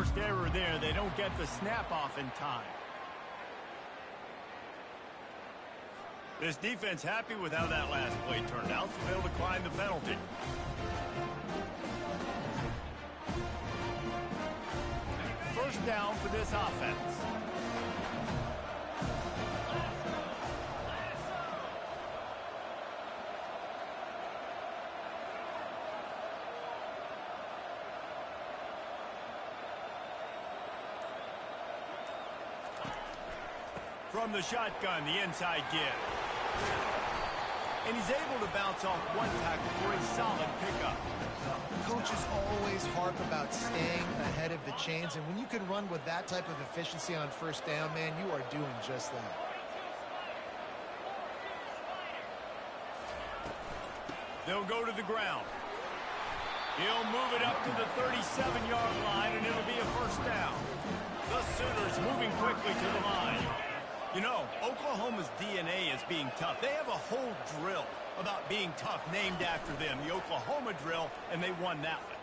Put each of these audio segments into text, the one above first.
first error there. They don't get the snap off in time. This defense happy with how that last play turned out, so they'll decline the penalty. First down for this offense. From the shotgun, the inside give. And he's able to bounce off one tackle for a solid pickup. Coaches always harp about staying ahead of the chains, and when you can run with that type of efficiency on first down, man, you are doing just that. They'll go to the ground. He'll move it up to the 37-yard line, and it'll be a first down. The Sooners moving quickly to the line. You know, Oklahoma's DNA is being tough. They have a whole drill about being tough named after them, the Oklahoma drill, and they won that one.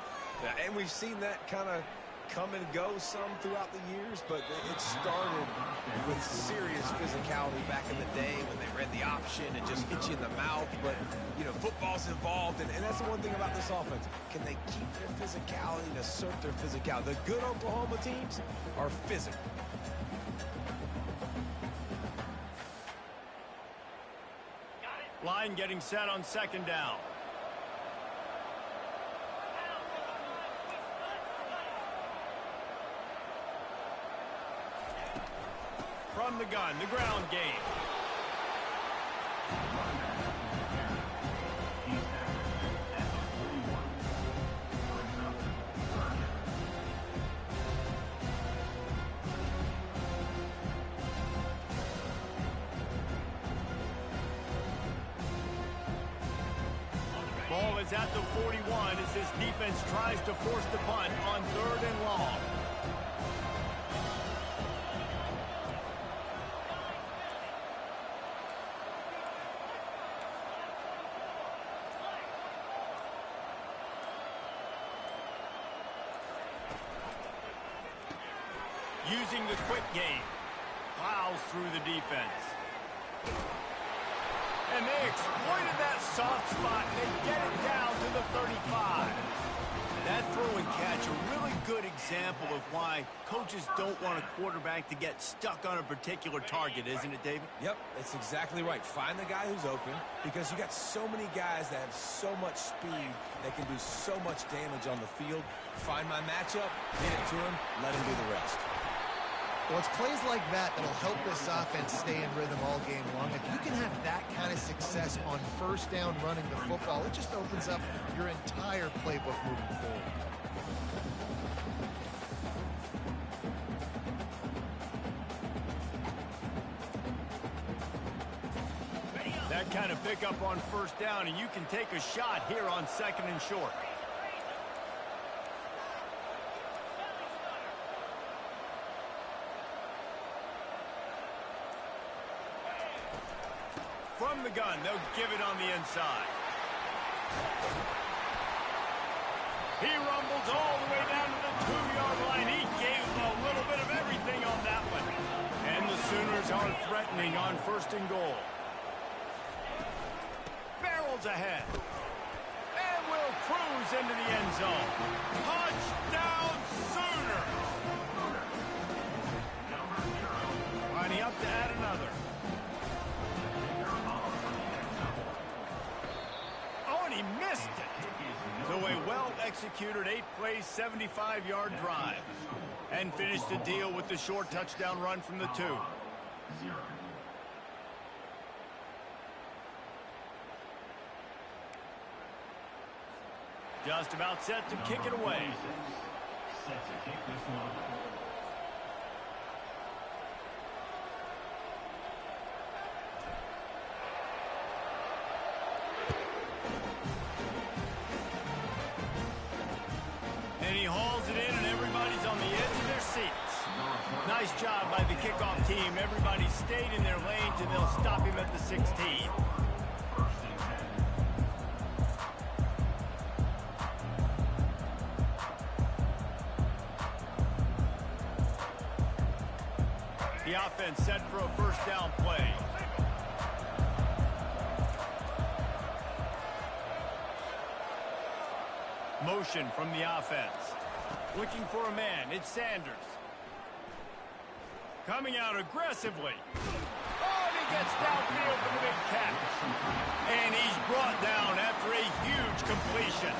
Yeah, and we've seen that kind of come and go some throughout the years, but it started with serious physicality back in the day when they read the option and just hit you in the mouth. But, you know, football's involved, and that's the one thing about this offense. Can they keep their physicality and assert their physicality? The good Oklahoma teams are physical. Line getting set on second down. From the gun, the ground game. Ball is at the 41 as this defense tries to force the punt on 3rd and long. Using the quick game, plows through the defense. And they exploited that soft spot. They get it down to the 35. That throw and catch, a really good example of why coaches don't want a quarterback to get stuck on a particular target, isn't it, David? Yep, that's exactly right. Find the guy who's open, because you got so many guys that have so much speed that can do so much damage on the field. Find my matchup, get it to him, let him do the rest. Well, it's plays like that that'll help this offense stay in rhythm all game long. If you can have that kind of success on first down running the football, it just opens up your entire playbook moving forward. That kind of pickup on first down, and you can take a shot here on 2nd and short. From the gun, they'll give it on the inside. He rumbles all the way down to the 2-yard line. He gave a little bit of everything on that one. And the Sooners are threatening on 1st and goal. Barrels ahead. And will cruise into the end zone. Touchdown, Sooners! Lining up to add another. He missed it. So a well-executed 8-play, 75-yard drive. And finished the deal with the short touchdown run from the 2. Just about set to kick it away. Set to kick this one. He hauls it in, and everybody's on the edge of their seats. Nice job by the kickoff team. Everybody stayed in their lanes, and they'll stop him at the 16. offense set for a first down play. Motion from the offense. Looking for a man. It's Sanders. Coming out aggressively. Oh, and he gets downfield for the big catch. And he's brought down after a huge completion.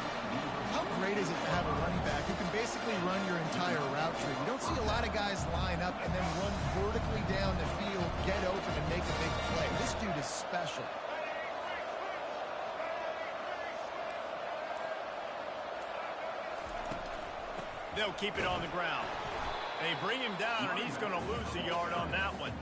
How great is it to have a running back who can basically run your entire route tree? You don't see a lot of guys line up and then run vertically down the field, get open, and make a big play. This dude is special. They'll keep it on the ground. They bring him down, and he's going to lose a yard on that one.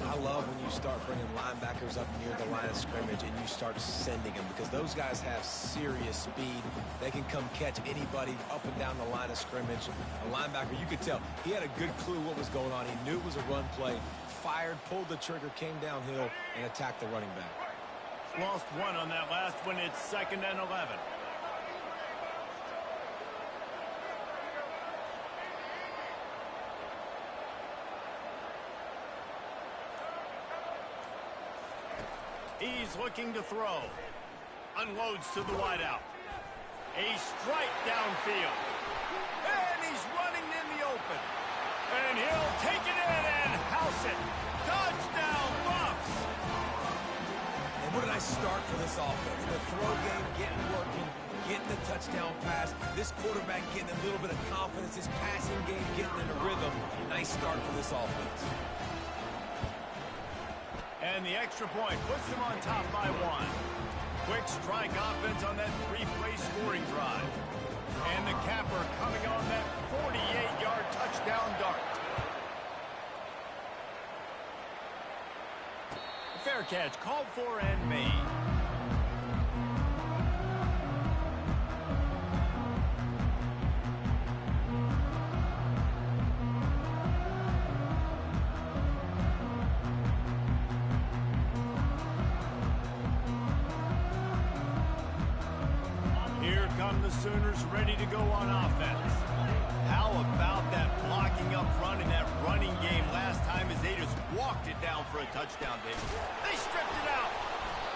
I love when you start bringing linebackers up near the line of scrimmage and you start sending them, because those guys have serious speed. They can come catch anybody up and down the line of scrimmage. A linebacker, you could tell, he had a good clue what was going on. He knew it was a run play, fired, pulled the trigger, came downhill, and attacked the running back. Lost one on that last one. It's 2nd and 11. He's looking to throw. Unloads to the wideout. A strike downfield. And he's running in the open. And he'll take it in and house it. Touchdown, Buffs! And what a nice start for this offense. The throw game getting working, getting the touchdown pass. This quarterback getting a little bit of confidence. His passing game getting in a rhythm. Nice start for this offense. And the extra point puts them on top by 1. Quick strike offense on that 3-play scoring drive. And the capper coming on that 48-yard touchdown dart. Fair catch called for and made. The Sooners ready to go on offense. How about that blocking up front in that running game last time as they just walked it down for a touchdown, David? They stripped it out.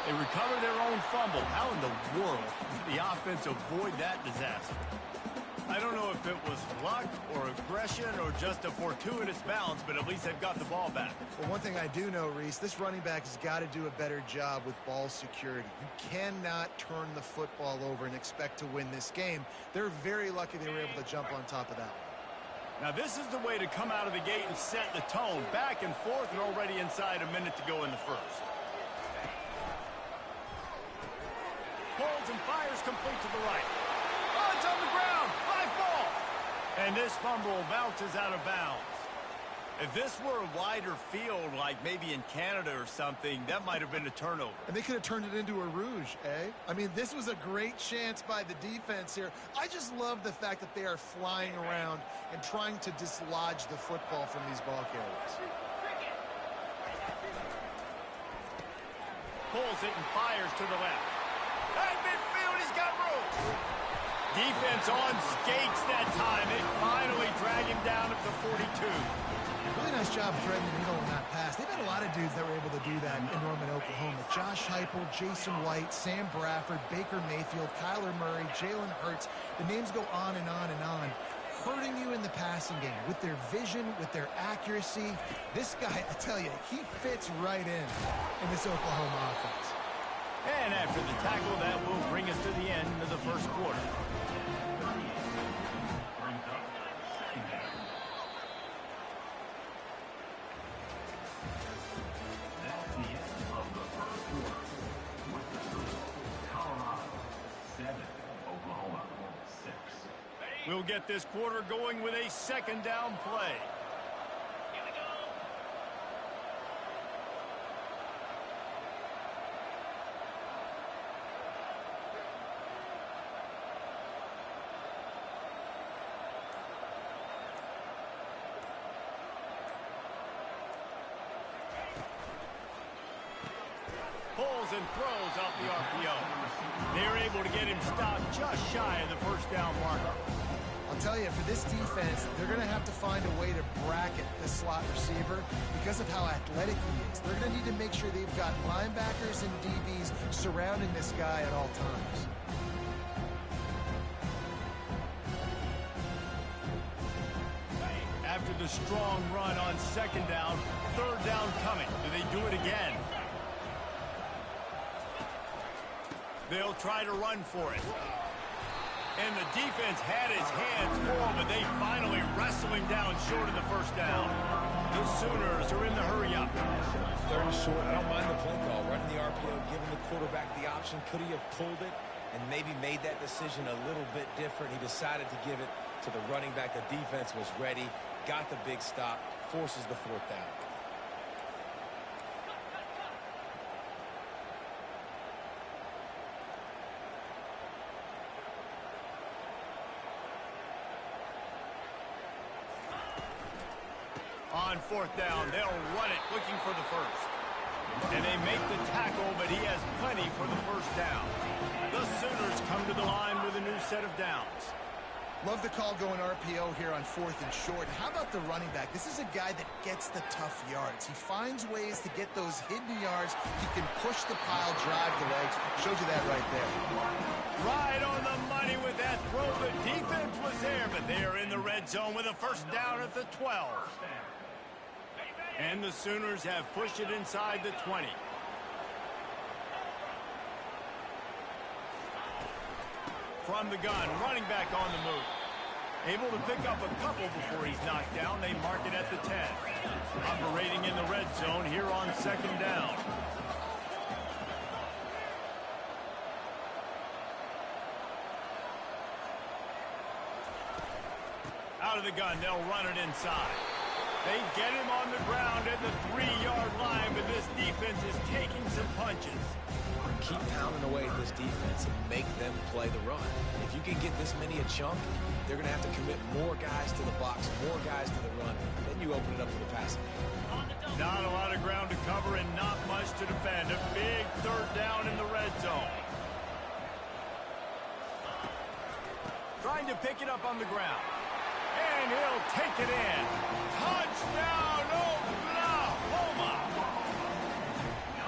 They recover their own fumble. How in the world did the offense avoid that disaster? I don't know if it was luck or aggression or just a fortuitous bounce, but at least they've got the ball back. Well, one thing I do know, Reese, this running back has got to do a better job with ball security. You cannot turn the football over and expect to win this game. They're very lucky they were able to jump on top of that one. Now, this is the way to come out of the gate and set the tone. Back and forth and already inside a minute to go in the first. Pulls and fires complete to the right. Oh, it's on the ground. High ball. And this fumble bounces out of bounds. If this were a wider field, like maybe in Canada or something, that might have been a turnover. And they could have turned it into a rouge, eh? I mean, this was a great chance by the defense here. I just love the fact that they are flying around and trying to dislodge the football from these ball carriers. Pulls it and fires to the left. At midfield, he's got room. Defense on skates that time. They finally drag him down at the 42. Really nice job threading the needle on that pass. They've had a lot of dudes that were able to do that in Norman, Oklahoma. Josh Heupel, Jason White, Sam Bradford, Baker Mayfield, Kyler Murray, Jalen Hurts. The names go on and on and on. Hurting you in the passing game with their vision, with their accuracy. This guy, I tell you, he fits right in this Oklahoma offense. And after the tackle, that will bring us to the end of the first quarter. We'll get this quarter going with a second down play. Pulls and throws off the RPO. They're able to get him stopped just shy of the first down marker. I'll I'll tell you, for this defense, they're going to have to find a way to bracket this slot receiver because of how athletic he is. They're going to need to make sure they've got linebackers and DBs surrounding this guy at all times. After the strong run on second down, third down coming. Do they do it again? They'll try to run for it. And the defense had his hands full, but they finally wrestle him down short of the first down. The Sooners are in the hurry-up. Third and short, I don't mind the play call. Running the RPO, giving the quarterback the option. Could he have pulled it and maybe made that decision a little bit different? He decided to give it to the running back. The defense was ready, got the big stop, forces the fourth down. On fourth down, they'll run it, looking for the first. And they make the tackle, but he has plenty for the first down. The Sooners come to the line with a new set of downs. Love the call going RPO here on fourth and short. How about the running back? This is a guy that gets the tough yards. He finds ways to get those hidden yards. He can push the pile, drive the legs. Shows you that right there. Right on the money with that throw. The defense was there, but they are in the red zone with a first down at the 12. And the Sooners have pushed it inside the 20. From the gun, running back on the move. Able to pick up a couple before he's knocked down. They mark it at the 10. Operating in the red zone here on second down. Out of the gun, they'll run it inside. They get him on the ground at the 3-yard line, but this defense is taking some punches. Keep pounding away at this defense and make them play the run. If you can get this many a chunk, they're going to have to commit more guys to the box, more guys to the run. Then you open it up for the passing game. Not a lot of ground to cover and not much to defend. A big third down in the red zone. Trying to pick it up on the ground. And he'll take it in. Touchdown, Oklahoma!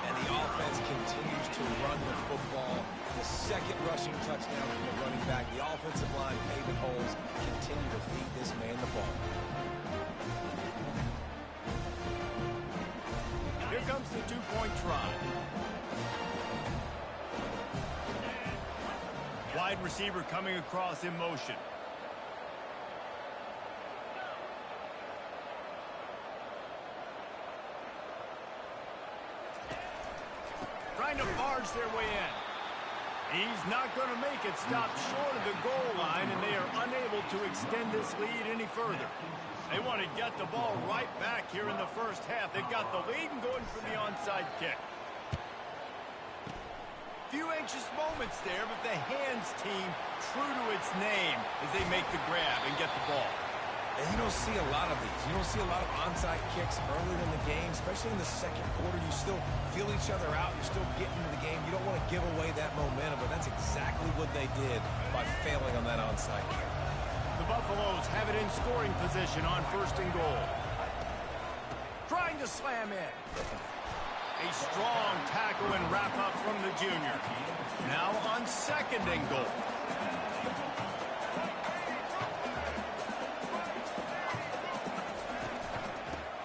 And the offense continues to run the football. The second rushing touchdown from the running back. The offensive line paving holes. Continue to feed this man the ball. Here comes the two-point try. Wide receiver coming across in motion. Trying to barge their way in. He's not going to make it. Stop short of the goal line, and they are unable to extend this lead any further. They want to get the ball right back here in the first half. They've got the lead and going for the onside kick. Few anxious moments there, but the hands team true to its name as they make the grab and get the ball. And you don't see a lot of these. You don't see a lot of onside kicks earlier in the game, especially in the second quarter. You still feel each other out. You're still getting into the game. You don't want to give away that momentum, but that's exactly what they did by failing on that onside kick. The Buffaloes have it in scoring position on first and goal. Trying to slam in. A strong tackle and wrap up from the junior. Now on second and goal.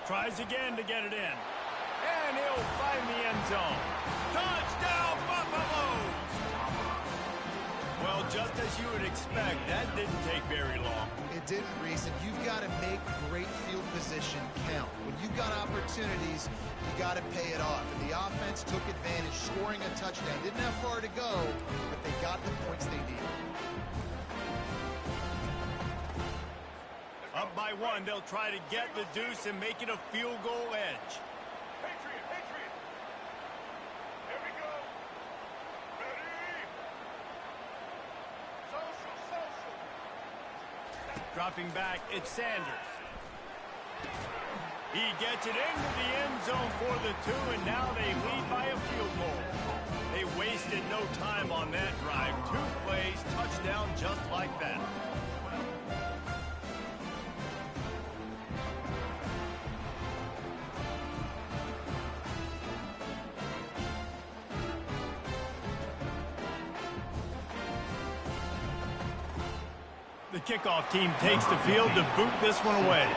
Tries again to get it in. And he'll find the end zone. Touchdown, Buffaloes! Well, just as you would expect, that didn't take very long. It didn't, Reese, and you've got to make great field position count. When you've got opportunities, you got to pay it off. And the offense took advantage, scoring a touchdown. Didn't have far to go, but they got the points they needed. Up by one, they'll try to get the deuce and make it a field goal edge. Patriot, Patriot. Here we go. Ready. Social. Dropping back, it's Sanders. He gets it into the end zone for the two, and now they lead by a field goal. They wasted no time on that drive. 2 plays, touchdown just like that. kickoff team takes the field to boot this one away.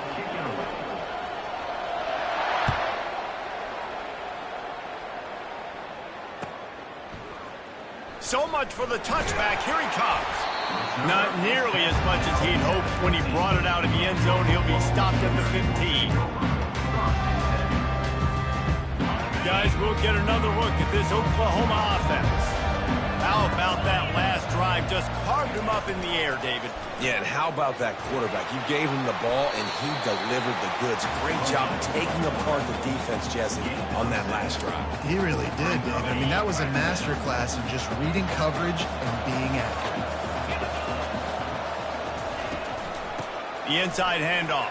So much for the touchback. Here he comes. Not nearly as much as he'd hoped when he brought it out in the end zone. He'll be stopped at the 15. Guys, we'll get another look at this Oklahoma offense. How about that last drive? Just carved him up in the air, David. Yeah, and how about that quarterback? You gave him the ball, and he delivered the goods. Great job taking apart the defense, Jesse, on that last drive. He really did, David. I mean, that was a masterclass in just reading coverage and being accurate. The inside handoff.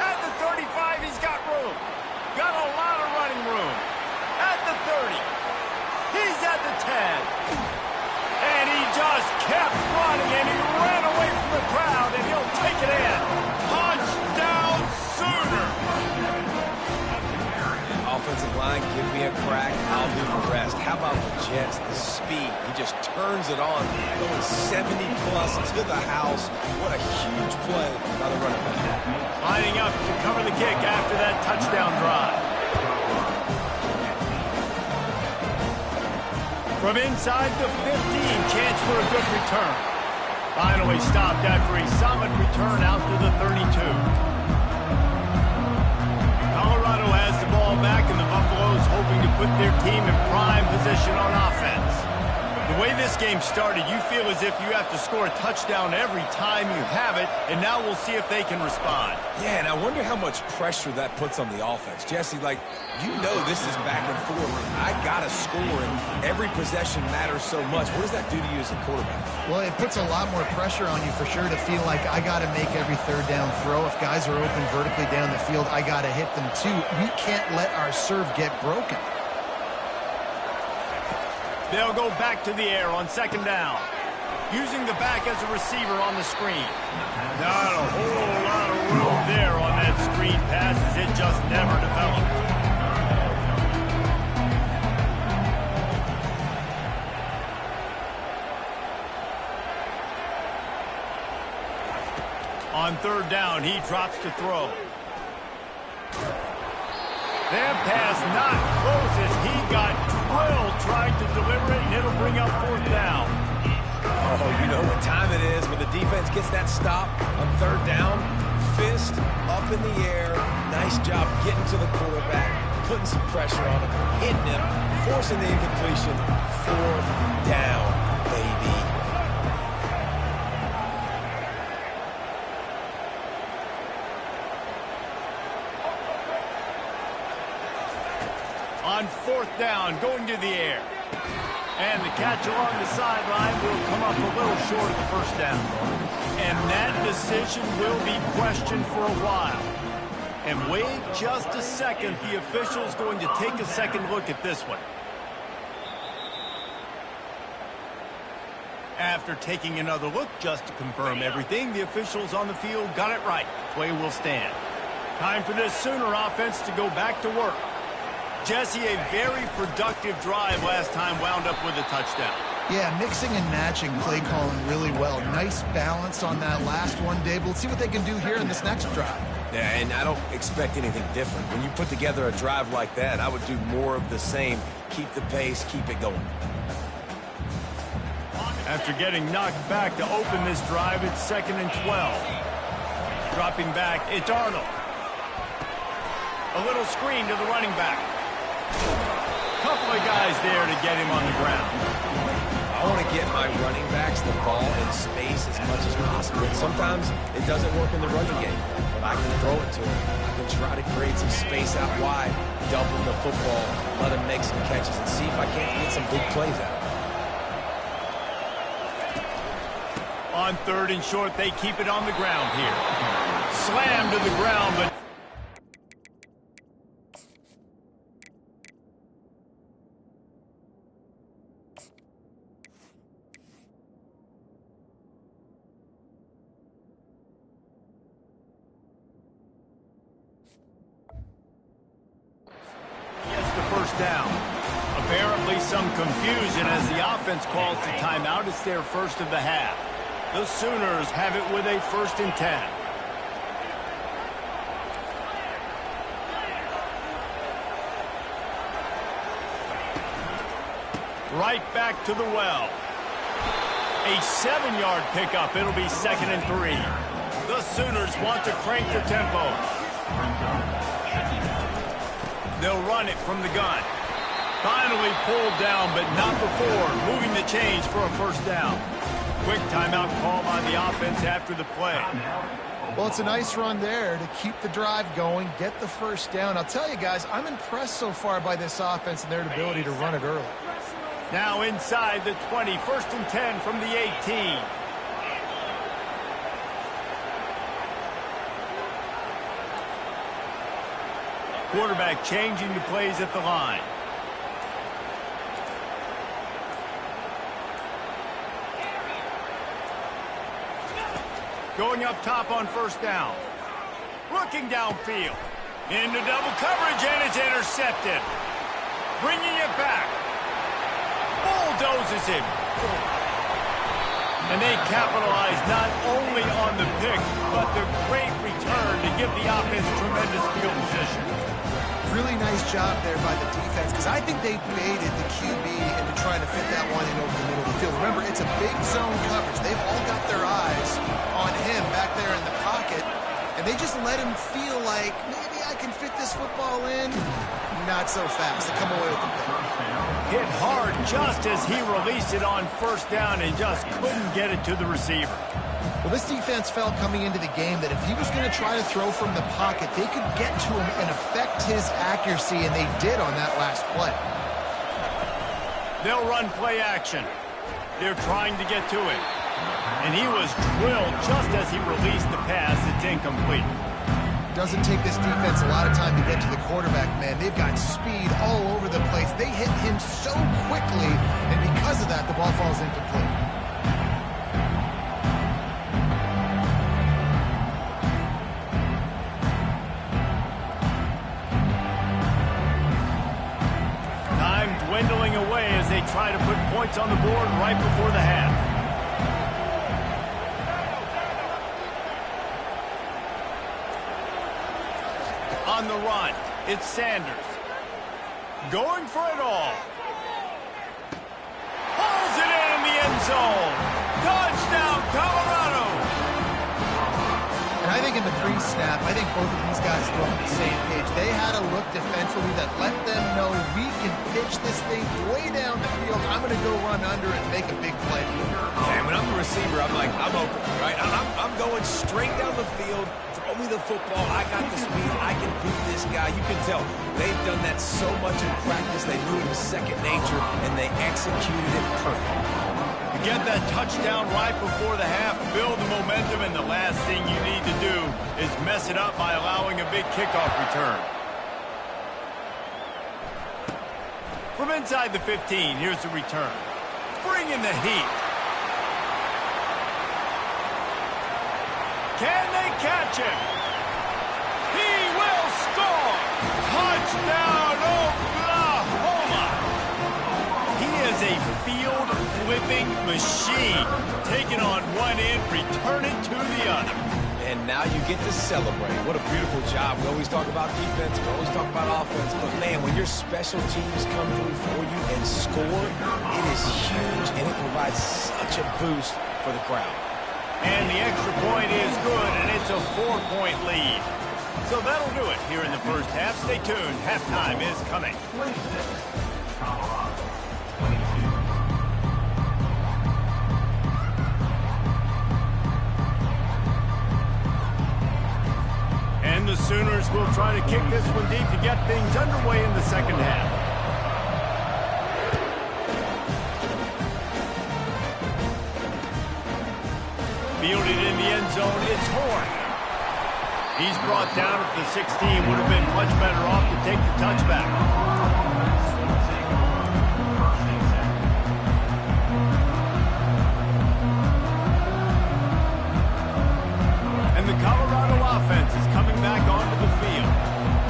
At the 35, he's got room. Got a lot of running room. At the 30. He's at the 10. And he just kept running, and he ran away from the crowd, and he'll take it in. Touchdown, Sooner! Offensive line, give me a crack, I'll do the rest. How about the Jets, the speed? He just turns it on, going 70-plus to the house. What a huge play by the running back. Lining up to cover the kick after that touchdown drive. From inside the 15, chance for a good return. Finally stopped after a solid return out to the 32. Colorado has the ball back, and the Buffaloes hoping to put their team in prime position on offense. The way this game started, you feel as if you have to score a touchdown every time you have it, and now we'll see if they can respond. Yeah, and I wonder how much pressure that puts on the offense. Jesse, like, you know this is back and forth. I got to score, and every possession matters so much. What does that do to you as a quarterback? Well, it puts a lot more pressure on you for sure to feel like I got to make every third down throw. If guys are open vertically down the field, I got to hit them too. We can't let our serve get broken. They'll go back to the air on second down. Using the back as a receiver on the screen. Not a whole lot of room there on that screen pass, as it just never developed. On third down, he drops to throw. That pass not close as he got drilled trying to deliver it, and it'll bring up fourth down. Oh, you know what time it is when the defense gets that stop on third down. Fist up in the air. Nice job getting to the quarterback, putting some pressure on him, hitting him, forcing the incompletion. Fourth down, baby. On fourth down, going to the air. And the catch along the sideline will come up a little short of the first down. And that decision will be questioned for a while. And wait just a second, the official's going to take a second look at this one. After taking another look just to confirm everything, the officials on the field got it right. Play will stand. Time for this Sooner offense to go back to work. Jesse, a very productive drive last time, wound up with a touchdown. Yeah, mixing and matching play calling really well. Nice balance on that last one, Dave. Let's see what they can do here in this next drive. Yeah, and I don't expect anything different. When you put together a drive like that, I would do more of the same. Keep the pace, keep it going. After getting knocked back to open this drive, it's 2nd and 12. Dropping back, it's Arnold. A little screen to the running back. Couple of guys there to get him on the ground. I want to get my running backs the ball in space as much as possible. And sometimes it doesn't work in the running game, but I can throw it to him. I can try to create some space out wide, dump him the football, let him make some catches, and see if I can't get some big plays out of him. On third and short, they keep it on the ground here. Slam to the ground, but down. Apparently some confusion as the offense calls the timeout. It's their first of the half. The Sooners have it with a 1st and 10. Right back to the well. A 7-yard pickup. It'll be 2nd and 3. The Sooners want to crank the tempo. They'll run it from the gun. Finally pulled down, but not before moving the chains for a 1st down. Quick timeout call on the offense after the play. Well, it's a nice run there to keep the drive going, get the 1st down. I'll tell you guys, I'm impressed so far by this offense and their ability to run it early. Now inside the 20, 1st and 10 from the 18. Quarterback changing the plays at the line. Going up top on 1st down. Looking downfield. Into double coverage, and it's intercepted. Bringing it back. Bulldozes him. And they capitalize not only on the pick, but the great return to give the offense tremendous field position. Really nice job there by the defense, because I think they baited the QB into trying to fit that one in over the middle of the field. Remember, it's a big zone coverage. They've all got their eyes on him back there in the pocket, and they just let him feel like, maybe I can fit this football in. Not so fast. They come away with the pick. Hit hard just as he released it on 1st down and just couldn't get it to the receiver. Well, this defense felt coming into the game that if he was going to try to throw from the pocket, they could get to him and affect his accuracy, and they did on that last play. They'll run play action. They're trying to get to it. And he was drilled just as he released the pass. It's incomplete. Doesn't take this defense a lot of time to get to the quarterback, man. They've got speed all over the place. They hit him so quickly, and because of that, the ball falls incomplete. Time dwindling away as they try to put points on the board right before the half. On the run, it's Sanders. Going for it all. Pulls it in the end zone. Touchdown, Colorado. And I think in the pre-snap, I think both of these guys were on the same page. They had a look defensively that let them know we can pitch this thing way down the field. I'm going to go run under and make a big play. And when I'm the receiver, I'm like, I'm open, right? I'm going straight down the field. Throw me the football. I got the speed. I can beat this guy. You can tell they've done that so much in practice. They moved to second nature, and they executed it perfectly. You get that touchdown right before the half, build the momentum, and the last thing you need to do is mess it up by allowing a big kickoff return. From inside the 15, here's the return. Bring in the heat. Can they catch him? He will score! Touchdown, Oklahoma! He is a field-flipping machine. Taking on one end, return it to the other. And now you get to celebrate. What a beautiful job. We always talk about defense, we always talk about offense, but man, when your special teams come through for you and score, it is huge, and it provides such a boost for the crowd. And the extra point is good, and it's a 4-point lead. So that'll do it here in the first half. Stay tuned. Halftime is coming. And the Sooners will try to kick this one deep to get things underway in the second half. Fielded in the end zone, it's Horn. He's brought down at the 16. Would have been much better off to take the touchback. And the Colorado offense is coming back onto the field.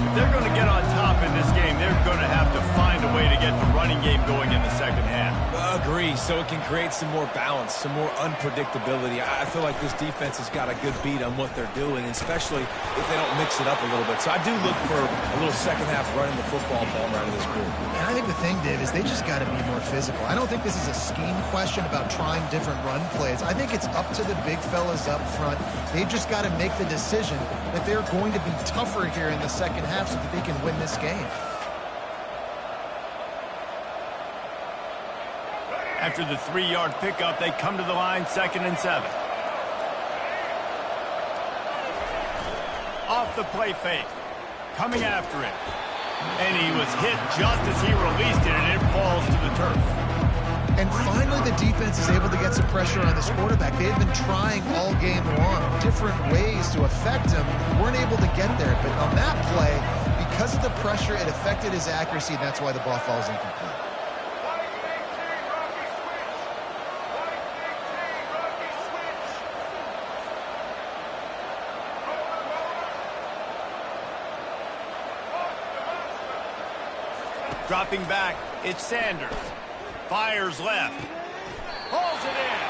If they're going to get on top up in this game, they're going to have to find a way to get the running game going in the second half. Agree, so it can create some more balance, some more unpredictability. I feel like this defense has got a good beat on what they're doing, especially if they don't mix it up a little bit. So I do look for a little second half running the football ball out of this group. And I think the thing, Dave, is they just got to be more physical. I don't think this is a scheme question about trying different run plays. I think it's up to the big fellas up front. They've just got to make the decision that they're going to be tougher here in the second half so that they can win this game. After the 3-yard pickup, they come to the line, 2nd and 7. Off the play fake. Coming after it. And he was hit just as he released it, and it falls to the turf. And finally, the defense is able to get some pressure on this quarterback. They had been trying all game long, different ways to affect him. Weren't able to get there. But on that play, because of the pressure, it affected his accuracy, and that's why the ball falls incomplete. Dropping back, it's Sanders. Fires left. Pulls it in.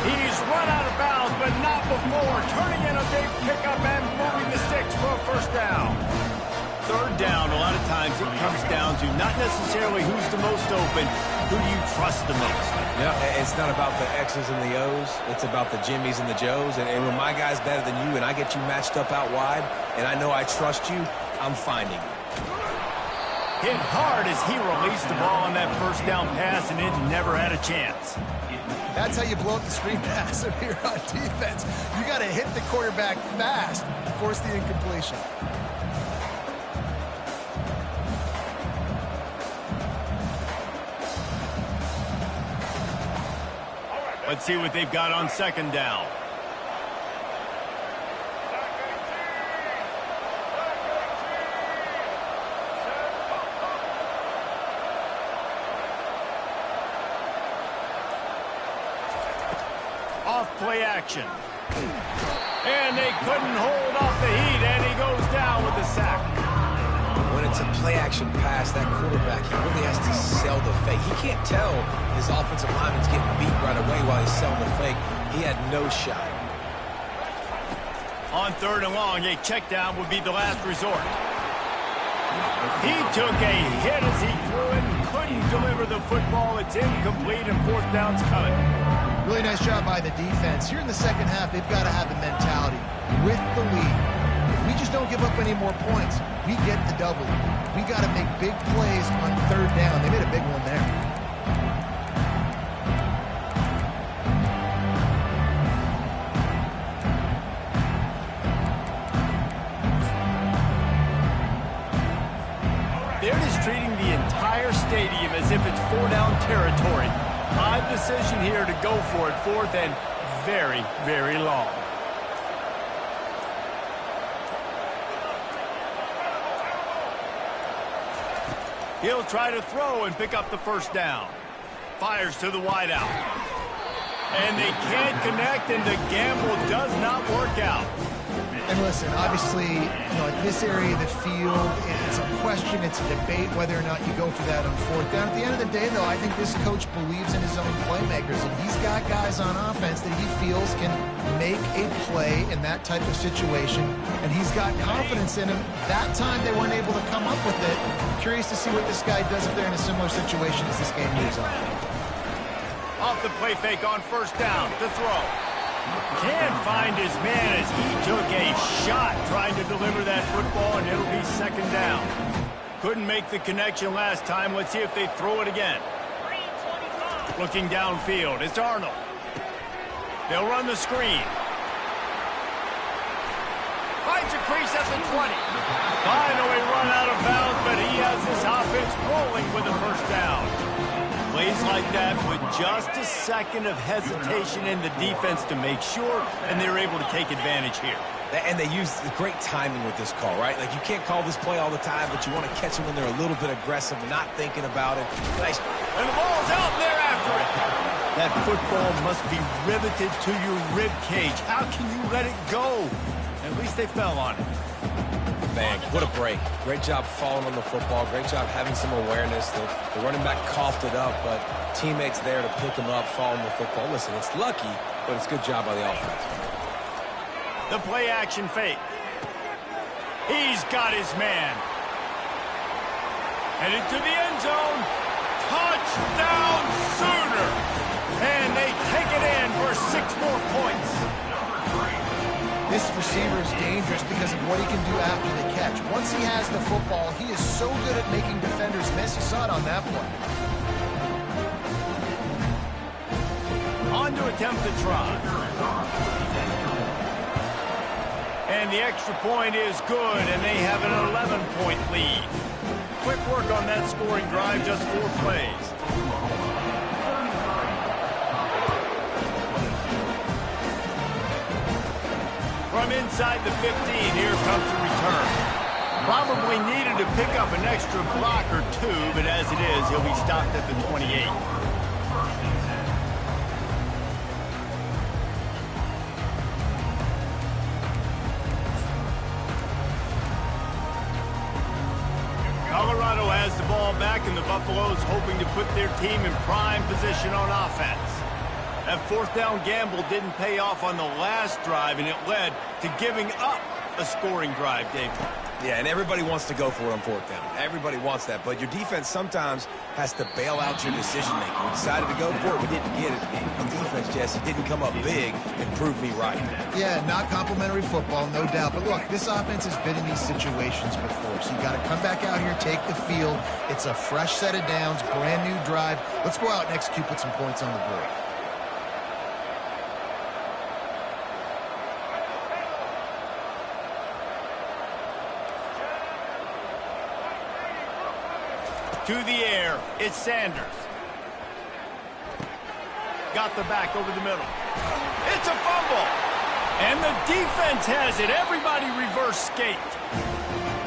He's run out of bounds, but not before. Turning in a big pickup and moving the sticks for a first down. Third down, a lot of times it comes down to not necessarily who's the most open, who do you trust the most? Yeah, it's not about the X's and the O's. It's about the Jimmys and the Joes. And when my guy's better than you and I get you matched up out wide, and I know I trust you, I'm finding you. Hit hard as he released the ball on that first down pass, and it never had a chance. That's how you blow up the screen pass if you're on defense. You got to hit the quarterback fast to force the incompletion. Let's see what they've got on 2nd down. Play action. And they couldn't hold off the heat, and he goes down with the sack. When it's a play-action pass, that quarterback, he really has to sell the fake. He can't tell his offensive lineman's getting beat right away while he's selling the fake. He had no shot. On 3rd and long, a check down would be the last resort. He took a hit as he threw it and couldn't deliver the football. It's incomplete, and 4th down's coming. Really nice job by the defense. Here in the second half, they've got to have the mentality with the lead. If we just don't give up any more points, we get the double. We got to make big plays on 3rd down. They made a big one there. They're just treating the entire stadium as if it's 4-down territory. Odd decision here to go for it, 4th and very, very long. He'll try to throw and pick up the first down. Fires to the wideout. And they can't connect, and the gamble does not work out. And listen, obviously, at this area of the field, it's a question, it's a debate whether or not you go for that on 4th down. At the end of the day, though, I think this coach believes in his own playmakers, and he's got guys on offense that he feels can make a play in that type of situation, and he's got confidence in him. That time, they weren't able to come up with it. Curious to see what this guy does if they're in a similar situation as this game moves on. Off the play fake on 1st down to throw. Can't find his man as he took a shot trying to deliver that football, and it'll be 2nd down. Couldn't make the connection last time. Let's see if they throw it again. Looking downfield, it's Arnold. They'll run the screen. Finds a crease at the 20. Finally run out of bounds, but he has this offense rolling with a first down. Plays like that with just a second of hesitation in the defense to make sure, and they're able to take advantage here. And they use great timing with this call, right? Like, you can't call this play all the time, but you want to catch them when they're a little bit aggressive, not thinking about it. Nice. And the ball's out there after it. That football must be riveted to your rib cage. How can you let it go? At least they fell on it. bank. What a break. Great job falling on the football. Great job having some awareness. The running back coughed it up, but teammates there to pick him up, fall on the football. Listen, it's lucky, but it's a good job by the offense. The play action fake. He's got his man. Headed to the end zone. Touchdown Sooner. And they take it in for 6 more points. This receiver is dangerous because of what he can do after the catch. Once he has the football, he is so good at making defenders miss. You saw it on that play. On to attempt the try. And the extra point is good, and they have an 11-point lead. Quick work on that scoring drive, just 4 plays. From inside the 15, here comes the return. Probably needed to pick up an extra block or 2, but as it is, he'll be stopped at the 28. Colorado has the ball back, and the Buffaloes hoping to put their team in prime position on offense. That 4th down gamble didn't pay off on the last drive, and it led to giving up a scoring drive, Dave. Yeah, and everybody wants to go for it on 4th down. Everybody wants that, but your defense sometimes has to bail out your decision-making. We decided to go for it, we didn't get it. The defense, Jesse, didn't come up big and prove me right. Yeah, not complimentary football, no doubt. But look, this offense has been in these situations before, so you got to come back out here, take the field. It's a fresh set of downs, brand new drive. Let's go out and execute, put some points on the board. To the air, it's Sanders. Got the back over the middle. It's a fumble. And the defense has it. Everybody reverse skate.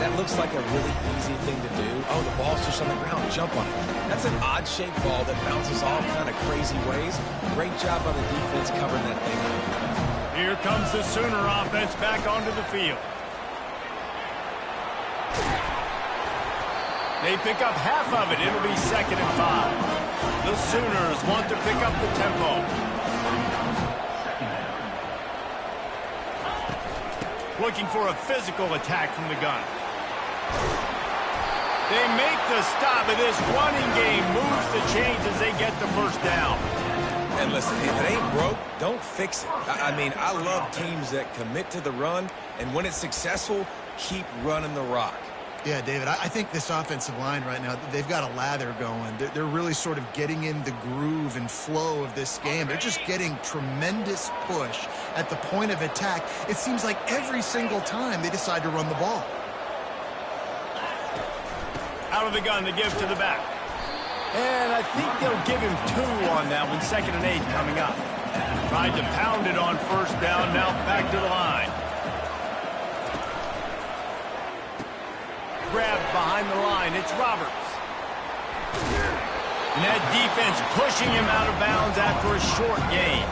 That looks like a really easy thing to do. Oh, the ball's just on the ground. Jump on it. That's an odd-shaped ball that bounces all kind of crazy ways. Great job by the defense covering that thing up. Here comes the Sooner offense back onto the field. They pick up half of it. It'll be 2nd and 5. The Sooners want to pick up the tempo. Looking for a physical attack from the gun. They make the stop, and this running game moves the chains as they get the 1st down. And listen, if it ain't broke, don't fix it. I mean, I love teams that commit to the run, and when it's successful, keep running the rock. Yeah, David, I think this offensive line right now, they've got a lather going. They're really sort of getting in the groove and flow of this game. They're just getting tremendous push at the point of attack. It seems like every single time they decide to run the ball. Out of the gun to give to the back. And I think they'll give him 2 on that one. 2nd and 8 coming up. Tried to pound it on 1st down. Now back to the line. Grabbed behind the line. It's Roberts. And that defense pushing him out of bounds after a short gain.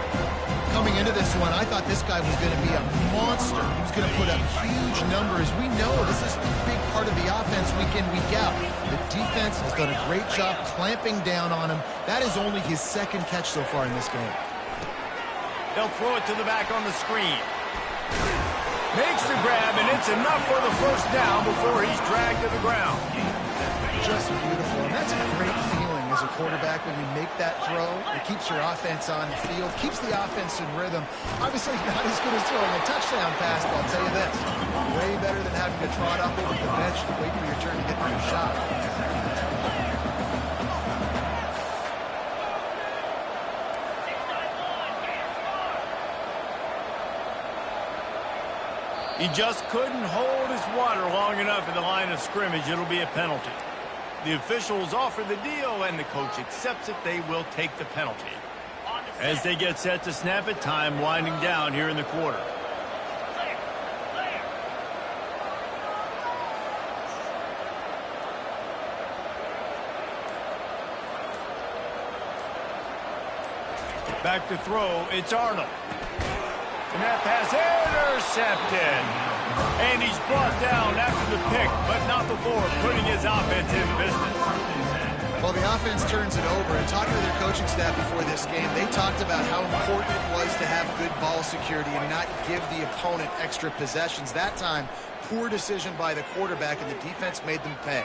Coming into this one, I thought this guy was going to be a monster. He was going to put up huge numbers. We know this is a big part of the offense week in, week out. The defense has done a great job clamping down on him. That is only his 2nd catch so far in this game. They'll throw it to the back on the screen. Makes the grab, and it's enough for the 1st down before he's dragged to the ground. Just beautiful, and that's a great feeling as a quarterback when you make that throw. It keeps your offense on the field, keeps the offense in rhythm. Obviously not as good as throwing a touchdown pass, but I'll tell you this, way better than having to trot up over the bench and wait for your turn to get your shot. He just couldn't hold his water long enough in the line of scrimmage. It'll be a penalty. The officials offer the deal, and the coach accepts it. They will take the penalty. As they get set to snap it, time winding down here in the quarter. Back to throw, it's Arnold. And that pass intercepted. And he's brought down after the pick, but not before putting his offense in business. Well, the offense turns it over, and talking to their coaching staff before this game, they talked about how important it was to have good ball security and not give the opponent extra possessions. That time, poor decision by the quarterback, and the defense made them pay.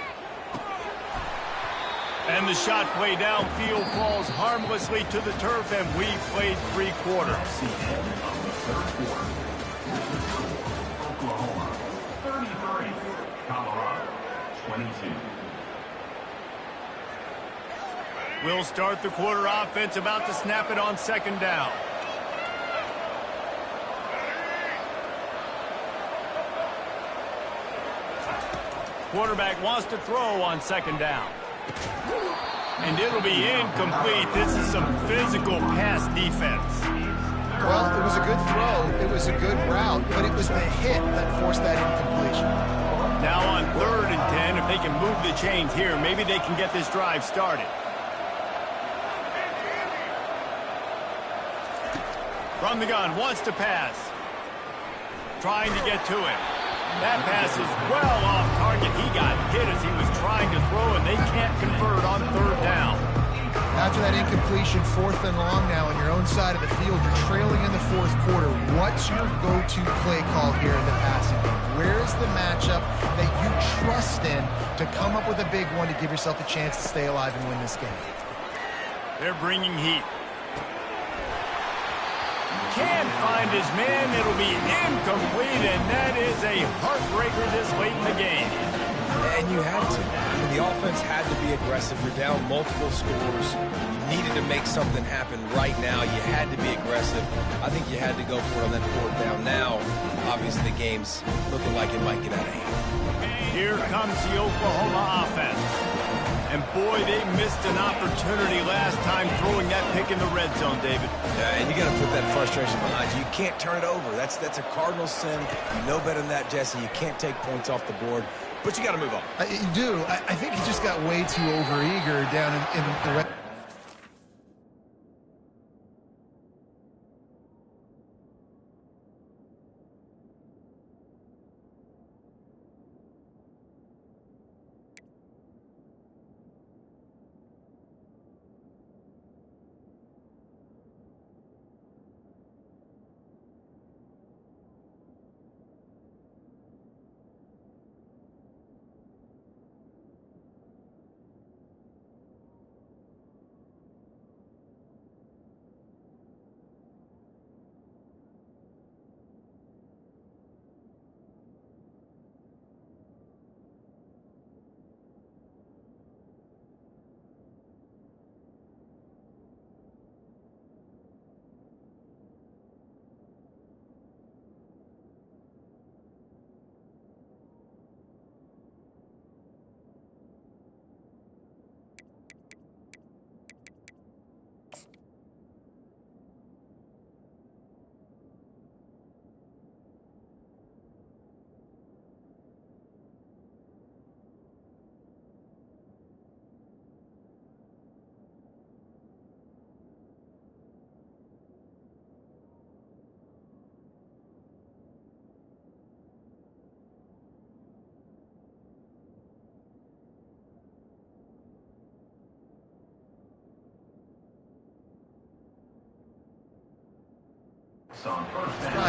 And the shot play downfield falls harmlessly to the turf, and we played 3 quarters. Oklahoma, 33. Colorado, 22. We'll start the quarter offense, about to snap it on 2nd down. Quarterback wants to throw on 2nd down. And it'll be incomplete. This is some physical pass defense. Well, it was a good throw. It was a good route, but it was the hit that forced that incompletion. Now on 3rd and 10, if they can move the chains here, maybe they can get this drive started. From the gun, wants to pass. Trying to get to him. That pass is well off target. He got hit as he was trying to throw, and they can't convert on 3rd down. After that incompletion, 4th and long now on your own side of the field, you're trailing in the 4th quarter. What's your go-to play call here in the passing game? Where is the matchup that you trust in to come up with a big one to give yourself a chance to stay alive and win this game? They're bringing heat. Can't find his man. It'll be incomplete, and that is a heartbreaker this late in the game. And you had to. I mean, the offense had to be aggressive. You're down multiple scores. You needed to make something happen right now. You had to be aggressive. I think you had to go for it on that 4th down. Now, obviously, the game's looking like it might get out of hand. Here comes the Oklahoma offense. And boy, they missed an opportunity last time throwing that pick in the red zone, David. Yeah, and you got to put that frustration behind you. You can't turn it over. That's a cardinal sin. You know better than that, Jesse. You can't take points off the board, but you got to move on. You do. I think he just got way too overeager down in the red.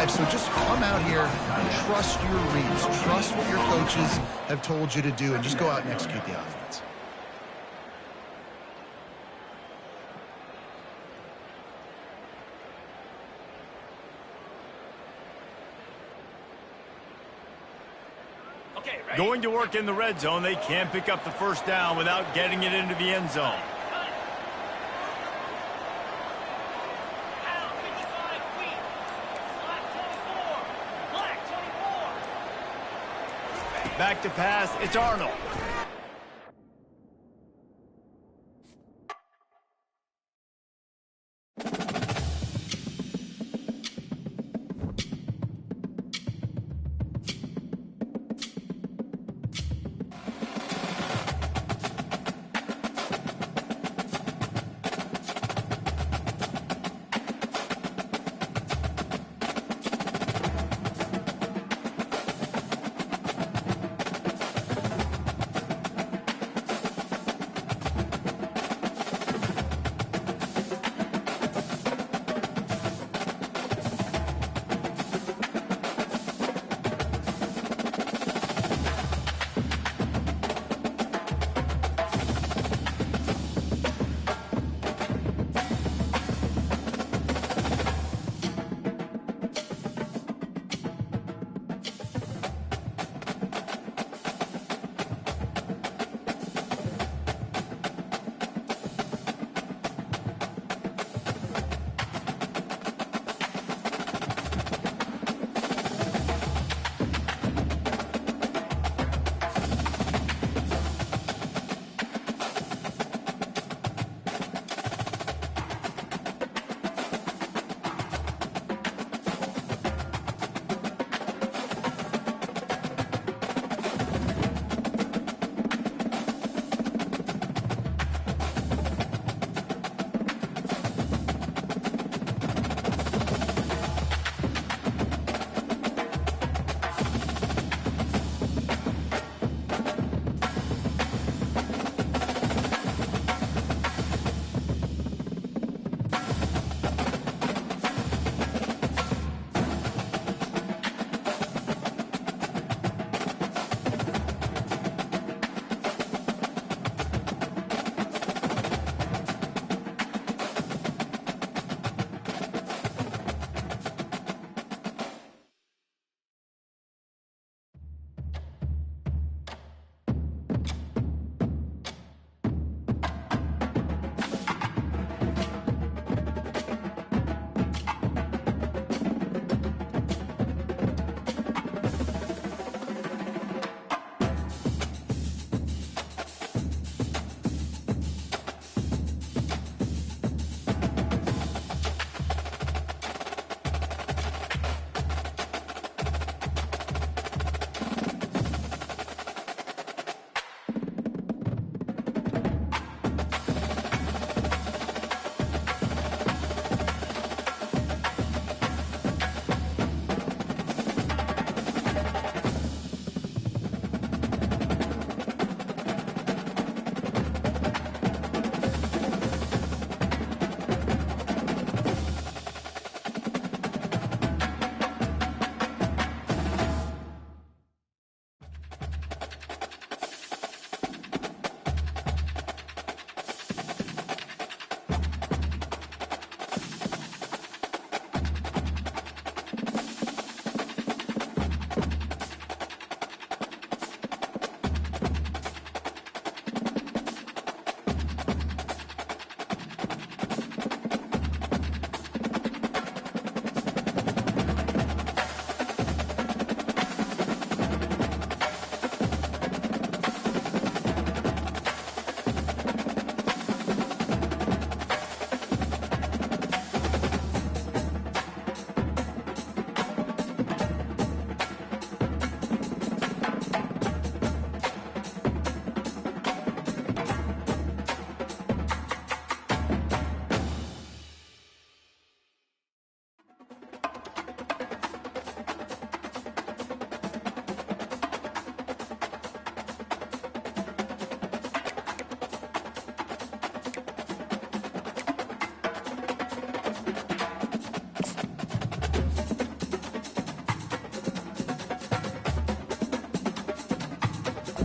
So just come out here, trust your reads, trust what your coaches have told you to do, and just go out and execute the offense. Okay, ready? Going to work in the red zone. They can't pick up the 1st down without getting it into the end zone. Back to pass, it's Arnold.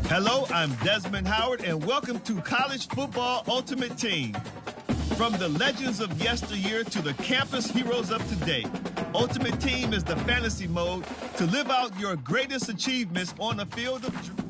Hello, I'm Desmond Howard, and welcome to College Football Ultimate Team. From the legends of yesteryear to the campus heroes of today, Ultimate Team is the fantasy mode to live out your greatest achievements on the field of dreams.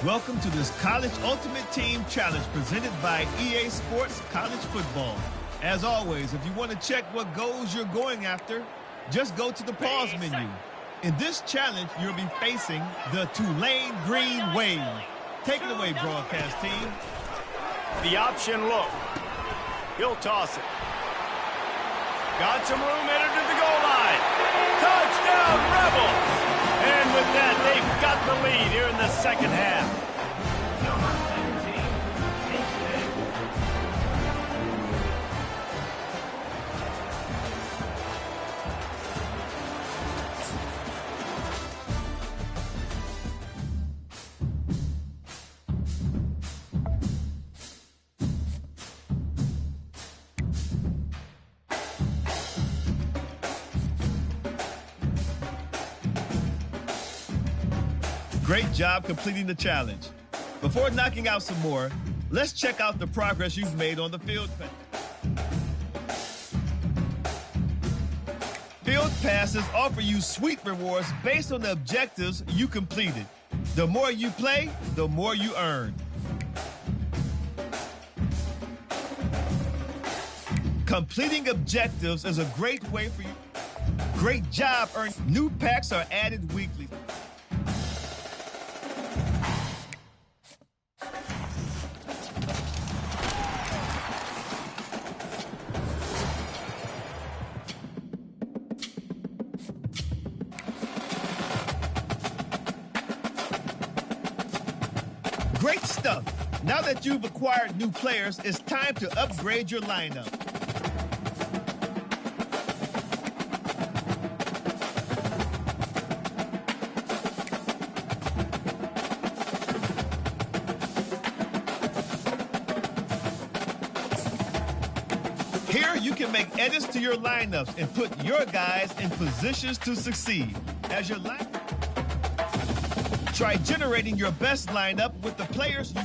Welcome to this College Ultimate Team Challenge presented by EA Sports College Football. As always, if you want to check what goals you're going after, just go to the pause menu. In this challenge, you'll be facing the Tulane Green Wave. Take it away, broadcast team. The option look. He'll toss it. Got some room headed to the goal line. Touchdown, Rebels! And with that, they've got the lead here in the second half. Great job completing the challenge. Before knocking out some more, let's check out the progress you've made on the field pass. Field passes offer you sweet rewards based on the objectives you completed. The more you play, the more you earn. Completing objectives is a great way for you. Great job earning. New packs are added weekly. Great stuff. Now that you've acquired new players, it's time to upgrade your lineup. Here you can make edits to your lineups and put your guys in positions to succeed. As your lineup, try generating your best lineup with the players you...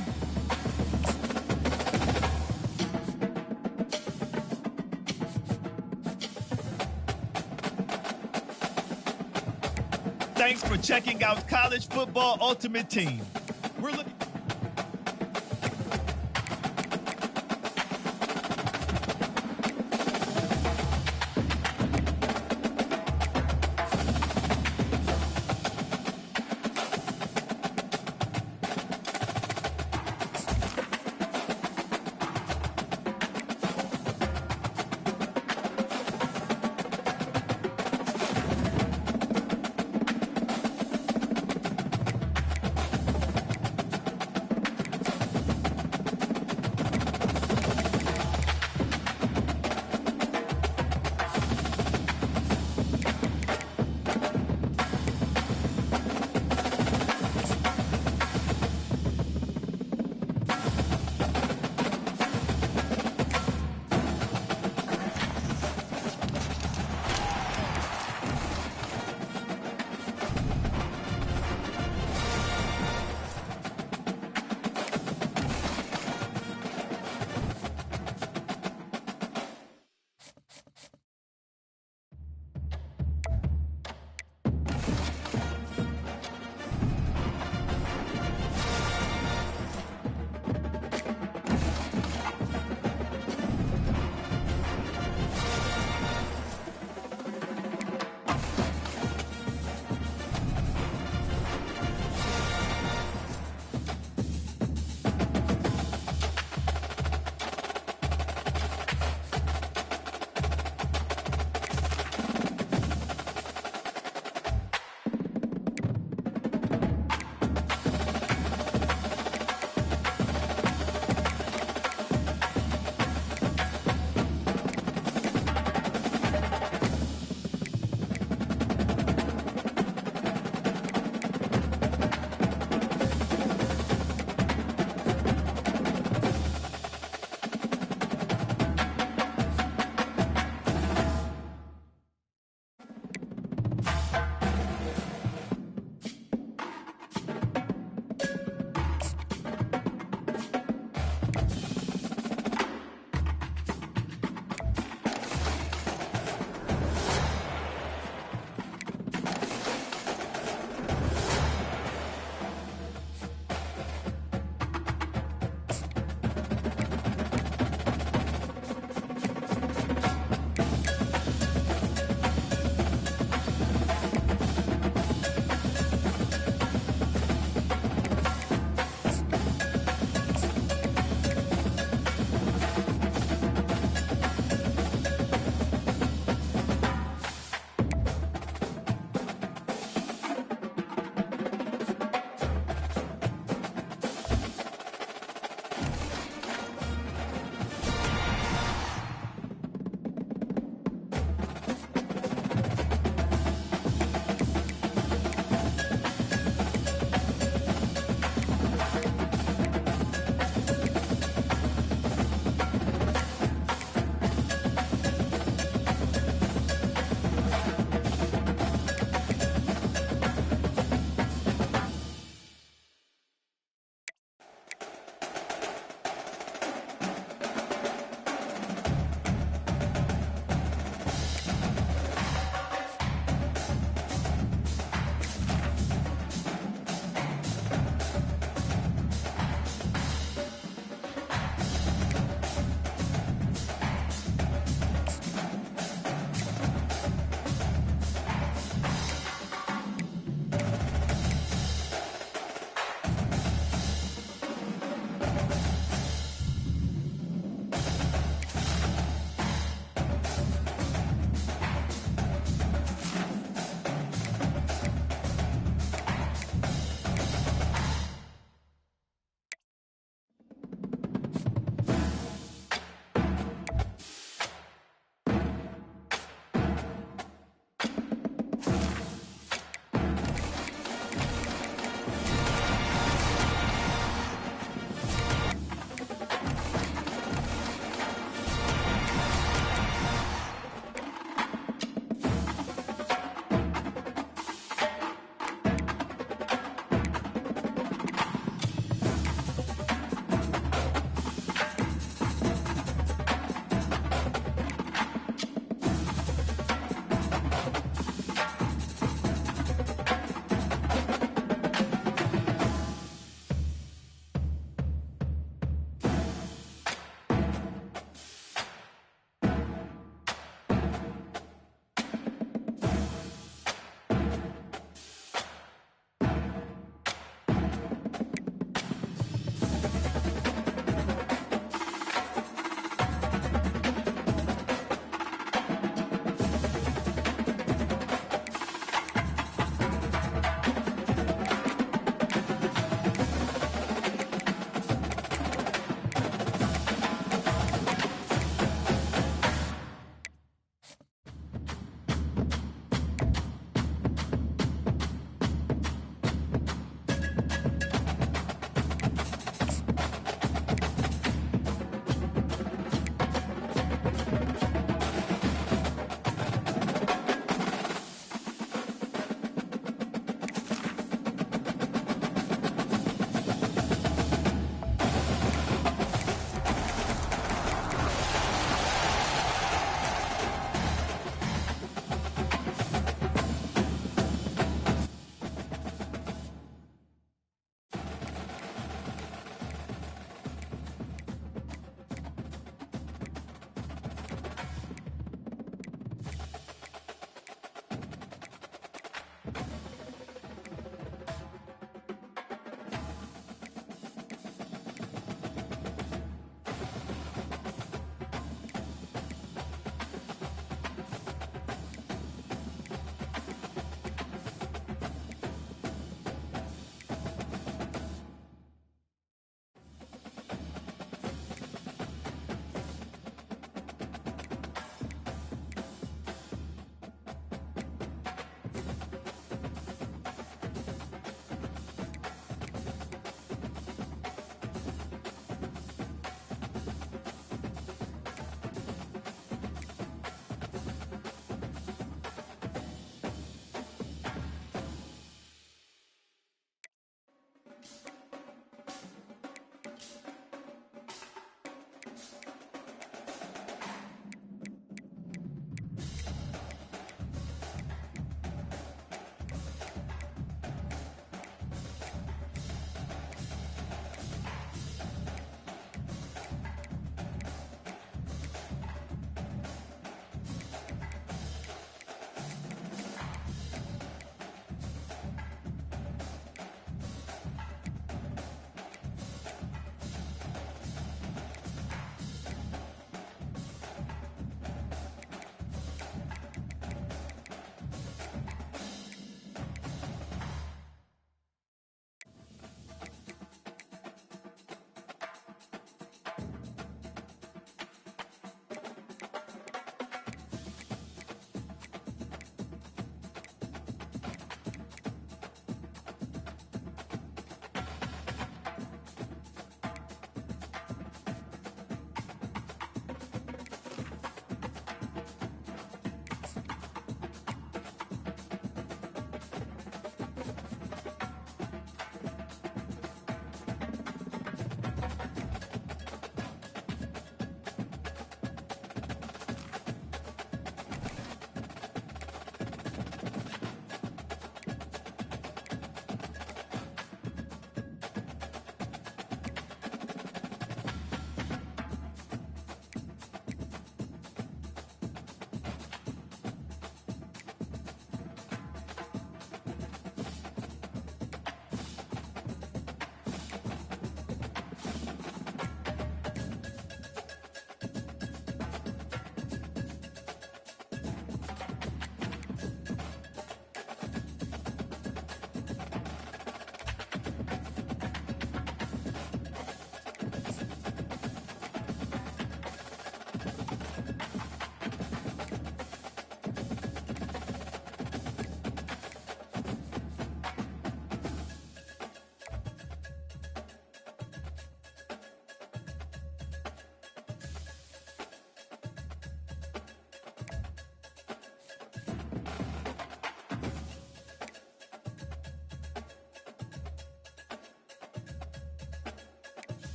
Thanks for checking out College Football Ultimate Team. We're looking...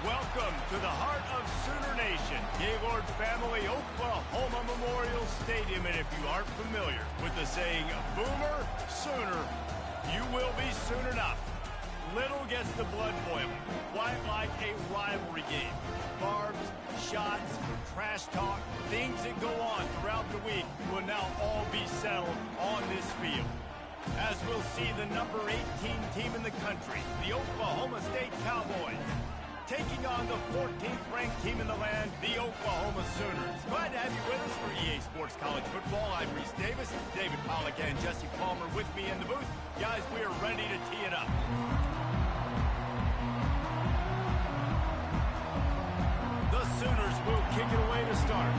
Welcome to the heart of Sooner Nation, Gaylord family, Oklahoma Memorial Stadium. And if you aren't familiar with the saying, Boomer, Sooner, you will be soon enough. Little gets the blood boiling, quite like a rivalry game. Barbs, shots, trash talk, things that go on throughout the week will now all be settled on this field. As we'll see the number 18 team in the country, the Oklahoma State Cowboys, taking on the 14th ranked team in the land, the Oklahoma Sooners. Glad to have you with us for EA Sports College Football. I'm Reese Davis, David Pollack and Jesse Palmer with me in the booth. Guys, we are ready to tee it up. The Sooners will kick it away to start.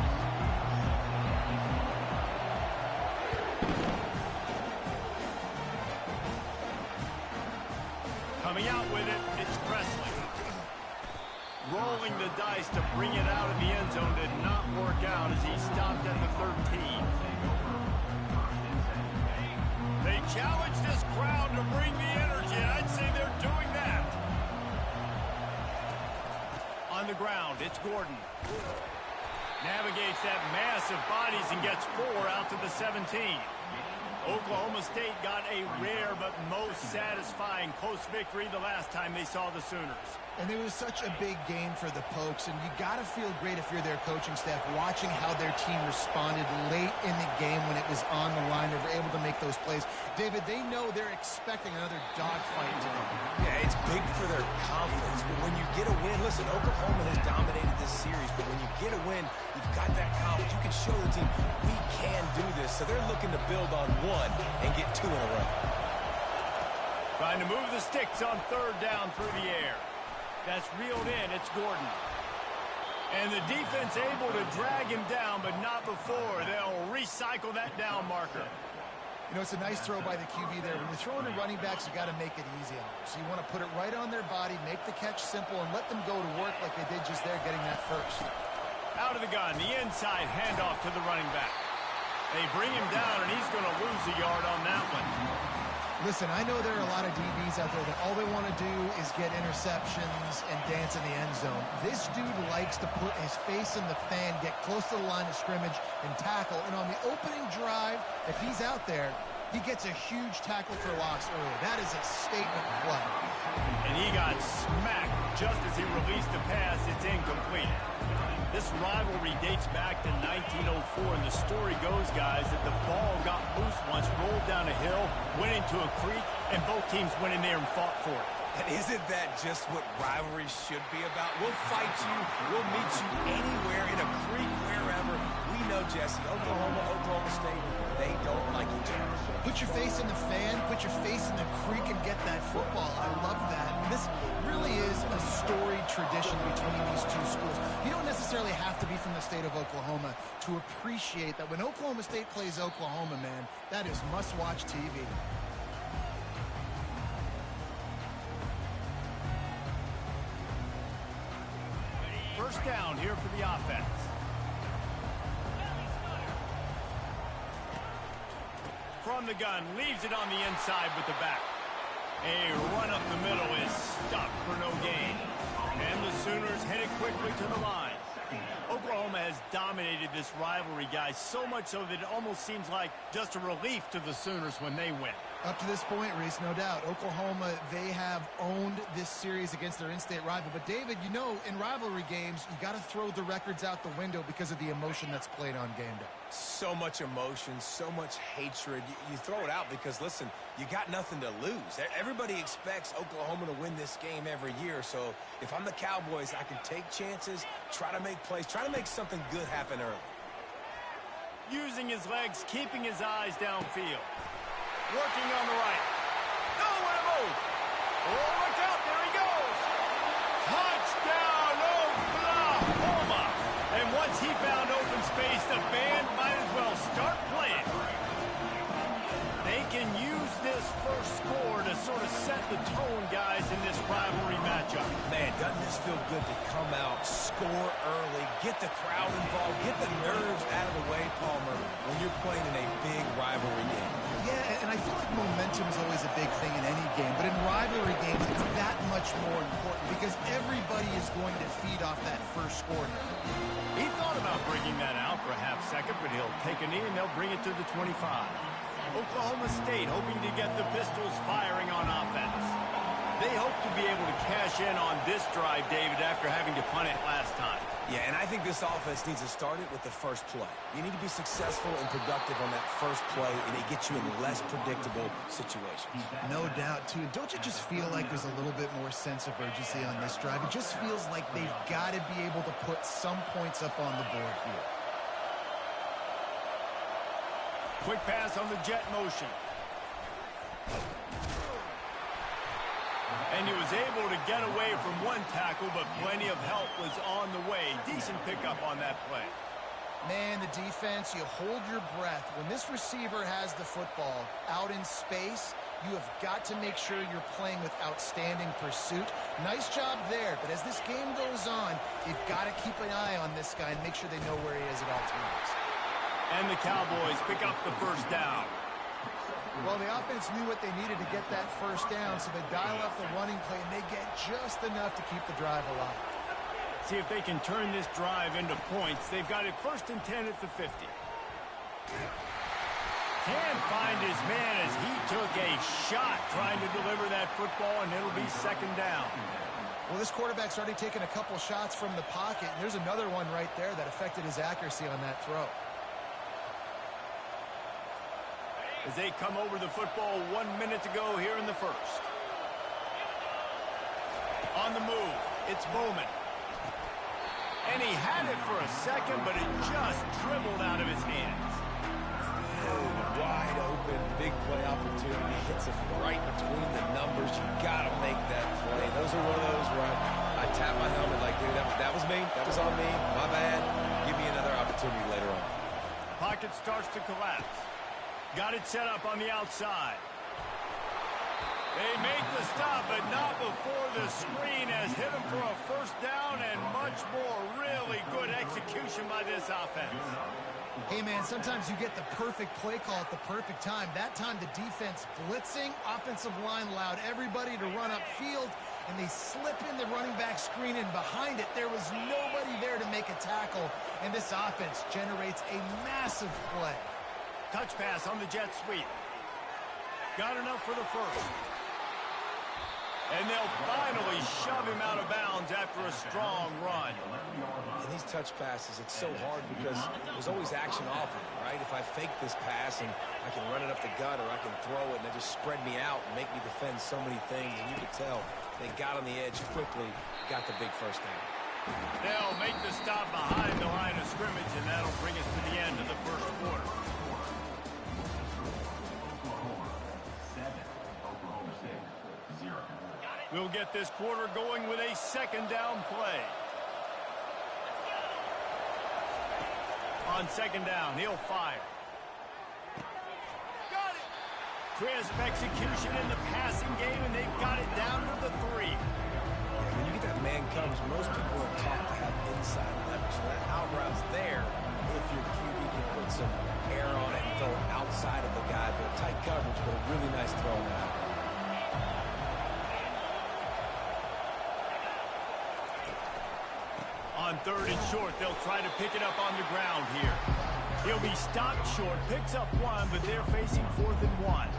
Coming out with it, it's Presley. Rolling the dice to bring it out of the end zone did not work out as he stopped at the 13. They challenge this crowd to bring the energy, and I'd say they're doing that. On the ground, it's Gordon. Navigates that mass of bodies and gets 4 out to the 17. Oklahoma State got a rare but most satisfying close victory the last time they saw the Sooners. And it was such a big game for the Pokes, and you got to feel great if you're their coaching staff watching how their team responded late in the game when it was on the line. They were able to make those plays. David, they know they're expecting another dogfight today. Yeah, it's big for their confidence. But when you get a win, listen, Oklahoma has dominated this series, but when you get a win, you've got that confidence. You can show the team, we can do this. So they're looking to build on one and get 2 in a row. Trying to move the sticks on 3rd down through the air. That's reeled in. It's Gordon. And the defense able to drag him down, but not before. They'll recycle that down marker. You know, it's a nice throw by the QB there. When you're throwing to running backs, you got to make it easy on them. So you want to put it right on their body, make the catch simple, and let them go to work like they did just there, getting that first. Out of the gun, the inside handoff to the running back. They bring him down, and he's going to lose a yard on that one. Listen, I know there are a lot of DBs out there that all they want to do is get interceptions and dance in the end zone. This dude likes to put his face in the fan, get close to the line of scrimmage, and tackle. And on the opening drive, if he's out there, he gets a huge tackle for loss early. That is a statement play. And he got smacked just as he released the pass. It's incomplete. This rivalry dates back to 1904, and the story goes, guys, that the ball got loose once, rolled down a hill, went into a creek, and both teams went in there and fought for it. And isn't that just what rivalry should be about? We'll fight you. We'll meet you anywhere, in a creek, wherever. We know, Jesse, Oklahoma State, they don't like each other. Put your face in the fan, put your face in the creek, and get that football. I love that. And this really is a storied tradition between these two schools. You don't necessarily have to be from the state of Oklahoma to appreciate that when Oklahoma State plays Oklahoma, man, that is must-watch TV. First down here for the offense. From the gun, leaves it on the inside with the back. A run up the middle is stopped for no gain. And the Sooners headed quickly to the line. Oklahoma has dominated this rivalry, guys, so much so that it almost seems like just a relief to the Sooners when they win. Up to this point, Reese, no doubt, Oklahoma, they have owned this series against their in-state rival. But, David, you know, in rivalry games, you got to throw the records out the window because of the emotion that's played on game day. So much emotion, so much hatred. You throw it out because, listen, you got nothing to lose. Everybody expects Oklahoma to win this game every year. So if I'm the Cowboys, I can take chances, try to make plays, try to make something good happen early. Using his legs, keeping his eyes downfield. Working on the right. Nowhere to move. Oh, look out. There he goes. Touchdown, Oklahoma. And once he found open space, the band might as well start playing. They can use this first score to sort of set the tone, guys, in this rivalry matchup. Man, doesn't this feel good to come out, score early, get the crowd involved, get the nerves out of the way, Palmer, when you're playing in a big rivalry game? Yeah, and I feel like momentum is always a big thing in any game, but in rivalry games, it's that much more important because everybody is going to feed off that first score. He thought about bringing that out for a half second, but he'll take a knee and they'll bring it to the 25. Oklahoma State hoping to get the Pistols firing on offense. They hope to be able to cash in on this drive, David, after having to punt it last time. Yeah, and I think this offense needs to start it with the first play. You need to be successful and productive on that first play, and it gets you in less predictable situations. No doubt, too. Don't you just feel like there's a little bit more sense of urgency on this drive? It just feels like they've got to be able to put some points up on the board here. Quick pass on the jet motion. And he was able to get away from one tackle, but plenty of help was on the way. Decent pickup on that play. Man, the defense, you hold your breath. When this receiver has the football out in space, you have got to make sure you're playing with outstanding pursuit. Nice job there, but as this game goes on, you've got to keep an eye on this guy and make sure they know where he is at all times. And the Cowboys pick up the first down. Well, the offense knew what they needed to get that first down, so they dial up the running play, and they get just enough to keep the drive alive. See if they can turn this drive into points. They've got it 1st and 10 at the 50. Can find his man as he took a shot trying to deliver that football, and it'll be 2nd down. Well, this quarterback's already taken a couple shots from the pocket, and there's another one right there that affected his accuracy on that throw. As they come over the football 1 minute to go here in the first. On the move, it's Bowman. And he had it for a second, but it just dribbled out of his hands. Wide open, big play opportunity. Hits it right between the numbers. You got to make that play. Those are one of those where I tap my helmet like, dude, that was me. That was on me. My bad. Give me another opportunity later on. Pocket starts to collapse. Got it set up on the outside. They make the stop, but not before the screen has hit him for a first down and much more. Really good execution by this offense. Hey, man, sometimes you get the perfect play call at the perfect time. That time the defense blitzing, offensive line allowed everybody to run upfield, and they slip in the running back screen, and behind it there was nobody there to make a tackle, and this offense generates a massive play. Touch pass on the jet sweep. Got enough for the first. And they'll finally shove him out of bounds after a strong run. And these touch passes, it's so hard because there's always action off of it, right? If I fake this pass and I can run it up the gut or I can throw it and they just spread me out and make me defend so many things. And you can tell they got on the edge quickly, got the big first down. They'll make the stop behind the line of scrimmage, and that'll bring us to the end of the first quarter. We'll get this quarter going with a 2nd down play. On 2nd down, he'll fire. Got it! Crisp execution in the passing game, and they've got it down to the 3. Yeah, when you get that man coverage, most people are taught to have inside leverage. So that out route's there if your QB can put some air on it and throw it outside of the guy. But tight coverage, but a really nice throw on that out route. On 3rd and short, they'll try to pick it up on the ground here. He'll be stopped short, picks up 1, but they're facing 4th and 1.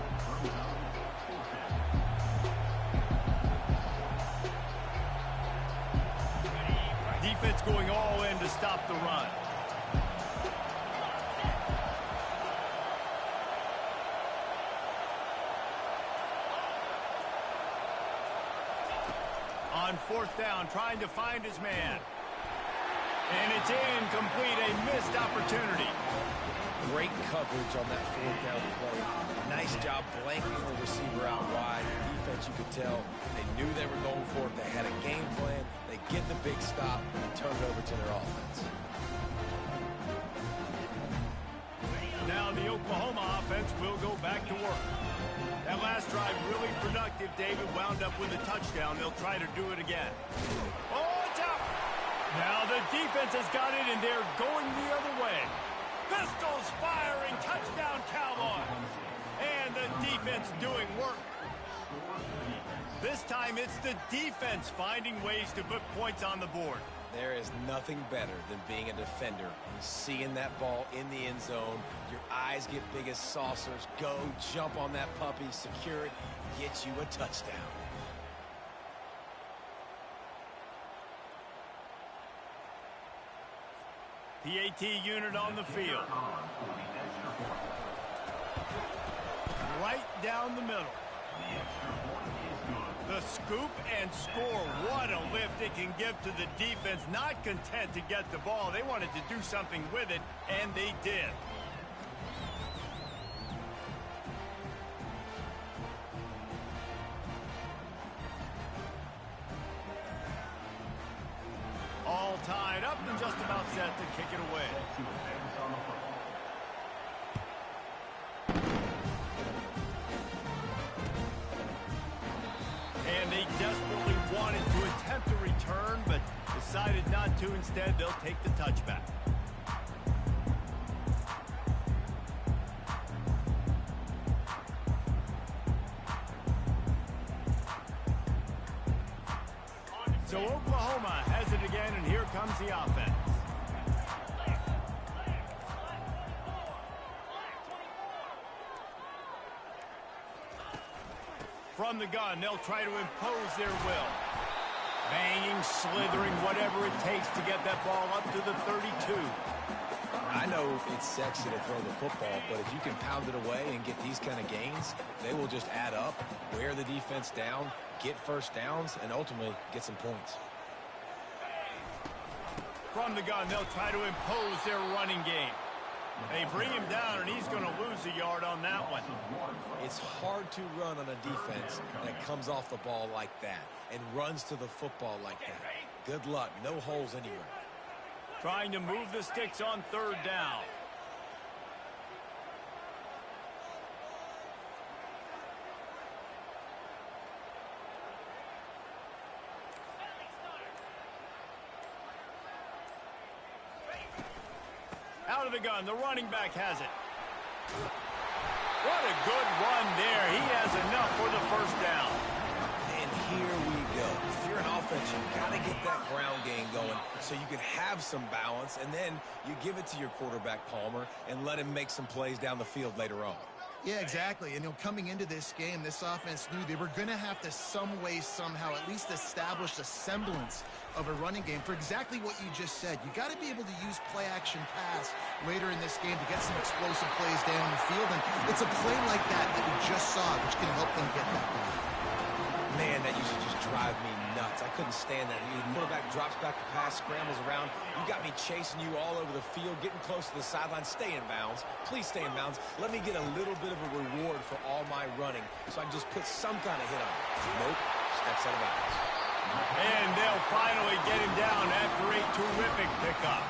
Defense going all in to stop the run. On 4th down, trying to find his man. And it's incomplete, a missed opportunity. Great coverage on that 4th down play. Nice job blanking the receiver out wide. The defense, you could tell, they knew they were going for it. They had a game plan. They get the big stop and turn it over to their offense. Now the Oklahoma offense will go back to work. That last drive really productive. David wound up with a touchdown. They'll try to do it again. Oh, it's out! Now the defense has got it, and they're going the other way. Pistols firing, touchdown Cowboys. And the defense doing work. This This time it's the defense finding ways to put points on the board. There is nothing better than being a defender. Seeing that ball in the end zone, your eyes get big as saucers. Go, jump on that puppy, secure it, get you a touchdown. PAT unit on the field. Right down the middle. The scoop and score. What a lift it can give to the defense. Not content to get the ball. They wanted to do something with it, and they did. All tied up and just about set to kick it away. And they desperately wanted to attempt a return, but decided not to. Instead, they'll take the touchback. So Oklahoma has it again, and here comes the offense. From the gun, they'll try to impose their will. Banging, slithering, whatever it takes to get that ball up to the 32. I know it's sexy to throw the football, but if you can pound it away and get these kind of gains, they will just add up, wear the defense down, get first downs, and ultimately get some points. From the gun, they'll try to impose their running game. They bring him down, and he's going to lose a yard on that one. It's hard to run on a defense that comes off the ball like that and runs to the football like that. Good luck. No holes anywhere. Trying to move the sticks on third down. Out of the gun, the running back has it. What a good run there. He has enough for the first down. And here we go. If you're an offense, you've got to get that ground game going so you can have some balance, and then you give it to your quarterback, Palmer, and let him make some plays down the field later on. Yeah, exactly. And coming into this game, this offense knew they were going to have to some way, somehow, at least establish a semblance of a running game for exactly what you just said. You got to be able to use play-action pass later in this game to get some explosive plays down the field. And it's a play like that that we just saw, which can help them get that ball. Man, that used to just drive me nuts. I couldn't stand that. The quarterback drops back to pass, scrambles around. You got me chasing you all over the field, getting close to the sideline. Stay in bounds. Please stay in bounds. Let me get a little bit of a reward for all my running so I can just put some kind of hit on it. Nope. Steps out of bounds. And they'll finally get him down after a terrific pickup.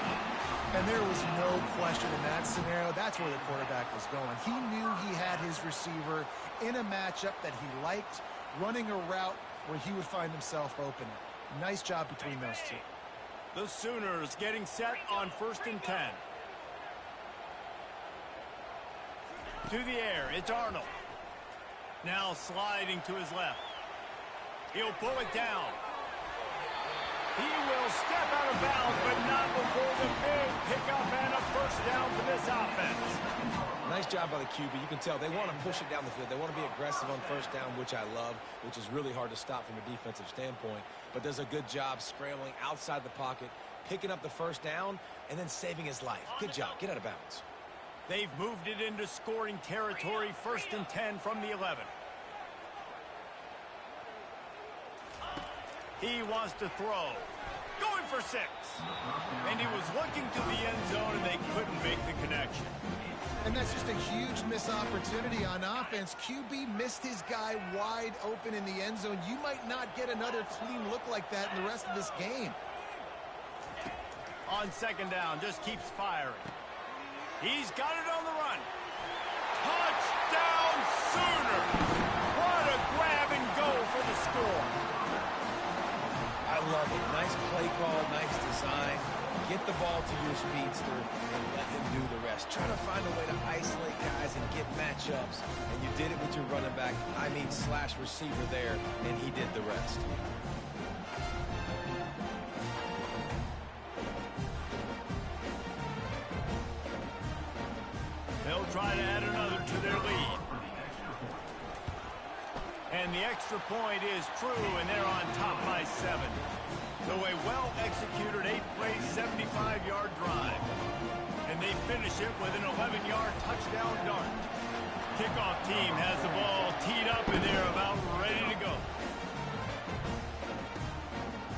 And there was no question in that scenario. That's where the quarterback was going. He knew he had his receiver in a matchup that he liked, running a route where he would find himself open. Nice job between those two. The Sooners getting set on 1st and 10. To the air, it's Arnold. Now sliding to his left. He'll pull it down. He will step out of bounds, but not before the big pickup and a first down for this offense. Nice job by the QB. You can tell they want to push it down the field. They want to be aggressive on first down, which I love, which is really hard to stop from a defensive standpoint. But does a good job scrambling outside the pocket, picking up the first down, and then saving his life. Good job. Get out of bounds. They've moved it into scoring territory. 1st and 10 from the 11. He wants to throw. Going for 6. And he was looking to the end zone, and they couldn't make the connection. And that's just a huge missed opportunity on offense. QB missed his guy wide open in the end zone. You might not get another clean look like that in the rest of this game. On 2nd down, just keeps firing. He's got it on the run. Touchdown Sooners! What a grab and go for the score. I love it. Nice play call, nice design. Get the ball to your speedster and let him do the rest. Try to find a way to isolate guys and get matchups. And you did it with your running back, slash receiver there, and he did the rest. They'll try to add another to their lead. And the extra point is true, and they're on top by 7. So a well-executed 8-play, 75-yard drive. And they finish it with an 11-yard touchdown dart. Kickoff team has the ball teed up, and they're about ready to go.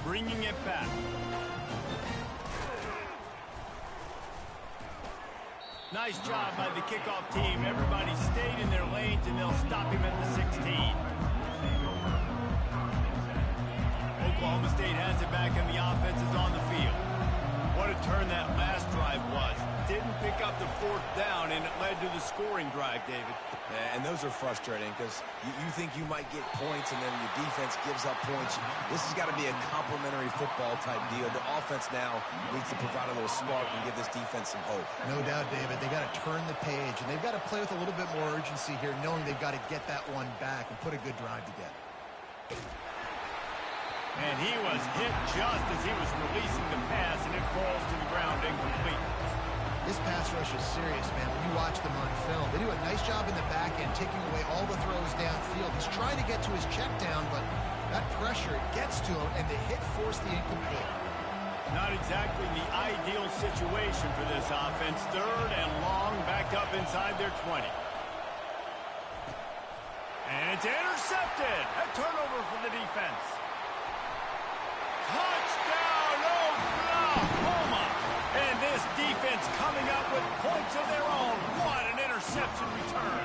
Bringing it back. Nice job by the kickoff team. Everybody stayed in their lanes, and they'll stop him at the 16. Oklahoma State has it back, and the offense is on the field. What a turn that last drive was. Didn't pick up the 4th down, and it led to the scoring drive, David. And those are frustrating because you think you might get points, and then your defense gives up points. This has got to be a complementary football type deal. The offense now needs to provide a little spark and give this defense some hope. No doubt, David. They got to turn the page, and they've got to play with a little bit more urgency here, knowing they've got to get that one back and put a good drive together. And he was hit just as he was releasing the pass, and it falls to the ground incomplete. This pass rush is serious, man. When you watch them on film, they do a nice job in the back end, taking away all the throws downfield. He's trying to get to his check down, but that pressure gets to him, and the hit forced the incomplete. Not exactly the ideal situation for this offense. 3rd and long, back up inside their 20. And it's intercepted. A turnover for the defense. Touchdown, Oklahoma! And this defense coming up with points of their own. What an interception return.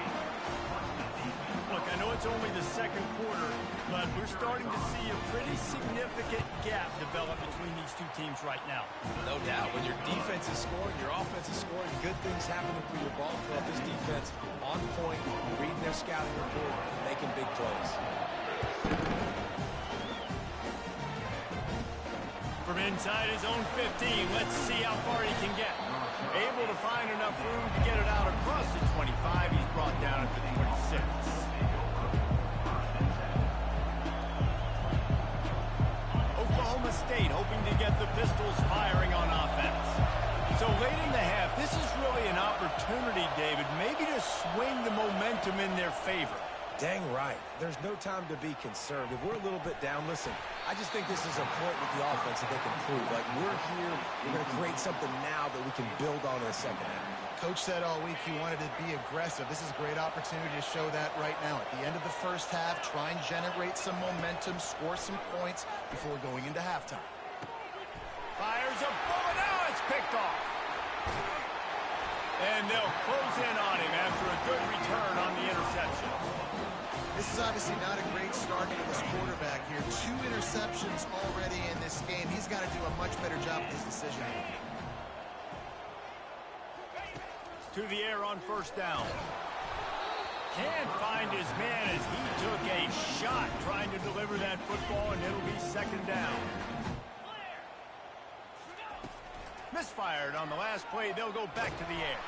Look, I know it's only the 2nd quarter, but we're starting to see a pretty significant gap develop between these two teams right now. No doubt. When your defense is scoring, your offense is scoring, good things happening for your ball club. This defense on point, reading their scouting report, making big plays. From inside his own 15, let's see how far he can get. Able to find enough room to get it out across the 25. He's brought down at the 26. Oklahoma State hoping to get the Pistols firing on offense. So late in the half, this is really an opportunity, David, maybe to swing the momentum in their favor. Dang right. There's no time to be concerned. If we're a little bit down, listen, I just think this is a point with the offense that they can prove. Like, we're here, we're going to create something now that we can build on in the 2nd half. Coach said all week he wanted to be aggressive. This is a great opportunity to show that right now. At the end of the 1st half, try and generate some momentum, score some points before going into halftime. Fires a bullet. Now it's picked off. And they'll close in on him after a good return on the interception. This is obviously not a great start for this quarterback here. 2 interceptions already in this game. He's got to do a much better job with his decision making. To the air on 1st down. Can't find his man as he took a shot trying to deliver that football, and it'll be 2nd down. Misfired on the last play. They'll go back to the air.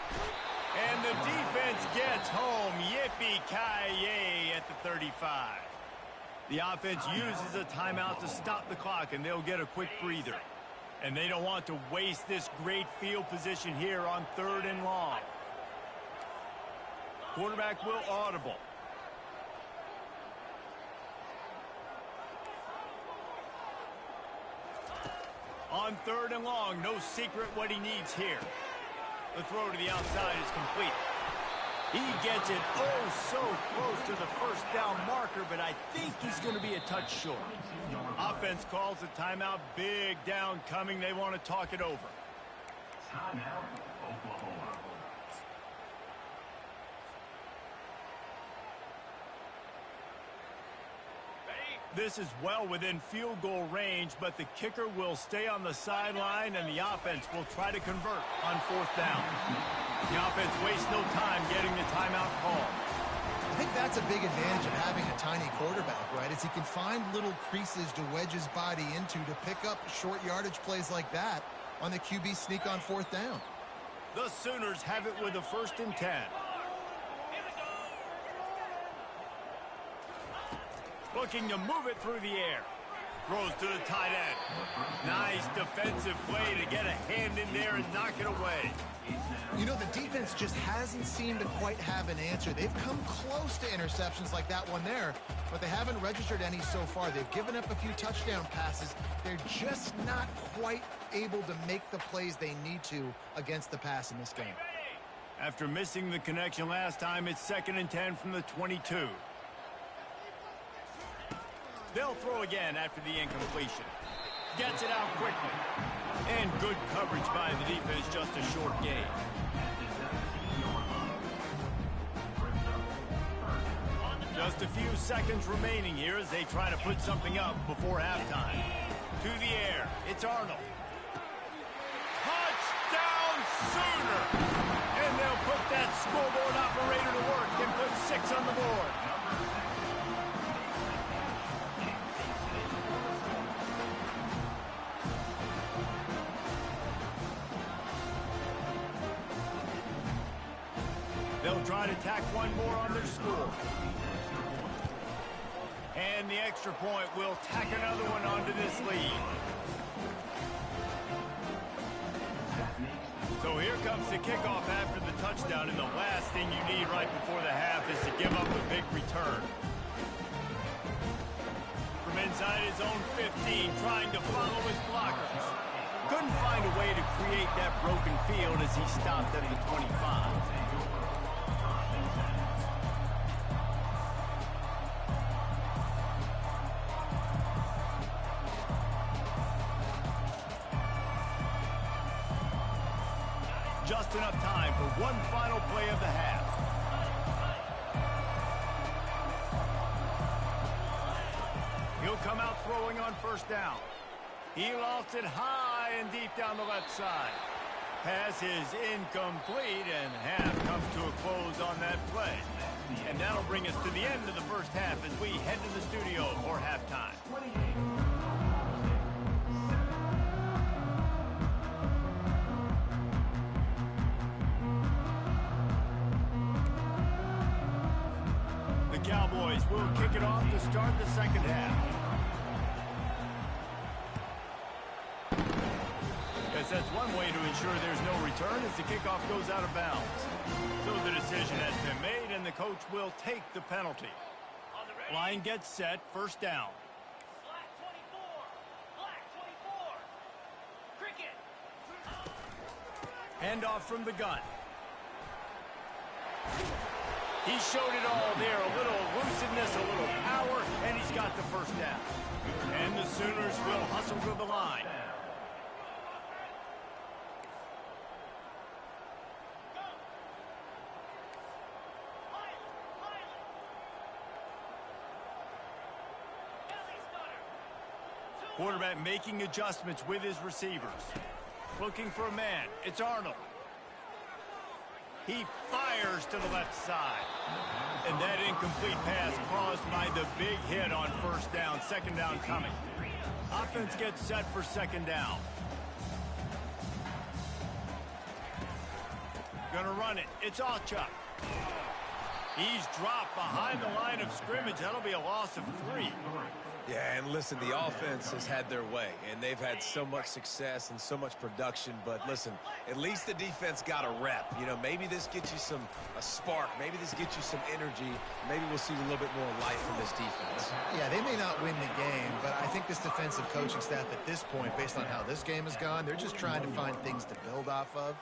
And the defense gets home. Yippee-ki-yay at the 35. The offense uses a timeout to stop the clock, and they'll get a quick breather. And they don't want to waste this great field position here on 3rd and long. Quarterback will audible. On 3rd and long, no secret what he needs here. The throw to the outside is complete. He gets it so close to the 1st down marker, but I think he's going to be a touch short. Offense calls a timeout. Big down coming. They want to talk it over. Timeout, Oklahoma. This is well within field goal range, but the kicker will stay on the sideline, and the offense will try to convert on 4th down. The offense wastes no time getting the timeout call. I think that's a big advantage of having a tiny quarterback, right? Is he can find little creases to wedge his body into to pick up short yardage plays like that on the QB sneak on 4th down. The Sooners have it with a 1st and 10. Looking to move it through the air. Throws to the tight end. Nice defensive play to get a hand in there and knock it away. You know, the defense just hasn't seemed to quite have an answer. They've come close to interceptions like that one there, but they haven't registered any so far. They've given up a few touchdown passes. They're just not quite able to make the plays they need to against the pass in this game. After missing the connection last time, it's 2nd and 10 from the 22. They'll throw again after the incompletion. Gets it out quickly. And good coverage by the defense, just a short gain. Just a few seconds remaining here as they try to put something up before halftime. To the air, it's Arnold. Touchdown Sooner! And they'll put that scoreboard operator to work and put 6 on the board. They'll try to tack one more on their score. And the extra point will tack another one onto this lead. So here comes the kickoff after the touchdown, and the last thing you need right before the half is to give up a big return. From inside his own 15, trying to follow his blockers. Couldn't find a way to create that broken field as he stopped at the 25. Just enough time for one final play of the half. He'll come out throwing on 1st down. He lofts it high and deep down the left side. Pass is incomplete, and half comes to a close on that play. And that'll bring us to the end of the first half as we head to the studio for halftime. Cowboys will kick it off to start the second half. Guess that's one way to ensure there's no return as the kickoff goes out of bounds. So the decision has been made, and the coach will take the penalty. Line gets set, 1st down. Black 24. Black 24. Cricket. Handoff from the gun. He showed it all there, a little elusiveness, a little power, and he's got the 1st down. And the Sooners will hustle to the line. Quarterback making adjustments with his receivers. Looking for a man. It's Arnold. He fires to the left side. And that incomplete pass caused by the big hit on 1st down. 2nd down coming. Offense gets set for 2nd down. Gonna run it. It's Ncaa. He's dropped behind the line of scrimmage. That'll be a loss of 3. Yeah, and listen, the offense has had their way, and they've had so much success and so much production. But listen, at least the defense got a rep. You know, maybe this gets you a spark. Maybe this gets you some energy. Maybe we'll see a little bit more life from this defense. Yeah, they may not win the game, but I think this defensive coaching staff at this point, based on how this game has gone, they're just trying to find things to build off of.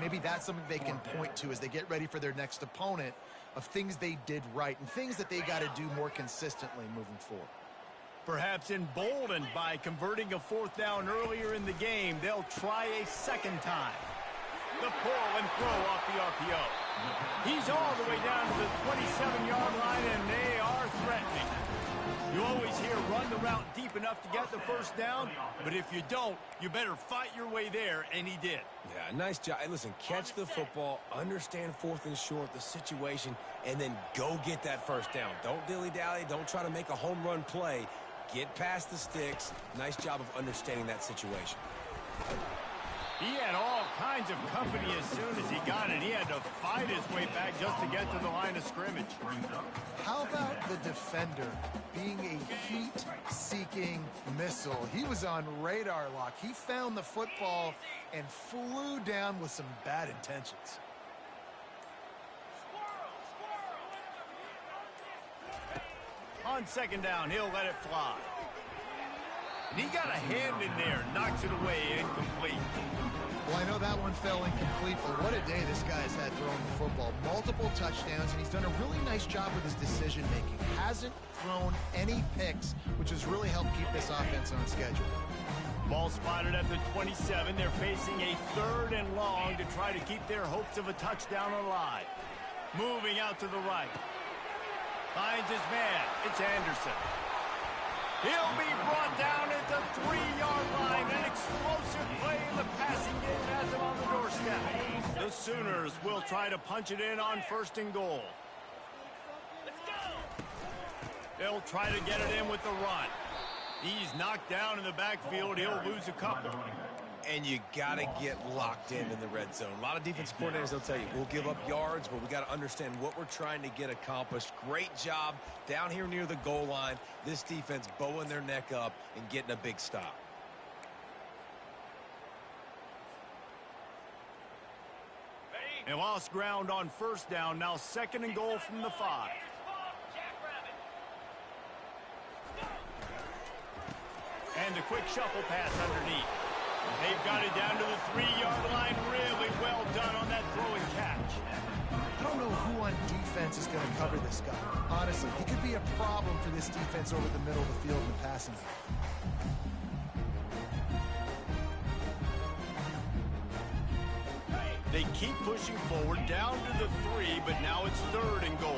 Maybe that's something they can point to as they get ready for their next opponent, of things they did right and things that they got to do more consistently moving forward. Perhaps emboldened by converting a 4th down earlier in the game, they'll try a 2nd time. The pull and throw off the RPO. He's all the way down to the 27-yard line, and they are threatening. You always hear run the route deep enough to get the 1st down, but if you don't, you better fight your way there, and he did. Yeah, nice job. Hey, listen, catch the football, understand 4th and short, the situation, and then go get that 1st down. Don't dilly-dally. Don't try to make a home run play. Get past the sticks. Nice job of understanding that situation. He had all kinds of company as soon as he got it. He had to fight his way back just to get to the line of scrimmage. How about the defender being a heat-seeking missile? He was on radar lock. He found the football and flew down with some bad intentions. On second down, he'll let it fly. And he got a hand in there, knocks it away, incomplete. Well, I know that one fell incomplete, but what a day this guy's had throwing the football. Multiple touchdowns, and he's done a really nice job with his decision-making. Hasn't thrown any picks, which has really helped keep this offense on schedule. Ball spotted at the 27. They're facing a 3rd and long to try to keep their hopes of a touchdown alive. Moving out to the right. Finds his man. It's Anderson. He'll be brought down at the 3-yard line. An explosive play in the passing game has him on the doorstep. The Sooners will try to punch it in on 1st and goal. Let's go. They'll try to get it in with the run. He's knocked down in the backfield. He'll lose a couple. And you got to get locked in the red zone. A lot of defense coordinators, they'll tell you, we'll give up yards, but we got to understand what we're trying to get accomplished. Great job down here near the goal line. This defense bowing their neck up and getting a big stop. They lost ground on 1st down. Now 2nd and goal from the 5. And a quick shuffle pass underneath. They've got it down to the 3-yard line. Really well done on that throw and catch. I don't know who on defense is going to cover this guy. Honestly, he could be a problem for this defense over the middle of the field in the passing game. They keep pushing forward down to the 3, but now it's 3rd and goal.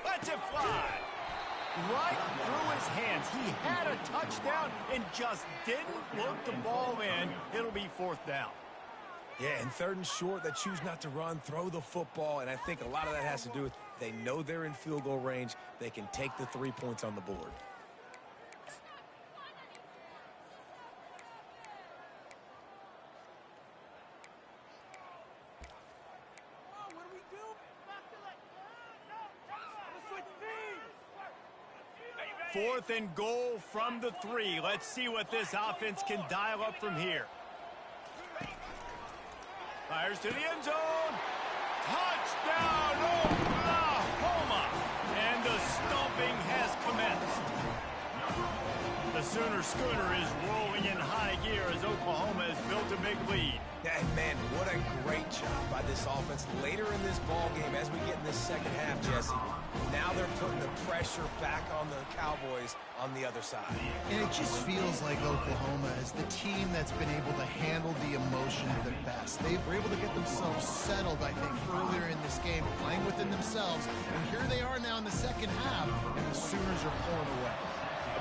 Lets it fly. Right through his hands. He had a touchdown and just didn't look the ball in. It'll be 4th down. Yeah, and 3rd and short, they choose not to run, throw the football, and I think a lot of that has to do with they know they're in field goal range. They can take the 3 points on the board. Fourth and goal from the 3. Let's see what this offense can dial up from here. Fires to the end zone. Touchdown, Oklahoma! And the stomping has commenced. The Sooner schooner is rolling in high gear as Oklahoma has built a big lead. And man, what a great job by this offense later in this ball game as we get in this second half, Jesse. Now they're putting the pressure back on the Cowboys on the other side. And it just feels like Oklahoma is the team that's been able to handle the emotion the best. They were able to get themselves settled, I think, earlier in this game, playing within themselves. And here they are now in the second half, and the Sooners are pulling away.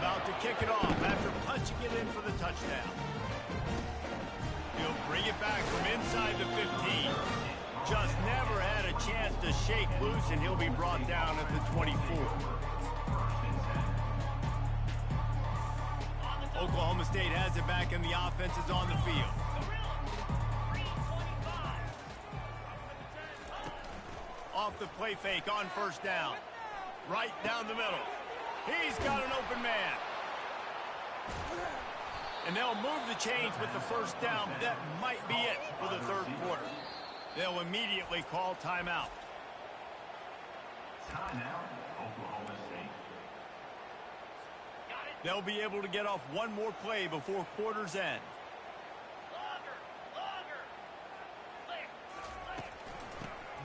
About to kick it off after punching it in for the touchdown. He'll bring it back from inside the 15. Just never had a chance to shake loose, and he'll be brought down at the 24. Oklahoma State has it back, and the offense is on the field. Off the play fake on 1st down. Right down the middle. He's got an open man. And they'll move the chains with the 1st down. That might be it for the 3rd quarter. They'll immediately call timeout. Timeout, Oklahoma State. They'll be able to get off one more play before quarter's end.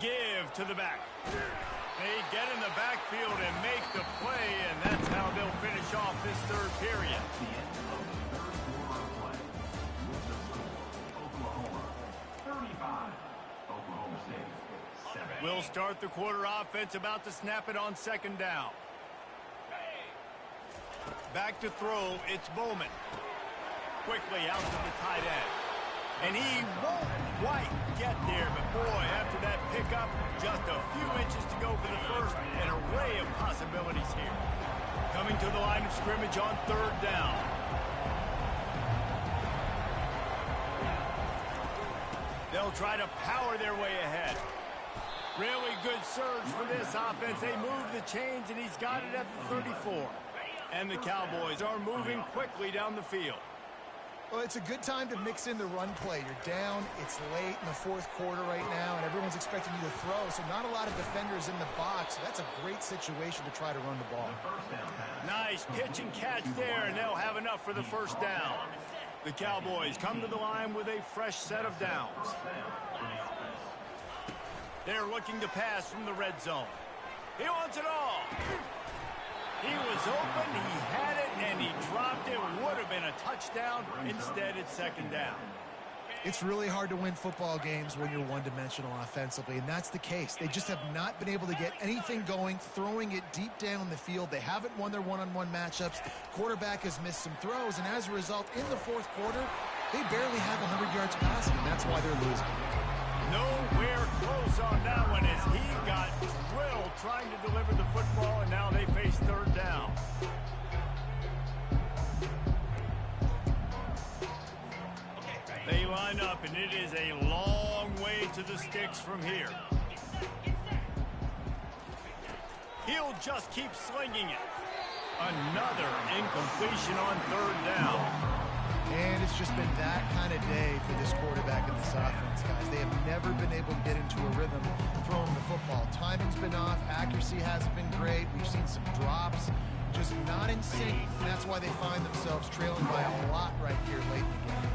Give to the back. They get in the backfield and make the play, and that's how they'll finish off this 3rd period. The end of the 3rd quarter of play. With the score, Oklahoma 35, Oklahoma State 7. We'll start the quarter offense, about to snap it on 2nd down. Back to throw, it's Bowman. Quickly out to the tight end. And he won't quite get there, but boy, after that pickup, just a few inches to go for the first. An array of possibilities here. Coming to the line of scrimmage on third down. They'll try to power their way ahead. Really good surge for this offense. They move the chains, and he's got it at the 34. And the Cowboys are moving quickly down the field. Well, it's a good time to mix in the run play. You're down, it's late in the fourth quarter right now, and everyone's expecting you to throw, so not a lot of defenders in the box. So that's a great situation to try to run the ball. Nice pitch and catch there, and they'll have enough for the first down. The Cowboys come to the line with a fresh set of downs. They're looking to pass from the red zone. He wants it all. He was open, he had it, and he dropped it. Would have been a touchdown. Instead, it's second down. It's really hard to win football games when you're one-dimensional offensively, and that's the case. They just have not been able to get anything going, throwing it deep down the field. They haven't won their one-on-one matchups. Quarterback has missed some throws, and as a result, in the fourth quarter, they barely have 100 yards passing, and that's why they're losing. Nowhere close on that one as he got drilled trying to deliver the football, and now they face third down. They line up, and it is a long way to the sticks from here. He'll just keep slinging it. Another incompletion on third down. And it's just been that kind of day for this quarterback and this offense, guys. They have never been able to get into a rhythm throwing the football. Timing's been off. Accuracy hasn't been great. We've seen some drops. Just not in sync. And that's why they find themselves trailing by a lot right here late in the game.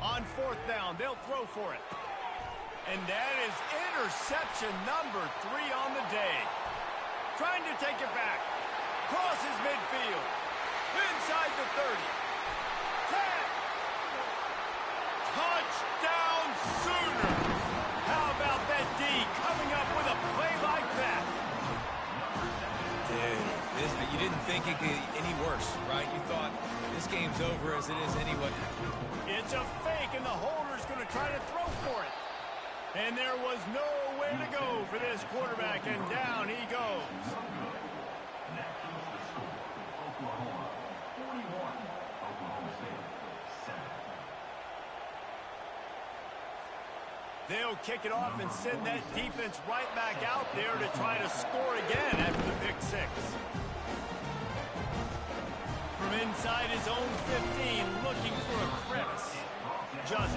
On fourth down, they'll throw for it. And that is interception number 3 on the day. Trying to take it back. Crosses midfield. Inside the 30. 10. Touchdown Sooners. How about that D coming up with a play like that? Dude, you didn't think it could get any worse, right? You thought this game's over as it is anyway. It's a fake, and the holder's going to try to throw for it. And there was nowhere to go for this quarterback, and down he goes. They'll kick it off and send that defense right back out there to try to score again after the pick 6. From inside his own 15, looking for a crevice. Just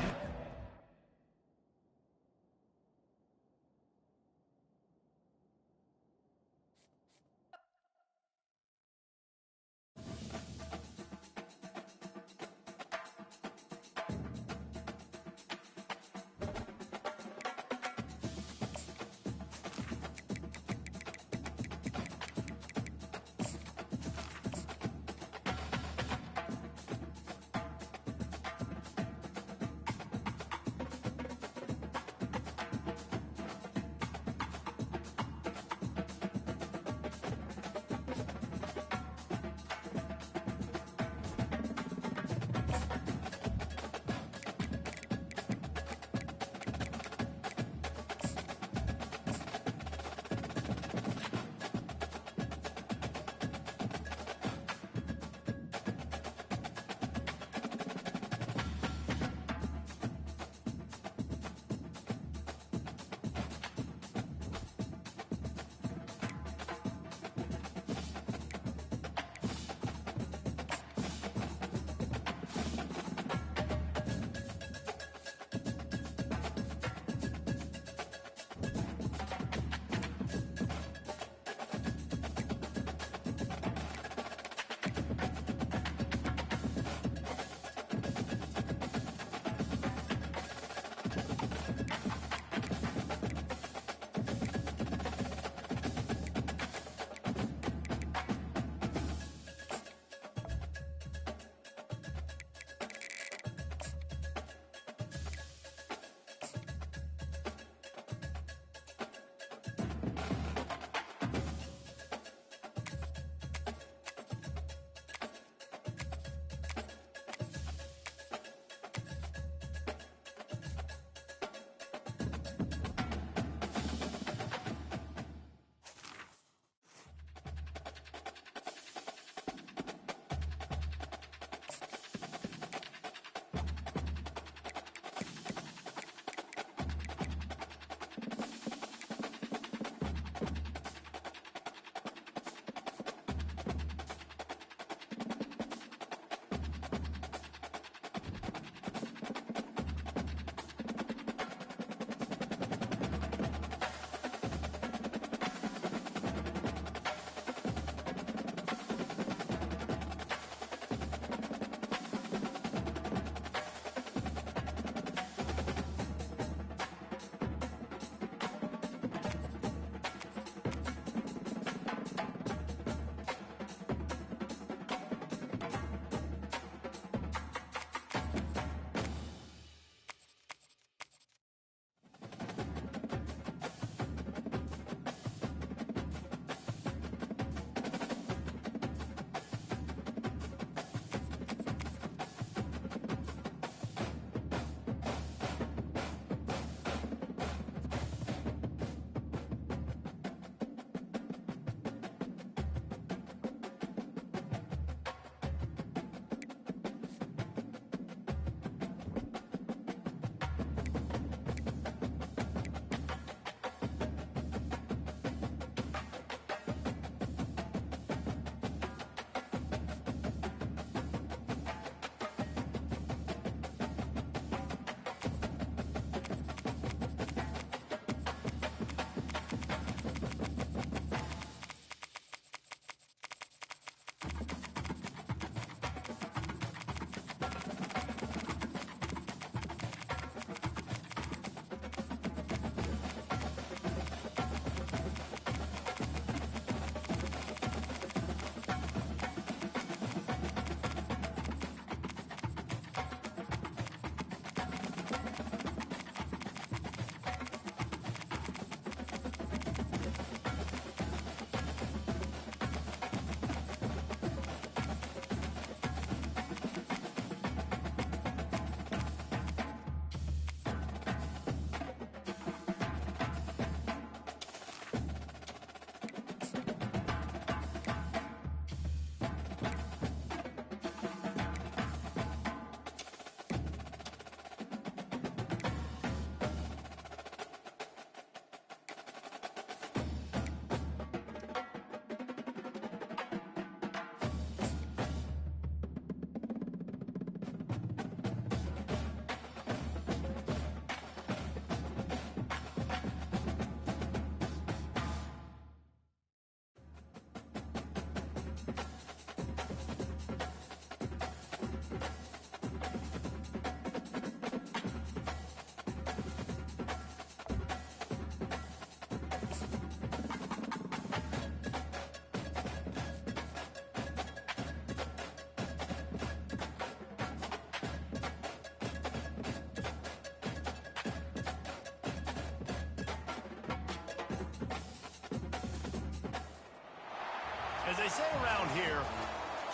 As they say around here,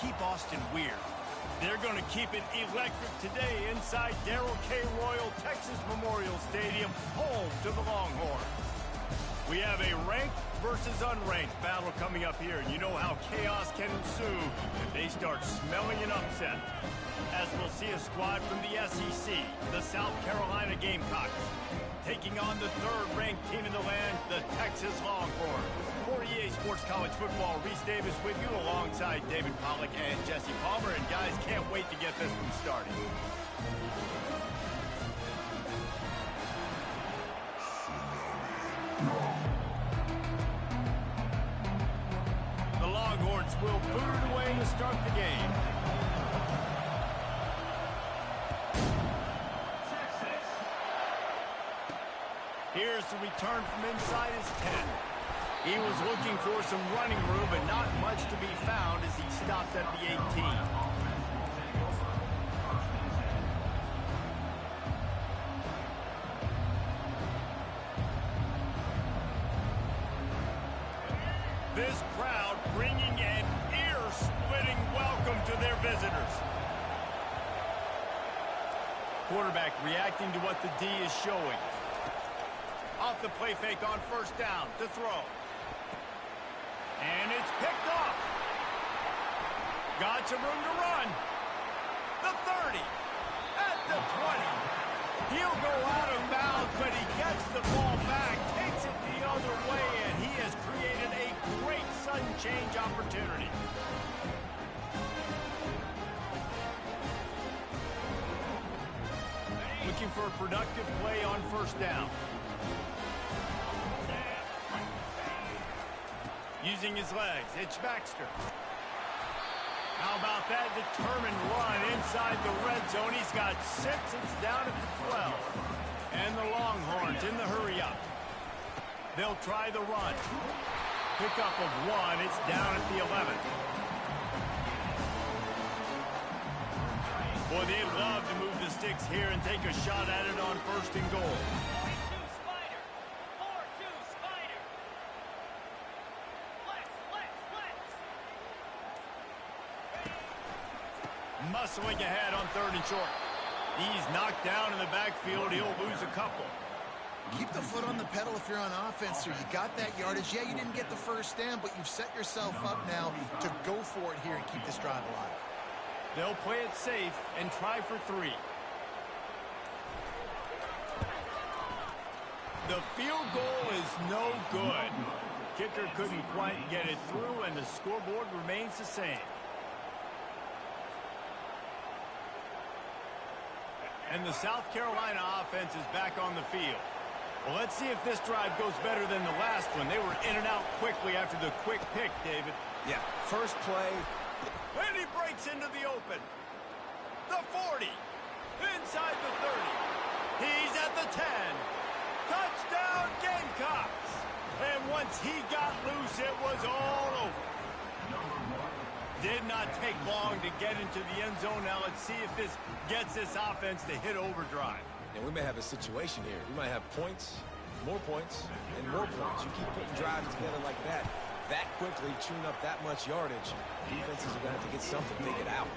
keep Austin weird. They're going to keep it electric today inside Darrell K. Royal Texas Memorial Stadium, home to the Longhorns. We have a ranked versus unranked battle coming up here, and you know how chaos can ensue if they start smelling an upset. As we'll see a squad from the SEC, the South Carolina Gamecocks, taking on the third-ranked team in the land, the Texas Longhorns. For EA Sports College Football, Reese Davis with you alongside David Pollack and Jesse Palmer. And guys, can't wait to get this one started. The Longhorns will boot it away to start the game. Here's the return from inside his 10. He was looking for some running room, but not much to be found as he stopped at the 18. This crowd bringing an ear-splitting welcome to their visitors. Quarterback reacting to what the D is showing. Off the play fake on first down to throw. And it's picked off. Got some room to run. The 30. At the 20. He'll go out of bounds, but he gets the ball back, takes it the other way, and he has created a great sudden change opportunity. Looking for a productive play on first down. Using his legs, it's Baxter. How about that determined run inside the red zone? He's got 6, it's down at the 12. And the Longhorns in the hurry-up. They'll try the run. Pickup of 1, it's down at the 11. Boy, they'd love to move the sticks here and take a shot at it on first and goal. Muscling ahead on third and short. He's knocked down in the backfield. He'll lose a couple. Keep the foot on the pedal if you're on offense, sir. You got that yardage. Yeah, you didn't get the first down, but you've set yourself up now to go for it here and keep this drive alive. They'll play it safe and try for 3. The field goal is no good. Kicker couldn't quite get it through, and the scoreboard remains the same. And the South Carolina offense is back on the field. Well, let's see if this drive goes better than the last one. They were in and out quickly after the quick pick, David. Yeah, first play. And he breaks into the open. The 40. Inside the 30. He's at the 10. Touchdown, Gamecocks. And once he got loose, it was all over. Did not take long to get into the end zone. Now let's see if this gets this offense to hit overdrive. And we may have a situation here. We might have points, and more points. You keep putting drives together like that quickly, chewing up that much yardage, defenses are going to have to get something figured out.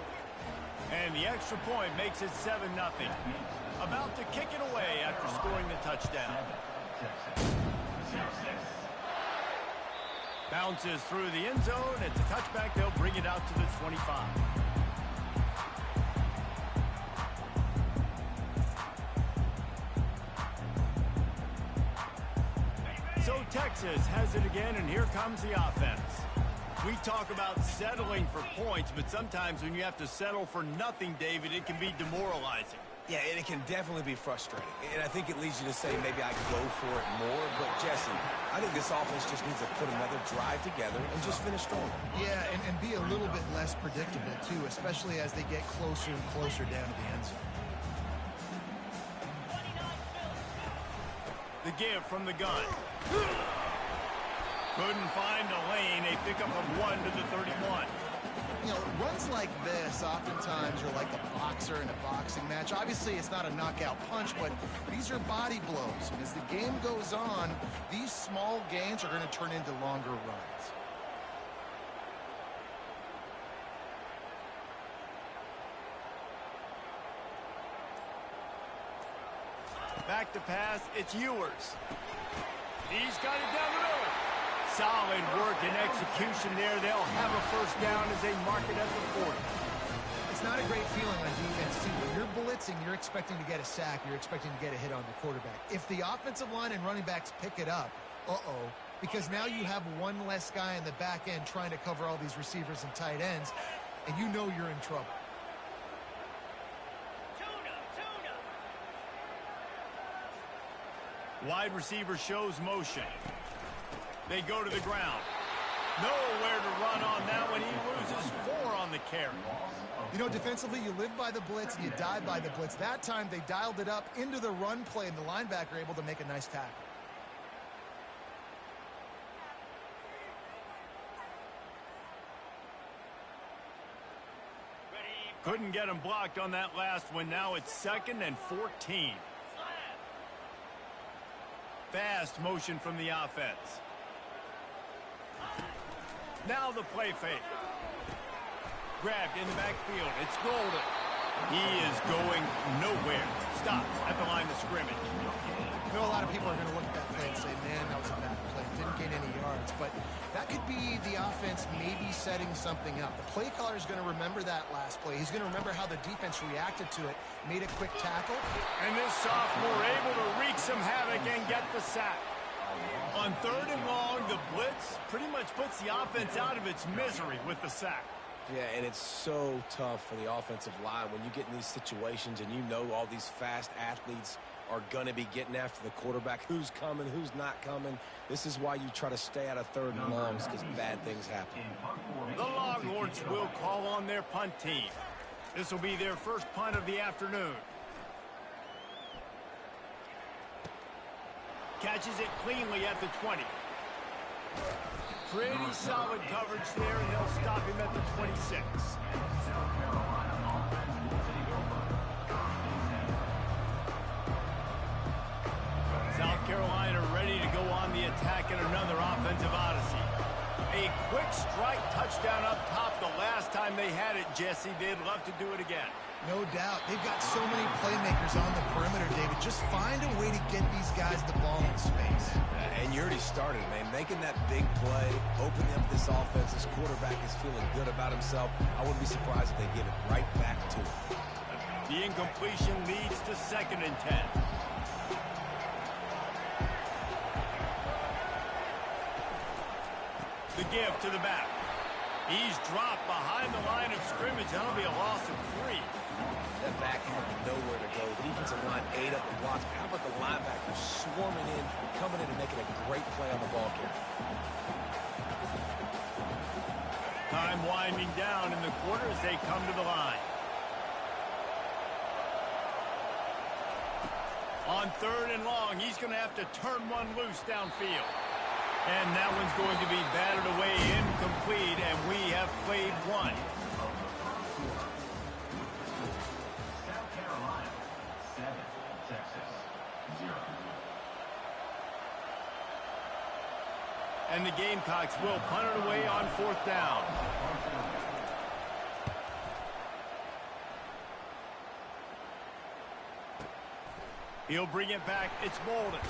And the extra point makes it 7-0. About to kick it away after scoring the touchdown. Bounces through the end zone. It's a touchback. They'll bring it out to the 25. So Texas has it again, and here comes the offense. We talk about settling for points, but sometimes when you have to settle for nothing, David, it can be demoralizing. Yeah, and it can definitely be frustrating. And I think it leads you to say maybe I go for it more. But, Jesse, I think this offense just needs to put another drive together and just finish strong. Yeah, and be a little bit less predictable, too, especially as they get closer and closer down to the end zone. The give from the gun. Couldn't find a lane. A pickup of 1 to the 31. You know, runs like this oftentimes are like a boxer in a boxing match. Obviously, it's not a knockout punch, but these are body blows. And as the game goes on, these small gains are going to turn into longer runs. Back to pass, it's Ewers. He's got it down the middle. Solid work and execution there. They'll have a first down as they mark it at the 40. It's not a great feeling on defense, too. When you're blitzing, you're expecting to get a sack. You're expecting to get a hit on the quarterback. If the offensive line and running backs pick it up, because now you have one less guy in the back end trying to cover all these receivers and tight ends, and you know you're in trouble. Wide receiver shows motion. They go to the ground. Nowhere to run on that one. He loses 4 on the carry. You know, defensively, you live by the blitz and you die by the blitz. That time, they dialed it up into the run play, and the linebacker able to make a nice tackle. Couldn't get him blocked on that last one. Now it's 2nd and 14. Fast motion from the offense. Now the play fake. Grabbed in the backfield. It's Golden. He is going nowhere. Stop at the line of scrimmage. I know a lot of people are going to look at that play and say, man, that was a bad play. Didn't gain any yards. But that could be the offense maybe setting something up. The play caller is going to remember that last play. He's going to remember how the defense reacted to it, made a quick tackle. And this sophomore able to wreak some havoc and get the sack. On 3rd and long, the blitz pretty much puts the offense out of its misery with the sack. Yeah, and it's so tough for the offensive line when you get in these situations and you know all these fast athletes are going to be getting after the quarterback. Who's coming, who's not coming. This is why you try to stay out of 3rd and longs, because bad things happen. The Longhorns will call on their punt team. This will be their first punt of the afternoon. Catches it cleanly at the 20. Pretty solid coverage there, and they'll stop him at the 26. South Carolina ready to go on the attack in another offensive odyssey. A quick strike touchdown up top the last time they had it, Jesse. They'd love to do it again. No doubt. They've got so many playmakers on the perimeter, David. Just find a way to get these guys the ball in space. And you already started, man. Making that big play, opening up this offense. This quarterback is feeling good about himself. I wouldn't be surprised if they give it right back to him. The incompletion leads to 2nd and 10. The give to the back. He's dropped behind the line of scrimmage. That'll be a loss of 3. That back had nowhere to go. The defensive line ate up the blocks. How about the linebackers swarming in, coming in and making a great play on the ball carrier? Time winding down in the quarter as they come to the line. On 3rd and long, he's going to have to turn one loose downfield. And that one's going to be batted away incomplete, and we have played 1. South Carolina, 7. Texas, 0. And the Gamecocks will punt it away on 4th down. He'll bring it back. It's Bolden.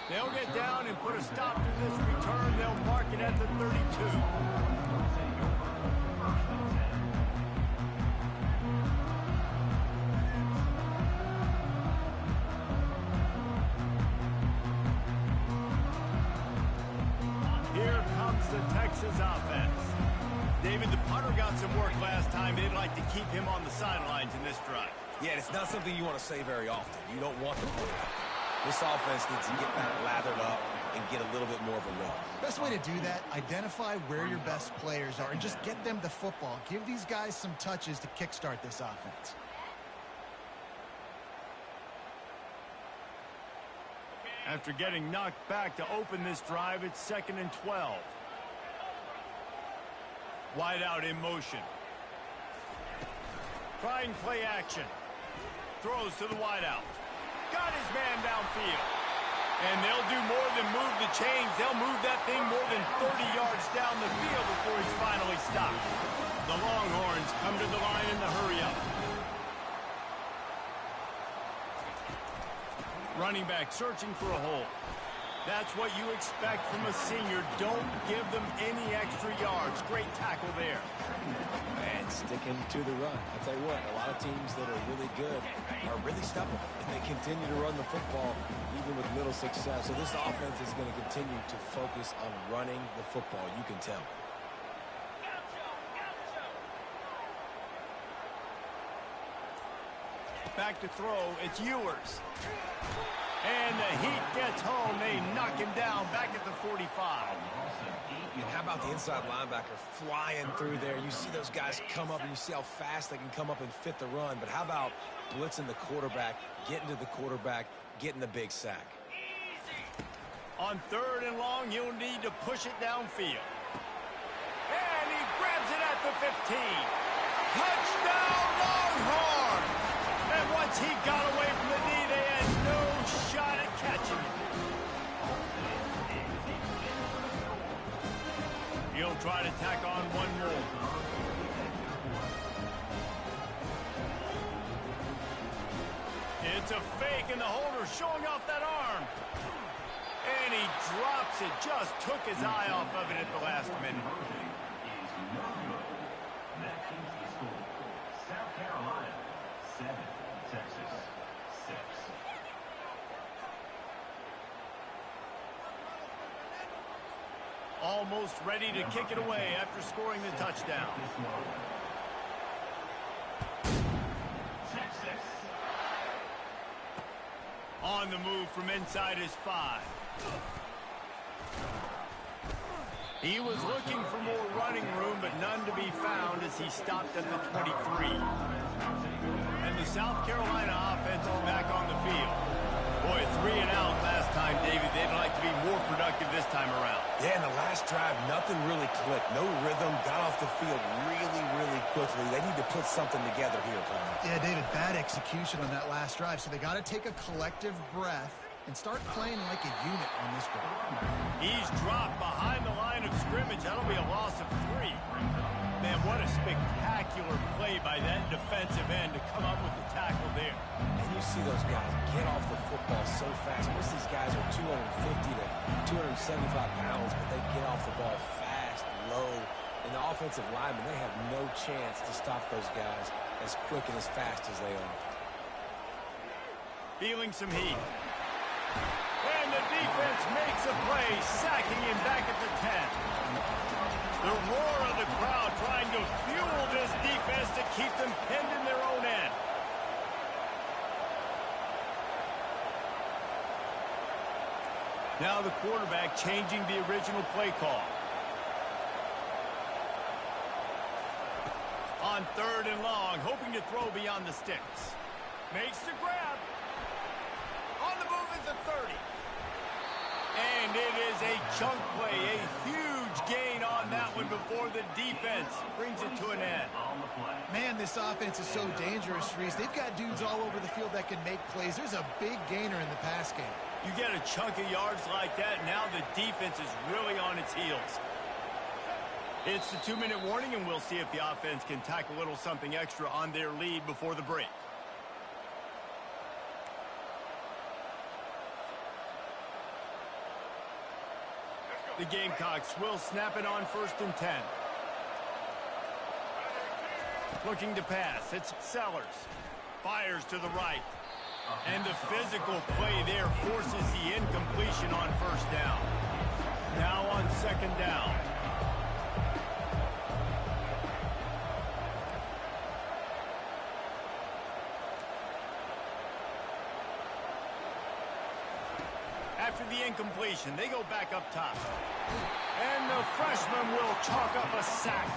They'll get down and put a stop to this return. They'll mark it at the 32. Here comes the Texas offense. David, the punter got some work last time. They'd like to keep him on the sidelines in this drive. Yeah, it's not something you want to say very often. You don't want to put it out. This offense needs to get back lathered up and get a little bit more of a rhythm. Best way to do that, identify where your best players are and just get them the football. Give these guys some touches to kickstart this offense. After getting knocked back to open this drive, it's 2nd and 12. Wide out in motion. Trying play action. Throws to the wideout. Got his man downfield. And they'll do more than move the chains. They'll move that thing more than 30 yards down the field before he's finally stopped. The Longhorns come to the line in the hurry up. Running back searching for a hole. That's what you expect from a senior. Don't give them any extra yards. Great tackle there. And sticking to the run. I'll tell you what, a lot of teams that are really good are really stubborn, and they continue to run the football even with little success. So this offense is going to continue to focus on running the football. You can tell. Back to throw. It's Ewers. And the heat gets home. They knock him down back at the 45. And how about the inside linebacker flying through there? You see those guys come up, and you see how fast they can come up and fit the run. But how about blitzing the quarterback, getting to the quarterback, getting the big sack? On 3rd and long, he'll need to push it downfield. And he grabs it at the 15. Touchdown, Longhorn! And once he got away from the knee, they had no shot at catching him. He'll try to tack on one more. It's a fake, and the holder showing off that arm. And he drops it. Just took his eye off of it at the last minute. That keeps the score. South Carolina 7, Texas 6. Almost ready to kick it away after scoring the touchdown. Texas. On the move from inside his 5. He was looking for more running room, but none to be found as he stopped at the 23. And the South Carolina offense is back on the field. Boy, 3 and out last time, David. They'd like to be more productive this time around. Yeah, in the last drive, nothing really clicked. No rhythm, got off the field really quickly. They need to put something together here, Paul. Yeah, David, bad execution on that last drive, so they got to take a collective breath and start playing like a unit on this drive. He's dropped behind the line of scrimmage. That'll be a loss of 3. Man, what a spectacular play by that defensive end to come up with the tackle there. And you see those guys get off the football so fast. Most of these guys are 250 to 275 pounds, but they get off the ball fast, low. And the offensive linemen, they have no chance to stop those guys as quick and as fast as they are. Feeling some heat. And the defense makes a play, sacking him back at the 10. The roar of the crowd trying to fuel this defense to keep them pinned in their own end. Now the quarterback changing the original play call. On 3rd and long, hoping to throw beyond the sticks. Makes the grab. On the move is the 30. And it is a chunk play, a huge gain on that one before the defense brings it to an end. Man, this offense is so dangerous, Reese. They've got dudes all over the field that can make plays. There's a big gainer in the pass game. You get a chunk of yards like that, now the defense is really on its heels. It's the 2-minute warning, and we'll see if the offense can tack a little something extra on their lead before the break. The Gamecocks will snap it on 1st and 10. Looking to pass. It's Sellers. Fires to the right. And the physical play there forces the incompletion on 1st down. Now on 2nd down. After the incompletion, they go back up top. And the freshman will chalk up a sack.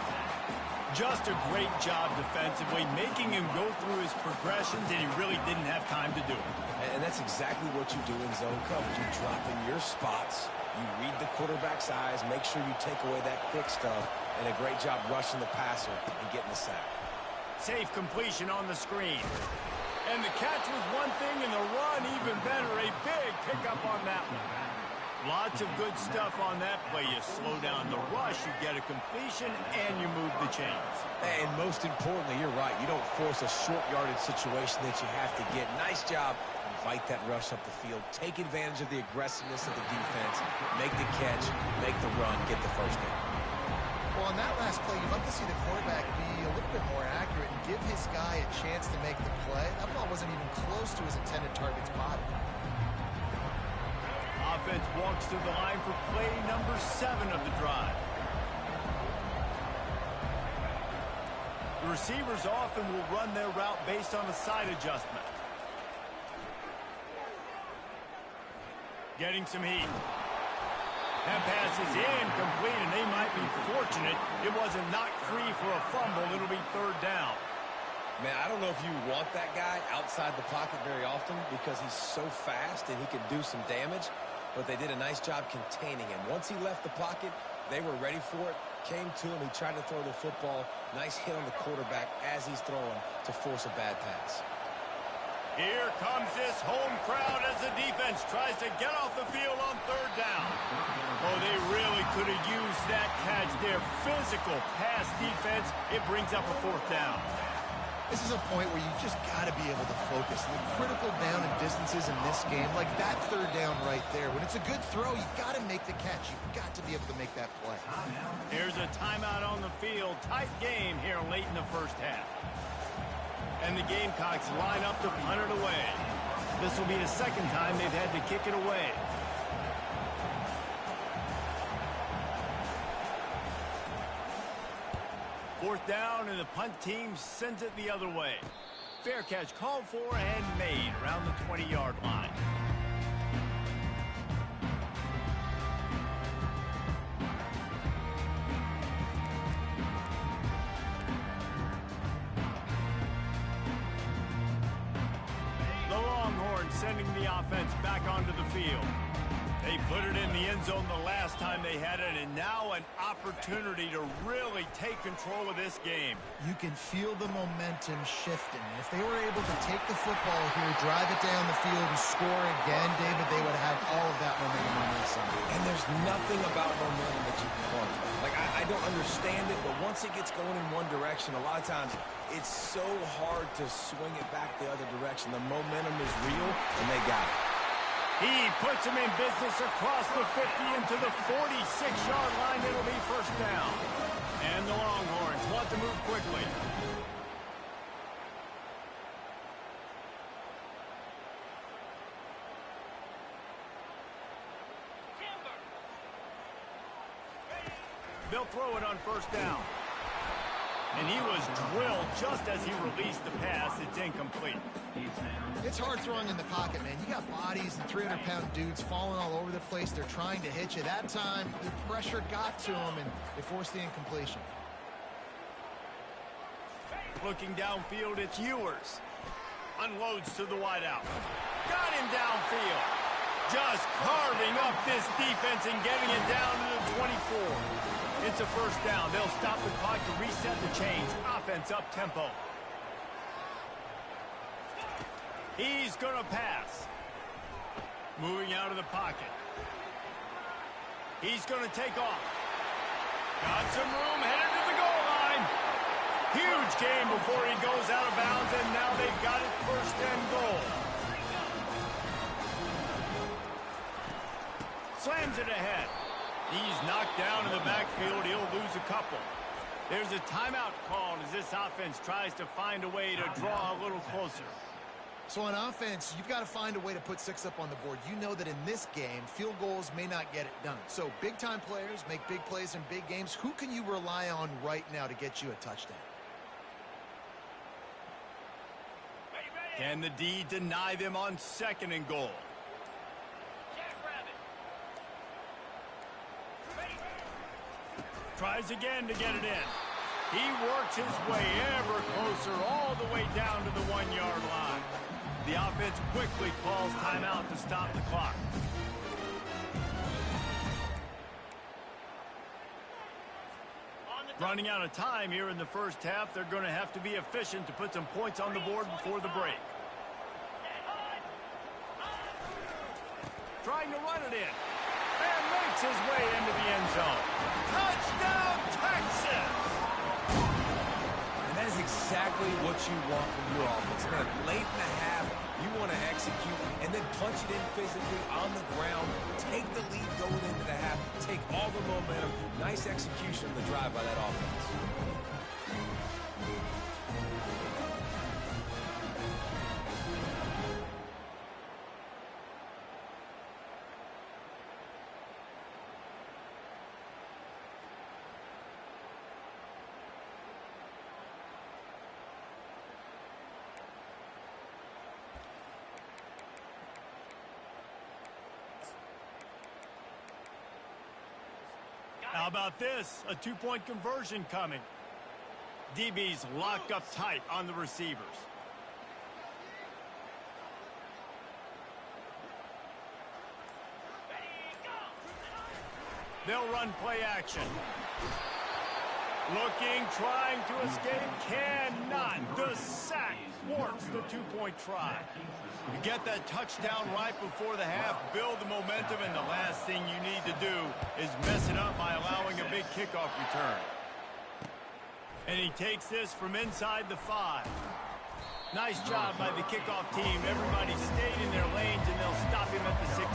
Just a great job defensively, making him go through his progressions, and he really didn't have time to do it. And that's exactly what you do in zone coverage. You drop in your spots, you read the quarterback's eyes, make sure you take away that quick stuff, and a great job rushing the passer and getting the sack. Safe completion on the screen. And the catch was one thing, and the run even better. A big pickup on that one. Lots of good stuff on that play. You slow down the rush, you get a completion, and you move the chains. And most importantly, you're right. You don't force a short yardage situation that you have to get. Nice job fight that rush up the field, take advantage of the aggressiveness of the defense, make the catch, make the run, get the first down. Well, on that last play, you'd love to see the quarterback be a little bit more accurate and give his guy a chance to make the play. That ball wasn't even close to his intended target's body. Offense walks to the line for play number 7 of the drive. The receivers often will run their route based on a side adjustment. Getting some heat. That pass is incomplete, and they might be fortunate it wasn't knocked free for a fumble. It'll be 3rd down. Man, I don't know if you want that guy outside the pocket very often because he's so fast and he can do some damage, but they did a nice job containing him. Once he left the pocket, they were ready for it, came to him, he tried to throw the football. Nice hit on the quarterback as he's throwing to force a bad pass. Here comes this home crowd as the defense tries to get off the field on 3rd down. Oh, they really could have used that catch there. Physical pass defense. It brings up a 4th down. This is a point where you just got to be able to focus. The critical down and distances in this game, like that 3rd down right there. When it's a good throw, you got to make the catch. You've got to be able to make that play. Here's a timeout on the field. Tight game here late in the first half. And the Gamecocks line up to punt it away. This will be the 2nd time they've had to kick it away. Fourth down, and the punt team sends it the other way. Fair catch called for and made around the 20-yard line. Sending the offense back onto the field. They put it in the end zone the last time they had it, and now an opportunity to really take control of this game. You can feel the momentum shifting. If they were able to take the football here, drive it down the field, and score again, David, they would have all of that momentum on their side. And there's nothing about momentum that you can quantify. Like, I don't understand it, but once it gets going in one direction, a lot of times it's so hard to swing it back the other direction. The momentum is real, and they got it. He puts him in business across the 50 into the 46-yard line. It'll be 1st down. And the Longhorns want to move quickly. They'll throw it on 1st down. And he was drilled just as he released the pass. It's incomplete. It's hard throwing in the pocket, man. You got bodies and 300-pound dudes falling all over the place. They're trying to hit you. That time, the pressure got to him, and they forced the incompletion. Looking downfield, it's Ewers. Unloads to the wideout. Got him downfield. Just carving up this defense and getting it down to the 24. It's a 1st down. They'll stop the clock to reset the chains. Offense up tempo. He's going to pass. Moving out of the pocket. He's going to take off. Got some room, headed to the goal line. Huge game before he goes out of bounds, and now they've got it 1st and goal. Slams it ahead. He's knocked down in the backfield. He'll lose a couple. There's a timeout called as this offense tries to find a way to draw a little closer. So on offense, you've got to find a way to put 6 up on the board. You know that in this game, field goals may not get it done. So big-time players make big plays in big games. Who can you rely on right now to get you a touchdown? Can the D deny them on 2nd and goal? Tries again to get it in. He works his way ever closer all the way down to the 1-yard line. The offense quickly calls timeout to stop the clock. Running out of time here in the first half. They're going to have to be efficient to put some points on the board before the break. Trying to run it in. And makes his way into the end zone. Touchdown, Texas! And that is exactly what you want from your offense. Man, late in the half, you want to execute and then punch it in physically on the ground. Take the lead going into the half. Take all the momentum. Nice execution of the drive by that offense. How about this? A two-point conversion coming. DB's locked up tight on the receivers. They'll run play action. Looking, trying to escape, cannot. The sack thwarts the two-point try. You get that touchdown right before the half, build the momentum, and the last thing you need to do is mess it up by allowing a big kickoff return. And he takes this from inside the 5. Nice job by the kickoff team. Everybody stayed in their lanes, and they'll stop him at the 16.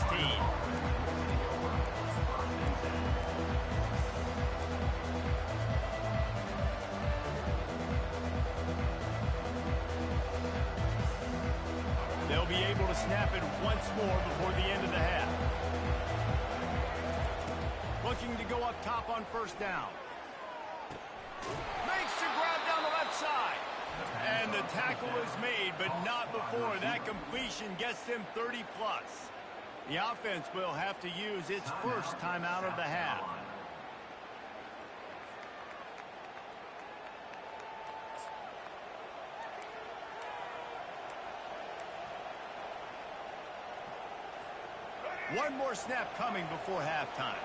They'll be able to snap it once more before the end of the half. Looking to go up top on first down. Makes the grab down the left side. And the tackle is made, but not before that completion gets them 30+. The offense will have to use its first timeout of the half. One more snap coming before halftime.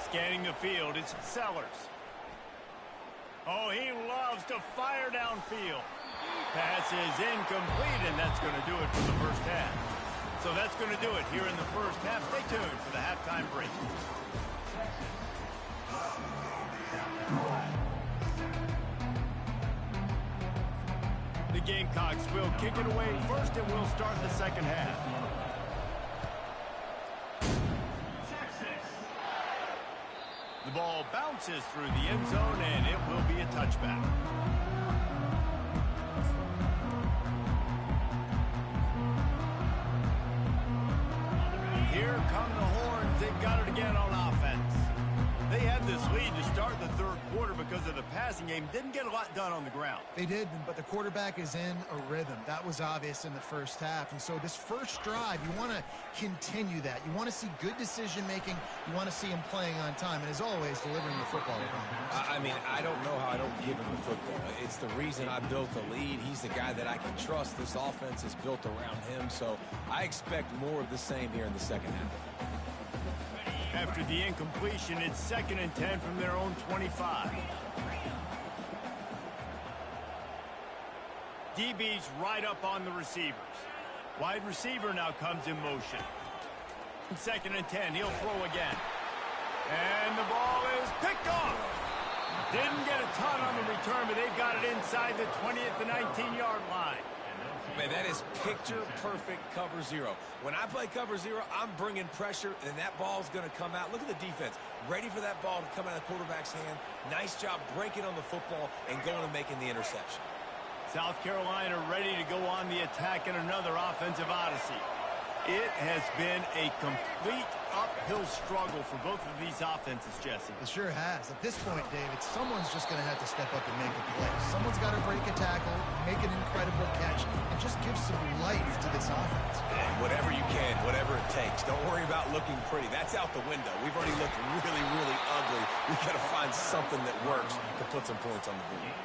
Scanning the field, it's Sellers. Oh, he loves to fire downfield. Pass is incomplete, and that's going to do it for the first half. So that's going to do it here in the first half. Stay tuned for the halftime break. The Gamecocks will kick it away first, and we'll start the second half. The ball bounces through the end zone, and it will be a touchback. Here come the Horns. They've got it again on offense. They had this lead to start the third quarter because of the passing game. Didn't get a lot done on the ground. They did, but the quarterback is in a rhythm. That was obvious in the first half. And so this first drive, you want to continue that. You want to see good decision-making. You want to see him playing on time. And as always, delivering the football. I mean, I don't know how I don't give him the football. It's the reason I built the lead. He's the guy that I can trust. This offense is built around him. So I expect more of the same here in the second half. After the incompletion, it's 2nd and 10 from their own 25. DB's right up on the receivers. Wide receiver now comes in motion. 2nd and 10, he'll throw again. And the ball is picked off. Didn't get a ton on the return, but they've got it inside the 20 at the 19-yard line. Man, that is picture-perfect cover zero. When I play cover zero, I'm bringing pressure, and that ball's going to come out. Look at the defense. Ready for that ball to come out of the quarterback's hand. Nice job breaking on the football and going and making the interception. South Carolina ready to go on the attack in another offensive odyssey. It has been a complete uphill struggle for both of these offenses, Jesse. It sure has. At this point, David, someone's just going to have to step up and make a play. Someone's got to break a tackle, make an incredible catch, and just give some life to this offense. And whatever you can, whatever it takes. Don't worry about looking pretty. That's out the window. We've already looked really, really ugly. We've got to find something that works to put some points on the board.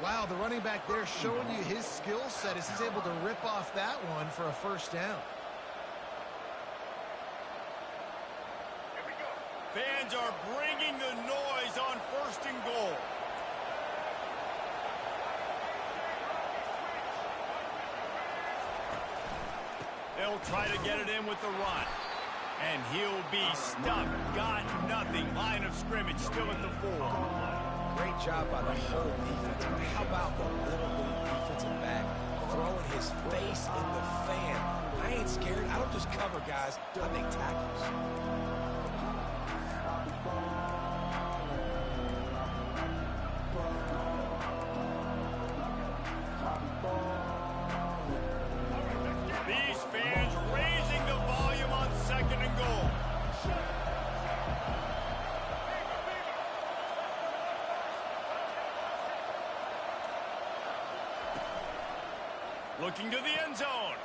Wow, the running back there showing you his skill set as he's able to rip off that one for a first down. Fans are bringing the noise on 1st and goal. They'll try to get it in with the run. And he'll be stuffed. Got nothing. Line of scrimmage still at the 4. Great job by the whole defense. But how about the little bitty defensive back throwing his face in the fan? I ain't scared. I don't just cover guys. I make tackles. These fans raising the volume on 2nd and goal. Looking to the end zone.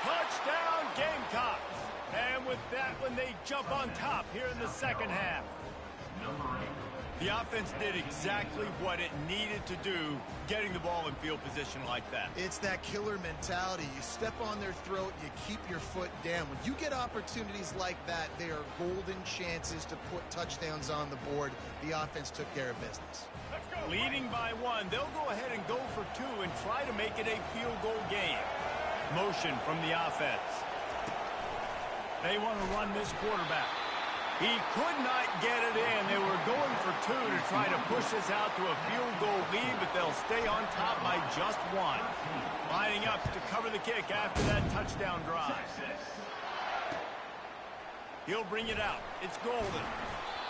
Touchdown, Gamecocks. And with that one, they jump on top here in the second half. The offense did exactly what it needed to do, getting the ball in field position like that. It's that killer mentality. You step on their throat, you keep your foot down. When you get opportunities like that, they are golden chances to put touchdowns on the board. The offense took care of business. Leading by 1, they'll go ahead and go for 2 and try to make it a field goal game. Motion from the offense. They want to run this quarterback. He could not get it in. They were going for 2 to try to push this out to a field goal lead, but they'll stay on top by just 1. Lining up to cover the kick after that touchdown drive. He'll bring it out. It's Golden.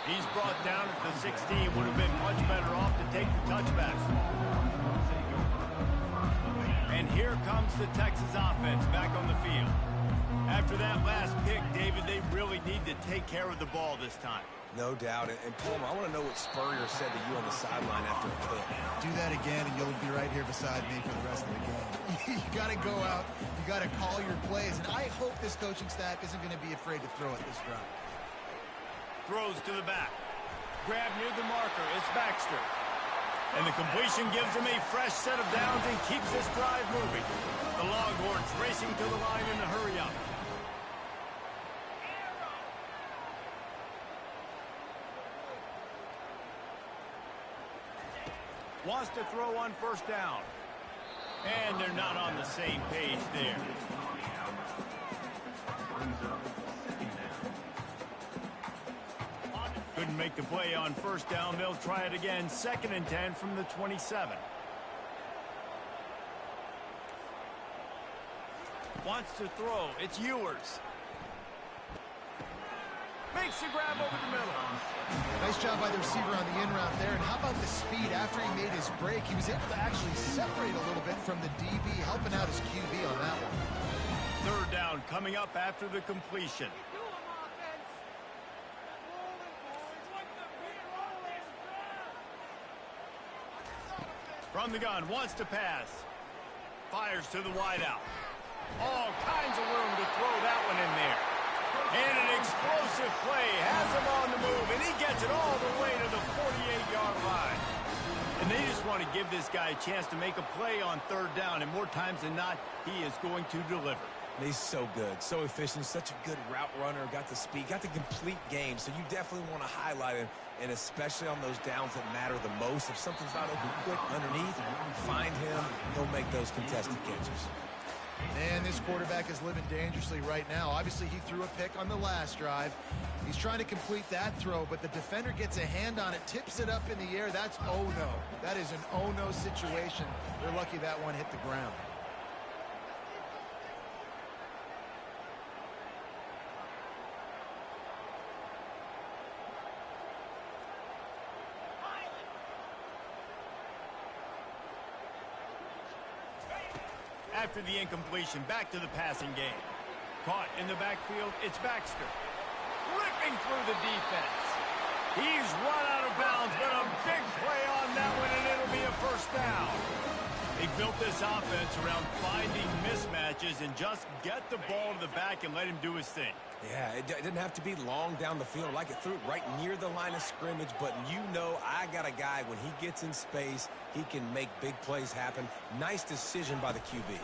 He's brought down at the 16. Would have been much better off to take the touchback. And here comes the Texas offense back on the field. After that last pick, David, they really need to take care of the ball this time. No doubt. And Palmer, I want to know what Spurrier said to you on the sideline after a pick. Do that again, and you'll be right here beside me for the rest of the game. You got to go out. You got to call your plays. And I hope this coaching staff isn't going to be afraid to throw it this drive. Throws to the back. Grab near the marker. It's Baxter. And the completion gives him a fresh set of downs and keeps this drive moving. The Longhorns racing to the line in a hurry up. Wants to throw on 1st down. And they're not on the same page there. Couldn't make the play on 1st down. They'll try it again. 2nd and 10 from the 27. Wants to throw. It's Ewers. Makes the grab over the middle. Nice job by the receiver on the in route there. And how about the speed after he made his break? He was able to actually separate a little bit from the DB, helping out his QB on that one. 3rd down coming up after the completion. From the gun, wants to pass. Fires to the wideout. All kinds of room to throw that one in there. And an explosive play has him on the move, and he gets it all the way to the 48-yard line. And they just want to give this guy a chance to make a play on 3rd down, and more times than not, he is going to deliver. He's so good, so efficient, such a good route runner, got the speed, got the complete game, so you definitely want to highlight him, and especially on those downs that matter the most. If something's not open quick underneath, find him, he'll make those contested catches. Man, this quarterback is living dangerously right now. Obviously, he threw a pick on the last drive. He's trying to complete that throw, but the defender gets a hand on it, tips it up in the air. That's oh-no. That is an oh-no situation. They're lucky that one hit the ground. After the incompletion, back to the passing game. Caught in the backfield, it's Baxter. Ripping through the defense. He's run out of bounds, but a big play on that one, and it'll be a 1st down. They built this offense around finding mismatches and just get the ball to the back and let him do his thing. Yeah, it didn't have to be long down the field. Like it threw it right near the line of scrimmage, but you know I got a guy, when he gets in space, he can make big plays happen. Nice decision by the QB.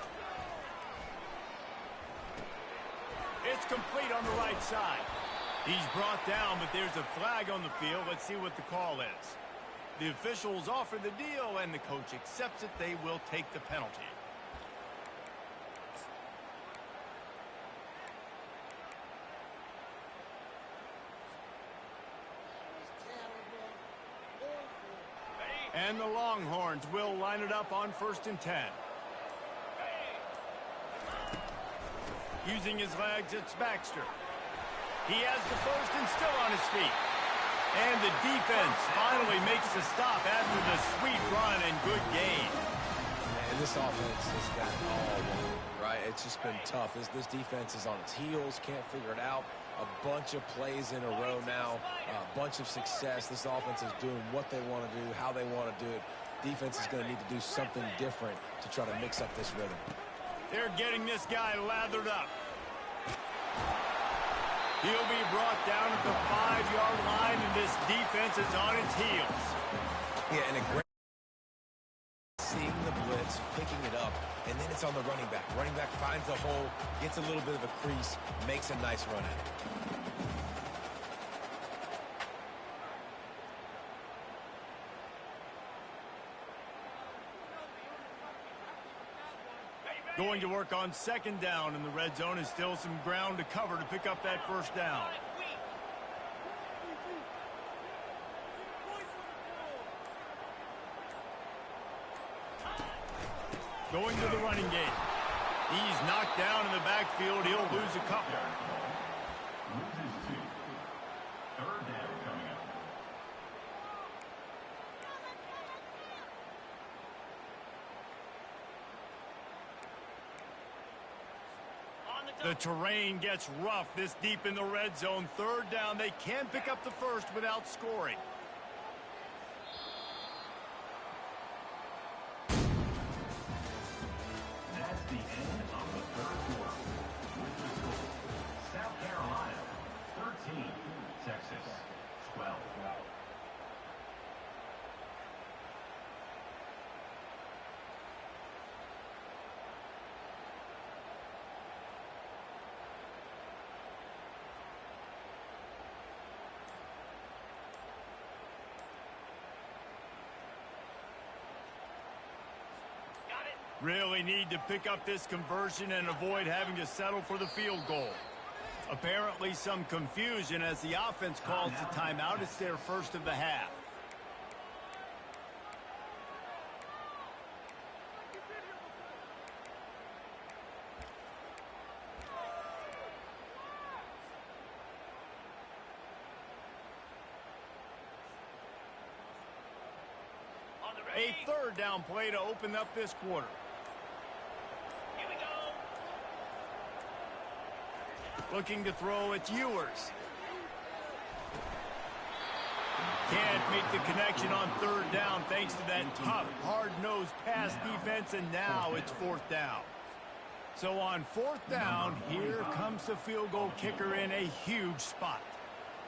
It's complete on the right side. He's brought down, but there's a flag on the field. Let's see what the call is. The officials offer the deal, and the coach accepts it. They will take the penalty. And the Longhorns will line it up on 1st and 10. Using his legs, it's Baxter. He has the first and still on his feet. And the defense finally makes the stop after the sweet run and good gain. And this offense has gotten all wrong, right? It's just been tough. This defense is on its heels, can't figure it out. A bunch of plays in a row now, a bunch of success. This offense is doing what they want to do, how they want to do it. Defense is going to need to do something different to try to mix up this rhythm. They're getting this guy lathered up. He'll be brought down at the 5-yard line, and this defense is on its heels. Yeah, and a great seeing the blitz, picking it up, and then it's on the running back. Running back finds the hole, gets a little bit of a crease, makes a nice run at it. Going to work on 2nd down in the red zone, and still some ground to cover to pick up that 1st down. Going to the running game. He's knocked down in the backfield. He'll lose a couple. Loses 2. 3rd down coming up. The terrain gets rough this deep in the red zone. 3rd down. They can pick up the first without scoring. That's the end of the 3rd quarter. With the score, South Carolina 13, Texas 12. Really need to pick up this conversion and avoid having to settle for the field goal. Apparently some confusion as the offense calls the timeout. It's their first of the half. A 3rd down play to open up this quarter. Here we go. Looking to throw, it's Ewers. Can't make the connection on 3rd down thanks to that tough, hard-nosed pass defense, and now it's 4th down. So on 4th down, here comes the field goal kicker in a huge spot.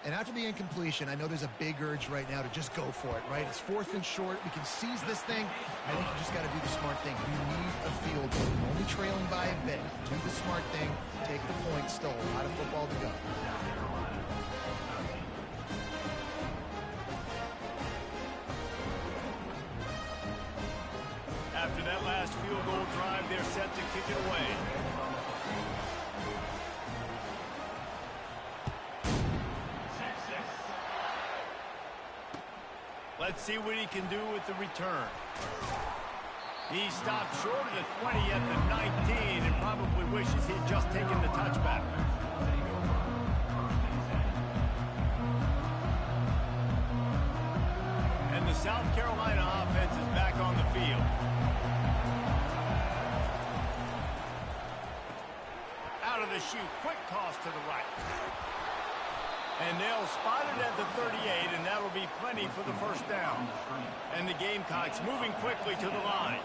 And after the incompletion, I know there's a big urge right now to just go for it, right? It's 4th and short. We can seize this thing. I think you just got to do the smart thing. You need a field goal. You're only trailing by a bit. Do the smart thing. Take the point. Still a lot of football to go. After that last field goal drive, they're set to kick it away. Let's see what he can do with the return. He stopped short of the 20 at the 19 and probably wishes he'd just taken the touchback. And the South Carolina offense is back on the field. Out of the chute, quick toss to the right. And they'll spot it at the 38, and that'll be plenty for the 1st down. And the Gamecocks moving quickly to the line.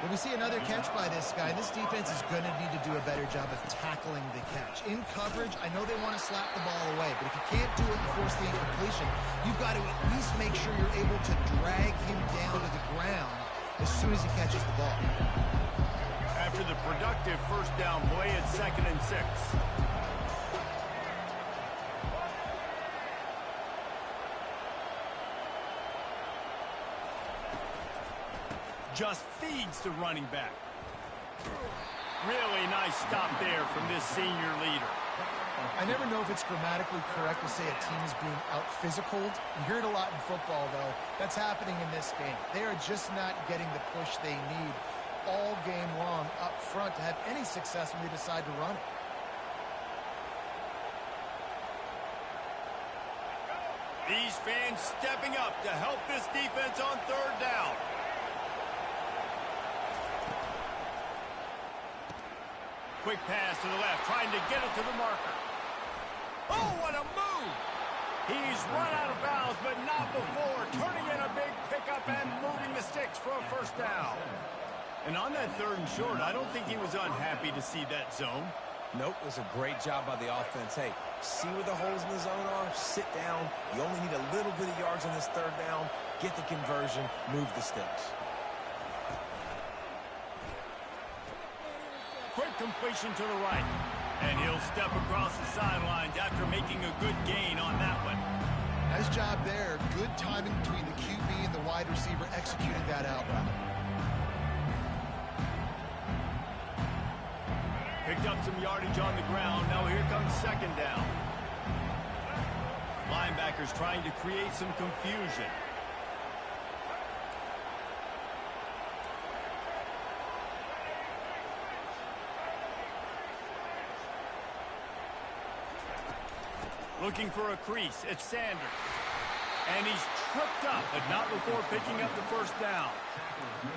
When we see another catch by this guy, this defense is going to need to do a better job of tackling the catch. In coverage, I know they want to slap the ball away, but if you can't do it and force the incompletion, you've got to at least make sure you're able to drag him down to the ground as soon as he catches the ball. After the productive 1st down play, it's 2nd and 6. Just feeds the running back. Really nice stop there from this senior leader. I never know if it's grammatically correct to say a team is being out-physicaled. You hear it a lot in football, though. That's happening in this game. They are just not getting the push they need all game long up front to have any success when they decide to run it. These fans stepping up to help this defense on third down. Quick pass to the left, trying to get it to the marker. Oh, what a move! He's run out of bounds, but not before. Turning in a big pickup and moving the sticks for a first down. And on that 3rd and short, I don't think he was unhappy to see that zone. Nope, it was a great job by the offense. Hey, see where the holes in the zone are? Sit down. You only need a little bit of yards on this 3rd down. Get the conversion. Move the sticks. Quick completion to the right. And he'll step across the sidelines after making a good gain on that one. Nice job there. Good timing between the QB and the wide receiver executing that out route. Picked up some yardage on the ground. Now here comes 2nd down. Linebackers trying to create some confusion. Looking for a crease. It's Sanders. And he's tripped up, but not before picking up the first down.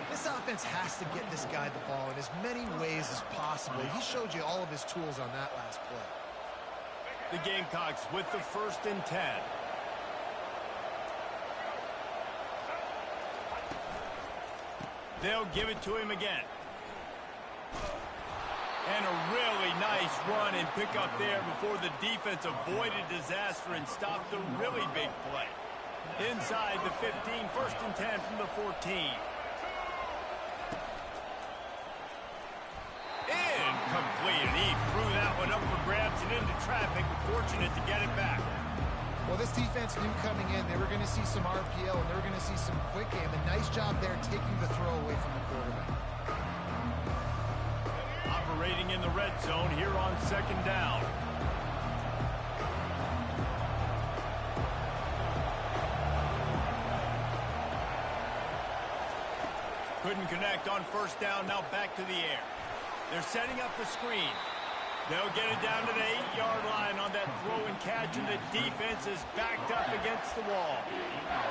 This offense has to get this guy the ball in as many ways as possible. He showed you all of his tools on that last play. The Gamecocks with the 1st and 10. They'll give it to him again. And a really nice run and pick up there before the defense avoided disaster and stopped the really big play. Inside the 15, 1st and 10 from the 14. Incomplete, and he threw that one up for grabs and into traffic, fortunate to get it back. Well, this defense knew coming in they were going to see some RPO and they were going to see some quick game. A nice job there taking the throw away from the quarterback. Operating in the red zone here on 2nd down. Couldn't connect on 1st down, now back to the air. They're setting up the screen. They'll get it down to the 8-yard line on that throw and catch, and the defense is backed up against the wall.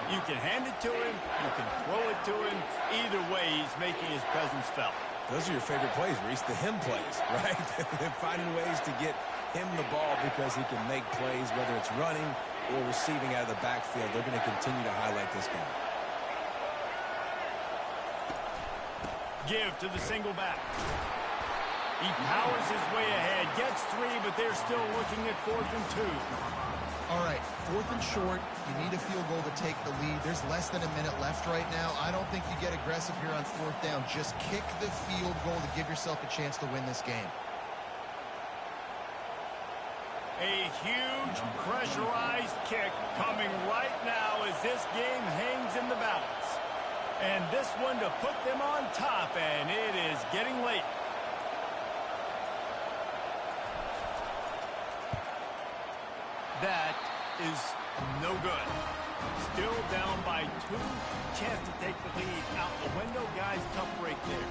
You can hand it to him, you can throw it to him. Either way, he's making his presence felt. Those are your favorite plays, Reese, the him plays, right? They're finding ways to get him the ball because he can make plays, whether it's running or receiving out of the backfield. They're going to continue to highlight this guy. Give to the single back. He powers his way ahead, gets 3, but they're still looking at 4th and 2. All right, 4th and short. You need a field goal to take the lead. There's less than a minute left right now. I don't think you get aggressive here on 4th down. Just kick the field goal to give yourself a chance to win this game. A huge pressurized kick coming right now as this game hangs in the balance. And this one to put them on top, and it is getting late. That is no good. Still down by 2. Chance to take the lead out the window. Guys, tough break there.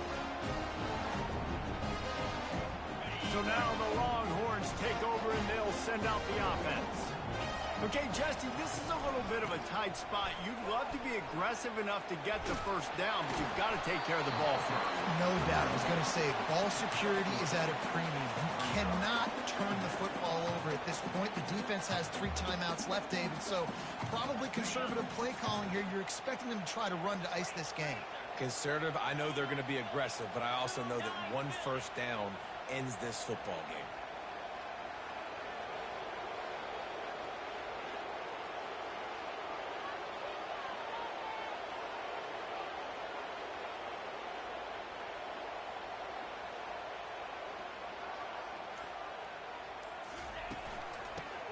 So now the Longhorns take over and they'll send out the offense. Okay, Jesse, this is a little bit of a tight spot. You'd love to be aggressive enough to get the 1st down, but you've got to take care of the ball first. No doubt. I was going to say, ball security is at a premium. You cannot turn the football over at this point. The defense has 3 timeouts left, David, so probably conservative play calling here. You're expecting them to try to run to ice this game. Conservative, I know they're going to be aggressive, but I also know that 1 first down ends this football game.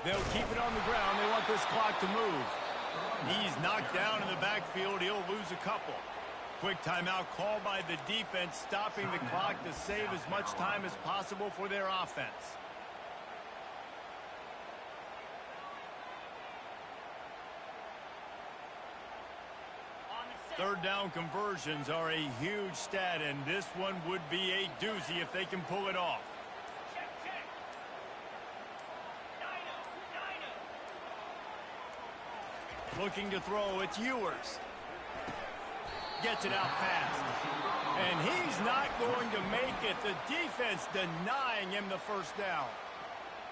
They'll keep it on the ground. They want this clock to move. He's knocked down in the backfield. He'll lose a couple. Quick timeout called by the defense, stopping the clock to save as much time as possible for their offense. Third down conversions are a huge stat, and this one would be a doozy if they can pull it off. Check, check. Niner. Looking to throw, it's Ewers. Gets it out fast. And he's not going to make it. The defense denying him the first down.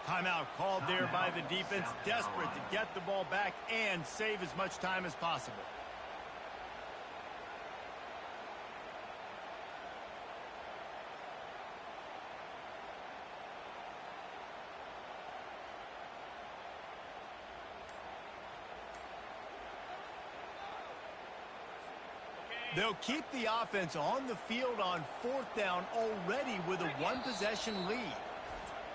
Timeout called there by the defense, desperate to get the ball back and save as much time as possible. They'll keep the offense on the field on fourth down already with a one-possession lead.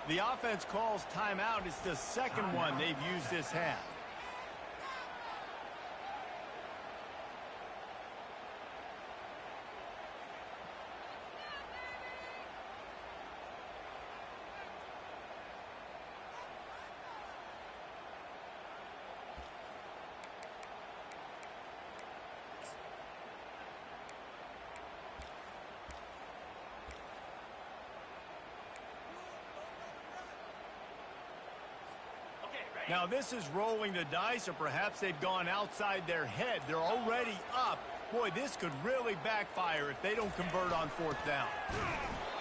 The offense calls timeout. It's the second one they've used this half. Now this is rolling the dice, or perhaps they've gone outside their head. They're already up. Boy, this could really backfire if they don't convert on fourth down.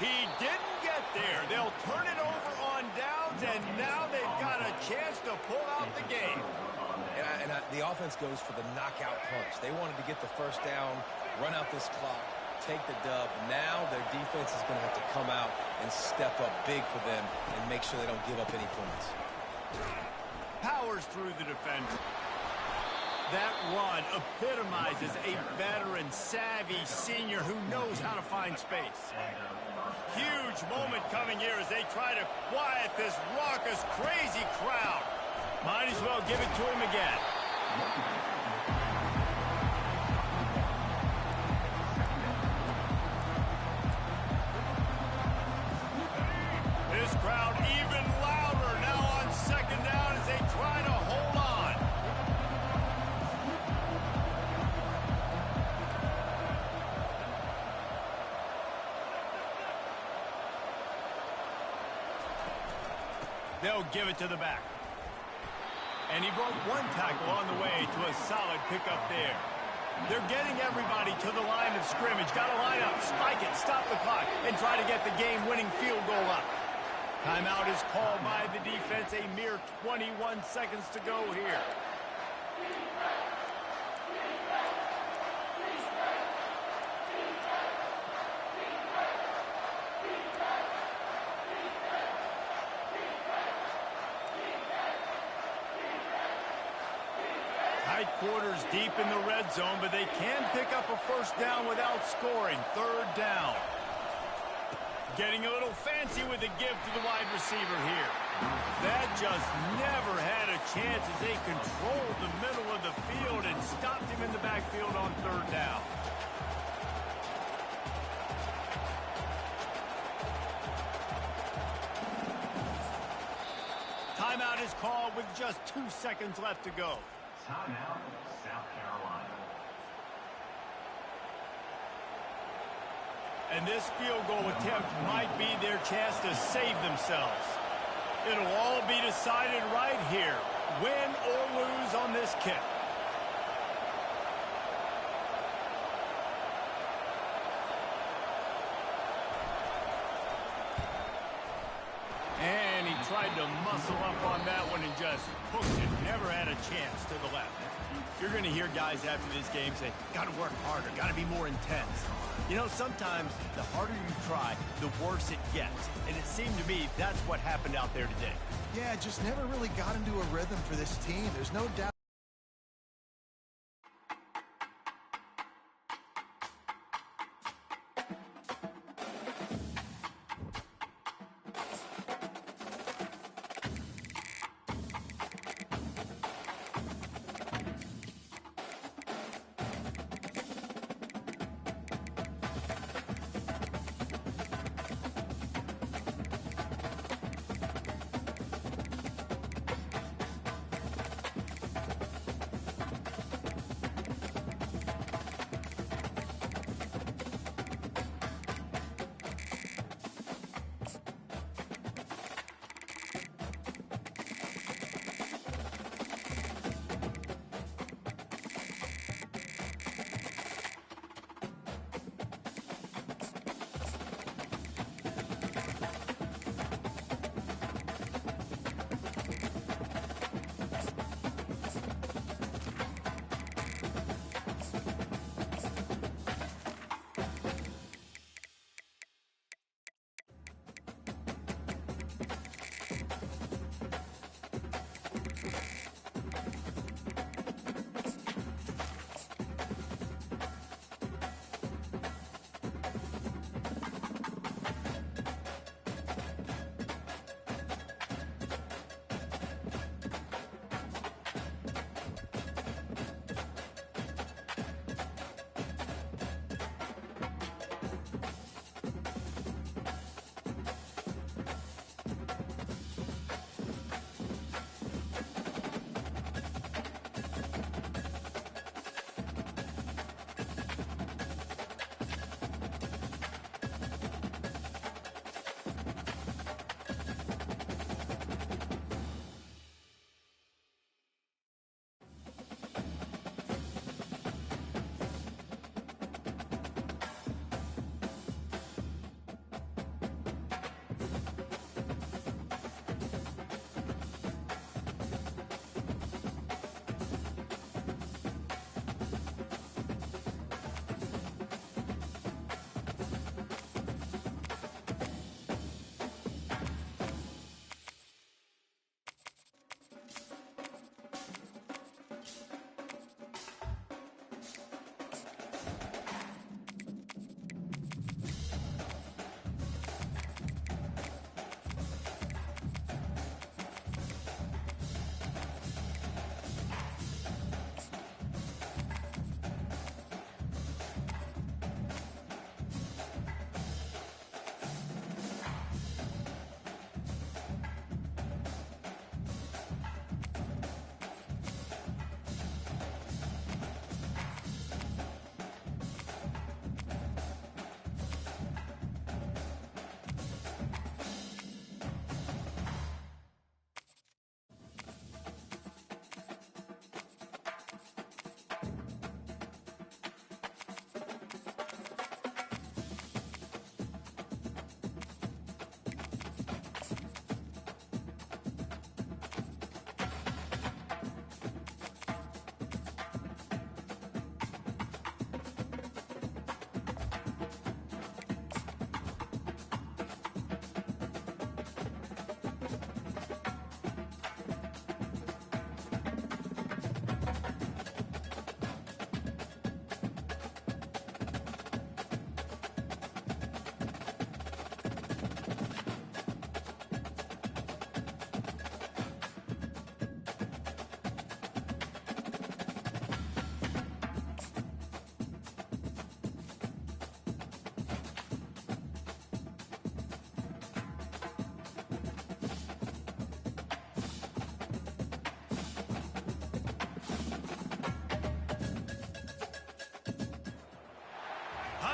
He didn't get there. They'll turn it over on downs, and now they've got a chance to pull out the game. And the offense goes for the knockout punch. They wanted to get the first down, run out this clock, take the dub. Now their defense is going to have to come out and step up big for them and make sure they don't give up any points. Powers through the defender. That run epitomizes a veteran, savvy senior who knows how to find space. Huge moment coming here as they try to quiet this raucous, crazy crowd. Might as well give it to him again. This crowd even louder now on second down as they try to hold on. They'll give it to the back. And he broke one tackle on the way to a solid pickup there. They're getting everybody to the line of scrimmage. Got to line up, spike it, stop the clock, and try to get the game-winning field goal up. Timeout is called by the defense. A mere 21 seconds to go here. Tight quarters deep in the red zone, but they can pick up a first down without scoring. Third down. Getting a little fancy with a give to the wide receiver here. That just never had a chance as they controlled the middle of the field and stopped him in the backfield on third down. Timeout is called with just 2 seconds left to go. Timeout, South Carolina. And this field goal attempt might be their chance to save themselves. It'll all be decided right here, win or lose on this kick. And he tried to muscle up on that one and just hooked it. Never had a chance to the left. You're going to hear guys after this game say, got to work harder, got to be more intense. You know, sometimes the harder you try, the worse it gets. And it seemed to me that's what happened out there today. Yeah, just never really got into a rhythm for this team. There's no doubt.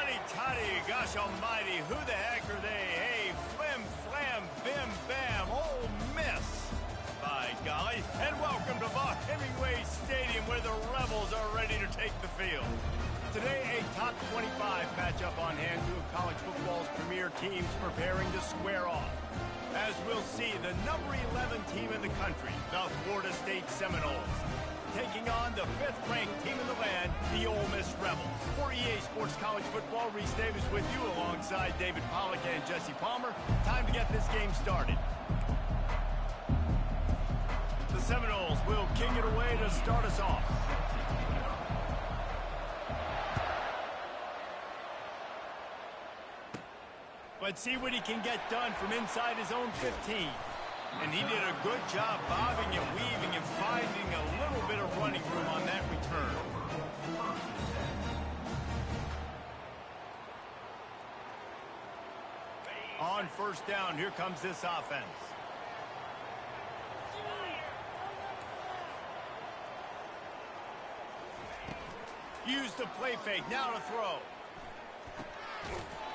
Honey toddy, gosh almighty, who the heck are they? Hey, flim, flam, bim, bam, Ole Miss. By golly, and welcome to Vaught Hemingway Stadium where the Rebels are ready to take the field. Today, a top 25 matchup on hand, two of college football's premier teams preparing to square off. As we'll see, the number 11 team in the country, the Florida State Seminoles, taking on the 5th-ranked team in the land, the Ole Miss Rebels. For EA Sports College Football, Reese Davis with you alongside David Pollack and Jesse Palmer. Time to get this game started. The Seminoles will kick it away to start us off. Let's see what he can get done from inside his own 15. And he did a good job bobbing and weaving and finding a little bit of running room on that return. On first down, here comes this offense. Use the play fake, now to throw.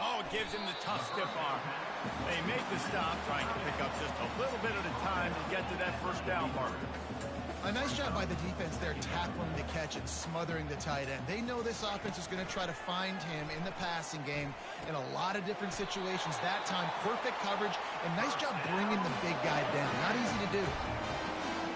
Oh, it gives him the tough stiff arm. They make the stop, trying to pick up just a little bit at a time to get to that first down marker. A nice job by the defense there, tackling the catch and smothering the tight end. They know this offense is going to try to find him in the passing game in a lot of different situations. That time, perfect coverage, and nice job bringing the big guy down. Not easy to do.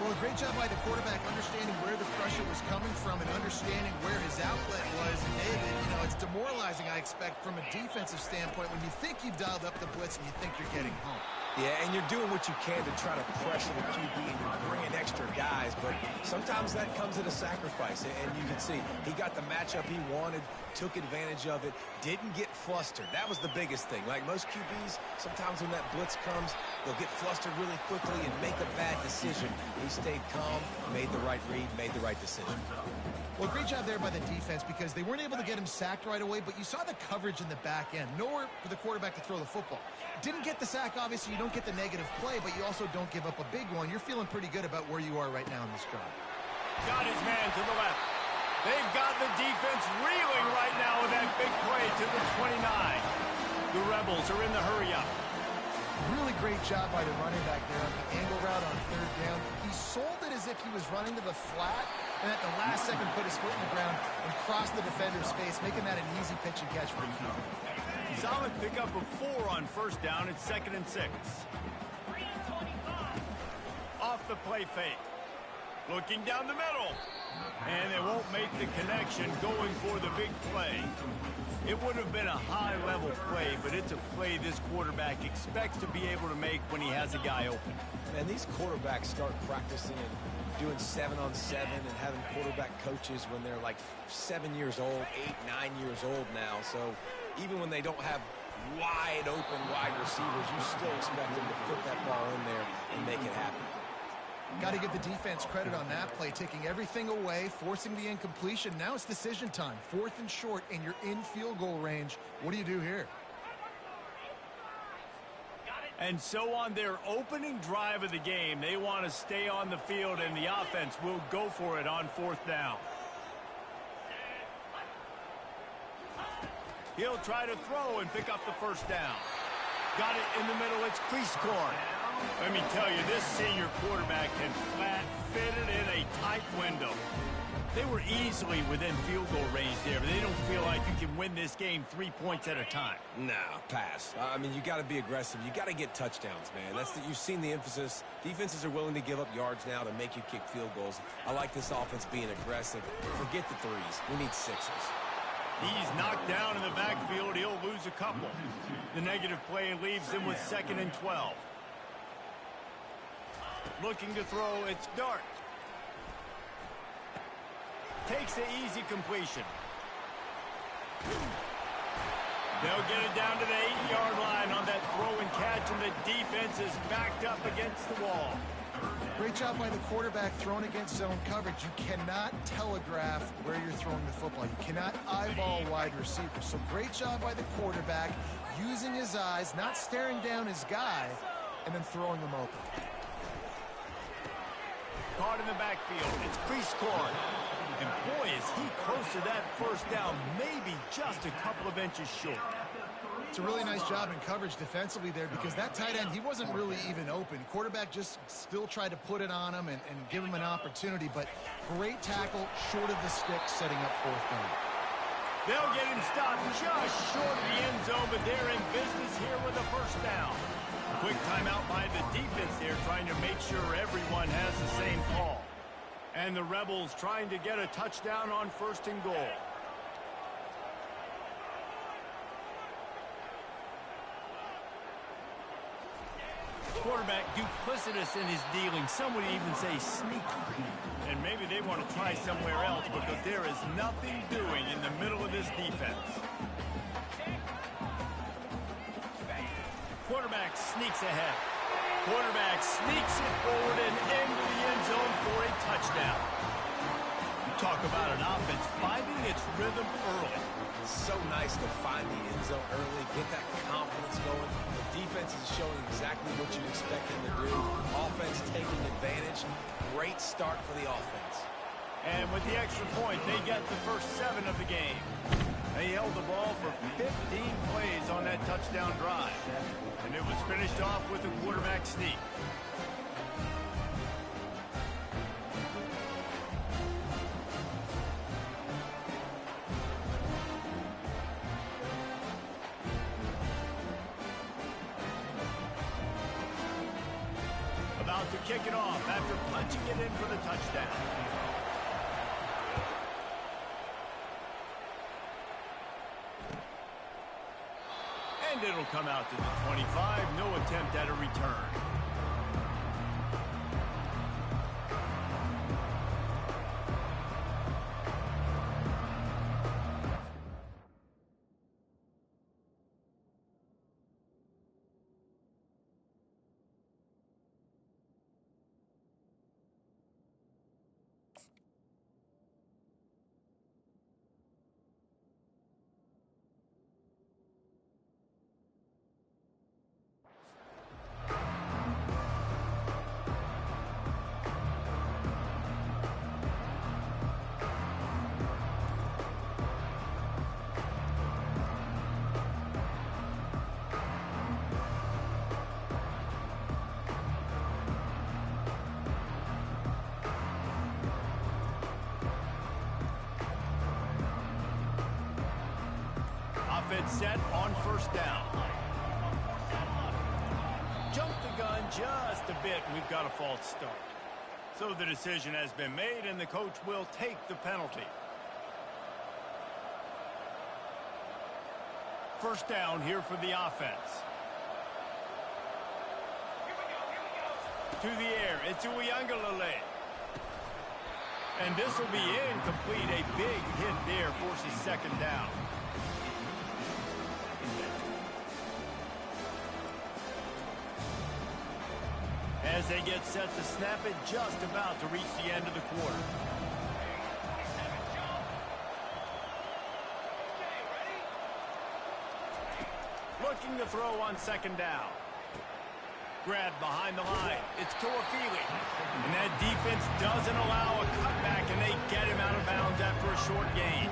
Well, a great job by the quarterback understanding where the pressure was coming from and understanding where his outlet was. And David, you know, it's demoralizing, I expect, from a defensive standpoint when you think you've dialed up the blitz and you think you're getting home. Yeah, and you're doing what you can to try to pressure the QB and you're bringing extra guys, but sometimes that comes at a sacrifice. And you can see he got the matchup he wanted, took advantage of it, didn't get flustered. That was the biggest thing. Like most QBs, sometimes when that blitz comes, they'll get flustered really quickly and make a bad decision. He stayed calm, made the right read, made the right decision. Well, great job there by the defense because they weren't able to get him sacked right away, but you saw the coverage in the back end. Nowhere for the quarterback to throw the football. Didn't get the sack, obviously. You don't get the negative play, but you also don't give up a big one. You're feeling pretty good about where you are right now in this drive. Got his man to the left. They've got the defense reeling right now with that big play to the 29. The Rebels are in the hurry-up. Really great job by the running back there on the angle route on third down. He sold it as if he was running to the flat, and at the last second put his foot in the ground and crossed the defender's face, making that an easy pitch and catch for the QB. Solid pickup of 4 on first down. It's 2nd and 6. Off the play fake. Looking down the middle. And they won't make the connection going for the big play. It would have been a high-level play, but it's a play this quarterback expects to be able to make when he has a guy open. And these quarterbacks start practicing and doing 7-on-7 and having quarterback coaches when they're like 7 years old, 8, 9 years old now. So even when they don't have wide receivers, you still expect them to put that ball in there and make it happen. Got to give the defense credit on that play, taking everything away, forcing the incompletion. Now it's decision time. 4th and short, and you're in field goal range. What do you do here? And so on their opening drive of the game, they want to stay on the field, and the offense will go for it on 4th down. He'll try to throw and pick up the first down. Got it in the middle. It's crease corn. Let me tell you, this senior quarterback can flat fit it in a tight window. They were easily within field goal range there, but they don't feel like you can win this game 3 points at a time. No, pass. I mean, you got to be aggressive. You got to get touchdowns, man. You've seen the emphasis. Defenses are willing to give up yards now to make you kick field goals. I like this offense being aggressive. Forget the threes. We need 6s. He's knocked down in the backfield. He'll lose a couple. The negative play leaves him with 2nd and 12. Looking to throw, it's Dart. Takes the easy completion. They'll get it down to the 8-yard line on that throw and catch, and the defense is backed up against the wall. Great job by the quarterback throwing against zone coverage. You cannot telegraph where you're throwing the football. You cannot eyeball wide receivers. So great job by the quarterback using his eyes, not staring down his guy, and then throwing them open. Caught in the backfield. It's crease corn. And boy, is he close to that first down, maybe just a couple of inches short. It's a really nice job in coverage defensively there because that tight end, he wasn't really even open. Quarterback just still tried to put it on him and give him an opportunity, but great tackle, short of the stick, setting up fourth down. They'll get him stopped just short of the end zone, but they're in business here with a first down. Quick timeout by the defense there, trying to make sure everyone has the same call. And the Rebels trying to get a touchdown on first and goal. Quarterback duplicitous in his dealing. Some would even say sneaky. And maybe they want to try somewhere else because there is nothing doing in the middle of this defense. Quarterback sneaks ahead. Quarterback sneaks it forward and into the end zone for a touchdown. You talk about an offense finding its rhythm early. So nice to find the end zone early, get that confidence going. The defense is showing exactly what you expect them to do. Offense taking advantage. Great start for the offense. And with the extra point, they get the first 7 of the game. They held the ball for 15 plays on that touchdown drive. And it was finished off with a quarterback sneak. About to kick it off after punching it in for the touchdown. And it'll come out to the 25. No attempt at a return. Offense set on first down. Jump the gun just a bit, and we've got a false start. So the decision has been made, and the coach will take the penalty. First down here for the offense. To the air, it's Ncaa. And this will be incomplete. A big hit there forces second down. As they get set to snap it, just about to reach the end of the quarter. Looking to throw on second down. Grabbed behind the line. It's Toafili. And that defense doesn't allow a cutback, and they get him out of bounds after a short gain.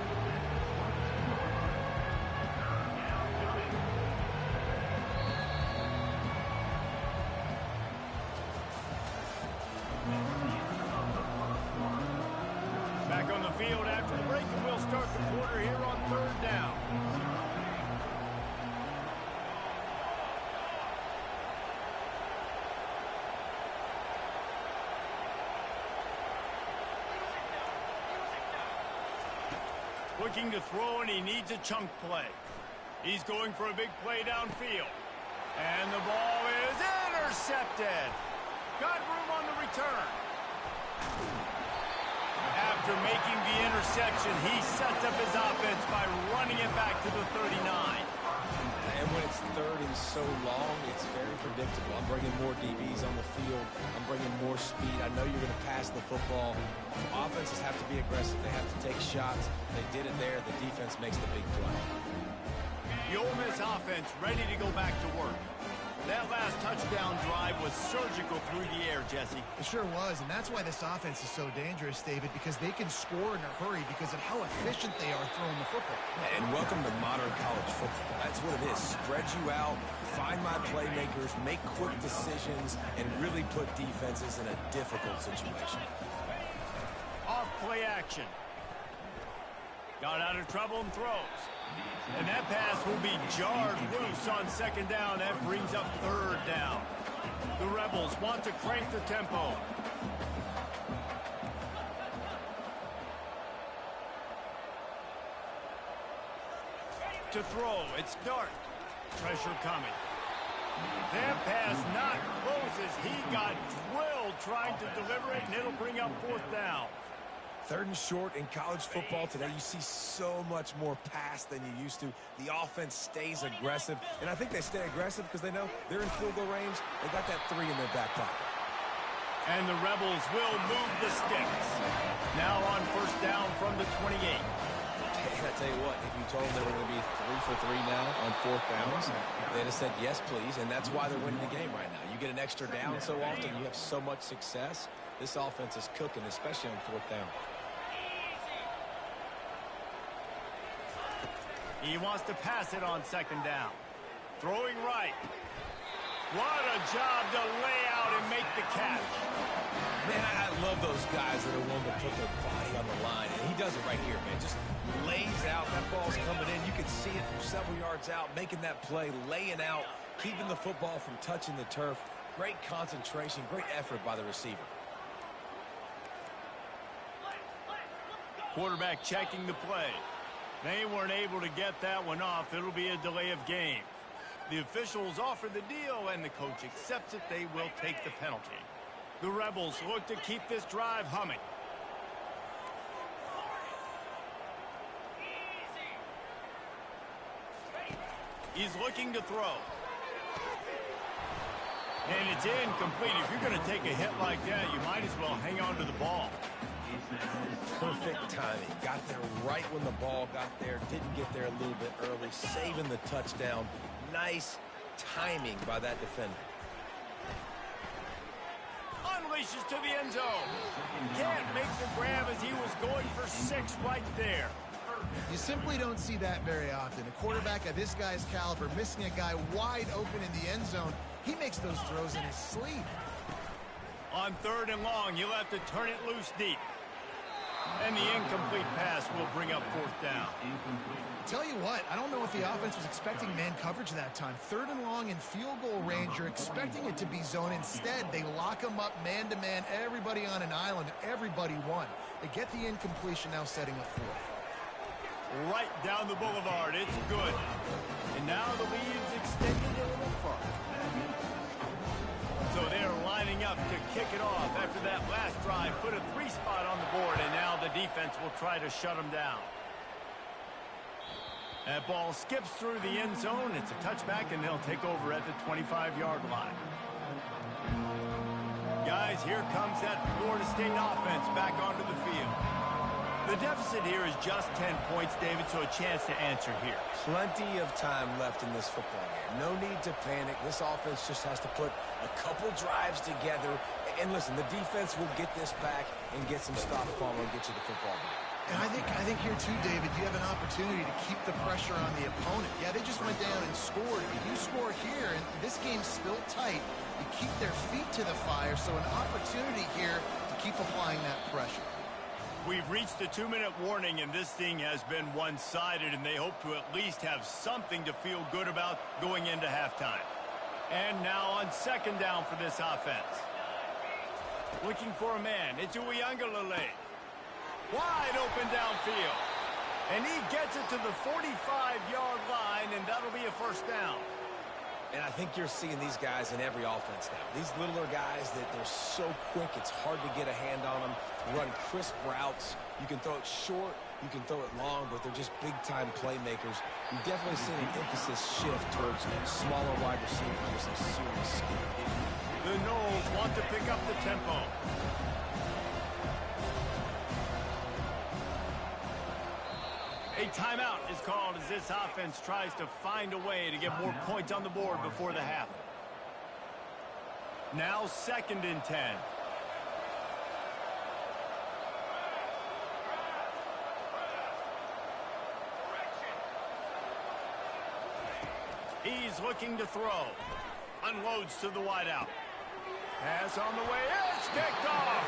Back on the field after the break, and we'll start the quarter here on third down. Looking to throw, and he needs a chunk play. He's going for a big play downfield. And the ball is intercepted. Got room on the return. After making the interception, he sets up his offense by running it back to the 39. And when it's third and so long, it's very predictable. I'm bringing more DBs on the field. I'm bringing more speed. I know you're going to pass the football. Offenses have to be aggressive. They have to take shots. They did it there. The defense makes the big play. The Ole Miss offense ready to go back to work. That last touchdown touchdown drive was surgical through the air, Jesse. It sure was, and that's why this offense is so dangerous, David, because they can score in a hurry because of how efficient they are throwing the football. And welcome to modern college football. That's what it is. Spread you out, find my playmakers, make quick decisions, and really put defenses in a difficult situation. Off play action. Got out of trouble and throws. And that pass will be jarred loose on second down. That brings up third down. The Rebels want to crank the tempo. To throw, it's Dart. Pressure coming. That pass not closes. He got drilled trying to deliver it, and it'll bring up fourth down. Third and short in college football today, you see so much more pass than you used to. The offense stays aggressive, and I think they stay aggressive because they know they're in field goal range. They got that 3 in their back pocket. And the Rebels will move the sticks. Now on first down from the 28. I tell you what, if you told them they were going to be 3 for 3 now on fourth downs, they'd have said yes, please, and that's why they're winning the game right now. You get an extra down so often, you have so much success. This offense is cooking, especially on fourth down. He wants to pass it on second down. Throwing right. What a job to lay out and make the catch. Man, I love those guys that are willing to put their body on the line. And he does it right here, man. Just lays out. That ball's coming in. You can see it from several yards out, making that play, laying out, keeping the football from touching the turf. Great concentration, great effort by the receiver. Quarterback checking the play. They weren't able to get that one off. It'll be a delay of game. The officials offer the deal, and the coach accepts it. They will take the penalty. The Rebels look to keep this drive humming. He's looking to throw. And it's incomplete. If you're going to take a hit like that, you might as well hang on to the ball. Perfect timing. Got there right when the ball got there. Didn't get there a little bit early. Saving the touchdown. Nice timing by that defender. Unleashes to the end zone. Can't make the grab as he was going for 6 right there. You simply don't see that very often. A quarterback of this guy's caliber missing a guy wide open in the end zone. He makes those throws in his sleep. On third and long, you'll have to turn it loose deep. And the incomplete pass will bring up fourth down. Tell you what, I don't know if the offense was expecting man coverage that time. Third and long in field goal range, you're expecting it to be zone. Instead, they lock them up man-to-man, everybody on an island, everybody won. They get the incompletion, now setting up fourth. Right down the boulevard, it's good. And now the lead's extended a little further. So they're lining up to kick it off after that last drive. Put a 3 spot on the board, and now the defense will try to shut them down. That ball skips through the end zone. It's a touchback, and they'll take over at the 25-yard line. Guys, here comes that Florida State offense back onto the field. The deficit here is just 10 points, David, so a chance to answer here. Plenty of time left in this football game. No need to panic. This offense just has to put a couple drives together. And listen, the defense will get this back and get some stops on and get you the football back. And I think here too, David, you have an opportunity to keep the pressure on the opponent. Yeah, they just went down and scored, but you score here, and this game's still tight. You keep their feet to the fire, so an opportunity here to keep applying that pressure. We've reached the 2-minute warning, and this thing has been one-sided, and they hope to at least have something to feel good about going into halftime. And now on second down for this offense. Looking for a man. It's Ncaa. Wide open downfield. And he gets it to the 45-yard line, and that'll be a first down. And I think you're seeing these guys in every offense now. These littler guys that they're so quick, it's hard to get a hand on them. Run crisp routes. You can throw it short, you can throw it long, but they're just big-time playmakers. We've definitely seen an emphasis shift towards smaller wide receivers with some serious skill. The Noles want to pick up the tempo. A timeout is called as this offense tries to find a way to get more points on the board before the half. Now 2nd and 10. He's looking to throw. Unloads to the wideout. Pass on the way. It's kicked off.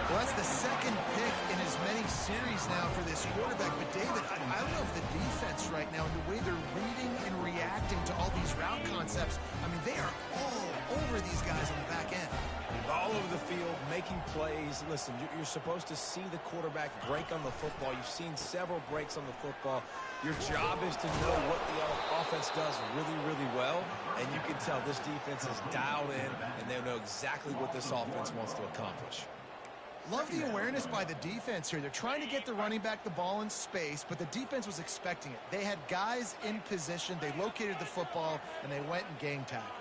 Well, that's the 2nd pick in as many series now for this quarterback. But, David, I don't know if the defense right now, and the way they're reading and reacting to all these route concepts, I mean, they are all over these guys on the back end. All over the field, making plays. Listen, you're supposed to see the quarterback break on the football. You've seen several breaks on the football. Your job is to know what the offense does really, really well. And you can tell this defense is dialed in, and they know exactly what this offense wants to accomplish. Love the awareness by the defense here. They're trying to get the running back the ball in space, but the defense was expecting it. They had guys in position. They located the football, and they went and gang tackled.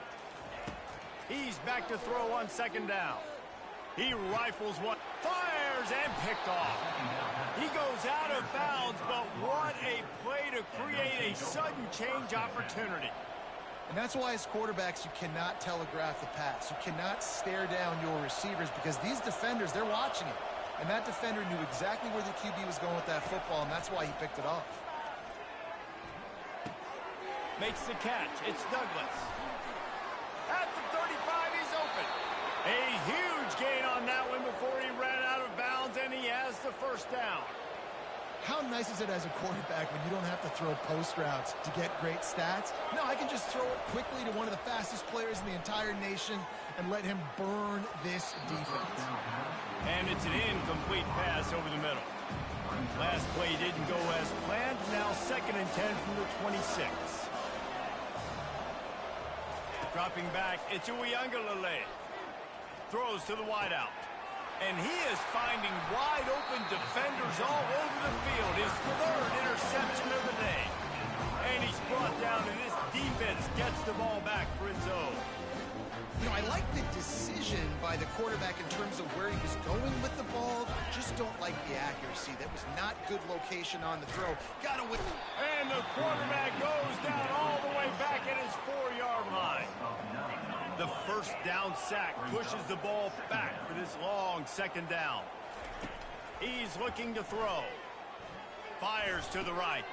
He's back to throw on 2nd down. He rifles one, fires, and picked off. He goes out of bounds, but what a play to create a sudden change opportunity. And that's why as quarterbacks, you cannot telegraph the pass. You cannot stare down your receivers because these defenders, they're watching it. And that defender knew exactly where the QB was going with that football, and that's why he picked it off. Makes the catch. It's Douglas. At the 35, he's open. A huge gain on that one before he ran out of bounds, and he has the 1st down. How nice is it as a quarterback when you don't have to throw post routes to get great stats? No, I can just throw it quickly to one of the fastest players in the entire nation and let him burn this defense. And it's an incomplete pass over the middle. Last play didn't go as planned. Now 2nd and 10 from the 26. Dropping back, it's Ncaa. Throws to the wideout. And he is finding wide-open defenders all over the field. His 3rd interception of the day. And he's brought down, and this defense gets the ball back for its own. You know, I like the decision by the quarterback in terms of where he was going with the ball. Just don't like the accuracy. That was not good location on the throw. Got to win. And the quarterback goes down all the way back at his 4-yard line. The 1st down sack pushes the ball back for this long 2nd down. He's looking to throw. Fires to the right.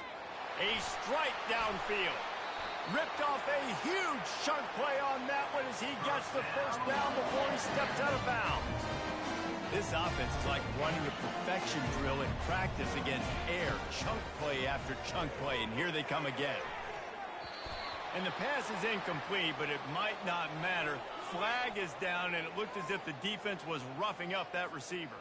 A strike downfield. Ripped off a huge chunk play on that one as he gets the 1st down before he steps out of bounds. This offense is like running a perfection drill in practice against air. Chunk play after chunk play, and here they come again. And the pass is incomplete, but it might not matter. Flag is down, and it looked as if the defense was roughing up that receiver.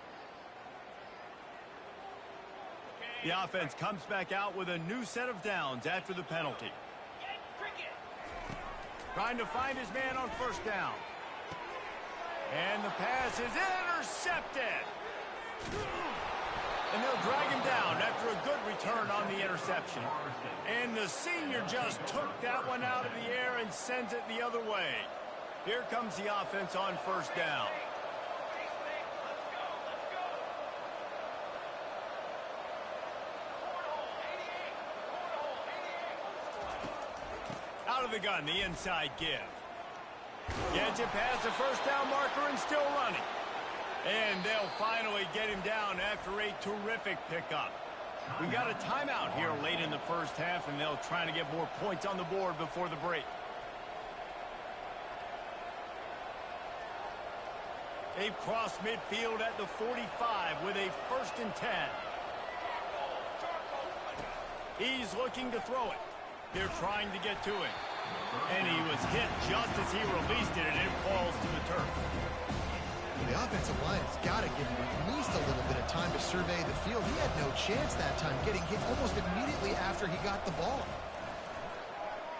The offense comes back out with a new set of downs after the penalty. Trying to find his man on 1st down. And the pass is intercepted. And they'll drag him down after a good return on the interception. And the senior just took that one out of the air and sends it the other way. Here comes the offense on 1st down. Out of the gun, the inside give. Gets it past the 1st down marker and still running. And they'll finally get him down after a terrific pickup. We got a timeout here late in the 1st half, and they'll try to get more points on the board before the break. They cross midfield at the 45 with a 1st and 10. He's looking to throw it. They're trying to get to him. And he was hit just as he released it, and it falls to the turf. The offensive line has got to give him at least a little bit of time to survey the field. He had no chance that time, getting hit almost immediately after he got the ball.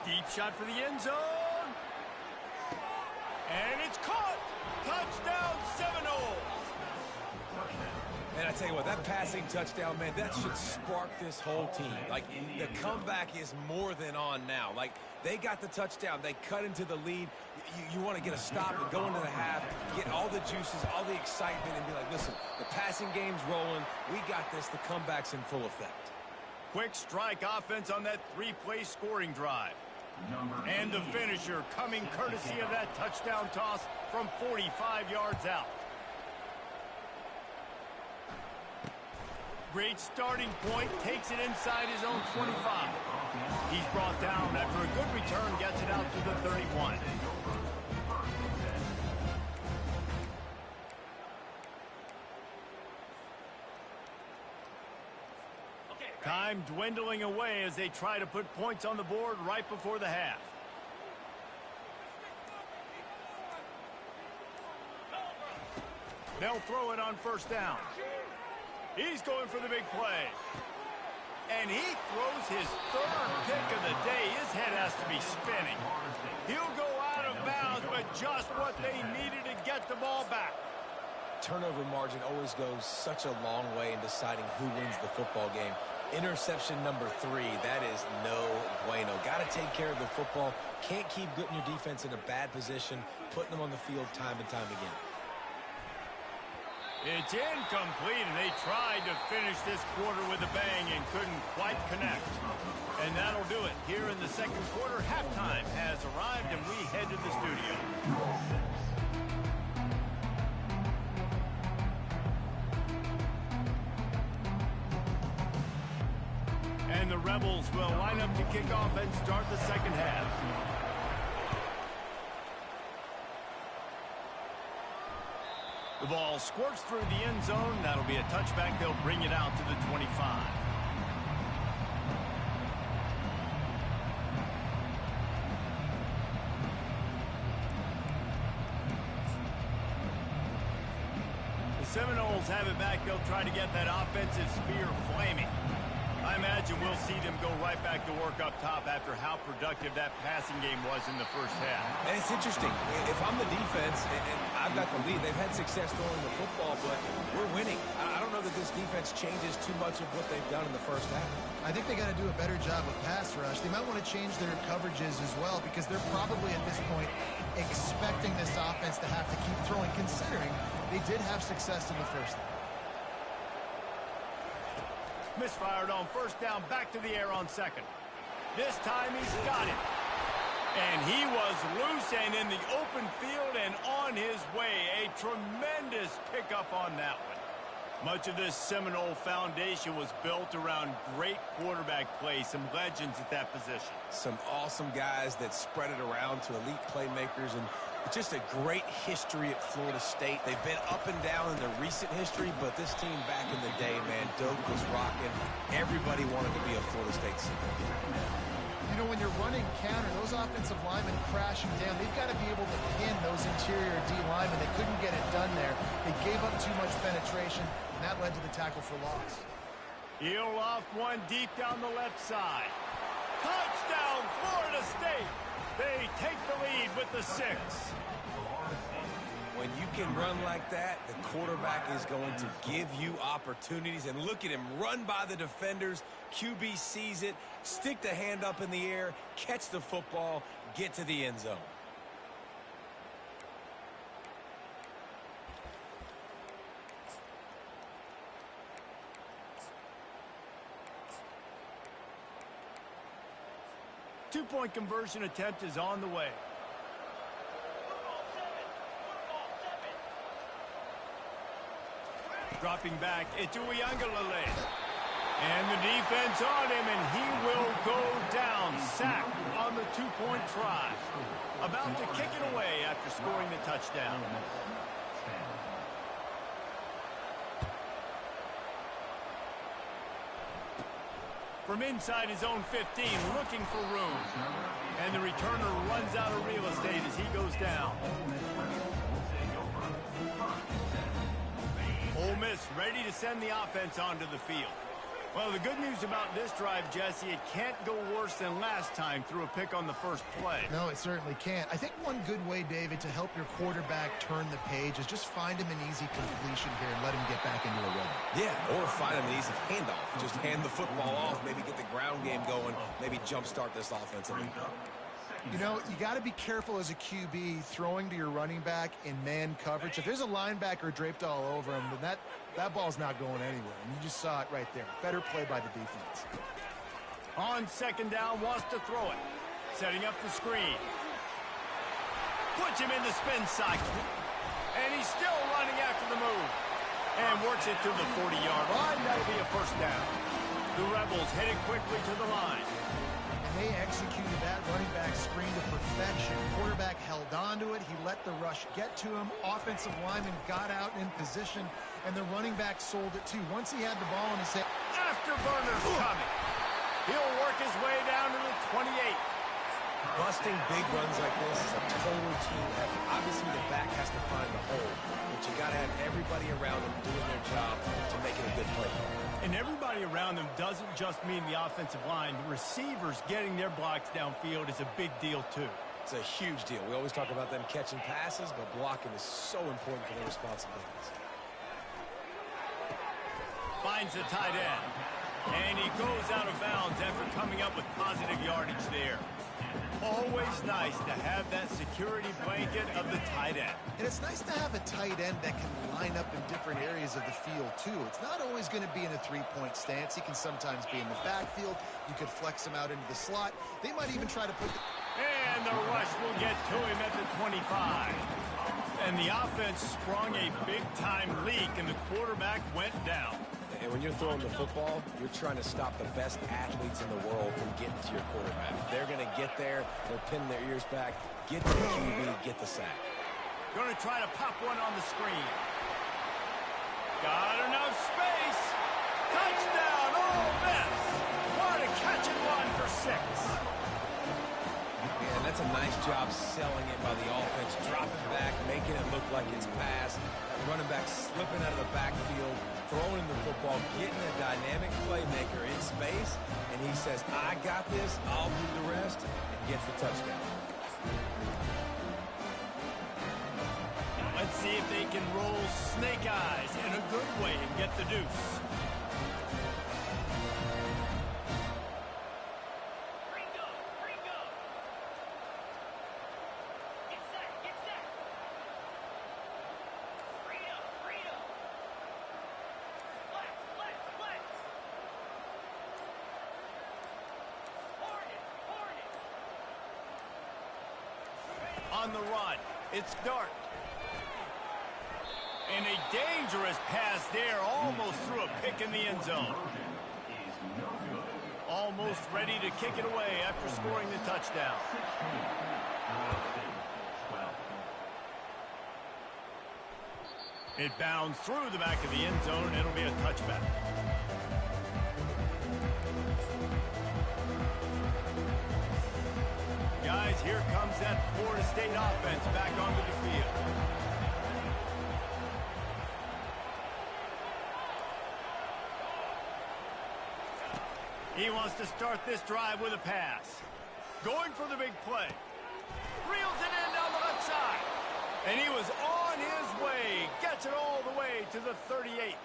Deep shot for the end zone. And it's caught. Touchdown, Seminoles. And I tell you what, that passing touchdown, man, that should spark this whole team. Like, the comeback is more than on now. Like, they got the touchdown. They cut into the lead. You want to get a stop and go into the half, get all the juices, all the excitement, and be like, listen, the passing game's rolling. We got this. The comeback's in full effect. Quick strike offense on that 3-play scoring drive. And the finisher coming courtesy of that touchdown toss from 45 yards out. Great starting point, takes it inside his own 25. He's brought down after a good return, gets it out to the 31. Time dwindling away as they try to put points on the board right before the half. They'll throw it on first down. He's going for the big play. And he throws his third pick of the day. His head has to be spinning. He'll go out of bounds, but just what they needed to get the ball back. Turnover margin always goes such a long way in deciding who wins the football game. Interception number 3, that is no bueno. Got to take care of the football. Can't keep putting your defense in a bad position, putting them on the field time and time again. It's incomplete, and they tried to finish this quarter with a bang and couldn't quite connect. And that'll do it. Here in the second quarter, halftime has arrived, and we head to the studio. And the Rebels will line up to kick off and start the second half. The ball squirts through the end zone. That'll be a touchback. They'll bring it out to the 25. The Seminoles have it back. They'll try to get that offensive spear flaming. I imagine we'll see them go right back to work up top after how productive that passing game was in the first half. And it's interesting. If I'm the defense and I've got the lead, they've had success throwing the football, but we're winning. I don't know that this defense changes too much of what they've done in the first half. I think they got to do a better job of pass rush. They might want to change their coverages as well because they're probably at this point expecting this offense to have to keep throwing, considering they did have success in the first half. Misfired on first down, back to the air on second. This time he's got it. And he was loose and in the open field and on his way. A tremendous pickup on that one. Much of this Seminole foundation was built around great quarterback play, some legends at that position. Some awesome guys that spread it around to elite playmakers, and just a great history at Florida State. They've been up and down in the recent history, but this team back in the day, man, Doak was rocking. Everybody wanted to be a Florida State Seminole. You know, when you're running counter, those offensive linemen crashing down, they've got to be able to pin those interior D linemen. They couldn't get it done there. They gave up too much penetration, and that led to the tackle for loss. He'll loft one deep down the left side. Touchdown, Florida State! They take the lead with the 6. When you can run like that, the quarterback is going to give you opportunities. And look at him run by the defenders. QB sees it, stick the hand up in the air, catch the football, get to the end zone. Two-point conversion attempt is on the way. Dropping back, it's Uiagalelei. And the defense on him, and he will go down. Sacked on the two-point try. About to kick it away after scoring the touchdown. From inside his own 15, looking for room. And the returner runs out of real estate as he goes down. Ole Miss ready to send the offense onto the field. Well, the good news about this drive, Jesse, it can't go worse than last time through a pick on the first play. No, it certainly can't. I think one good way, David, to help your quarterback turn the page is just find him an easy completion here and let him get back into a rhythm. Yeah, or find him an easy handoff. Just hand the football off, maybe get the ground game going, maybe jumpstart this offense a little bit. You know, you got to be careful as a QB throwing to your running back in man coverage. If there's a linebacker draped all over him, then that ball's not going anywhere. And you just saw it right there. Better play by the defense. On second down, wants to throw it. Setting up the screen. Puts him in the spin cycle. And he's still running after the move. And works it to the 40-yard line. That'll be a first down. The Rebels headed quickly to the line. They executed that running back screen to perfection. Quarterback held on to it. He let the rush get to him. Offensive lineman got out in position, and the running back sold it too. Once he had the ball in his hand. Afterburner's coming. He'll work his way down to the 28. Busting big runs like this is a total team effort. Obviously, the back has to find the hole, but you got to have everybody around him doing their job to make it a good play. And everybody around them doesn't just mean the offensive line. The receivers getting their blocks downfield is a big deal, too. It's a huge deal. We always talk about them catching passes, but blocking is so important for their responsibilities. Finds the tight end. And he goes out of bounds after coming up with positive yardage there. Always nice to have that security blanket of the tight end. And it's nice to have a tight end that can line up in different areas of the field, too. It's not always going to be in a three-point stance. He can sometimes be in the backfield. You could flex him out into the slot. They might even try to put And the rush will get to him at the 25. And the offense sprung a big-time leak, and the quarterback went down. And when you're throwing the football, you're trying to stop the best athletes in the world from getting to your quarterback. They're going to get there. They'll pin their ears back, get to the QB, get the sack. Going to try to pop one on the screen. Got enough space. Touchdown, Ole Miss. What a catch and run for 6. Man, that's a nice job selling it by the offense, dropping back, making it look like it's pass. That running back slipping out of the backfield, throwing the football, getting a dynamic playmaker in space, and he says, I got this, I'll do the rest, and gets the touchdown. Let's see if they can roll snake eyes in a good way and get the deuce. On the run, it's Dart. And a dangerous pass there, almost threw a pick in the end zone. Almost ready to kick it away after scoring the touchdown. It bounds through the back of the end zone, and it'll be a touchback. Guys, here comes that Florida State offense back onto the field. He wants to start this drive with a pass. Going for the big play. Reels it in down the left side. And he was on his way. Gets it all the way to the 38.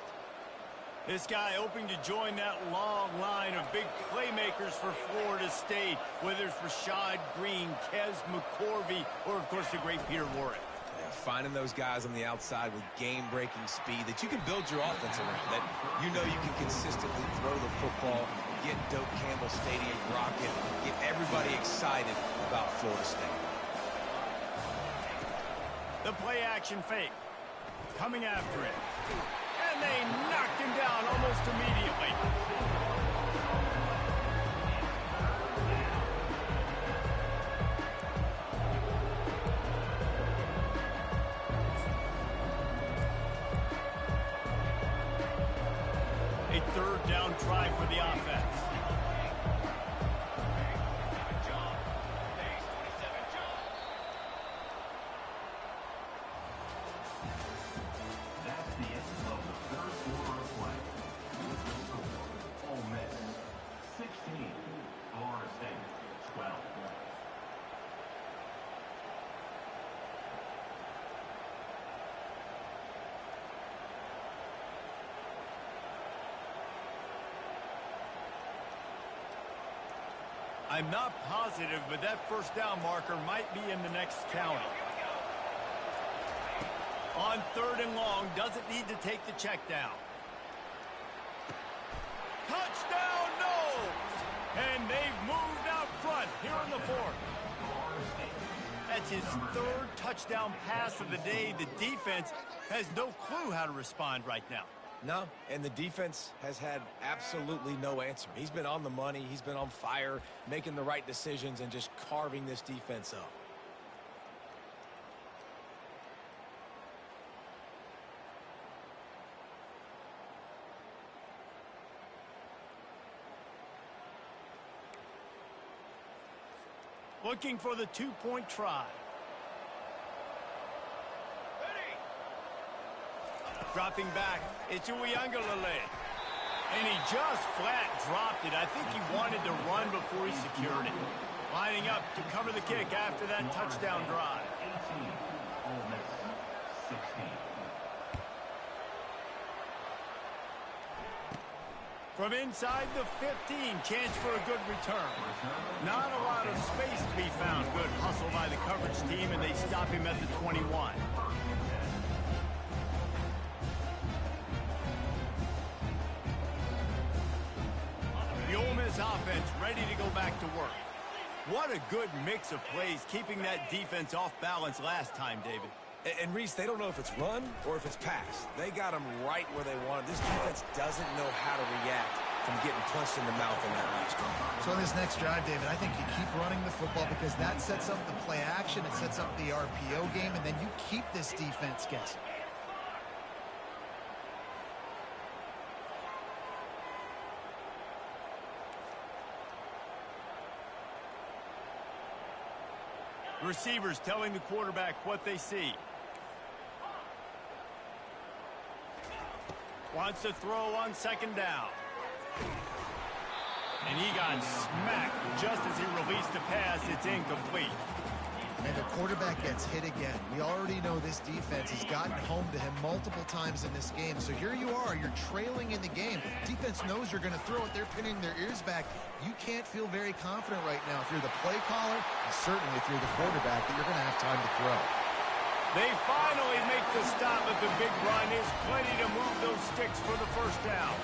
This guy hoping to join that long line of big playmakers for Florida State, whether it's Rashad Green, Kez McCorvey, or, of course, the great Peter Warrick. Yeah, finding those guys on the outside with game-breaking speed that you can build your offense around, that you know you can consistently throw the football, get Doak Campbell Stadium rocking, get everybody excited about Florida State. The play-action fake. Coming after it. And they knocked him down almost immediately. A third down try for the offense. That's the end of the third quarter of play. With the score, Ole Miss 16, Florida State 12. I'm not positive, but that first down marker might be in the next county. On third and long, doesn't need to take the check down. Touchdown, no! And they've moved out front here in the fourth. That's his third touchdown pass of the day. The defense has no clue how to respond right now. No, and the defense has had absolutely no answer. He's been on the money. He's been on fire, making the right decisions and just carving this defense up. Looking for the two-point try. Dropping back, it's Uiagalelei. And he just flat dropped it. I think he wanted to run before he secured it. Lining up to cover the kick after that touchdown drive. 18, Ole Miss, 16. From inside the 15, chance for a good return. Not a lot of space to be found. Good hustle by the coverage team, and they stop him at the 21. The Ole Miss offense ready to go back to work. What a good mix of plays, keeping that defense off balance last time, David. And Reese, they don't know if it's run or if it's pass. They got them right where they want it. This defense doesn't know how to react from getting punched in the mouth in that last one. So in this next drive, David, I think you keep running the football because that sets up the play action, it sets up the RPO game, and then you keep this defense guessing. Receivers telling the quarterback what they see. Wants to throw on second down. And he got smacked just as he released the pass. It's incomplete. And the quarterback gets hit again. We already know this defense has gotten home to him multiple times in this game. So here you are, you're trailing in the game. Defense knows you're going to throw it. They're pinning their ears back. You can't feel very confident right now if you're the play caller, and certainly if you're the quarterback, that you're going to have time to throw. They finally make the stop at the big run. Is plenty to move those sticks for the first down.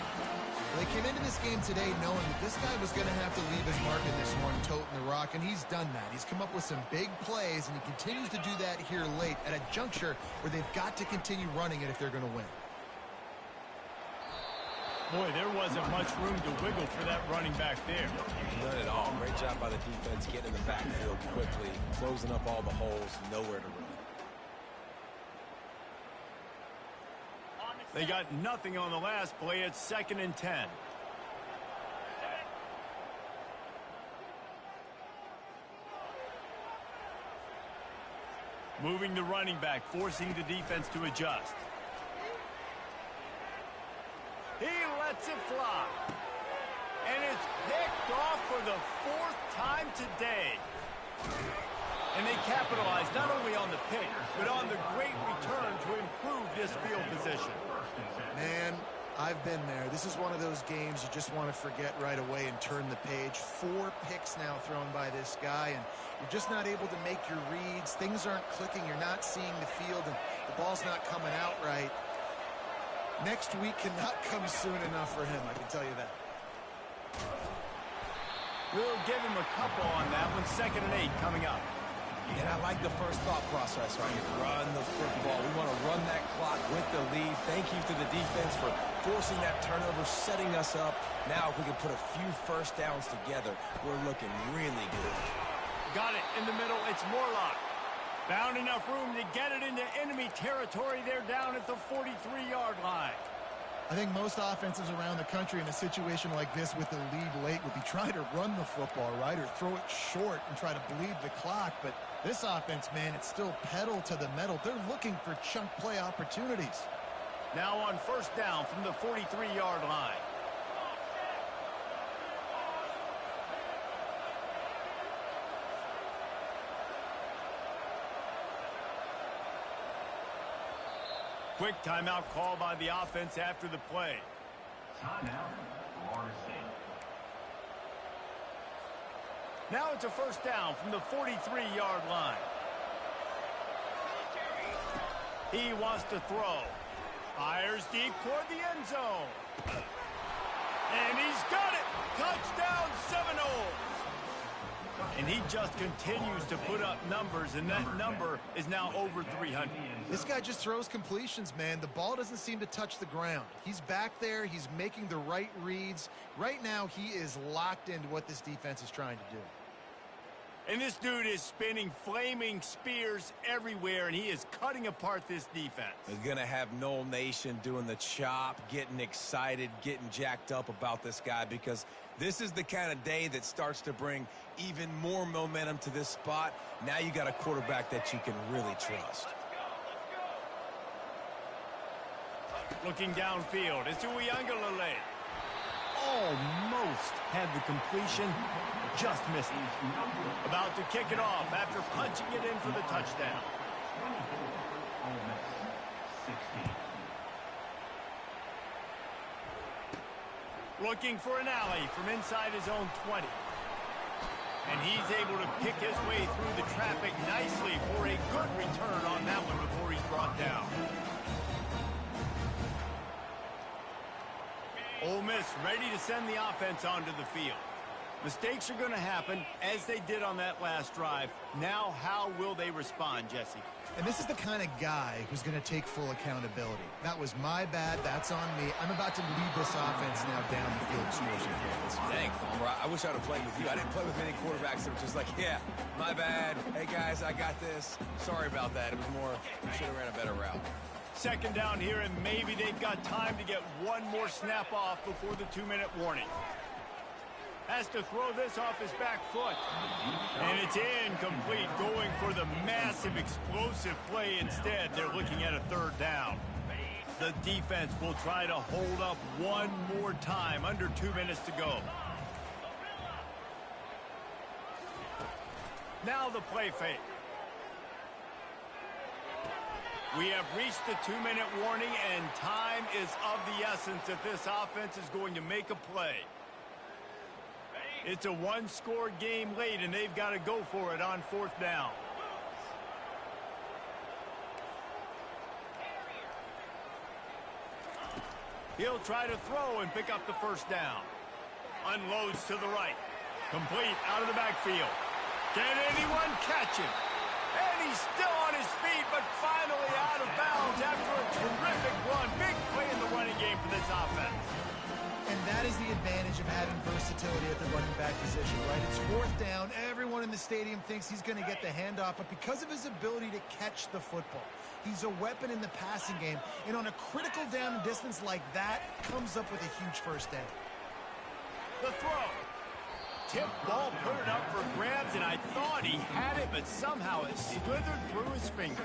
They came into this game today knowing that this guy was going to have to leave his mark in this one, toting the rock, and he's done that. He's come up with some big plays, and he continues to do that here late at a juncture where they've got to continue running it if they're going to win. Boy, there wasn't much room to wiggle for that running back there. None at all. Great job by the defense getting in the backfield quickly, closing up all the holes, nowhere to run. They got nothing on the last play. It's 2nd and 10. Moving the running back, forcing the defense to adjust. He lets it fly. And it's picked off for the 4th time today. And they capitalize not only on the pick, but on the great return to improve this field position. Man, I've been there. This is one of those games you just want to forget right away and turn the page. 4 picks now thrown by this guy, and you're just not able to make your reads. Things aren't clicking. You're not seeing the field, and the ball's not coming out right. Next week cannot come soon enough for him, I can tell you that. We'll give him a couple on that one. 2nd and 8 coming up. And I like the first thought process right here. Run the football. We want to run that clock with the lead. Thank you to the defense for forcing that turnover, setting us up. Now if we can put a few first downs together, we're looking really good. Got it in the middle. It's Morlock. Found enough room to get it into enemy territory. They're down at the 43-yard line. I think most offenses around the country in a situation like this with the lead late would be trying to run the football, right, or throw it short and try to bleed the clock. But this offense, man, it's still pedal to the metal. They're looking for chunk play opportunities. Now on 1st down from the 43-yard line. Quick timeout call by the offense after the play. Timeout, Florida State. Now it's a 1st down from the 43-yard line. He wants to throw. Fires deep toward the end zone. And he's got it. Touchdown, Seminoles. And he just continues to put up numbers, and that number is now over 300. This guy just throws completions, man. The ball doesn't seem to touch the ground. He's back there. He's making the right reads. Right now, he is locked into what this defense is trying to do. And this dude is spinning flaming spears everywhere, and he is cutting apart this defense. They're going to have Noel Nation doing the chop, getting excited, getting jacked up about this guy, because this is the kind of day that starts to bring even more momentum to this spot. Now you got a quarterback that you can really trust. Looking downfield, it's Ncaa. Almost had the completion, just missed it. About to kick it off after punching it in for the touchdown. Looking for an alley from inside his own 20. And he's able to pick his way through the traffic nicely for a good return on that one before he's brought down. Ole Miss ready to send the offense onto the field. Mistakes are going to happen, as they did on that last drive. Now, how will they respond, Jesse? And this is the kind of guy who's going to take full accountability. That was my bad. That's on me. I'm about to lead this offense now down the field, score some points. Dang, Palmer, I wish I would have played with you. I didn't play with many quarterbacks that were just like, yeah, my bad. Hey, guys, I got this. Sorry about that. It was more, should have ran a better route. Second down here, and maybe they've got time to get one more snap off before the 2-minute warning. Has to throw this off his back foot. And it's incomplete, going for the massive explosive play instead. They're looking at a third down. The defense will try to hold up one more time, under 2 minutes to go. Now the play fake. We have reached the 2-minute warning, and time is of the essence that this offense is going to make a play. It's a one-score game late, and they've got to go for it on fourth down. He'll try to throw and pick up the first down. Unloads to the right. Complete out of the backfield. Can anyone catch him? And he's still on his feet, but finally out of bounds after a terrific run. Big play in the running game for this offense. And that is the advantage of having versatility at the running back position, right? It's fourth down. Everyone in the stadium thinks he's going to get the handoff, but because of his ability to catch the football, he's a weapon in the passing game. And on a critical down and distance like that, comes up with a huge first down. The throw. Tip ball, put it up for grabs, and I thought he had it, but somehow it slithered through his fingers.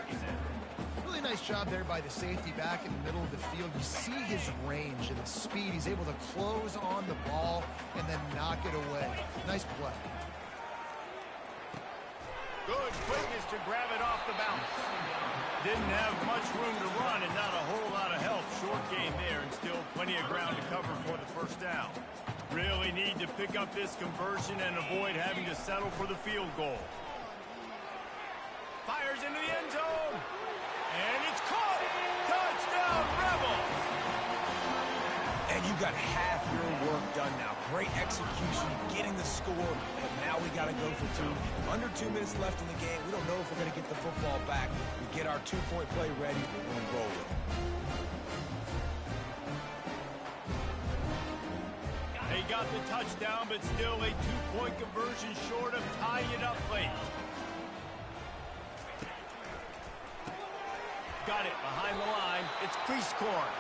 Really nice job there by the safety back in the middle of the field. You see his range and his speed. He's able to close on the ball and then knock it away. Nice play. Good quickness to grab it off the bounce. Didn't have much room to run and not a whole lot of help. Short gain there and still plenty of ground to cover for the first down. Really need to pick up this conversion and avoid having to settle for the field goal. Fires into the end zone. And it's caught. Touchdown, Rebels. And you got half your work done now. Great execution, getting the score, but now we got to go for two. Under 2 minutes left in the game. We don't know if we're going to get the football back. We get our two-point play ready, and we roll with it. They got the touchdown, but still a two-point conversion short of tying it up late. Got it behind the line. It's crease corn.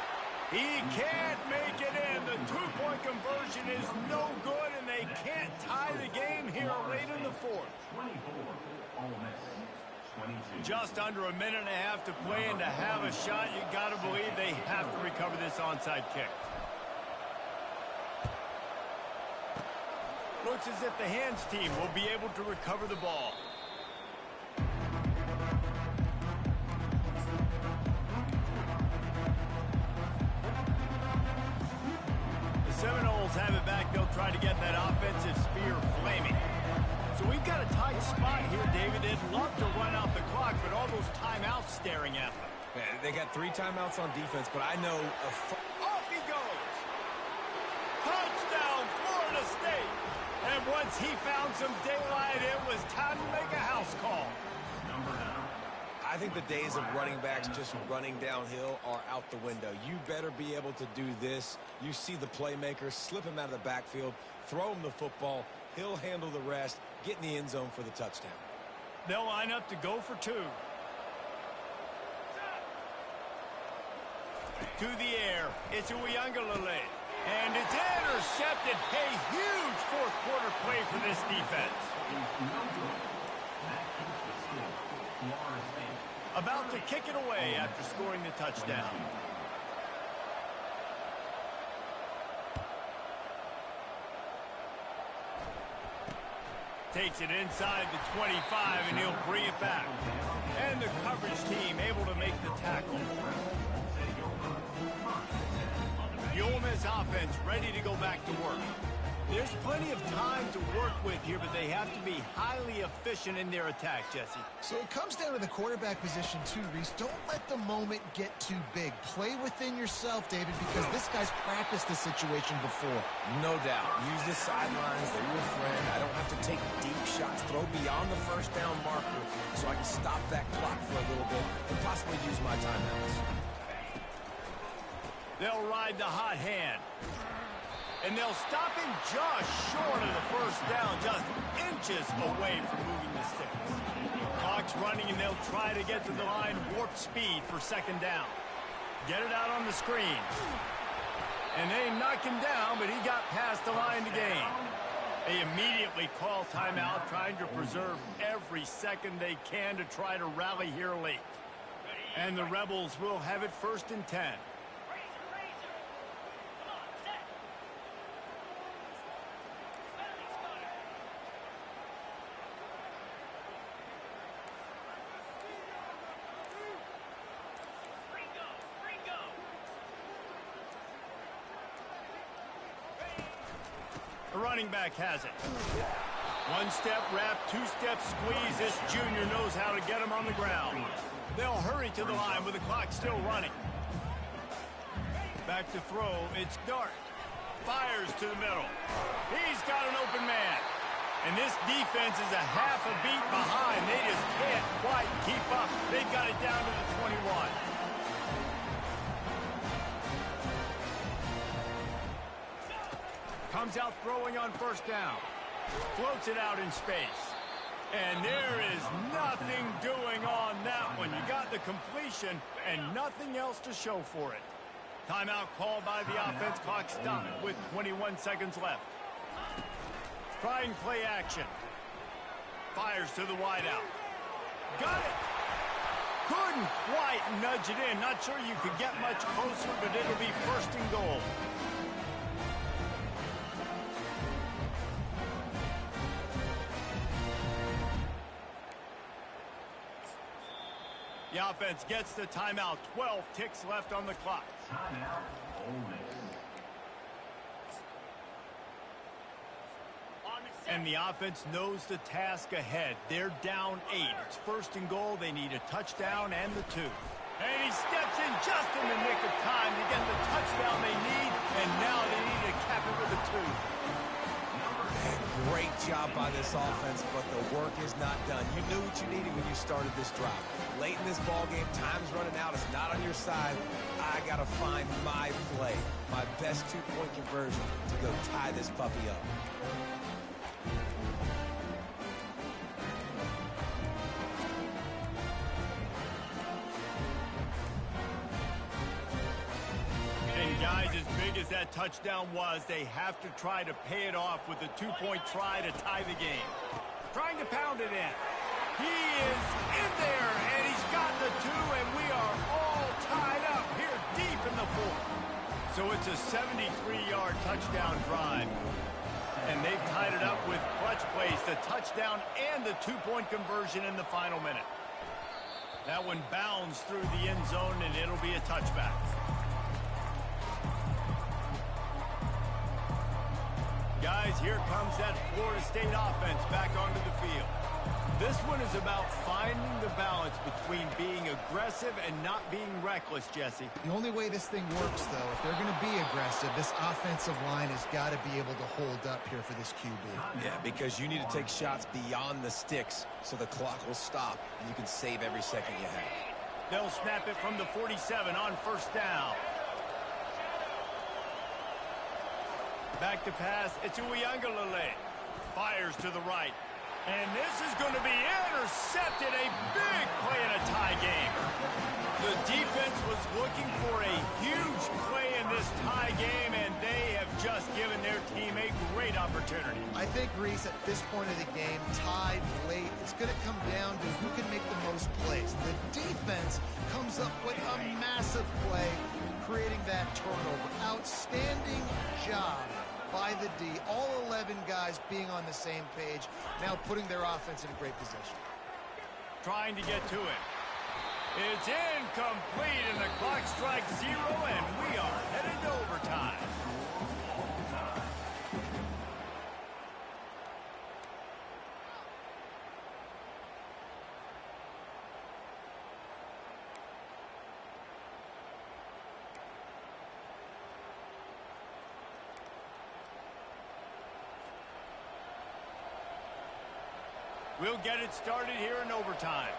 He can't make it in. The two-point conversion is no good, and they can't tie the game here late in the fourth. 24, Ole Miss, 22. Just under a minute and a half to play, and to have a shot, you got to believe they have to recover this onside kick. Looks as if the hands team will be able to recover the ball. The Seminoles have it back. They'll try to get that offensive spear flaming. So we've got a tight spot here, David. They'd love to run out the clock, but all those timeouts staring at them. Man, they got 3 timeouts on defense, but I know Off he goes. Touchdown, Florida State. And Once he found some daylight, it was time to make a house call. I think the days of running backs just running downhill are out the window. You better be able to do this. You see the playmaker, slip him out of the backfield, throw him the football. He'll handle the rest, get in the end zone for the touchdown. They'll line up to go for two. To the air, it's Uyangalele. And it's intercepted. A huge fourth-quarter play for this defense. About to kick it away after scoring the touchdown. Takes it inside the 25, and he'll bring it back. And the coverage team able to make the tackle. The Ole Miss offense ready to go back to work. There's plenty of time to work with here, but they have to be highly efficient in their attack, Jesse. So it comes down to the quarterback position too, Reese. Don't let the moment get too big. Play within yourself, David, because this guy's practiced this situation before. No doubt. Use the sidelines. They're your friend. I don't have to take deep shots. Throw beyond the first down marker so I can stop that clock for a little bit and possibly use my timeouts. They'll ride the hot hand. And they'll stop him just short of the first down, just inches away from moving the sticks. Clock's running, and they'll try to get to the line warp speed for second down. Get it out on the screen. And they knock him down, but he got past the line to gain. They immediately call timeout, trying to preserve every second they can to try to rally here late. And the Rebels will have it 1st and 10. The running back has it. One-step wrap, two-step squeeze. This junior knows how to get him on the ground. They'll hurry to the line with the clock still running. Back to throw. It's Dart. Fires to the middle. He's got an open man. And this defense is a half a beat behind. They just can't quite keep up. They've got it down to the 21. Comes out throwing on first down. Floats it out in space. And there is nothing doing on that one. You got the completion and nothing else to show for it. Timeout called by the offense. Clock stopped with 21 seconds left. Trying play action. Fires to the wideout. Got it. Couldn't quite nudge it in. Not sure you could get much closer, but it'll be 1st and goal. The offense gets the timeout. 12 ticks left on the clock. Timeout, Ole Miss. And the offense knows the task ahead. They're down 8. It's 1st and goal. They need a touchdown and the 2. And he steps in just in the nick of time to get the touchdown they need. And now they need to cap it with a 2. Great job by this offense, but the work is not done. You knew what you needed when you started this drive. Late in this ball game, time's running out. It's not on your side. I got to find my play, my best two-point conversion to go tie this puppy up. Guys, as big as that touchdown was, they have to try to pay it off with a 2-point try to tie the game. Trying to pound it in. He is in there, and he's got the 2, and we are all tied up here deep in the 4th. So it's a 73-yard touchdown drive. And they've tied it up with clutch plays, the touchdown and the 2-point conversion in the final minute. That one bounds through the end zone, and it'll be a touchback. Guys, here comes that Florida State offense back onto the field. This one is about finding the balance between being aggressive and not being reckless, Jesse. The only way this thing works, though, if they're going to be aggressive, this offensive line has got to be able to hold up here for this QB. Yeah, because you need to take shots beyond the sticks so the clock will stop and you can save every second you have. They'll snap it from the 47 on first down. Back to pass. It's Ncaa. Fires to the right. And this is going to be intercepted. A big play in a tie game. The defense was looking for a huge play in this tie game, and they have just given their team a great opportunity. I think, Reese, at this point of the game, tied late, it's going to come down to who can make the most plays. The defense comes up with a massive play, creating that turnover. Outstanding job by the D. All 11 guys being on the same page, now putting their offense in a great position. Trying to get to it. It's incomplete, and the clock strikes 0, and we are headed to overtime. We'll get it started here in overtime.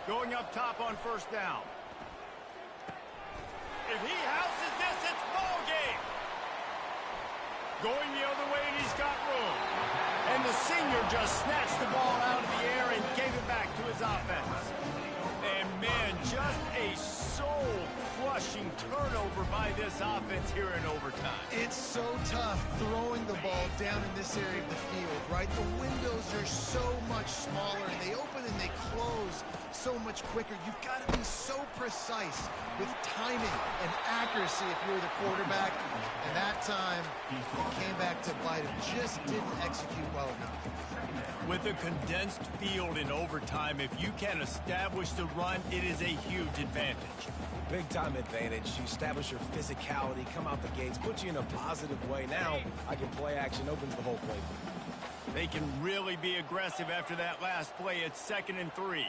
Going up top on first down. If he houses this, it's ball game. Going the other way, and he's got room. And the senior just snatched the ball out of the air and gave it back to his offense. And, man, just a soul-crushing turnover by this offense here in overtime. It's so tough throwing the ball down in this area of the field, right? The windows are so much smaller, and they open and they close so much quicker. You've got to be so precise with timing and accuracy if you're the quarterback. And that time, it came back to bite him. Just didn't execute well enough. With a condensed field in overtime, if you can establish the run, it is a huge advantage. Big-time advantage. You establish your physicality, come out the gates, put you in a positive way. Now, I can play action, opens the whole play. They can really be aggressive after that last play. It's 2nd and 3.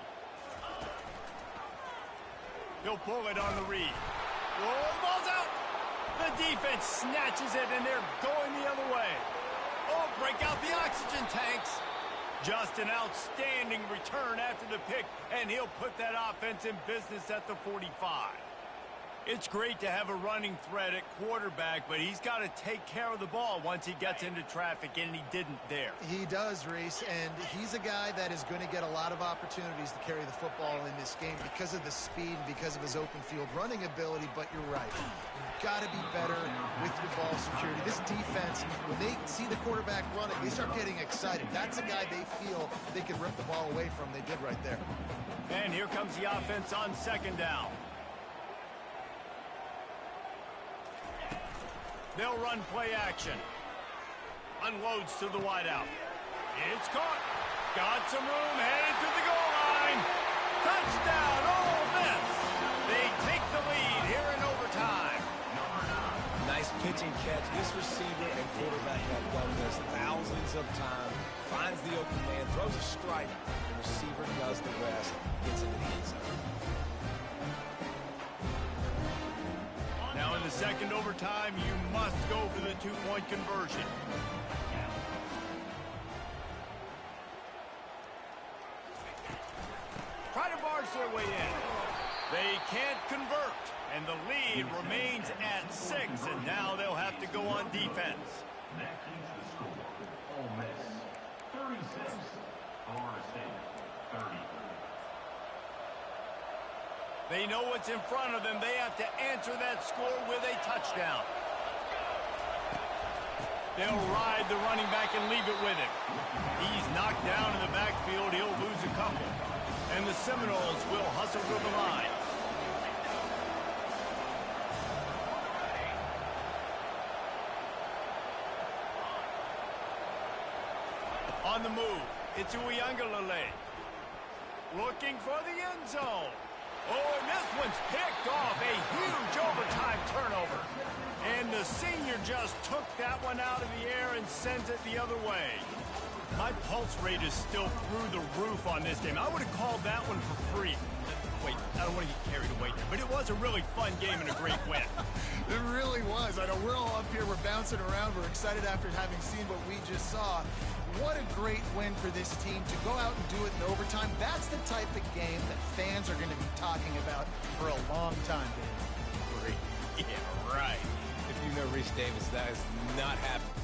He'll pull it on the read. Oh, the ball's out! The defense snatches it, and they're going the other way. Oh, break out the oxygen tanks. Just an outstanding return after the pick, and he'll put that offense in business at the 45. It's great to have a running threat at quarterback, but he's got to take care of the ball once he gets into traffic, and he didn't there. He does, Reese, and he's a guy that is going to get a lot of opportunities to carry the football in this game because of the speed and because of his open field running ability, but you're right. You've got to be better with your ball security. This defense, when they see the quarterback running, they start getting excited. That's a guy they feel they can rip the ball away from. They did right there. And here comes the offense on 2nd down. They'll run play action. Unloads to the wideout. It's caught. Got some room, headed to the goal line. Touchdown, Ole Miss. They take the lead here in overtime. Nice pitch and catch. This receiver and quarterback have done this thousands of times. Finds the open man, throws a strike. The receiver does the rest. Gets into the end zone. Now in the 2nd overtime, you must go for the 2-point conversion. Try to barge their way in. They can't convert, and the lead remains at 6, and now they'll have to go on defense. That keeps the score. Ole Miss 36, Florida State 30. They know what's in front of them. They have to answer that score with a touchdown. They'll ride the running back and leave it with him. He's knocked down in the backfield. He'll lose a couple. And the Seminoles will hustle to the line. On the move, it's Ncaa. looking for the end zone. Oh, and this one's picked off. A huge overtime turnover. And the senior just took that one out of the air and sent it the other way. My pulse rate is still through the roof on this game. I would have called that one for free. Wait, I don't want to get carried away there, but it was a really fun game and a great win. It really was. I know we're all up here, we're bouncing around, we're excited after having seen what we just saw. What a great win for this team to go out and do it in overtime. That's the type of game that fans are going to be talking about for a long time, Dave. Yeah, right. If you know Rich Davis, that is not happening.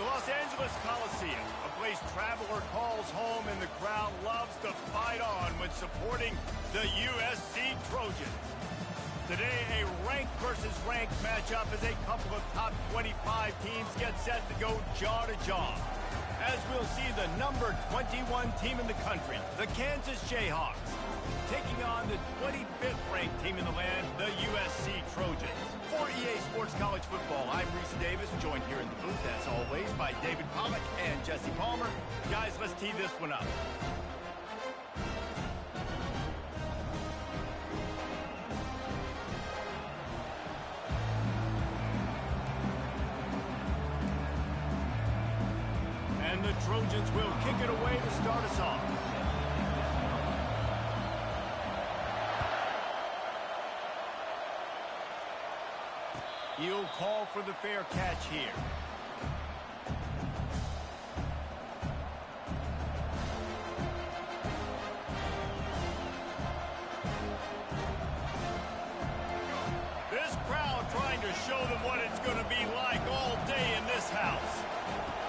Los Angeles Coliseum, a place traveler calls home and the crowd loves to fight on when supporting the USC Trojans. Today, a ranked versus ranked matchup as a couple of top 25 teams get set to go jaw to jaw. As we'll see the number 21 team in the country, the Kansas Jayhawks, taking on the 25th ranked team in the land, the USC Trojans. For EA Sports College Football, I'm Reese Davis, joined here in the booth, as always, by David Pollack and Jesse Palmer. Guys, let's tee this one up. And the Trojans will kick it away to start us off. He'll call for the fair catch here. This crowd trying to show them what it's going to be like all day in this house.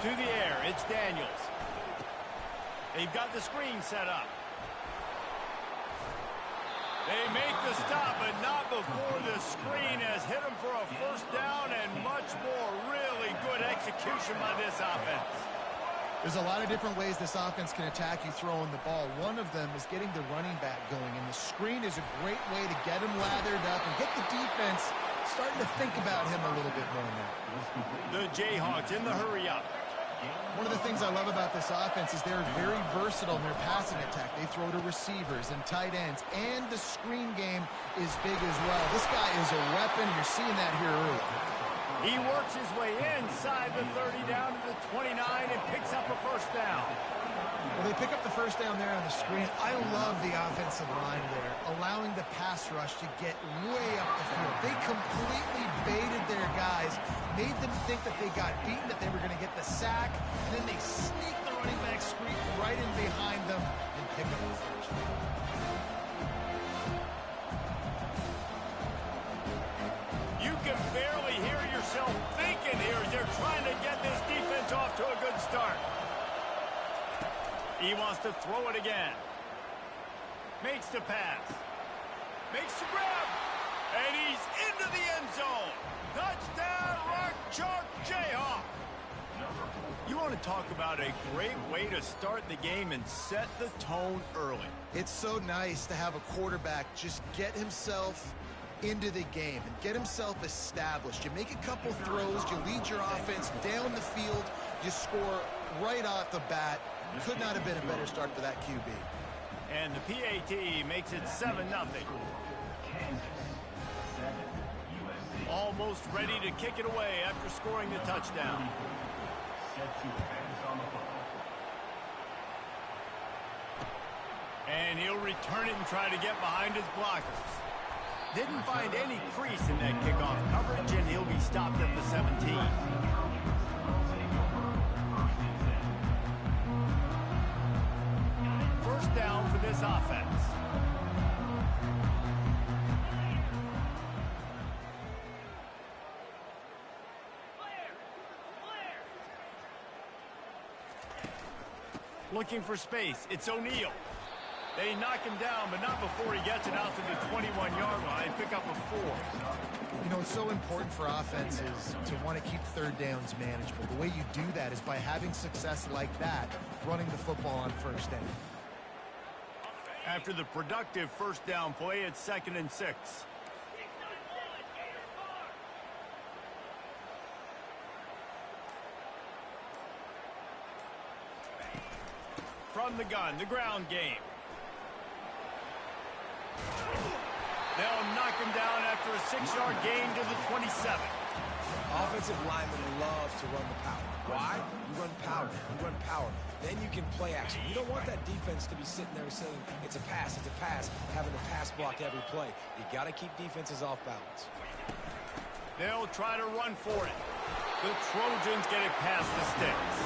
To the air, it's Daniels. They've got the screen set up. They make the stop, but not before the screen has hit them for a first down and much more. Really good execution by this offense. There's a lot of different ways this offense can attack you throwing the ball. One of them is getting the running back going, and the screen is a great way to get him lathered up and get the defense starting to think about him a little bit more now. The Jayhawks in the hurry up. One of the things I love about this offense is they're very versatile in their passing attack. They throw to receivers and tight ends, and the screen game is big as well. This guy is a weapon. You're seeing that here early. He works his way inside the 30 down to the 29 and picks up a first down. Well, they pick up the first down there on the screen. I love the offensive line there, allowing the pass rush to get way up the field. They completely baited their guys, made them think that they got beaten, that they were going to get the sack, and then they sneak the running back screen right in behind them and pick up the first. You can barely hear yourself thinking here as they're trying to get this defense off to a good start. He wants to throw it again. Makes the pass. Makes the grab. And he's into the end zone. Touchdown, Rock Chalk Jayhawk. You want to talk about a great way to start the game and set the tone early. It's so nice to have a quarterback just get himself into the game and get himself established. You make a couple throws, you lead your offense down the field, you score right off the bat. Could not have been a better start for that QB. And the PAT makes it 7-0. Almost ready to kick it away after scoring the touchdown. And he'll return it and try to get behind his blockers. Didn't find any crease in that kickoff coverage, and he'll be stopped at the 17. First down for this offense. Looking for space. It's O'Neal. They knock him down, but not before he gets it out to the 21-yard line. Pick up a 4. You know, it's so important for offenses to want to keep third downs manageable. The way you do that is by having success like that, running the football on first down. After the productive first down play, it's 2nd and 6. From the gun, the ground game. They'll knock him down after a 6-yard gain to the 27. Offensive linemen love to run the power. Why? You run power. You run power. Then you can play action. You don't want that defense to be sitting there saying, it's a pass, having to pass block every play. You got to keep defenses off balance. They'll try to run for it. The Trojans get it past the sticks.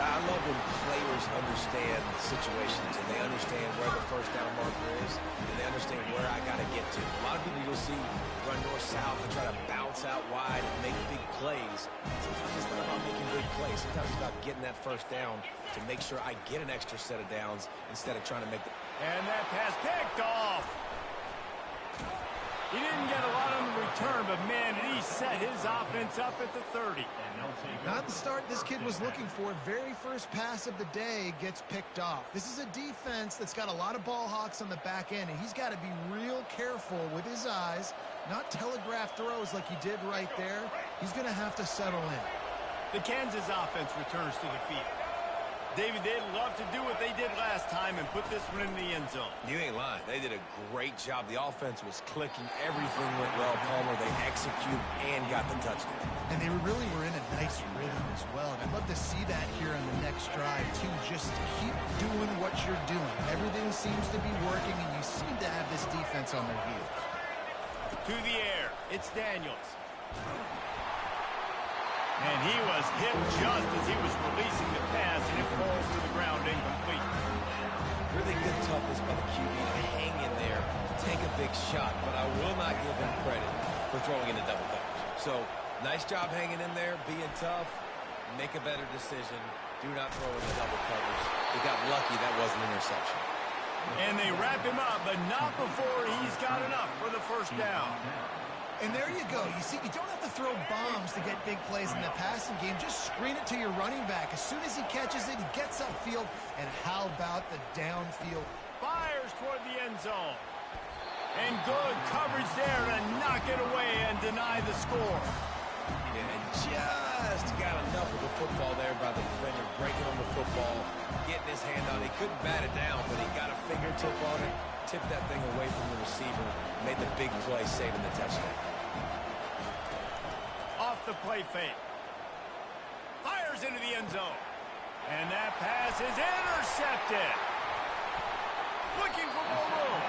I love when players understand situations and they understand where the first down marker is and they understand where I got to get to. A lot of people you'll see run north-south and try to bounce out wide and make big plays. Sometimes it's not about making big plays. Sometimes it's about getting that first down to make sure I get an extra set of downs instead of trying to make the... And that pass picked off. He didn't get a lot on the return, but man, did he set his offense up at the 30. Not the start this kid was looking for. Very first pass of the day gets picked off. This is a defense that's got a lot of ball hawks on the back end, and he's got to be real careful with his eyes, not telegraph throws like he did right there. He's going to have to settle in. The Kansas offense returns to the field. David, they'd love to do what they did last time and put this one in the end zone. You ain't lying. They did a great job. The offense was clicking. Everything went well, Palmer. They executed and got the touchdown. And they really were in a nice rhythm as well. And I'd love to see that here on the next drive, too. Just keep doing what you're doing. Everything seems to be working, and you seem to have this defense on their heels. To the air. It's Daniels. And he was hit just as he was releasing the pass, and it falls to the ground incomplete. Really good toughness by the QB to hang in there, take a big shot, but I will not give him credit for throwing into double coverage. So, nice job hanging in there, being tough, make a better decision, do not throw into double coverage. He got lucky that wasn't an interception. And they wrap him up, but not before he's got enough for the first down. And there you go. You see, you don't have to throw bombs to get big plays in the passing game. Just screen it to your running back. As soon as he catches it, he gets upfield. And how about the downfield? Fires toward the end zone. And good coverage there to knock it away and deny the score. And just got enough of the football there by the defender, breaking on the football, getting his hand on it. He couldn't bat it down, but he got a fingertip on it, tipped that thing away from the receiver, made the big play, saving the touchdown. Off the play fake. Fires into the end zone. And that pass is intercepted. Looking for more room.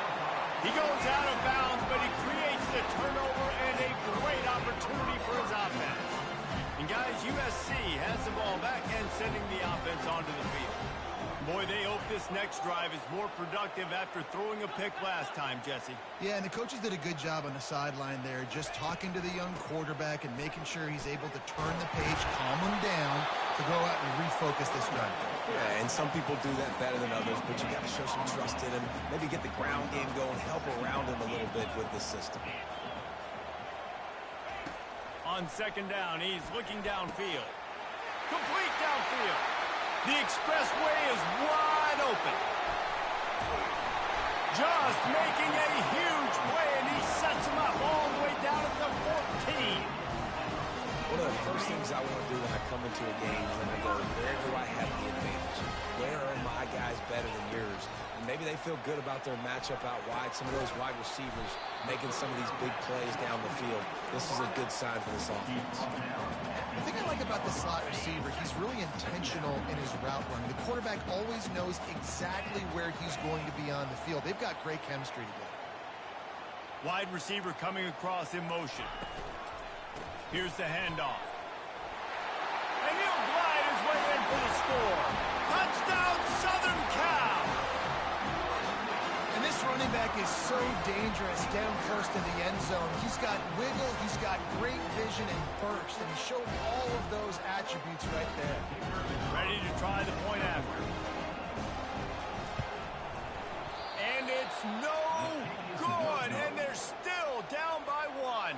He goes out of bounds, but he creates the turnover and a great opportunity for his offense. And guys, USC has the ball back and sending the offense onto the field. Boy, they hope this next drive is more productive after throwing a pick last time, Jesse. Yeah, and the coaches did a good job on the sideline there, just talking to the young quarterback and making sure he's able to turn the page, calm him down, to go out and refocus this drive. Yeah, and some people do that better than others, but you got to show some trust in him, maybe get the ground game going, help around him a little bit with this system. On second down, he's looking downfield. Complete downfield. The expressway is wide open. Just making a huge play, and he sets him up all the way down at the 14. One of the first things I want to do when I come into a game is I go, where do I have the advantage? Where are my guys better than yours? And maybe they feel good about their matchup out wide. Some of those wide receivers making some of these big plays down the field. This is a good sign for this offense. The thing I like about the slot receiver, he's really intentional in his route running. The quarterback always knows exactly where he's going to be on the field. They've got great chemistry together. Wide receiver coming across in motion. Here's the handoff. And he'll glide his way in for the score. Touchdown, Southern Cal! And this running back is so dangerous down close to the end zone. He's got wiggle, he's got great vision and burst, and he showed all of those attributes right there. Ready to try the point after. And it's no good, and they're still down by one.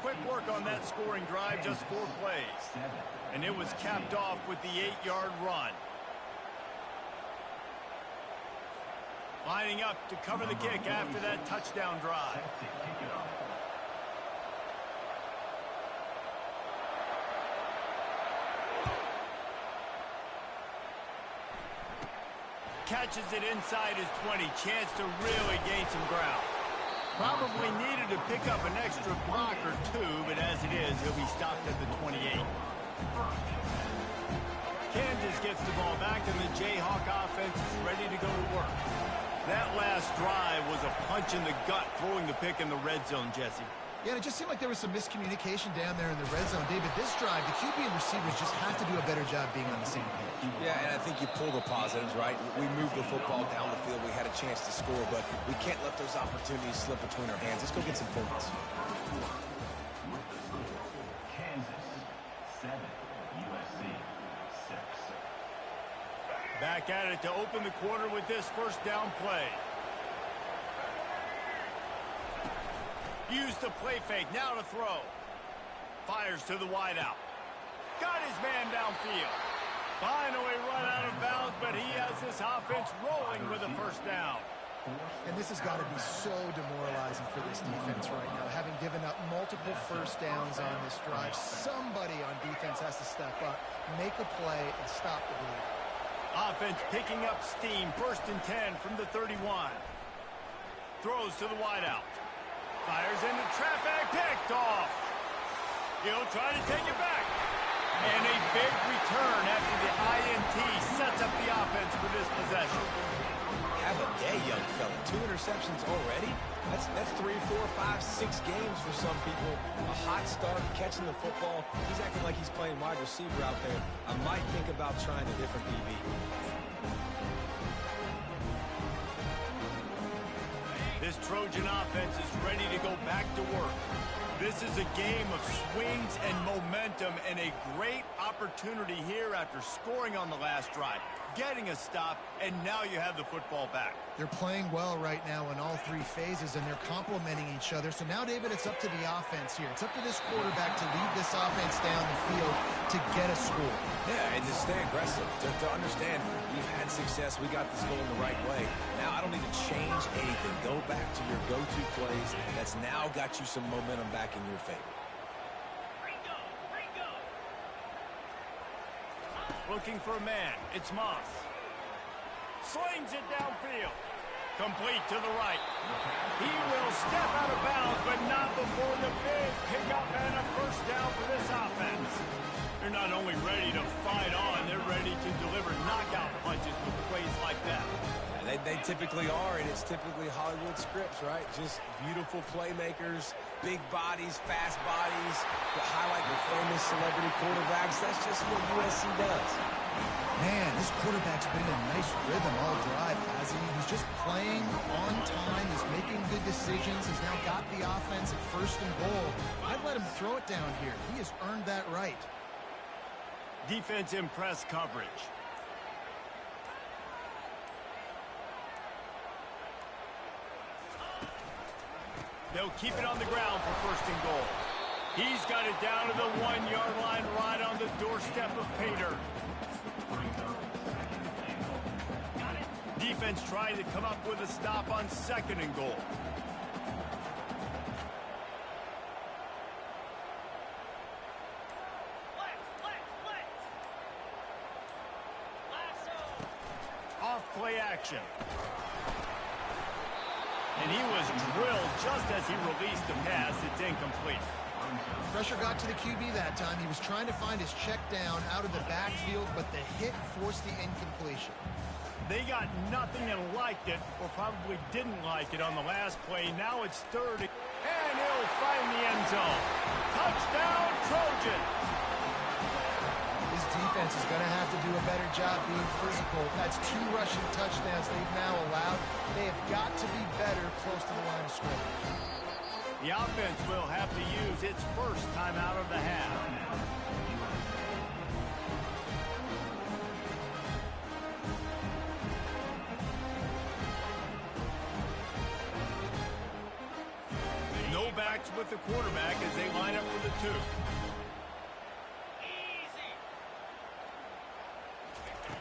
Quick work on that scoring drive, just 4 plays. And it was capped off with the 8-yard run. Lining up to cover the kick after that touchdown drive. Catches it inside his 20. Chance to really gain some ground. Probably needed to pick up an extra block or 2, but as it is, he'll be stopped at the 28. Kansas gets the ball back, and the Jayhawk offense is ready to go to work. That last drive was a punch in the gut, throwing the pick in the red zone, Jesse. Yeah, and it just seemed like there was some miscommunication down there in the red zone. David, this drive, the QB and receivers just have to do a better job being on the same page. Yeah, and I think you pull the positives, right? We moved the football down the field. We had a chance to score, but we can't let those opportunities slip between our hands. Let's go get some points. Kansas 7, USC 6. Back at it to open the quarter with this first down play. Use the play fake, now to throw. Fires to the wideout. Got his man downfield. Finally run out of bounds, but he has this offense rolling with a first down. And this has got to be so demoralizing for this defense right now. Having given up multiple first downs on this drive, somebody on defense has to step up, make a play, and stop the bleed. Offense picking up steam, 1st and 10 from the 31. Throws to the wideout. Fires into traffic, picked off. He'll try to take it back. And a big return after the INT sets up the offense for this possession. Have a day, young fella. 2 interceptions already? That's 3, 4, 5, 6 games for some people. A hot start, catching the football. He's acting like he's playing wide receiver out there. I might think about trying a different DB. This Trojan offense is ready to go back to work. This is a game of swings and momentum, and a great opportunity here after scoring on the last drive, getting a stop, and now you have the football back. They're playing well right now in all 3 phases, and they're complementing each other. So now, David, it's up to the offense here. It's up to this quarterback to lead this offense down the field to get a score. Yeah, and to stay aggressive, to understand we've had success, we got this going the right way. Now I don't need to change anything. Go back to your go-to plays. That's now got you some momentum back in your favor. Looking for a man. It's Moss. Slings it downfield. Complete to the right. He will step out of bounds, but not before the big pickup and a first down for this offense. They're not only ready to fight on, they're ready to deliver knockout punches with plays like that. They typically are, and it's typically Hollywood scripts, right? Just beautiful playmakers, big bodies, fast bodies, that highlight the famous celebrity quarterbacks. That's just what USC does. Man, this quarterback's been in a nice rhythm all drive, hasn't he? He's just playing on time. He's making good decisions. He's now got the offense at 1st and goal. I'd let him throw it down here. He has earned that right. Defense in press coverage. They'll keep it on the ground for 1st and goal. He's got it down to the 1-yard line, right on the doorstep of Pater. Defense trying to come up with a stop on 2nd and goal. Off play action. And he was drilled just as he released the pass. It's incomplete. Pressure got to the QB that time. He was trying to find his check down out of the backfield, but the hit forced the incompletion. They got nothing and liked it, or probably didn't like it on the last play. Now it's 3rd, and he'll find the end zone. Touchdown, Trojan! This defense is going to have to do a better job being physical. That's 2 rushing touchdowns they've now allowed. They have got to be better close to the line of scrimmage. The offense will have to use its first time out of the half. No backs with the quarterback as they line up for the 2.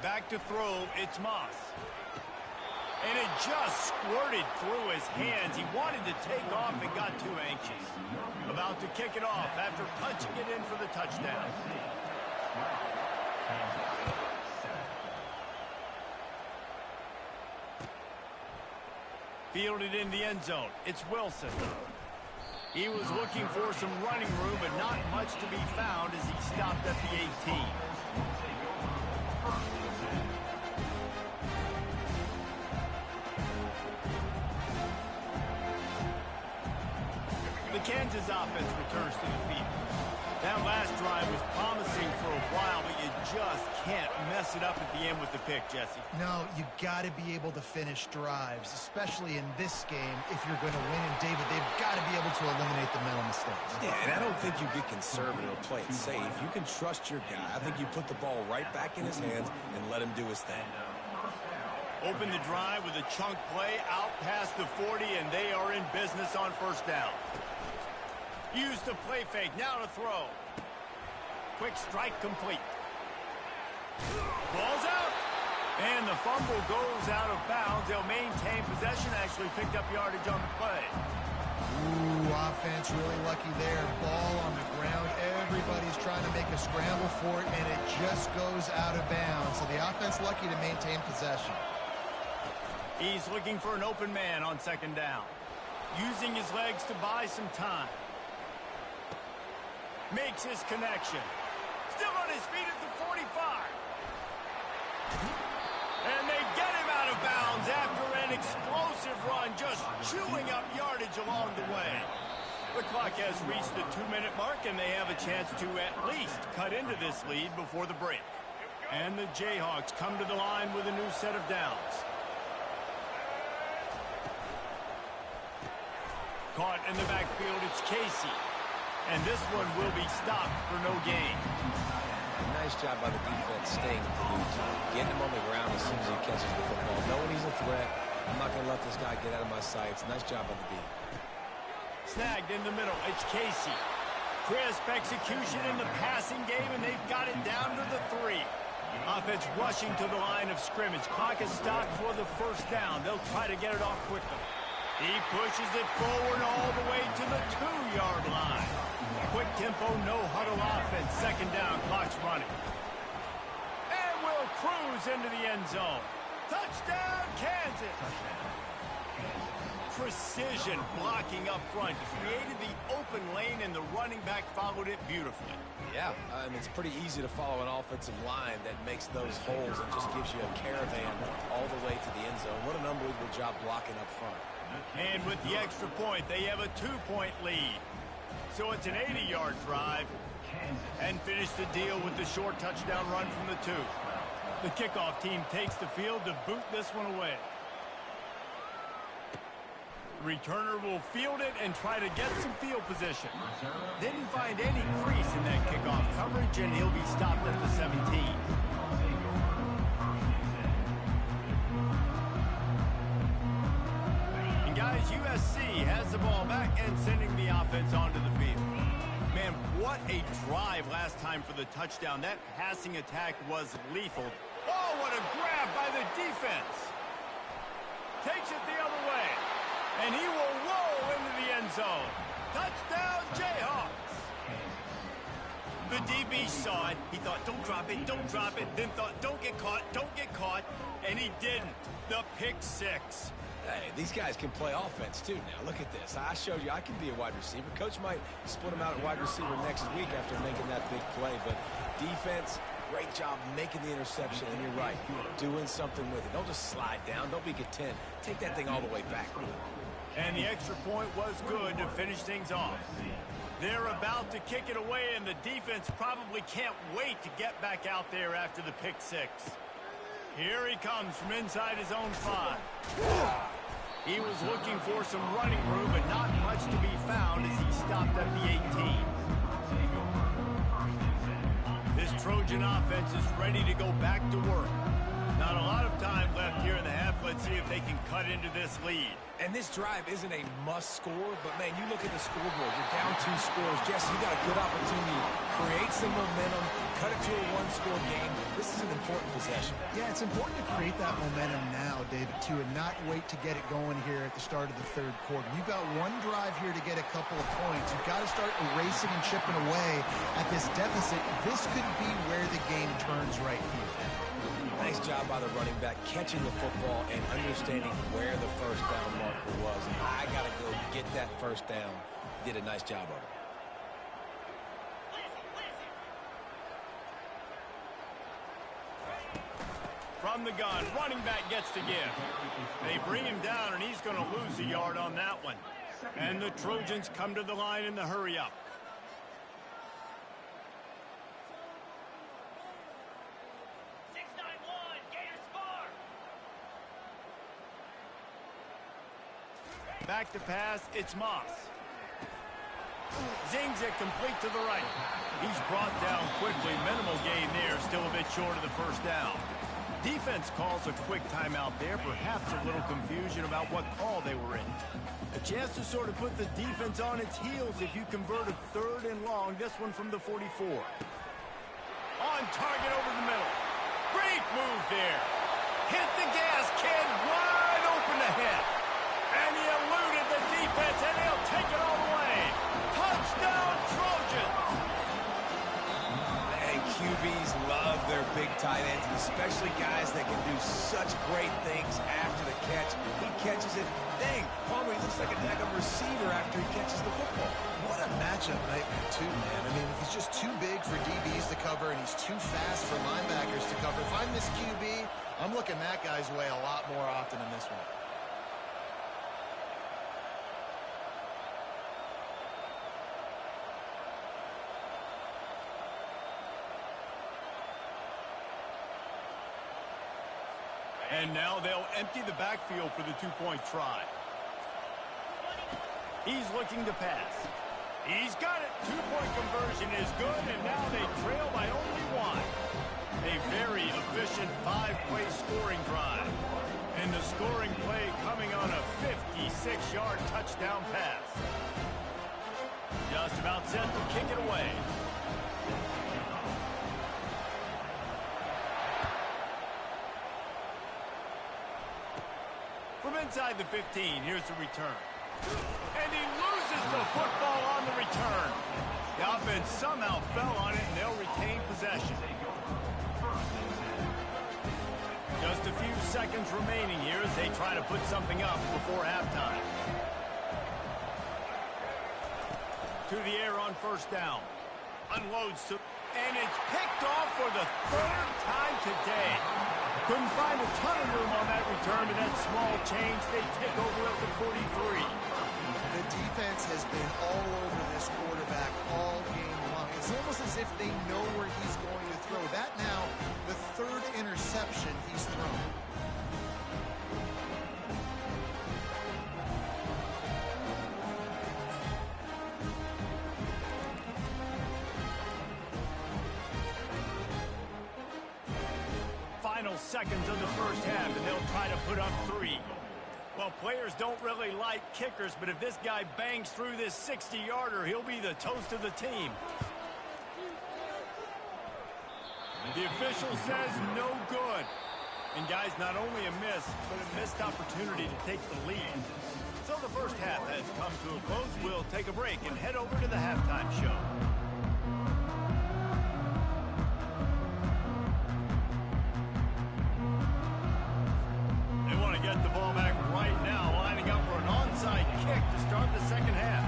Back to throw, it's Moss. And it just squirted through his hands. He wanted to take off and got too anxious. About to kick it off after punching it in for the touchdown. Fielded in the end zone. It's Wilson. He was looking for some running room, but not much to be found as he stopped at the 18. The The Kansas offense returns to the field. That last drive was promising for a while, but you just can't mess it up at the end with the pick, Jesse. No, you got to be able to finish drives, especially in this game if you're going to win. And, David, they've got to be able to eliminate the mental mistakes. Yeah, and I don't think you get conservative or play it safe. You can trust your guy. I think you put the ball right back in his hands and let him do his thing. Open the drive with a chunk play out past the 40, and they are in business on first down. Use the play fake, now to throw. Quick strike complete. Ball's out. And the fumble goes out of bounds. They'll maintain possession, actually picked up yardage on the play. Ooh, offense really lucky there. Ball on the ground. Everybody's trying to make a scramble for it, and it just goes out of bounds. So the offense lucky to maintain possession. He's looking for an open man on second down. Using his legs to buy some time. Makes his connection. Still on his feet at the 45. And they get him out of bounds after an explosive run, just chewing up yardage along the way. The clock has reached the 2-minute mark, and they have a chance to at least cut into this lead before the break. And the Jayhawks come to the line with a new set of downs. Caught in the backfield, it's Casey. And this one will be stopped for no gain. Nice job by the defense staying with the lead. Getting him on the ground as soon as he catches the football. Knowing he's a threat, I'm not going to let this guy get out of my sights. Nice job by the D. Snagged in the middle, it's Casey. Crisp execution in the passing game, and they've got it down to the 3. Offense rushing to the line of scrimmage. Clock is stopped for the first down. They'll try to get it off quickly. He pushes it forward all the way to the 2-yard line. Quick tempo, no huddle offense. Second down, clock's running. And will cruise into the end zone. Touchdown, Kansas. Precision blocking up front. Created the open lane, and the running back followed it beautifully. Yeah, it's pretty easy to follow an offensive line that makes those holes and just gives you a caravan all the way to the end zone. What an unbelievable job blocking up front. And with the extra point, they have a 2-point lead. So it's an 80-yard drive. And finish the deal with the short touchdown run from the 2. The kickoff team takes the field to boot this one away. Returner will field it and try to get some field position. Didn't find any crease in that kickoff coverage, and he'll be stopped at the 17. And guys, USC has the ball back and sending the offense onto the field. Man, what a drive last time for the touchdown. That passing attack was lethal. Oh, what a grab by the defense. Takes it the other way. And he will roll into the end zone. Touchdown, Jayhawks. The DB saw it. He thought, don't drop it, don't drop it. Then thought, don't get caught, don't get caught. And he didn't. The pick 6. Hey, these guys can play offense, too, now. Look at this. I showed you I can be a wide receiver. Coach might split him out at wide receiver next week after making that big play. But defense, great job making the interception. And you're right, doing something with it. Don't just slide down. Don't be content. Take that thing all the way back. And the extra point was good to finish things off. They're about to kick it away, and the defense probably can't wait to get back out there after the pick 6. Here he comes from inside his own 5. He was looking for some running room, but not much to be found as he stopped at the 18. This Trojan offense is ready to go back to work. Not a lot of time left here in the half. Let's see if they can cut into this lead. And this drive isn't a must score, but, man, you look at the scoreboard. You're down 2 scores. Jesse, you got a good opportunity. Create some momentum. Cut it to a 1-score game. This is an important possession. Yeah, it's important to create that momentum now, David, too, and not wait to get it going here at the start of the 3rd quarter. You've got one drive here to get a couple of points. You've got to start erasing and chipping away at this deficit. This could be where the game turns right here. Nice job by the running back, catching the football and understanding where the first down marker was. I got to go get that first down. He did a nice job of it. From the gun, running back gets to give. They bring him down, and he's going to lose a yard on that one. And the Trojans come to the line in the hurry-up. Back to pass, it's Moss. Zings it complete to the right. He's brought down quickly. Minimal gain there, still a bit short of the first down. Defense calls a quick timeout there, perhaps a little confusion about what call they were in. A chance to sort of put the defense on its heels if you convert a 3rd and long, this one from the 44. On target over the middle. Great move there. Hit the gas, kid, wide open ahead. And he eluded the defense, and he'll take it all the way. Touchdown, Trojans! And QBs love their big tight ends, and especially guys that can do such great things after the catch. He catches it. Dang, Palmer, he looks like a receiver after he catches the football. What a matchup nightmare, too, man. I mean, he's just too big for DBs to cover, and he's too fast for linebackers to cover. If I'm this QB, I'm looking that guy's way a lot more often than this one. And now they'll empty the backfield for the 2-point try. He's looking to pass. He's got it. 2-point conversion is good, and now they trail by only 1. A very efficient 5-play scoring drive. And the scoring play coming on a 56-yard touchdown pass. Just about set to kick it away. From inside the 15, here's the return. And he loses the football on the return. The offense somehow fell on it, and they'll retain possession. Just a few seconds remaining here as they try to put something up before halftime. To the air on first down. Unloads to... And it's picked off for the 3rd time today. Couldn't find a ton of room on that return, but that small change, they take over at the 43. The defense has been all over this quarterback all game long. It's almost as if they know where he's going to throw. That now, the 3rd interception he's thrown. Final seconds of the first half, and they'll try to put up 3. Well, players don't really like kickers, but if this guy bangs through this 60-yarder, he'll be the toast of the team. The official says no good. And guys, not only a miss, but a missed opportunity to take the lead. So the first half has come to a close. We'll take a break and head over to the halftime show. Get the ball back right now, lining up for an onside kick to start the second half.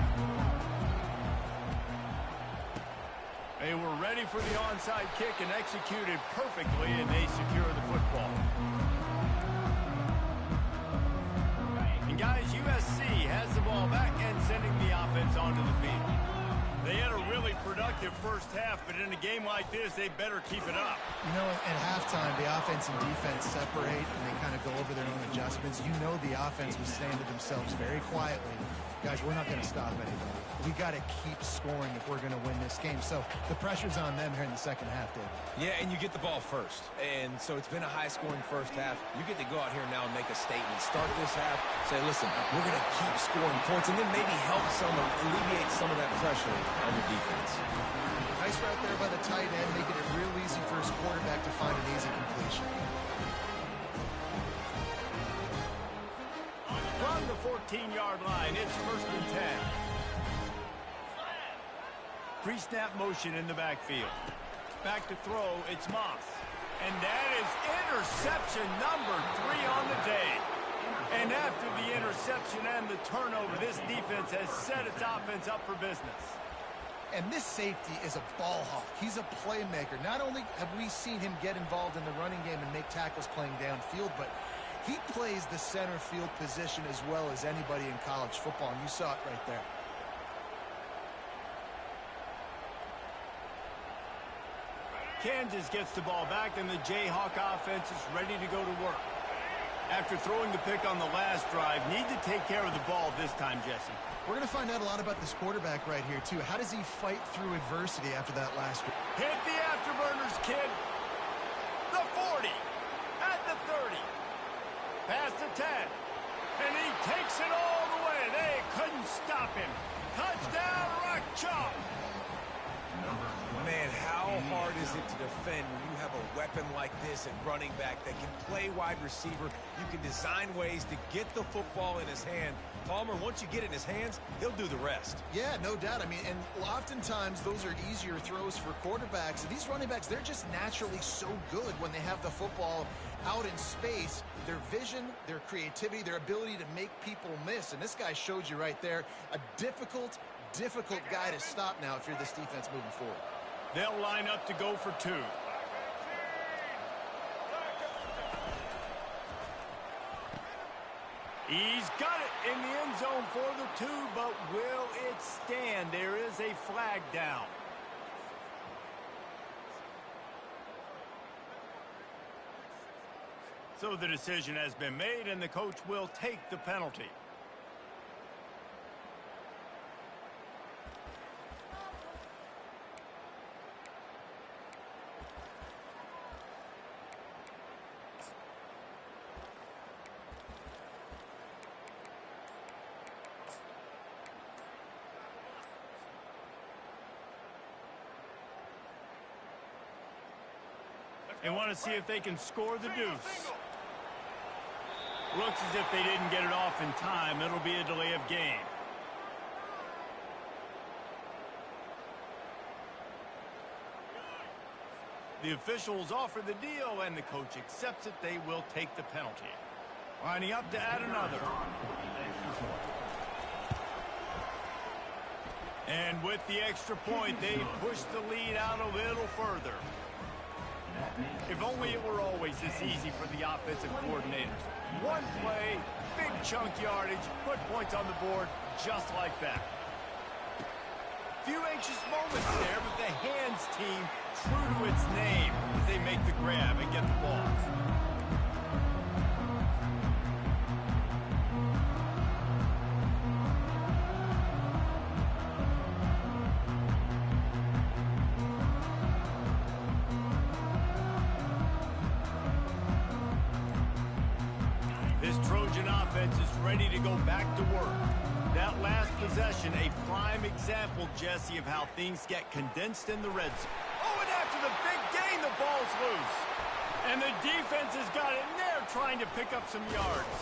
They were ready for the onside kick and executed perfectly, and they secure the football. And guys, USC has the ball back and sending the offense onto the field. They had a really productive first half, but in a game like this, they better keep it up. You know, at halftime, the offense and defense separate, and they kind of go over their own adjustments. You know the offense was saying to themselves very quietly, guys, we're not going to stop anybody. We got to keep scoring if we're going to win this game. So the pressure's on them here in the second half, Dave. Yeah, and you get the ball first. And so it's been a high-scoring first half. You get to go out here now and make a statement. Start this half, say, listen, we're going to keep scoring points, and then maybe help alleviate some of that pressure on your defense. Nice right there by the tight end, making it real easy for his quarterback to find an easy completion. From the 14-yard line, it's 1st and 10. Pre-snap motion in the backfield. Back to throw, it's Moss. And that is interception number 3 on the day. And after the interception and the turnover, this defense has set its offense up for business. And this safety is a ball hawk. He's a playmaker. Not only have we seen him get involved in the running game and make tackles playing downfield, but He plays the center field position as well as anybody in college football, and you saw it right there. Kansas gets the ball back, and the Jayhawk offense is ready to go to work. After throwing the pick on the last drive, need to take care of the ball this time, Jesse. We're going to find out a lot about this quarterback right here, too. How does he fight through adversity after that last one? Hit the afterburners, kid. The 40. At the 30. Past the 10. And he takes it all the way. They couldn't stop him. Touchdown, Rock Chalk. Man, how hard is it to defend when you have a weapon like this at running back that can play wide receiver? You can design ways to get the football in his hand. Palmer, once you get it in his hands, he'll do the rest. Yeah, no doubt. I mean, and oftentimes those are easier throws for quarterbacks. These running backs, they're just naturally so good when they have the football out in space. Their vision, their creativity, their ability to make people miss. And this guy showed you right there, a difficult guy to stop now if you're this defense moving forward. They'll line up to go for 2. He's got it in the end zone for the 2, but will it stand? There is a flag down. So the decision has been made, and the coach will take the penalty. They want to see if they can score the deuce. Looks as if they didn't get it off in time. It'll be a delay of game. The officials offer the deal, and the coach accepts it. They will take the penalty. Lining up to add another. And with the extra point, they push the lead out a little further. If only it were always this easy for the offensive coordinators. One play, big chunk yardage, put points on the board just like that. Few anxious moments there, but the hands team true to its name as they make the grab and get the ball. Ready to go back to work. That last possession, a prime example, Jesse, of how things get condensed in the red zone. Oh, and after the big gain, the ball's loose. And the defense has got it, and they're trying to pick up some yards.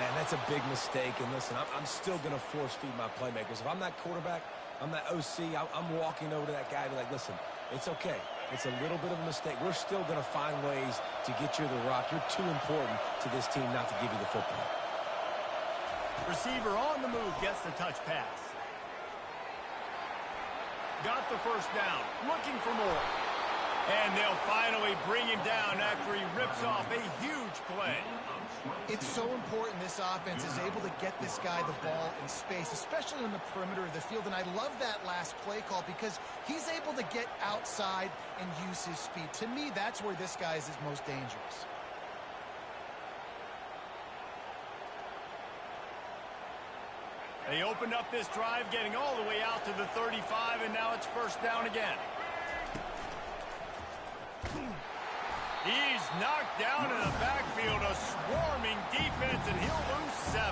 Man, that's a big mistake. And listen, I'm still going to force feed my playmakers. If I'm that quarterback, I'm that OC, I'm walking over to that guy and be like, listen, it's okay. It's a little bit of a mistake. We're still going to find ways to get you the rock. You're too important to this team not to give you the football. Receiver on the move gets the touch pass. Got the first down. Looking for more. And they'll finally bring him down after he rips off a huge play. It's so important this offense is able to get this guy the ball in space, especially on the perimeter of the field. And I love that last play call because he's able to get outside and use his speed. To me, that's where this guy is his most dangerous. They opened up this drive, getting all the way out to the 35, and now it's first down again. He's knocked down in the backfield, a swarming defense, and he'll lose 7.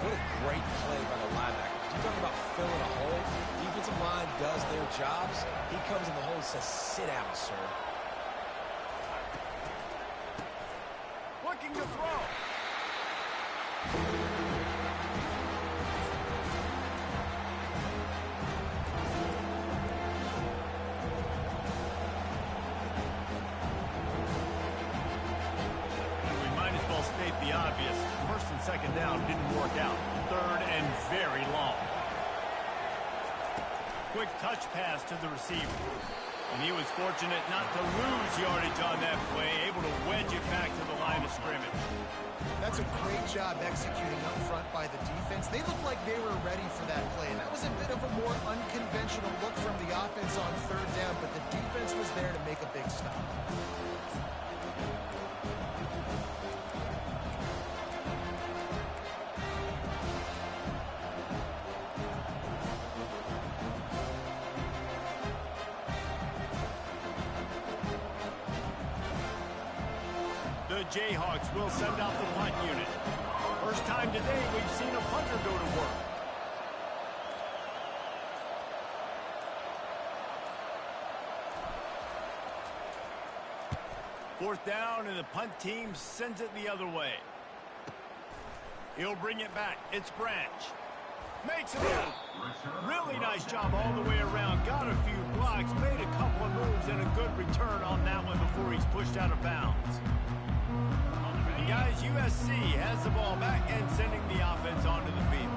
What a great play by the linebacker. You're talking about filling a hole. Defensive line does their jobs. He comes in the hole and says, sit down, sir. Looking to throw. The obvious. First and second down didn't work out. Third and very long. Quick touch pass to the receiver. And he was fortunate not to lose yardage on that play, able to wedge it back to the line of scrimmage. That's a great job executing up front by the defense. They looked like they were ready for that play, and that was a bit of a more unconventional look from the offense on third down, but the defense was there to make a big stop. The Jayhawks will send out the punt unit. First time today we've seen a punter go to work. Fourth down, and the punt team sends it the other way. He'll bring it back. It's Branch. Makes a move. Really nice job all the way around. Got a few blocks, made a couple of moves, and a good return on that one before he's pushed out of bounds. And guys, USC has the ball back and sending the offense onto the field.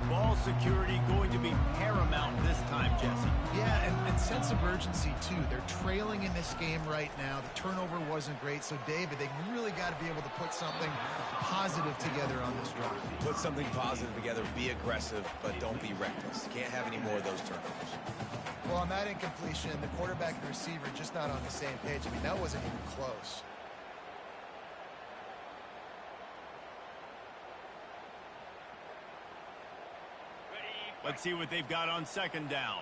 Ball security going to be paramount this time, Jesse. Yeah, and sense of urgency, too. They're trailing in this game right now. The turnover wasn't great, so, David, they really got to be able to put something positive together on this drive. Put something positive together, be aggressive, but don't be reckless. Can't have any more of those turnovers. Well, on that incompletion, the quarterback and receiver just not on the same page. I mean, that wasn't even close. Let's see what they've got on second down.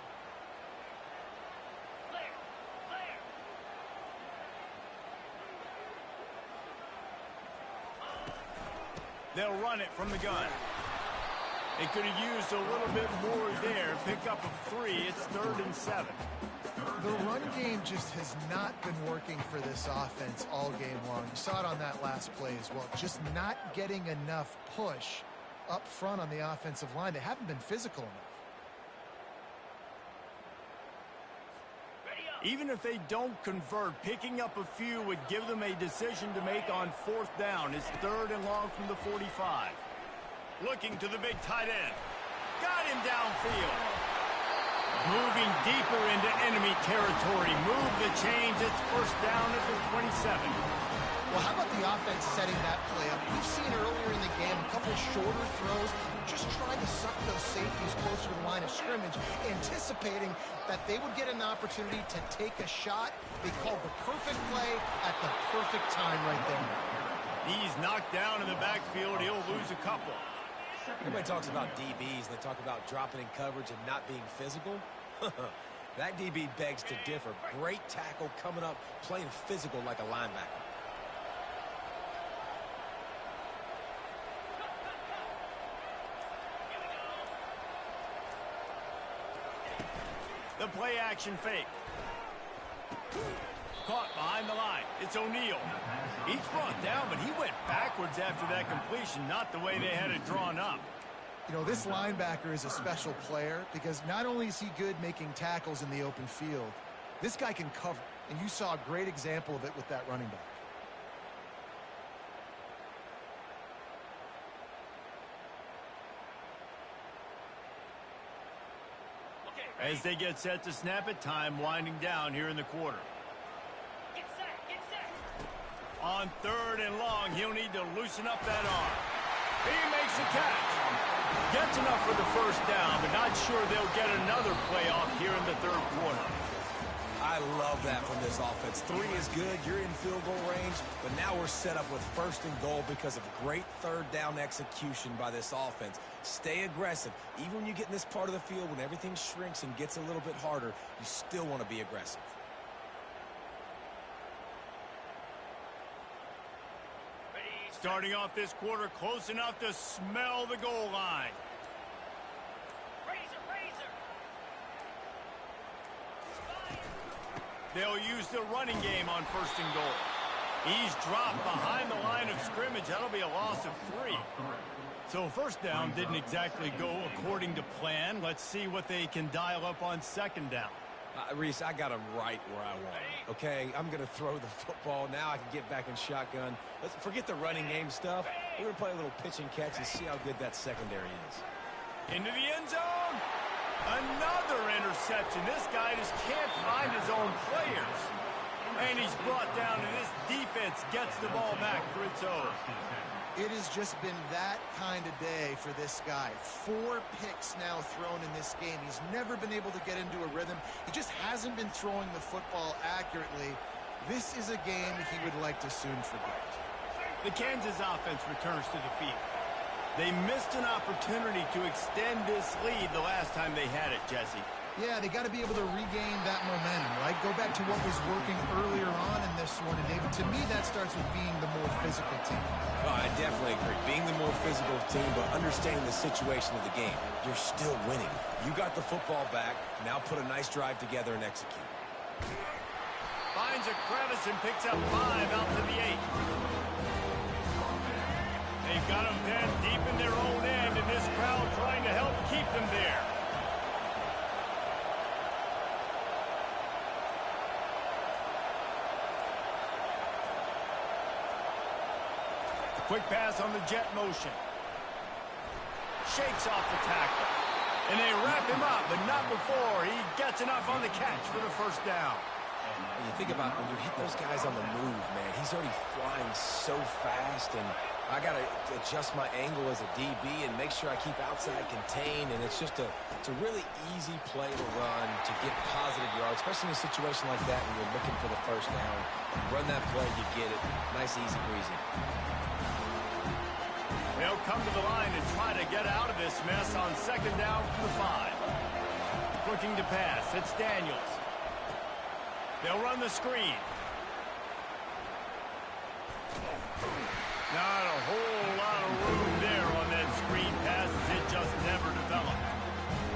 They'll run it from the gun. They could have used a little bit more there. Pick up a 3. It's 3rd and 7. The run game just has not been working for this offense all game long. You saw it on that last play as well. Just not getting enough push up front on the offensive line. They haven't been physical enough. Even if they don't convert, picking up a few would give them a decision to make on fourth down. It's 3rd and long from the 45. Looking to the big tight end. Got him downfield. Moving deeper into enemy territory. Move the chains. It's first down at the 27. Well, how about the offense setting that play up? We've seen earlier in the game a couple shorter throws, just trying to suck those safeties closer to the line of scrimmage, anticipating that they would get an opportunity to take a shot. They called the perfect play at the perfect time right there. He's knocked down in the backfield. He'll lose a couple. Everybody talks about DBs. They talk about dropping in coverage and not being physical. That DB begs to differ. Great tackle coming up, playing physical like a linebacker. The play action fake. Caught behind the line. It's O'Neal. He's brought down, but he went backwards after that completion, not the way they had it drawn up. You know, this linebacker is a special player because not only is he good making tackles in the open field, this guy can cover. And you saw a great example of it with that running back. As they get set to snap it, time winding down here in the quarter. Get set, get set. On 3rd and long, he'll need to loosen up that arm. He makes the catch. Gets enough for the first down, but not sure they'll get another playoff here in the 3rd quarter. I love that from this offense. 3 is good. You're in field goal range, but now we're set up with 1st and goal because of great 3rd down execution by this offense. Stay aggressive. Even when you get in this part of the field, when everything shrinks and gets a little bit harder, you still want to be aggressive. Starting off this quarter, close enough to smell the goal line. Razor, razor. They'll use the running game on 1st and goal. He's dropped behind the line of scrimmage. That'll be a loss of 3. So 1st down didn't exactly go according to plan. Let's see what they can dial up on 2nd down. Reese, I got him right where I want him. Okay, I'm going to throw the football. Now I can get back in shotgun. Let's forget the running game stuff. We're going to play a little pitch and catch and see how good that secondary is. Into the end zone. another interception. This guy just can't find his own players. And he's brought down, and this defense gets the ball back for its own. It has just been that kind of day for this guy. 4 picks now thrown in this game. He's never been able to get into a rhythm. He just hasn't been throwing the football accurately. This is a game he would like to soon forget. The Kansas offense returns to the field. They missed an opportunity to extend this lead the last time they had it, Jesse. Yeah, they got to be able to regain that momentum, right? Go back to what was working earlier on in this one. And, David, to me, that starts with being the more physical team. Oh, I definitely agree. Being the more physical team, but understanding the situation of the game. You're still winning. You got the football back. Now put a nice drive together and execute. Finds a crevice and picks up 5 out to the 8. They've got them pinned deep in their own end, and this crowd trying to help keep them there. Quick pass on the jet motion. Shakes off the tackle. And they wrap him up, but not before he gets enough on the catch for the first down. And you think about when you hit those guys on the move, man, he's already flying so fast, and I got to adjust my angle as a DB and make sure I keep outside contained, and it's just it's a really easy play to run to get positive yards, especially in a situation like that when you're looking for the first down. Run that play, you get it. Nice, easy breezy. They'll come to the line and try to get out of this mess on second down from the 5. Looking to pass. It's Daniels. They'll run the screen. Not a whole lot of room there on that screen pass as it just never developed.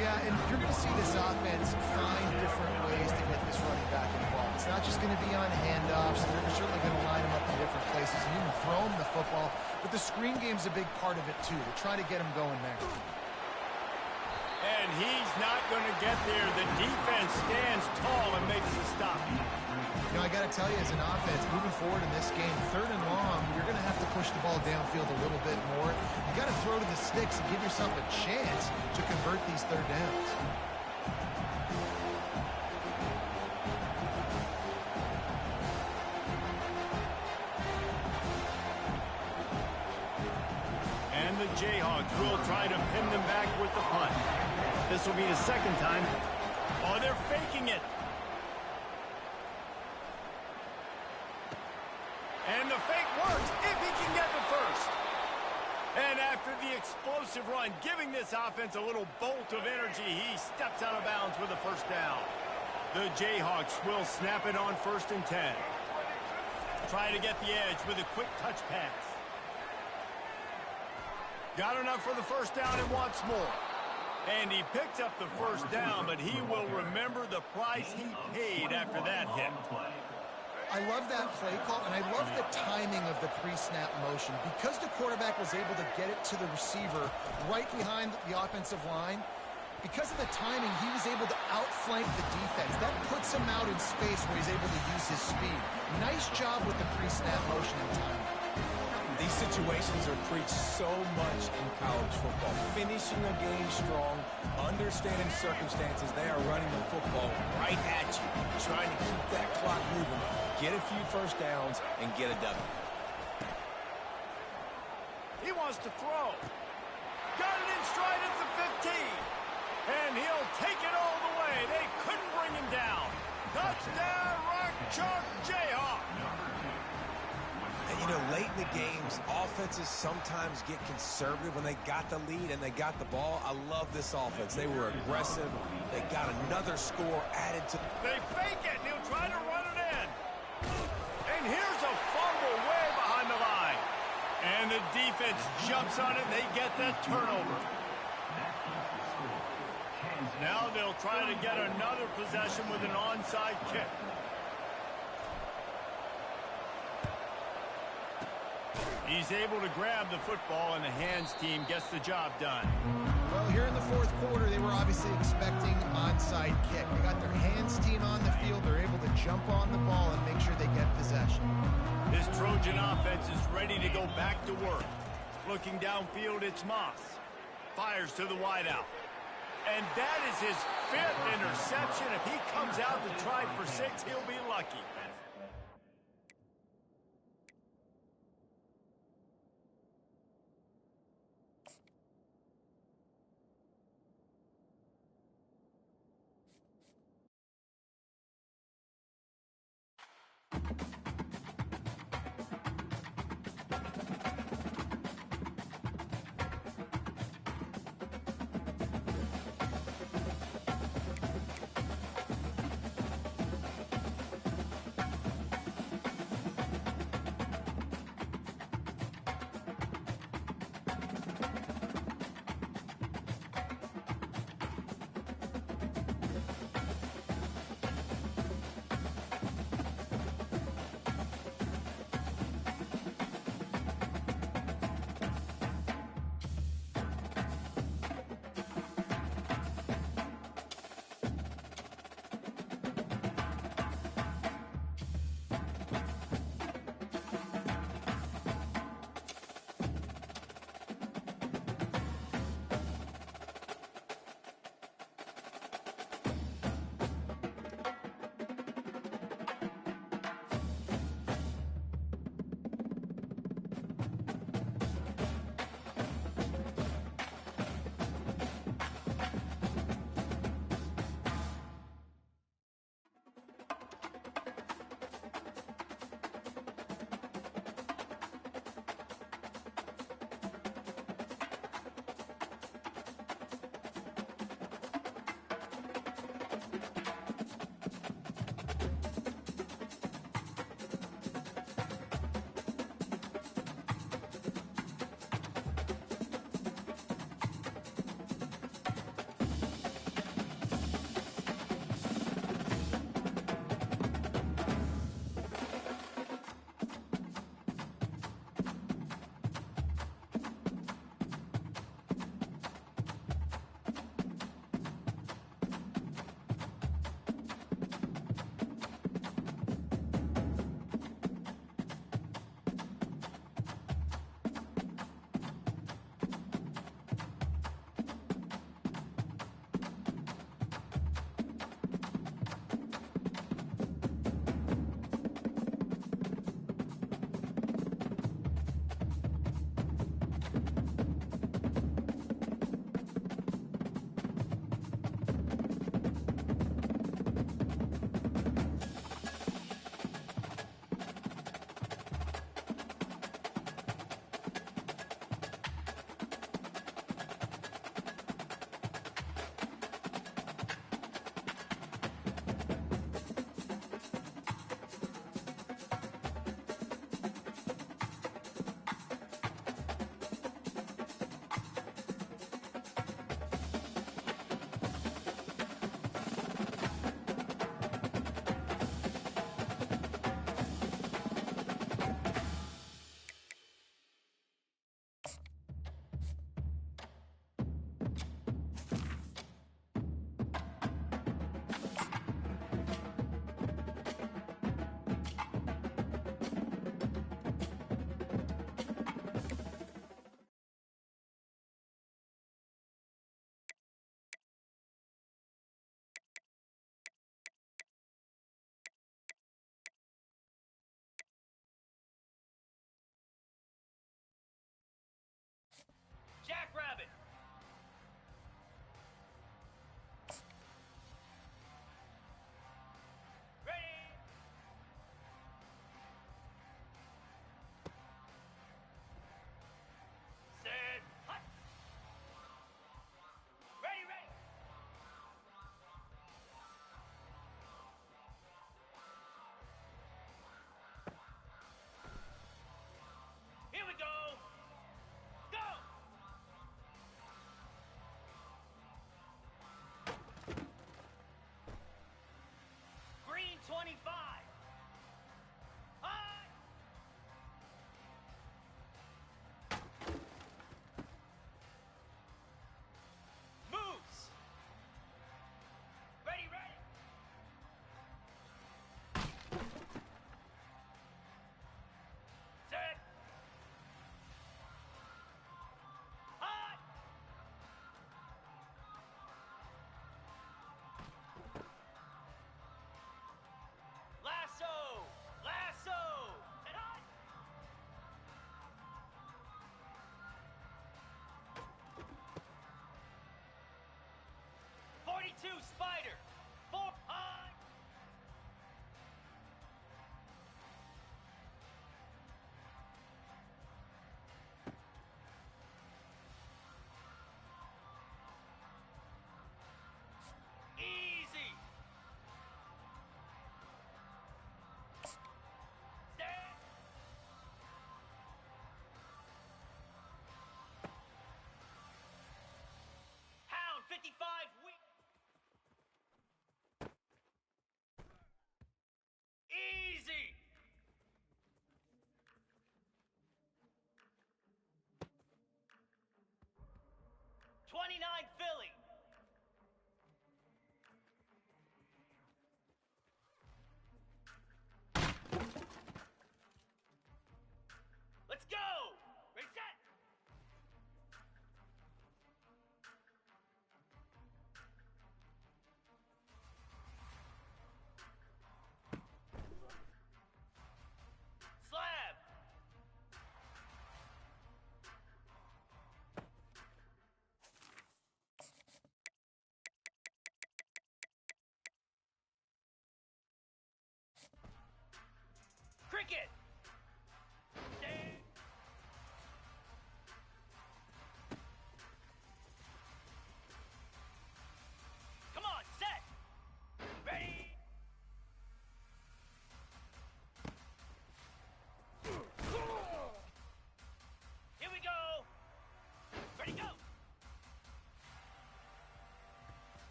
Yeah, and you're going to see this offense find different ways to get this running back involved. It's not just going to be on handoffs. They're certainly going to line him up in different places and even throw him the football. But the screen game's a big part of it, too. They're trying to get him going there. And he's not going to get there. The defense stands tall and makes the stop. You know, I got to tell you, as an offense, moving forward in this game, 3rd and long, you're going to have to push the ball downfield a little bit more. You got to throw to the sticks and give yourself a chance to convert these 3rd downs. And the Jayhawks will try to pin them back with the punt. This will be the second time. Oh, they're faking it. And the fake works if he can get the first. And after the explosive run, giving this offense a little bolt of energy, he steps out of bounds with a first down. The Jayhawks will snap it on 1st and 10. Try to get the edge with a quick touch pass. Got enough for the first down and wants more. And he picks up the first down, but he will remember the price he paid after that hit. I love that play call, and I love the timing of the pre-snap motion. Because the quarterback was able to get it to the receiver right behind the offensive line, because of the timing, he was able to outflank the defense. That puts him out in space where he's able to use his speed. Nice job with the pre-snap motion and timing. These situations are preached so much in college football. Finishing a game strong, understanding circumstances. They are running the football right at you, trying to keep that clock moving, get a few first downs, and get a W. He wants to throw. Got it in stride at the 15. And he'll take it all the way. They couldn't bring him down. Touchdown, Rock Chalk Jayhawk. And, you know, late in the games, offenses sometimes get conservative when they got the lead and they got the ball. I love this offense. They were aggressive. They got another score added to. They fake it, and he'll try to run it in. And here's a fumble way behind the line. And the defense jumps on it, and they get that turnover. Now they'll try to get another possession with an onside kick. He's able to grab the football, and the hands team gets the job done. Well, here in the 4th quarter, they were obviously expecting onside kick. They got their hands team on the field. They're able to jump on the ball and make sure they get possession. This Trojan offense is ready to go back to work. Looking downfield, it's Moss. Fires to the wideout. And that is his 5th interception. If he comes out to try for 6, he'll be lucky.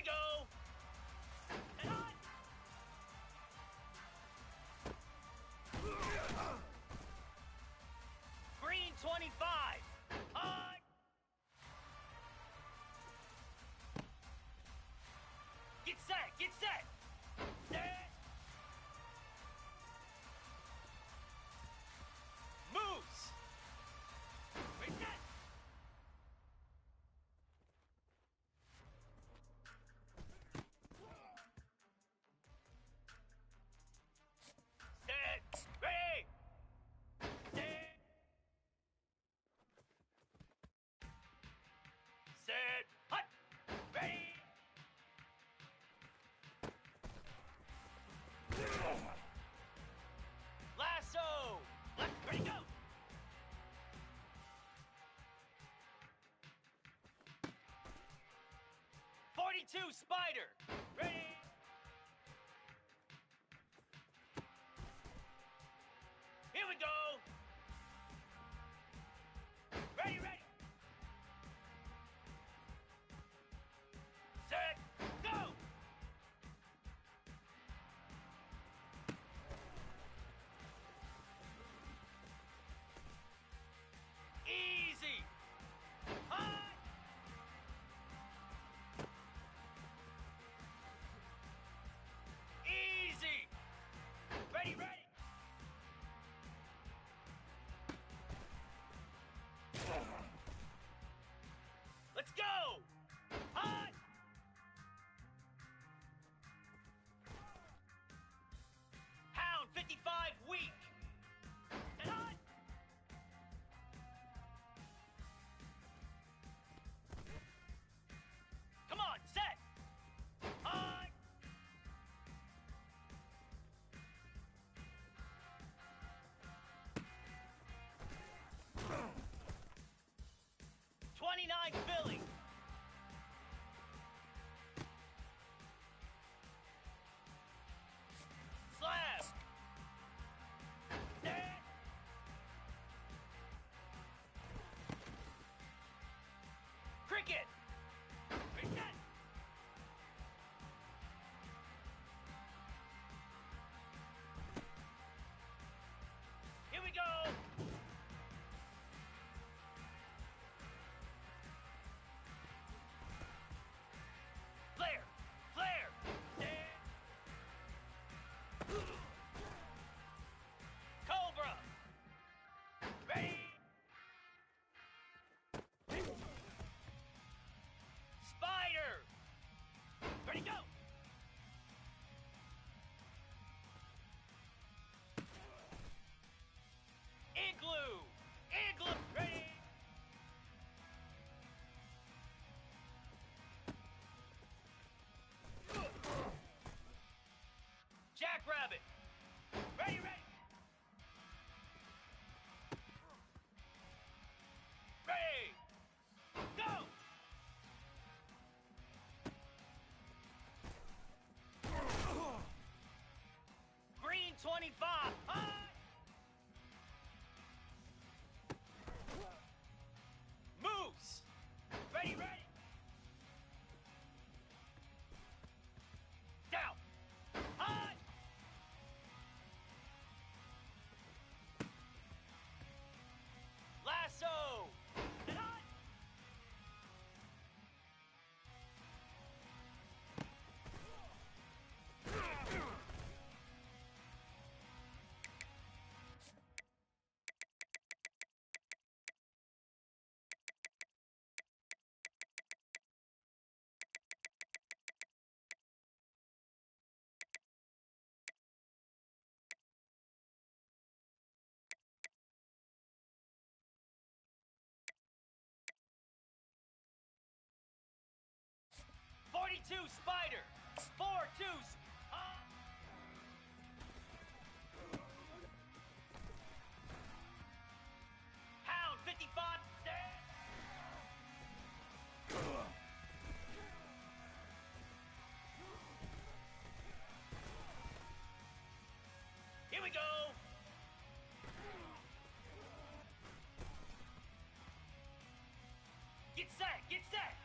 we go. And on. Green 25. On. Get set, get set. Set. Moves. Reset. Set. Ready. Set. Set. Hut. Ready. Lasso. Left. Ready, go. .42 Spider. Ready. Here we go. Ready, ready. Set. Go. Easy. High. Easy. Ready, ready. Let's go. High. Pound 55 weak. And high. Come on, set. High. .29 Philly. Slab. Set. Cricket. Reset. Here we go. Flare. Flare. Set. Cobra. Ready. Spider. Ready, go. Igloo. Igloo. Ready. Jackrabbit. Ready, ready. Ready. Go. Green 25. High. Moves. Ready, ready. Down. High. Lasso. And high. .42 Spider. 4-2. Pound 55. Set. Here we go. Get set. Get set.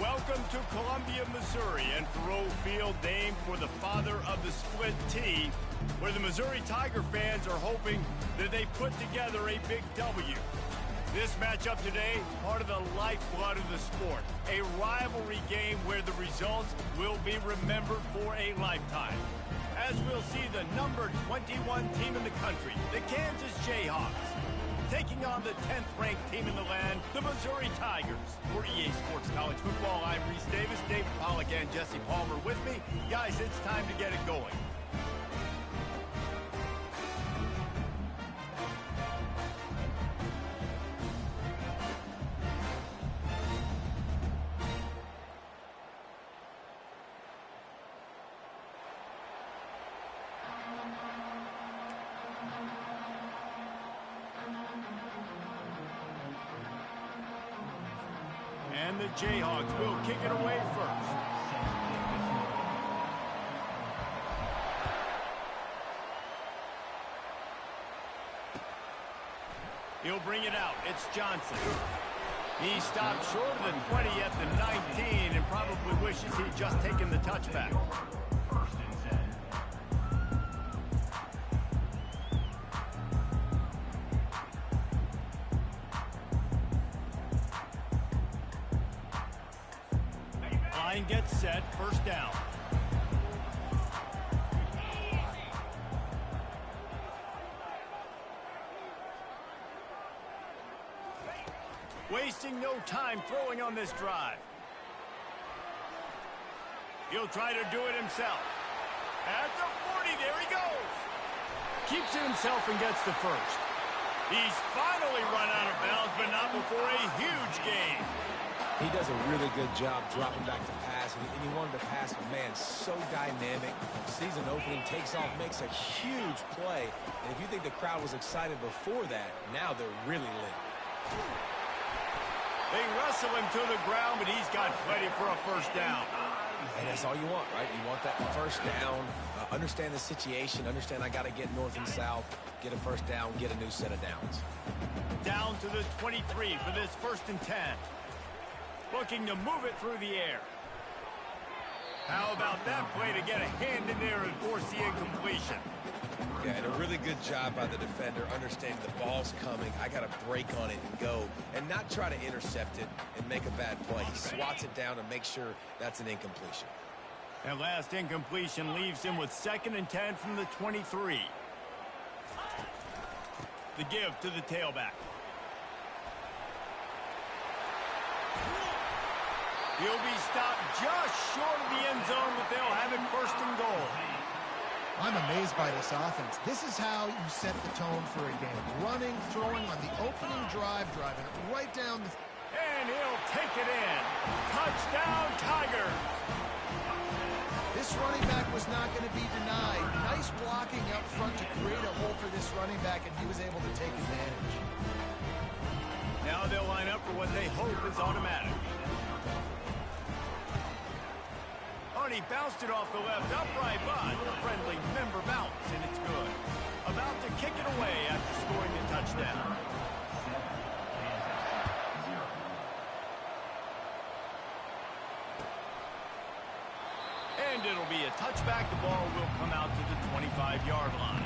Welcome to Columbia, Missouri, and Thoreau Field, named for the father of the split T, where the Missouri Tiger fans are hoping that they put together a big W. This matchup today, part of the lifeblood of the sport, a rivalry game where the results will be remembered for a lifetime. As we'll see the number 21 team in the country, the Kansas Jayhawks, taking on the 10th-ranked team in the land, the Missouri Tigers. For EA Sports College Football, I'm Reese Davis, David Pollack, and Jesse Palmer with me. Guys, it's time to get it going. And the Jayhawks will kick it away first. He'll bring it out. It's Johnson. He stopped short of the 20 at the 19 and probably wishes he'd just taken the touchback. First and 10. Line gets set, first down. Wasting no time throwing on this drive. He'll try to do it himself. At the 40, there he goes. Keeps it himself and gets the first. He's finally run out of bounds, but not before a huge gain. He does a really good job dropping back to pass, and he wanted to pass, but man, so dynamic. Sees an opening, takes off, makes a huge play. And if you think the crowd was excited before that, now they're really lit. They wrestle him to the ground, but he's got plenty for a first down. And that's all you want, right? You want that first down, understand the situation, understand I got to get north and south, get a first down, get a new set of downs. Down to the 23 for this first and 10. Looking to move it through the air. How about that play to get a hand in there and force the incompletion? Yeah, and a really good job by the defender, understanding the ball's coming. I got to break on it and go, and not try to intercept it and make a bad play. He swats it down and makes sure that's an incompletion. That last incompletion leaves him with 2nd and 10 from the 23. The give to the tailback. He'll be stopped just short of the end zone, but they'll have it 1st and goal. I'm amazed by this offense. This is how you set the tone for a game. Running, throwing on the opening drive, driving it right down the... And he'll take it in. Touchdown, Tigers. This running back was not going to be denied. Nice blocking up front to create a hole for this running back, and he was able to take advantage. Now they'll line up for what they hope is automatic. He bounced it off the left upright, but a friendly member bounce, and it's good. About to kick it away after scoring the touchdown. And it'll be a touchback. The ball will come out to the 25-yard line.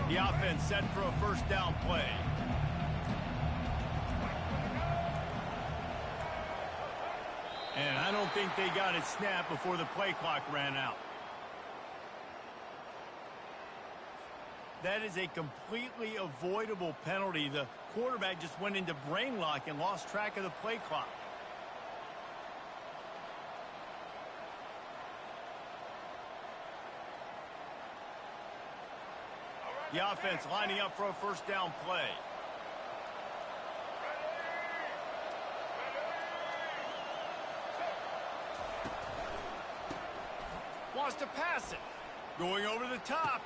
The offense set for a first down play. And I don't think they got it snapped before the play clock ran out. That is a completely avoidable penalty. The quarterback just went into brain lock and lost track of the play clock. The offense lining up for a first down play. wants to pass it. Going over the top.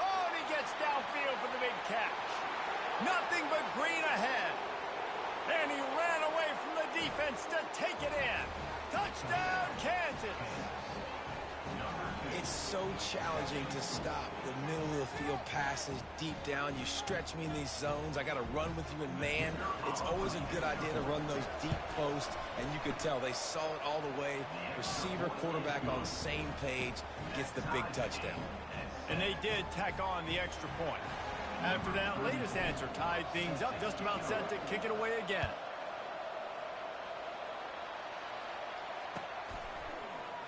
Oh, and he gets downfield for the big catch. Nothing but green ahead. And he ran away from the defense to take it in. Touchdown, Kansas. It's so challenging to stop the middle of the field passes deep down. You stretch me in these zones. I got to run with you in man. It's always a good idea to run those deep posts, and you could tell they saw it all the way. Receiver, quarterback on same page, gets the big touchdown. And they did tack on the extra point. After that latest answer tied things up, just about set to kick it away again.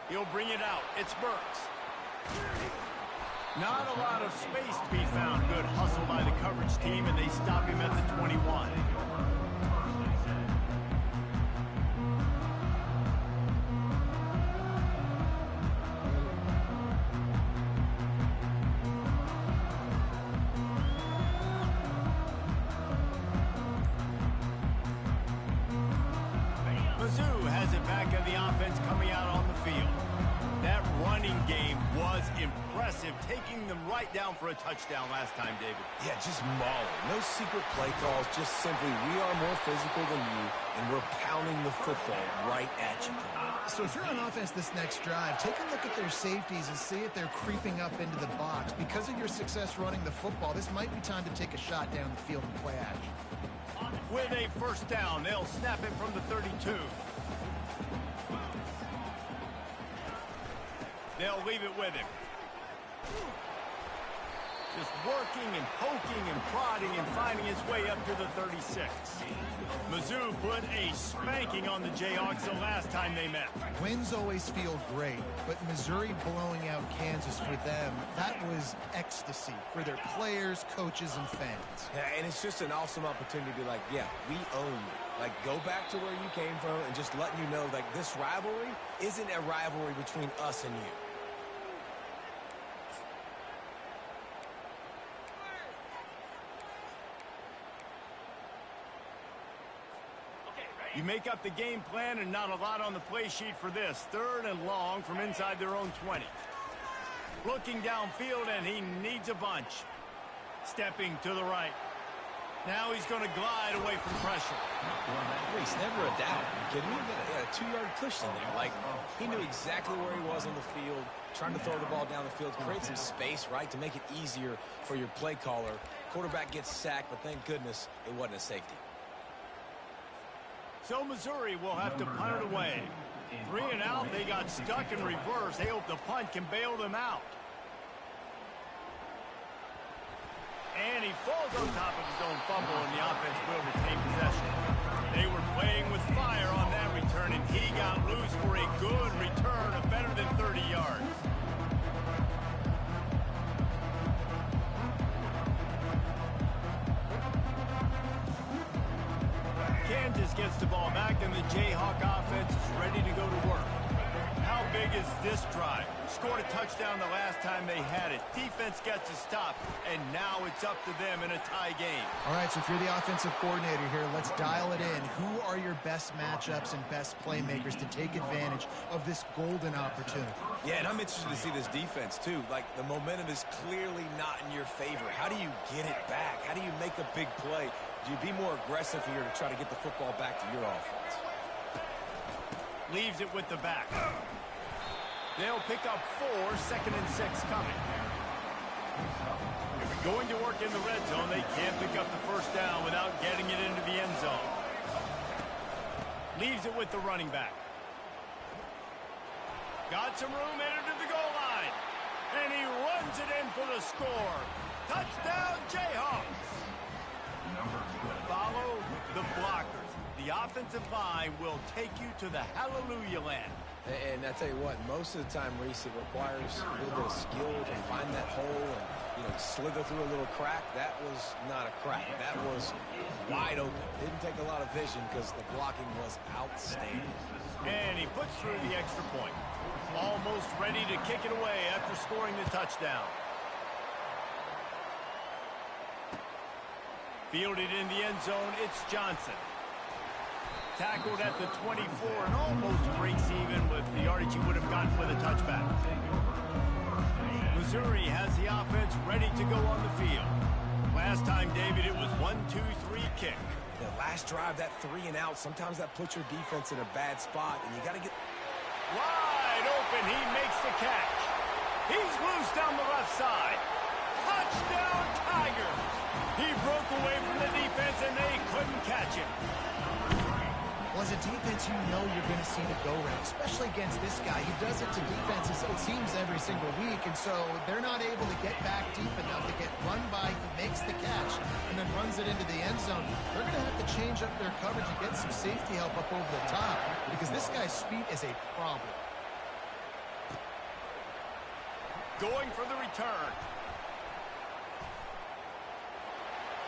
He'll bring it out. It's Burks. Not a lot of space to be found. Good hustle by the coverage team, and they stop him at the 21. Mizzou has it back in the offense coming out on the field. That running game was impressive, taking them right down for a touchdown last time, David. Yeah, just mauling. No secret play calls, just simply we are more physical than you, and we're pounding the football right at you. So if you're on offense this next drive, take a look at their safeties and see if they're creeping up into the box. Because of your success running the football, this might be time to take a shot down the field and play action. With a first down, they'll snap it from the 32. They'll leave it with him. Just working and poking and prodding and finding his way up to the 36. Mizzou put a spanking on the Jayhawks the last time they met. Wins always feel great, but Missouri blowing out Kansas for them, that was ecstasy for their players, coaches, and fans. Yeah, and it's just an awesome opportunity to be like, yeah, we own you. Like, go back to where you came from and just letting you know, like, this rivalry isn't a rivalry between us and you. You make up the game plan and not a lot on the play sheet for this. 3rd and long from inside their own 20. Looking downfield, and he needs a bunch. Stepping to the right. Now he's going to glide away from pressure. Reese, never a doubt. You kidding me? He had a 2-yard cushion there. Like, he knew exactly where he was on the field, trying to throw the ball down the field, create some space, right, to make it easier for your play caller. Quarterback gets sacked, but thank goodness it wasn't a safety. So Missouri will have to punt it away. 3 and out, they got stuck in reverse. They hope the punt can bail them out. And he falls on top of his own fumble, and the offense will retain possession. They were playing with fire on that return, and he got loose for a good return of better than 30 yards. Kansas gets the ball back, and the Jayhawk offense is ready to go to work. How big is this drive? Scored a touchdown the last time they had it. Defense gets a stop, and now it's up to them in a tie game. All right, so if you're the offensive coordinator here, let's dial it in. Who are your best matchups and best playmakers to take advantage of this golden opportunity? Yeah, and I'm interested to see this defense, too. Like, the momentum is clearly not in your favor. How do you get it back? How do you make a big play? Do you be more aggressive here to try to get the football back to your offense? Leaves it with the back. They'll pick up 4, 2nd and 6 coming. If they're going to work in the red zone, they can't pick up the first down without getting it into the end zone. Leaves it with the running back. Got some room, entered to the goal line. And he runs it in for the score. Touchdown, Jayhawks. Follow the blockers. The offensive line will take you to the hallelujah land. And I tell you what, most of the time, Reese, it requires a little bit of skill to find that hole and, slither through a little crack. That was not a crack. That was wide open. Didn't take a lot of vision because the blocking was outstanding. And he puts through the extra point. Almost ready to kick it away after scoring the touchdown. Fielded in the end zone, it's Johnson. Tackled at the 24 and almost breaks even with the yardage he would have gotten with a touchback. Missouri has the offense ready to go on the field. Last time, David, it was 1-2-3 kick. The last drive, that 3 and out, sometimes that puts your defense in a bad spot, and you got to get Wide open, he makes the catch. He's loose down the left side. Touchdown, Tigers! He broke away from the defense, and they couldn't catch him. Well, as a defense, you know you're going to see the go-round, especially against this guy. He does it to defenses, it seems, every single week, and so they're not able to get back deep enough to get run by. He makes the catch and then runs it into the end zone. They're going to have to change up their coverage and get some safety help up over the top because this guy's speed is a problem. Going for the return.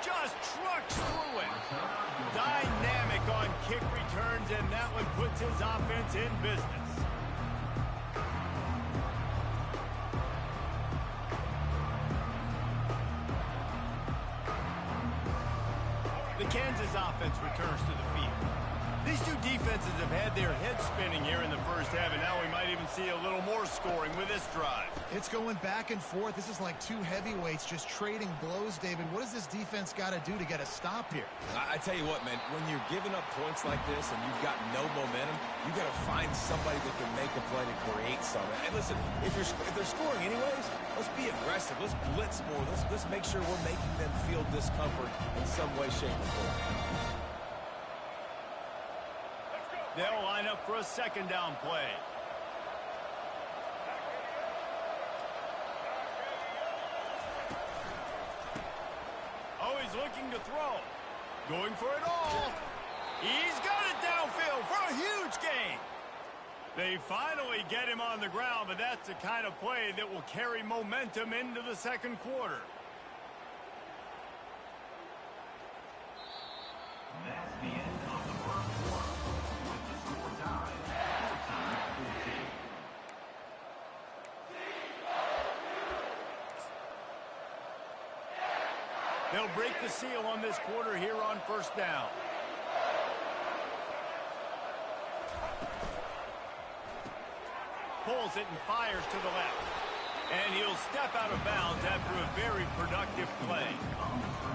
Just trucks through it. Dynamic on kick returns, and that one puts his offense in business. The Kansas offense returns to the field. These two defenses have had their heads spinning here in the first half, and now we might even see a little more scoring with this drive. It's going back and forth. This is like two heavyweights just trading blows, David. What does this defense got to do to get a stop here? I tell you what, man, when you're giving up points like this and you've got no momentum, you got to find somebody that can make a play to create something. And listen, if they're scoring anyways, let's be aggressive. Let's blitz more. Let's make sure we're making them feel discomfort in some way, shape, or form. They'll line up for a second down play. Oh, he's looking to throw. Going for it all. He's got it downfield for a huge gain. They finally get him on the ground, but that's the kind of play that will carry momentum into the second quarter. That's the end of the first quarter. With the score tied, halftime at 14. They'll break the seal on this quarter here on first down. Pulls it and fires to the left. And he'll step out of bounds after a very productive play.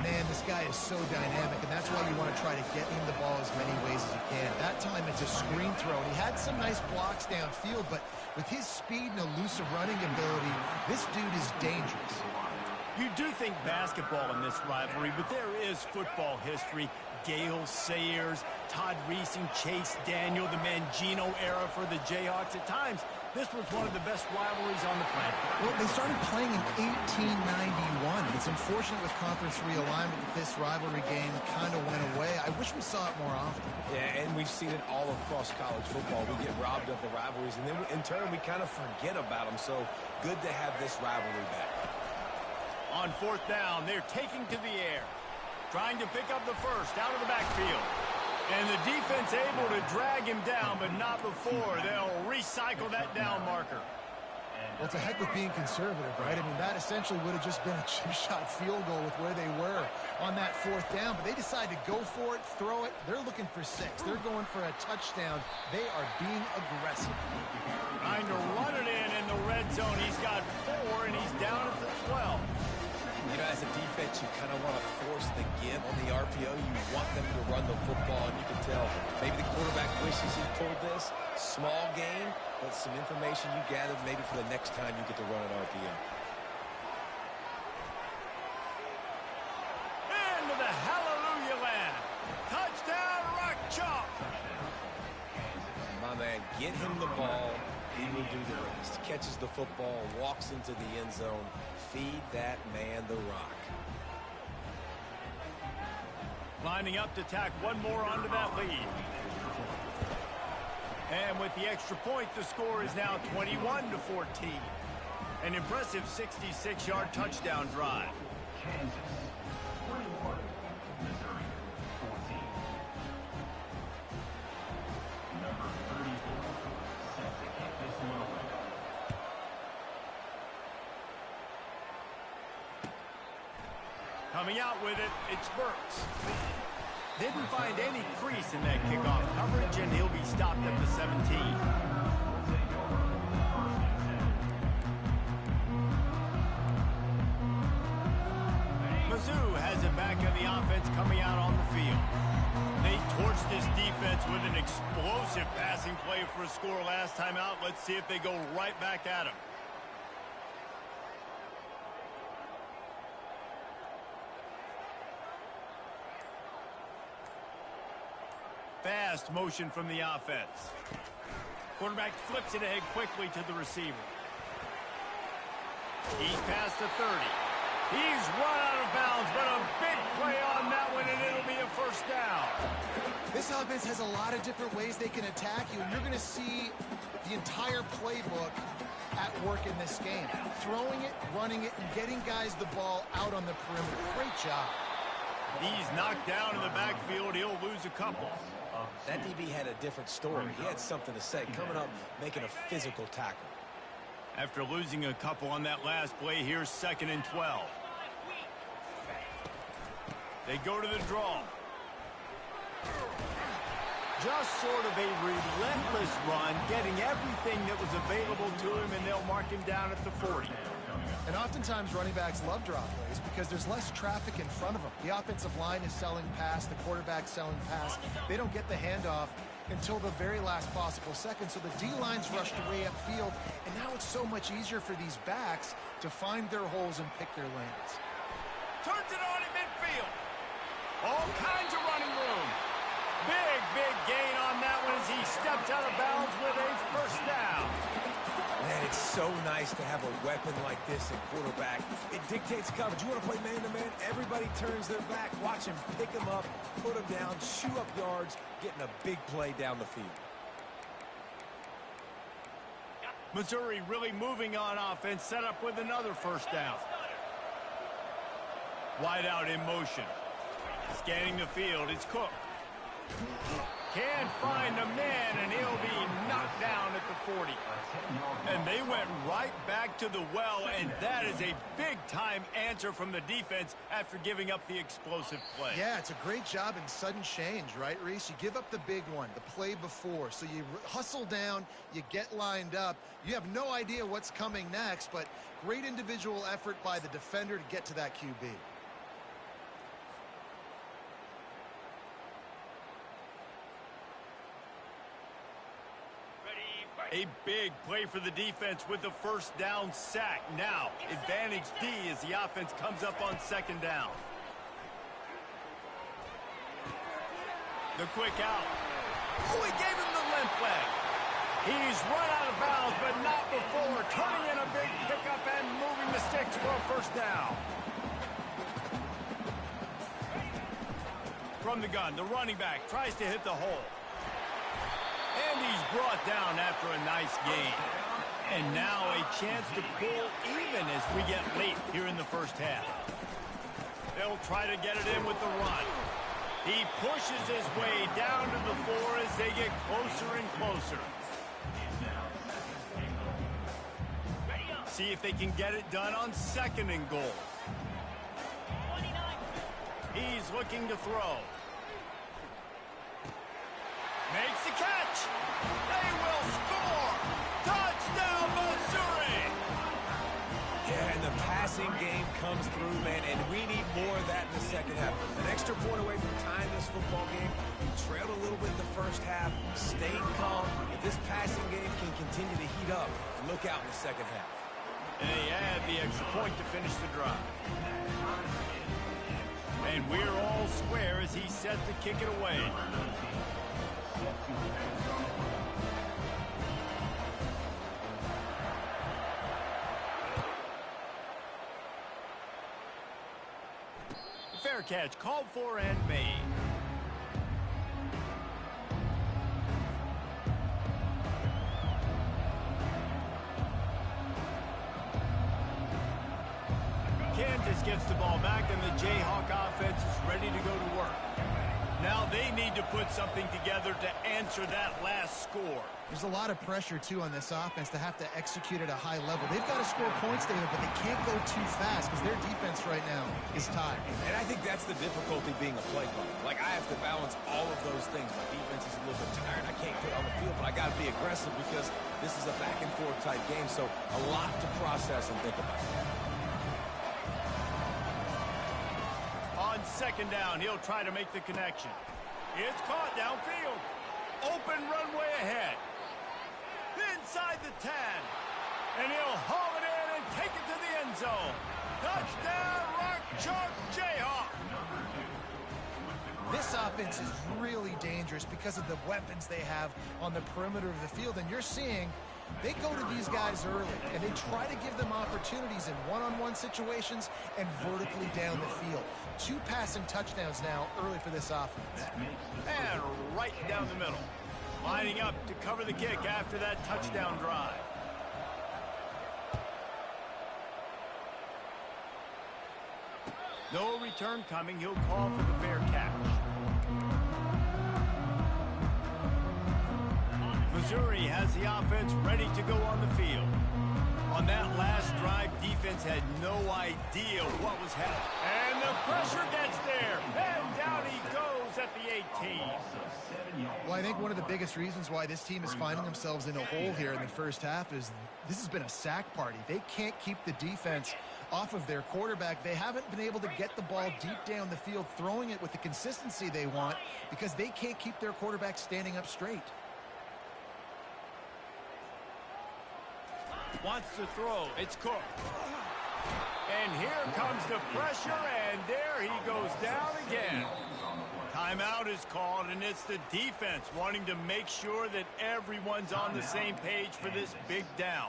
Man, this guy is so dynamic, and that's why you want to try to get him the ball as many ways as you can. That time it's a screen throw, and he had some nice blocks downfield, but with his speed and elusive running ability, this dude is dangerous. You do think basketball in this rivalry, but there is football history. Gale Sayers, Todd Reesing, Chase Daniel, the Mangino era for the Jayhawks. At times, this was one of the best rivalries on the planet. Well, they started playing in 1891. It's unfortunate with conference realignment that this rivalry game kind of went away. I wish we saw it more often. Yeah, and we've seen it all across college football. We get robbed of the rivalries, and then in turn, we kind of forget about them. So good to have this rivalry back. On fourth down, they're taking to the air. Trying to pick up the first out of the backfield. And the defense able to drag him down, but not before. They'll recycle that down marker. Well, it's a heck with being conservative, right? I mean, that essentially would have just been a chip shot field goal with where they were on that fourth down. But they decided to go for it, throw it. They're looking for 6. They're going for a touchdown. They are being aggressive. Trying to run it in the red zone. He's got 4, and he's down at the 12. You know, as a defense, you kind of want to force the give on the RPO. You want them to run the football, and you can tell maybe the quarterback wishes he pulled this. Small gain, but some information you gathered maybe for the next time you get to run an RPO. Into the hallelujah land. Touchdown, Rock Chalk. My man, get him the ball. He will do the rest. Catches the football, walks into the end zone. Feed that man the rock. Lining up to tack one more onto that lead. And with the extra point, the score is now 21-14. An impressive 66-yard touchdown drive. Kansas 21, Missouri 14. Number 34 set to kick this one away. Coming out with it, it's Burks. Didn't find any crease in that kickoff coverage, and he'll be stopped at the 17. Mizzou has it back in the offense coming out on the field. They torched this defense with an explosive passing play for a score last time out. Let's see if they go right back at him. Fast motion from the offense. Quarterback flips it ahead quickly to the receiver. He's past the 30. He's run out of bounds, but a big play on that one, and it'll be a first down. This offense has a lot of different ways they can attack you, and you're going to see the entire playbook at work in this game. Throwing it, running it, and getting guys the ball out on the perimeter. Great job. He's knocked down in the backfield. He'll lose a couple. That DB had a different story. He had something to say, coming up, making a physical tackle. After losing a couple on that last play, here's 2nd and 12. They go to the draw. Just sort of a relentless run, getting everything that was available to him, and they'll mark him down at the 40. And oftentimes running backs love draw plays because there's less traffic in front of them. The offensive line is selling pass, the quarterback's selling pass. They don't get the handoff until the very last possible second, so the D-line's rushed away upfield, and now it's so much easier for these backs to find their holes and pick their lanes. Turns it on in midfield. All kinds of running room. Big gain on that one as he steps out of bounds with a first down. Man, it's so nice to have a weapon like this at quarterback. It dictates coverage. You want to play man-to-man? Everybody turns their back. Watch him pick him up, put him down, chew up yards, getting a big play down the field. Missouri really moving on offense, set up with another first down. Wide out in motion. Scanning the field, it's Cook. Can't find a man, and he'll be knocked down at the 40. And they went right back to the well, and that is a big-time answer from the defense after giving up the explosive play. Yeah, it's a great job in sudden change, right, Reese? You give up the big one, the play before, so you hustle down, you get lined up. You have no idea what's coming next, but great individual effort by the defender to get to that QB. A big play for the defense with the first down sack. Now, advantage D as the offense comes up on 2nd down. The quick out. Oh, he gave him the limp leg. He's run out of bounds, but not before turning in a big pickup and moving the sticks for a first down. From the gun, the running back tries to hit the hole. And he's brought down after a nice gain. And now a chance to pull even as we get late here in the first half. They'll try to get it in with the run. He pushes his way down to the 4 as they get closer and closer. See if they can get it done on 2nd and goal. He's looking to throw. Makes the catch. They will score. Touchdown, Missouri. Yeah, and the passing game comes through, man, and we need more of that in the second half. An extra point away from tying this football game. We trailed a little bit in the first half, stayed calm. If this passing game can continue to heat up, look out in the second half. And they add the extra point to finish the drive. And we're all square as he's set to kick it away. Fair catch called for and made. Kansas gets the ball back, and the Jayhawk offense is ready to go to work. Now they need to put something together to answer that last score. There's a lot of pressure, too, on this offense to have to execute at a high level. They've got to score points, David, but they can't go too fast because their defense right now is tied. And I think that's the difficulty being a play caller. Like, I have to balance all of those things. My defense is a little bit tired. I can't put it on the field, but I got to be aggressive because this is a back-and-forth type game, so a lot to process and think about. On second down, he'll try to make the connection. It's caught downfield. Open runway ahead. Inside the 10. And he'll haul it in and take it to the end zone. Touchdown, Rock Chalk Jayhawk. This offense is really dangerous because of the weapons they have on the perimeter of the field. And you're seeing they go to these guys early, and they try to give them opportunities in one-on-one situations and vertically down the field. 2 passing touchdowns now early for this offense. And right down the middle. Lining up to cover the kick after that touchdown drive. No return coming. He'll call for the fair catch. Missouri has the offense ready to go on the field. On that last drive, defense had no idea what was happening. And the pressure gets there. And down he goes at the 18. Well, I think one of the biggest reasons why this team is finding themselves in a hole here in the first half is this has been a sack party. They can't keep the defense off of their quarterback. They haven't been able to get the ball deep down the field, throwing it with the consistency they want because they can't keep their quarterback standing up straight. Wants to throw. It's Cook. And here comes the pressure, and there he goes down again. Timeout is called, and it's the defense wanting to make sure that everyone's on the same page for this big down.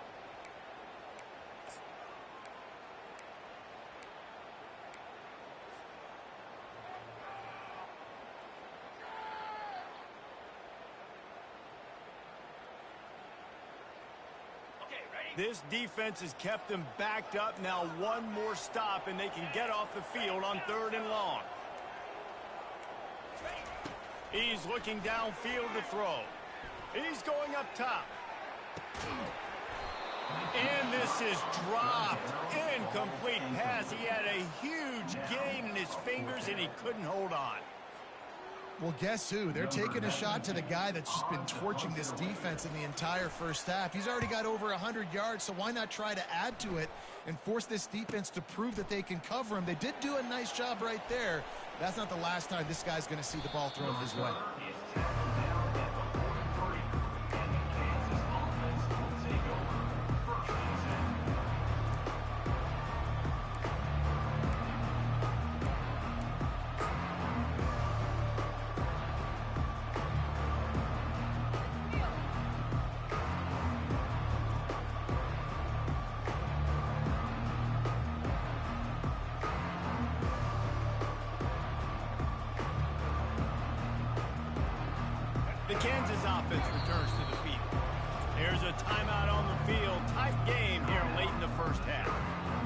This defense has kept them backed up. Now one more stop, and they can get off the field on 3rd and long. He's looking downfield to throw. He's going up top. And this is dropped. Incomplete pass. He had a huge gain in his fingers, and he couldn't hold on. Well, guess who? They're taking a shot to the guy that's just been torching this defense in the entire first half. He's already got over 100 yards, so why not try to add to it and force this defense to prove that they can cover him? They did do a nice job right there. That's not the last time this guy's going to see the ball thrown his way. The Kansas offense returns to the field. There's a timeout on the field. Tight game here late in the first half.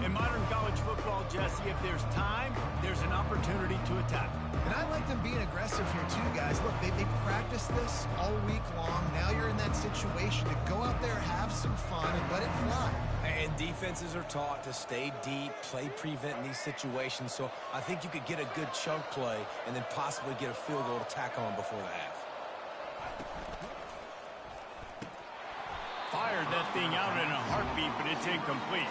In modern college football, Jesse, if there's time, there's an opportunity to attack. And I like them being aggressive here too, guys. Look, they practiced this all week long. Now you're in that situation to go out there, have some fun, and let it fly. And defenses are taught to stay deep, play prevent in these situations. So I think you could get a good chunk play and then possibly get a field goal to tack on before the half. Fired that thing out in a heartbeat, but it's incomplete.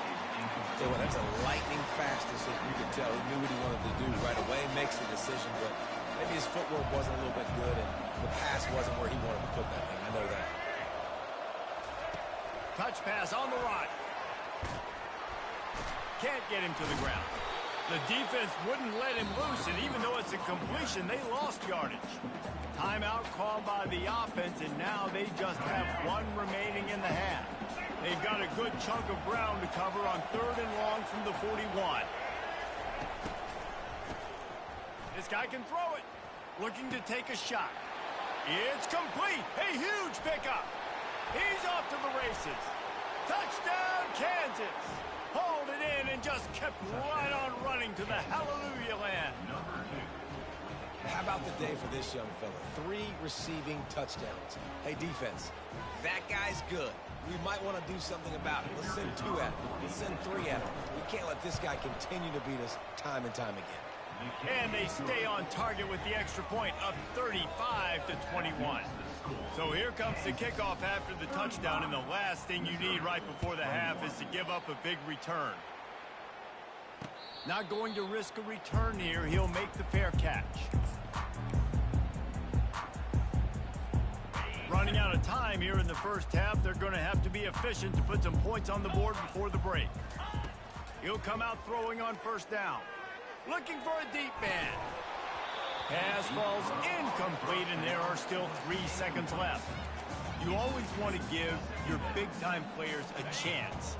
Yeah, well, that's a lightning fast decision. You could tell he knew what he wanted to do right away, makes the decision, but maybe his footwork wasn't a little bit good and the pass wasn't where he wanted to put that thing. I know that. Touch pass on the right. Can't get him to the ground. The defense wouldn't let him loose, and even though it's a completion, they lost yardage. Timeout called by the offense, and now they just have one remaining in the half. They've got a good chunk of ground to cover on 3rd and long from the 41. This guy can throw it. Looking to take a shot. It's complete. A huge pickup. He's off to the races. Touchdown, Kansas. Hauled it in and just kept right on running to the hallelujah land. How about the day for this young fella? 3 receiving touchdowns. Hey, defense, that guy's good. We might want to do something about it. Let's send 2 at him. Let's send 3 at him. We can't let this guy continue to beat us time and time again. And they stay on target with the extra point, up 35-21. So here comes the kickoff after the touchdown, and the last thing you need right before the half is to give up a big return. Not going to risk a return here. He'll make the fair catch. Running out of time here in the first half. They're going to have to be efficient to put some points on the board before the break. He'll come out throwing on first down. Looking for a deep man. Pass falls incomplete, and there are still 3 seconds left. You always want to give your big-time players a chance.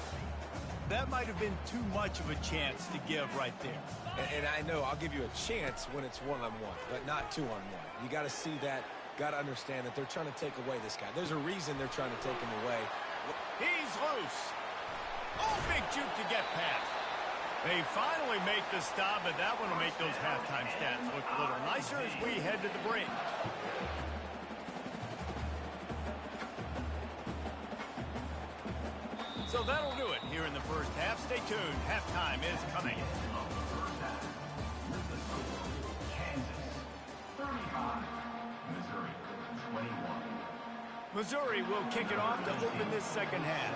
That might have been too much of a chance to give right there. And I know I'll give you a chance when it's one-on-one, but not 2-on-1. You got to see that, got to understand that they're trying to take away this guy. There's a reason they're trying to take him away. He's loose. Oh, big juke to get past. They finally make the stop, but that one will make those halftime stats look a little nicer as we head to the break. So that'll do it here in the first half. Stay tuned. Halftime is coming. Kansas 35, Missouri 21. Missouri will kick it off to open this second half.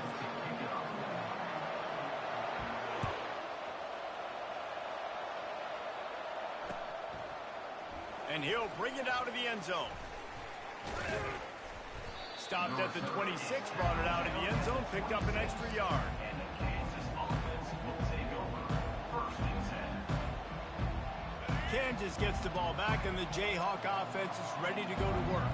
And he'll bring it out of the end zone. Stopped at the 26, brought it out of the end zone, picked up an extra yard. And the Kansas offense will take over. 1st and 10. Kansas gets the ball back, and the Jayhawk offense is ready to go to work.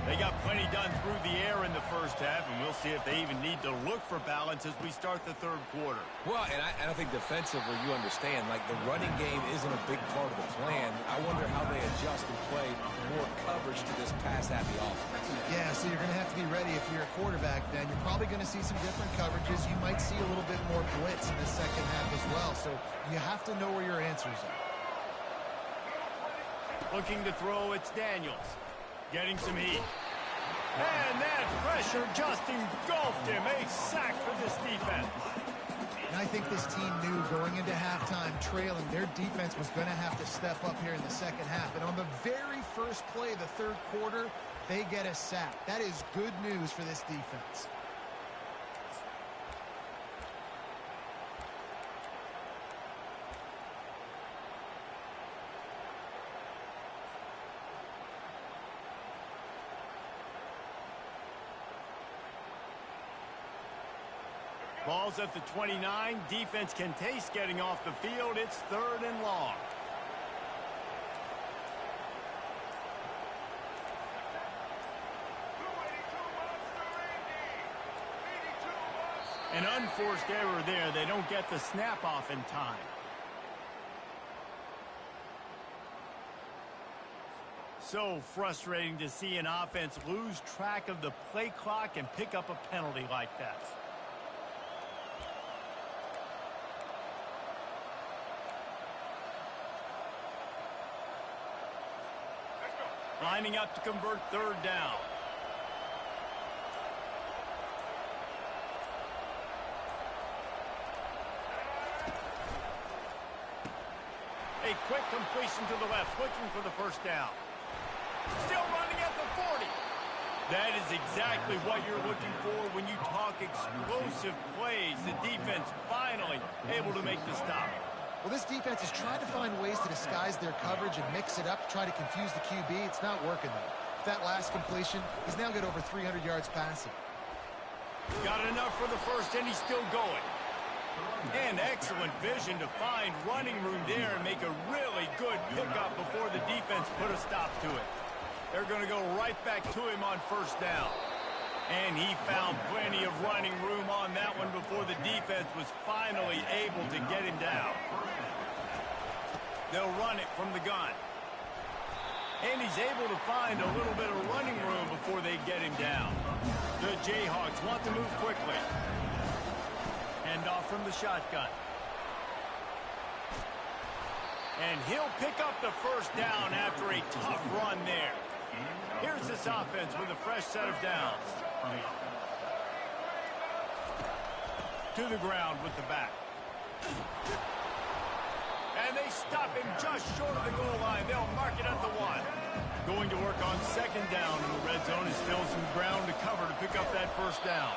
They got plenty done through the air in the first half, and we'll see if they even need to look for balance as we start the 3rd quarter. Well, and I think defensively, you understand, like the running game isn't a big part of the plan. I wonder how they adjust and play more coverage to this pass-happy offense. Yeah, so you're going to have to be ready if you're a quarterback then. You're probably going to see some different coverages. You might see a little bit more blitz in the second half as well. So you have to know where your answers are. Looking to throw, it's Daniels. Getting some heat. And that pressure just engulfed him. A sack for this defense. And I think this team knew going into halftime trailing, their defense was going to have to step up here in the second half. And on the very first play of the 3rd quarter, they get a sack. That is good news for this defense. Ball's at the 29. Defense can taste getting off the field. It's 3rd and long. An unforced error there. They don't get the snap off in time. So frustrating to see an offense lose track of the play clock and pick up a penalty like that. Lining up to convert 3rd down. A quick completion to the left, looking for the first down. Still running at the 40. That is exactly what you're looking for when you talk explosive plays. The defense finally able to make the stop. Well, this defense is trying to find ways to disguise their coverage and mix it up to try to confuse the QB. It's not working, though. With that last completion, he's now got over 300 yards passing. Got enough for the first, and he's still going. And excellent vision to find running room there and make a really good pickup before the defense put a stop to it. They're going to go right back to him on first down. And he found plenty of running room on that one before the defense was finally able to get him down. They'll run it from the gun. And he's able to find a little bit of running room before they get him down. The Jayhawks want to move quickly. Hand off from the shotgun. And he'll pick up the first down after a tough run there. Here's this offense with a fresh set of downs. To the ground with the back. And they stop him just short of the goal line. They'll mark it at the 1. Going to work on second down in the red zone. Is still some ground to cover to pick up that first down.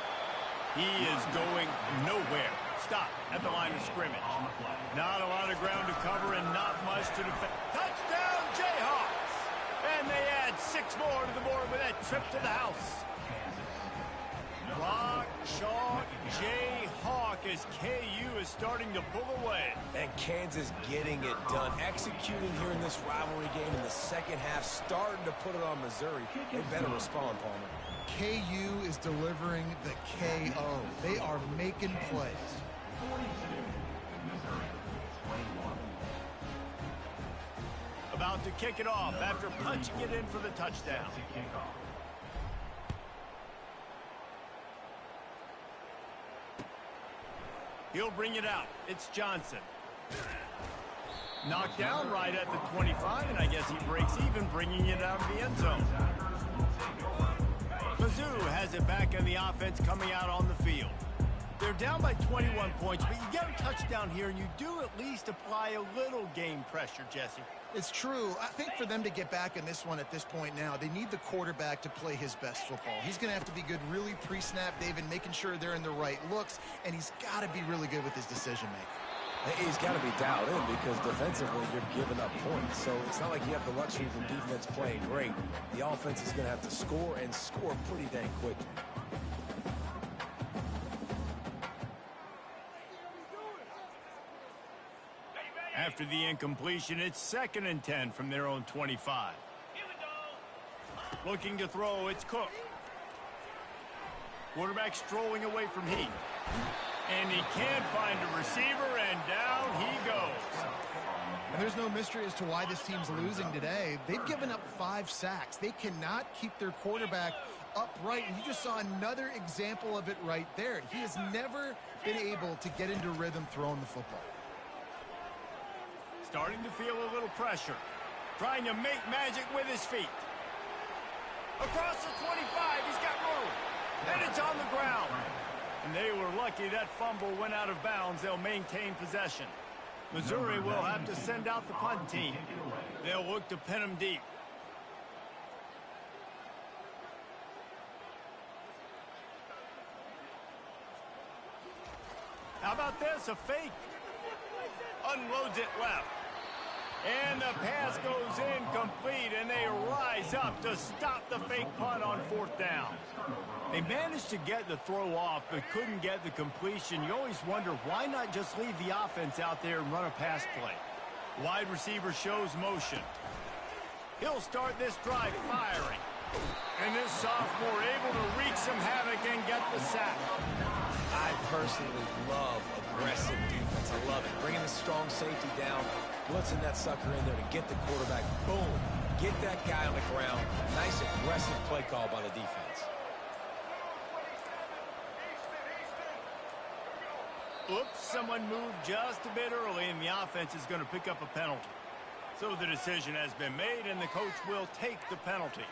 He is going nowhere. Stop at the line of scrimmage. Not a lot of ground to cover and not much to defend. Touchdown, Jayhawks! And they add 6 more to the board with that trip to the house. Rock, chalk, Jayhawk as KU is starting to pull away. And Kansas getting it done. Executing here in this rivalry game in the second half. Starting to put it on Missouri. They better respond, Palmer. KU is delivering the KO. They are making plays. 42, Missouri, 21. About to kick it off after punching it in for the touchdown. To kick off. He'll bring it out. It's Johnson. Knocked down right at the 25, and I guess he breaks even, bringing it out of the end zone. Mizzou has it back in the offense coming out on the field. They're down by 21 points, but you get a touchdown here, and you do at least apply a little game pressure, Jesse. It's true. I think for them to get back in this one at this point now, they need the quarterback to play his best football. He's going to have to be good really pre-snap, David, making sure they're in the right looks, and he's got to be really good with his decision-making. He's got to be dialed in because defensively you're giving up points. So it's not like you have the luxury of the defense playing great. The offense is going to have to score and score pretty dang quickly. After the incompletion, it's 2nd and 10 from their own 25. Here we go. Looking to throw, it's Cook. Quarterback strolling away from Heat. And he can't find a receiver, and down he goes. And there's no mystery as to why this team's losing today. They've given up 5 sacks. They cannot keep their quarterback upright, and you just saw another example of it right there. He has never been able to get into rhythm throwing the football. Starting to feel a little pressure. Trying to make magic with his feet. Across the 25, he's got room. And it's on the ground. And they were lucky that fumble went out of bounds. They'll maintain possession. Missouri will have to send out the punt team. They'll look to pin him deep. How about this? A fake. Unloads it left. And the pass goes incomplete, and they rise up to stop the fake punt on 4th down. They managed to get the throw off, but couldn't get the completion. You always wonder, why not just leave the offense out there and run a pass play? Wide receiver shows motion. He'll start this drive firing. And this sophomore able to wreak some havoc and get the sack. I personally love aggressive defense. I love it. Bringing the strong safety down, blitzing that sucker in there to get the quarterback. Boom. Get that guy on the ground. Nice aggressive play call by the defense. Oops, someone moved just a bit early, and the offense is going to pick up a penalty. So the decision has been made, and the coach will take the penalty.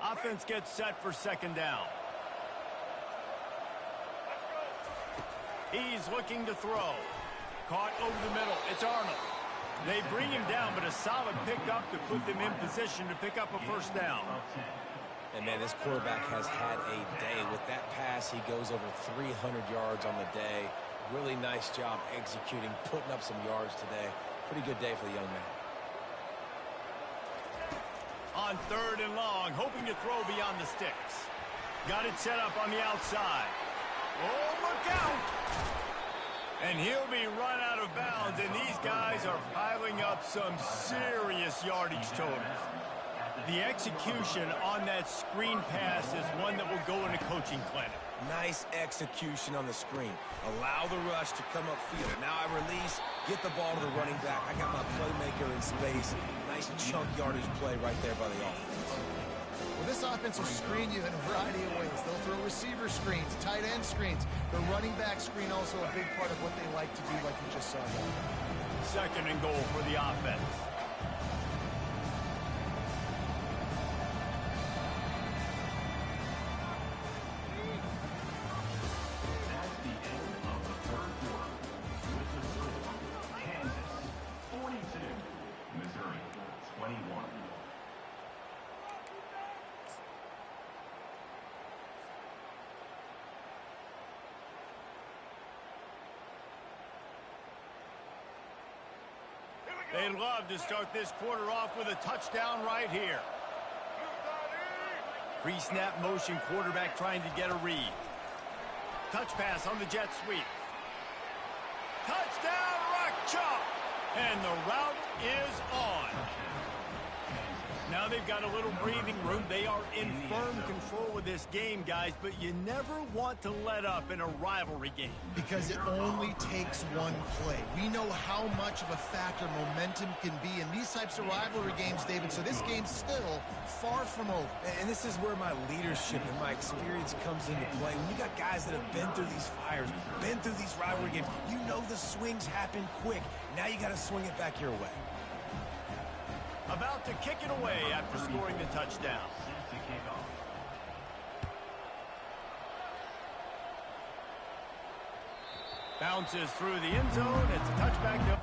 Offense gets set for 2nd down. He's looking to throw. Caught over the middle. It's Arnold. They bring him down, but a solid pickup to put them in position to pick up a 1st down. And, man, this quarterback has had a day. With that pass, he goes over 300 yards on the day. Really nice job executing, putting up some yards today. Pretty good day for the young man. On 3rd and long, hoping to throw beyond the sticks. Got it set up on the outside. Oh, look out! And he'll be run out of bounds, and these guys are piling up some serious yardage totals. The execution on that screen pass is one that will go in a coaching clinic. Nice execution on the screen. Allow the rush to come upfield. Now I release, get the ball to the running back. I got my playmaker in space. Nice chunk yardage play right there by the offense. Well, this offense will screen you in a variety of ways. They'll throw receiver screens, tight end screens. The running back screen also a big part of what they like to do, like you just saw there. Second and goal for the offense. That's the end of the third quarter. With the score, Kansas 42, Missouri 21. They'd love to start this quarter off with a touchdown right here. Pre-snap motion, quarterback trying to get a read. Touch pass on the jet sweep. Touchdown, rock chalk! And the route is on. Now they've got a little breathing room. They are in firm control with this game, guys, but you never want to let up in a rivalry game. Because it only takes one play. We know how much of a factor momentum can be in these types of rivalry games, David, so this game's still far from over. And this is where my leadership and my experience comes into play. When you got guys that have been through these fires, been through these rivalry games, you know the swings happen quick. Now you got to swing it back your way. About to kick it away after scoring the touchdown. Set to kick off. Bounces through the end zone. It's a touchback.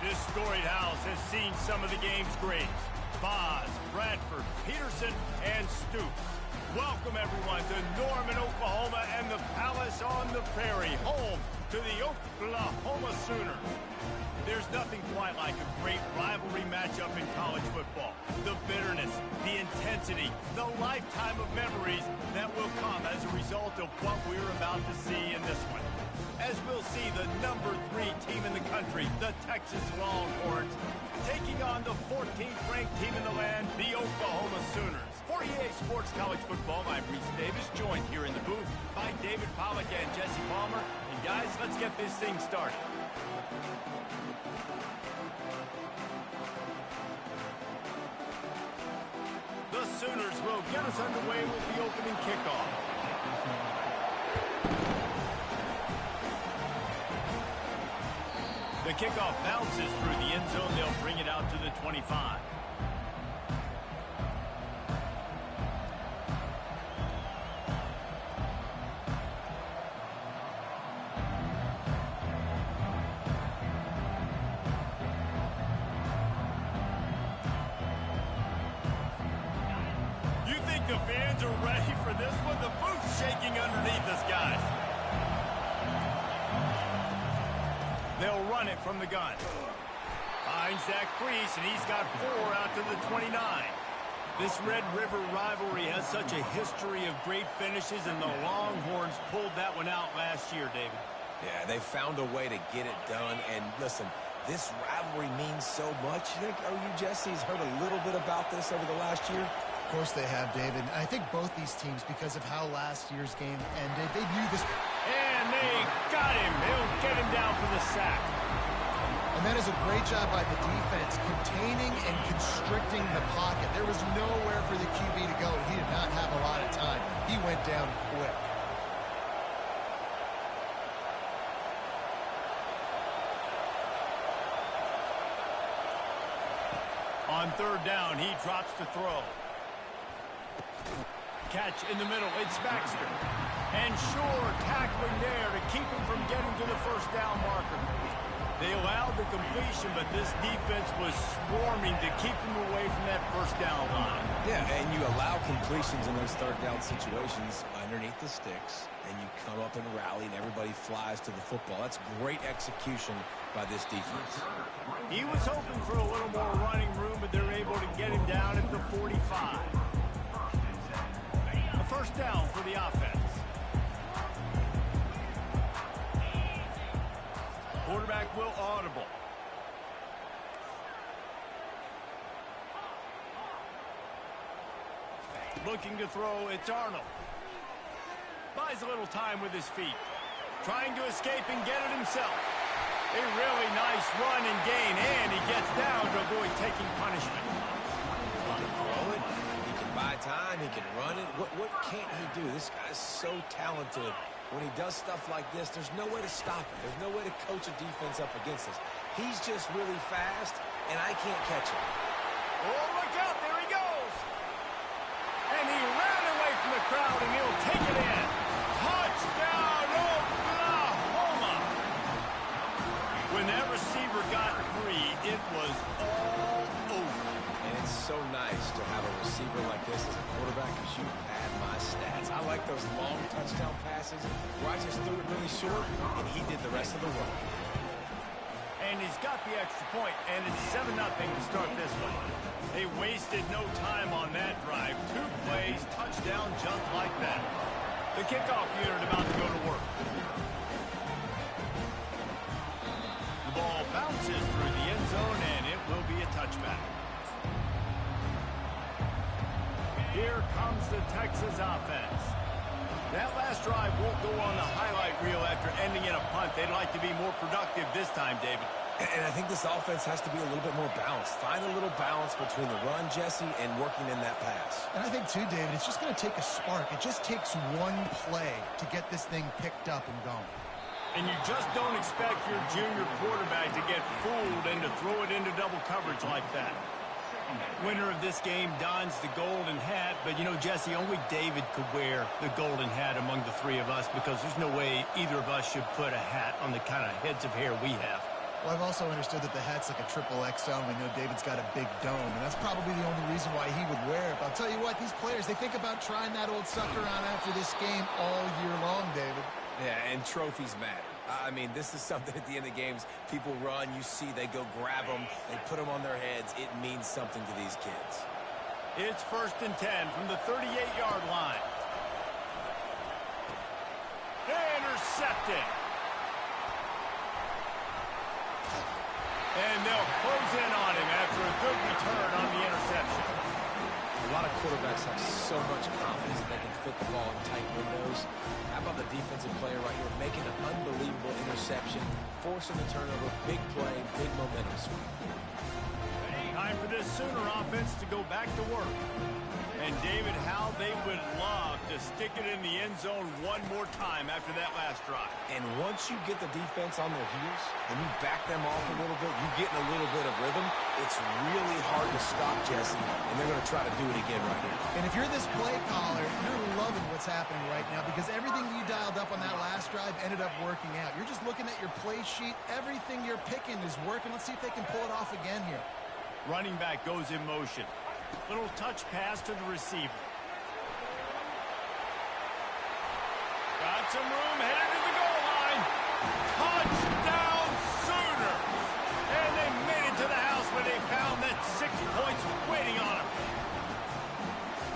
This storied house has seen some of the game's greats. Boz, Bradford, Peterson, and Stoops. Welcome, everyone, to Norman, Oklahoma, and the Palace on the Prairie, home to the Oklahoma Sooners. There's nothing quite like a great rivalry matchup in college football. The bitterness, the intensity, the lifetime of memories that will come as a result of what we're about to see in this one. As we'll see the number 3 team in the country, the Texas Longhorns, taking on the 14th ranked team in the land, the Oklahoma Sooners. For EA Sports College Football, I'm Reese Davis, joined here in the booth by David Pollack and Jesse Palmer. And guys, let's get this thing started. The Sooners will get us underway with the opening kickoff. The kickoff bounces through the end zone. They'll bring it out to the 25. You think the fans are ready for this one? The booth's shaking underneath us, guys. They'll run it from the gun. Finds that crease, and he's got 4 out to the 29. This Red River rivalry has such a history of great finishes, and the Longhorns pulled that one out last year, David. Yeah, they found a way to get it done. And listen, this rivalry means so much. You think OU Jesse's heard a little bit about this over the last year? Of course they have, David. I think both these teams, because of how last year's game ended, they knew this. And they got him. They'll get him down for the sack. And that is a great job by the defense, containing and constricting the pocket. There was nowhere for the QB to go. He did not have a lot of time. He went down quick. On 3rd down, he drops to throw. Catch in the middle. It's Baxter. And Shore tackling there to keep him from getting to the 1st down marker. They allowed the completion, but this defense was swarming to keep him away from that 1st down line. Yeah, and you allow completions in those 3rd down situations underneath the sticks, and you come up and rally, and everybody flies to the football. That's great execution by this defense. He was hoping for a little more running room, but they're able to get him down at the 45. A 1st down for the offense. Quarterback will audible. Looking to throw, it's Arnold. Buys a little time with his feet. Trying to escape and get it himself. A really nice run and gain, and he gets down to avoid taking punishment. He can throw it, he can buy time, he can run it. What can't he do? This guy's so talented. When he does stuff like this, there's no way to stop him. There's no way to coach a defense up against us. He's just really fast, and I can't catch him. Oh, look out, there he goes. And he ran away from the crowd, and he'll take it in. Touchdown, Oklahoma. When that receiver got free, it was all over. And it's so nice to have a receiver like this as a quarterback because you pad my stats. I like those long touchdown passes where I just threw it really short, and he did the rest of the work. And he's got the extra point, and it's 7-0 to start this one. They wasted no time on that drive. 2 plays, touchdown just like that. The kickoff unit about to go to work. The ball bounces through the end zone, and it will be a touchback. Here comes the Texas offense. That last drive won't go on the highlight reel after ending in a punt. They'd like to be more productive this time, David. And I think this offense has to be a little bit more balanced. Find a little balance between the run, Jesse, and working in that pass. And I think, too, David, it's just going to take a spark. It just takes one play to get this thing picked up and going. And you just don't expect your junior quarterback to get fooled and to throw it into double coverage like that. Winner of this game dons the golden hat, but, you know, Jesse, only David could wear the golden hat among the 3 of us because there's no way either of us should put a hat on the kind of heads of hair we have. Well, I've also understood that the hat's like a triple XL, and we know David's got a big dome, and that's probably the only reason why he would wear it. But I'll tell you what, these players, they think about trying that old sucker on after this game all year long, David. Yeah, and trophies matter. I mean, this is something at the end of games, people run, you see, they go grab them, they put them on their heads. It means something to these kids. It's 1st and 10 from the 38-yard line. Intercepted. And they'll close in on him after a good return on the interception. A lot of quarterbacks have so much confidence that they can fit the ball in tight windows. How about the defensive player right here making an unbelievable interception, forcing the turnover, big play, big momentum swing. Time for this Sooner offense to go back to work. And David, how they would love to stick it in the end zone one more time after that last drive. And once you get the defense on their heels and you back them off a little bit, you get in a little bit of rhythm, it's really hard to stop, Jesse, and they're going to try to do it again right here. And if you're this play caller, you're loving what's happening right now because everything you dialed up on that last drive ended up working out. You're just looking at your play sheet. Everything you're picking is working. Let's see if they can pull it off again here. Running back goes in motion. Little touch pass to the receiver. Got some room, headed to the goal line. Touchdown Sooners! And they made it to the house when they found that 6 points waiting on them.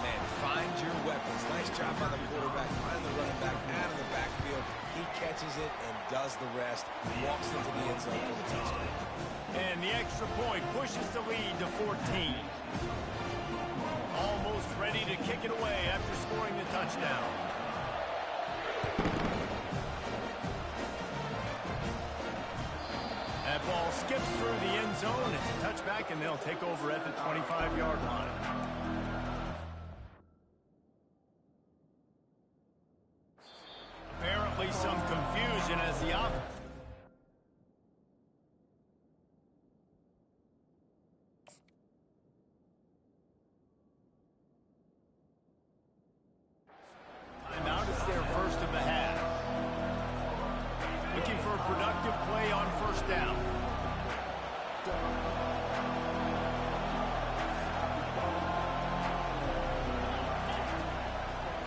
Man, find your weapons. Nice job by the quarterback. Find the running back out of the backfield. He catches it and does the rest. Walks into the end zone for the touchdown. And the extra point pushes the lead to 14. Almost ready to kick it away after scoring the touchdown. That ball skips through the end zone. It's a touchback, and they'll take over at the 25-yard line. Apparently some confusion as the offense. Timeout is their first of the half. Looking for a productive play on 1st down.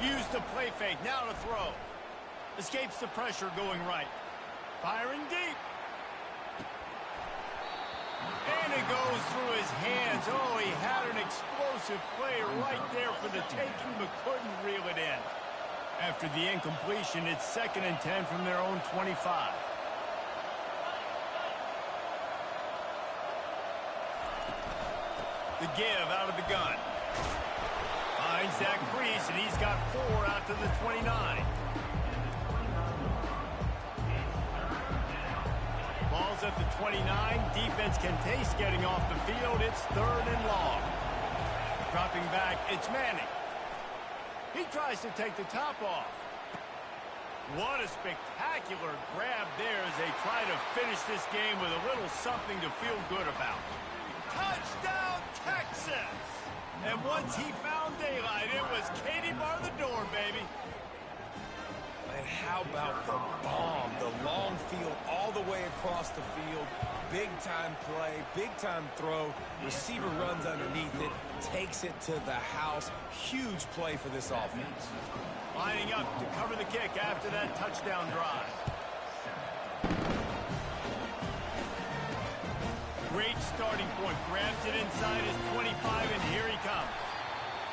Use the play fake, now to throw. Escapes the pressure going right. Firing deep. And it goes through his hands. Oh, he had an explosive play right there for the taking, but couldn't reel it in. After the incompletion, it's 2nd and 10 from their own 25. The give out of the gun. Finds that crease, and he's got 4 out to the 29. Ball's at the 29. Defense can taste getting off the field. It's 3rd and long. Dropping back, it's Manning. He tries to take the top off. What a spectacular grab there as they try to finish this game with a little something to feel good about. Touchdown, Texas! And once he found daylight, it was Katie bar the door, baby. And how about the bomb, the long field all the way across the field. Big-time play, big-time throw. Receiver runs underneath it, takes it to the house. Huge play for this offense. Lining up to cover the kick after that touchdown drive. Great starting point. Grabs it inside his 25, and here he comes.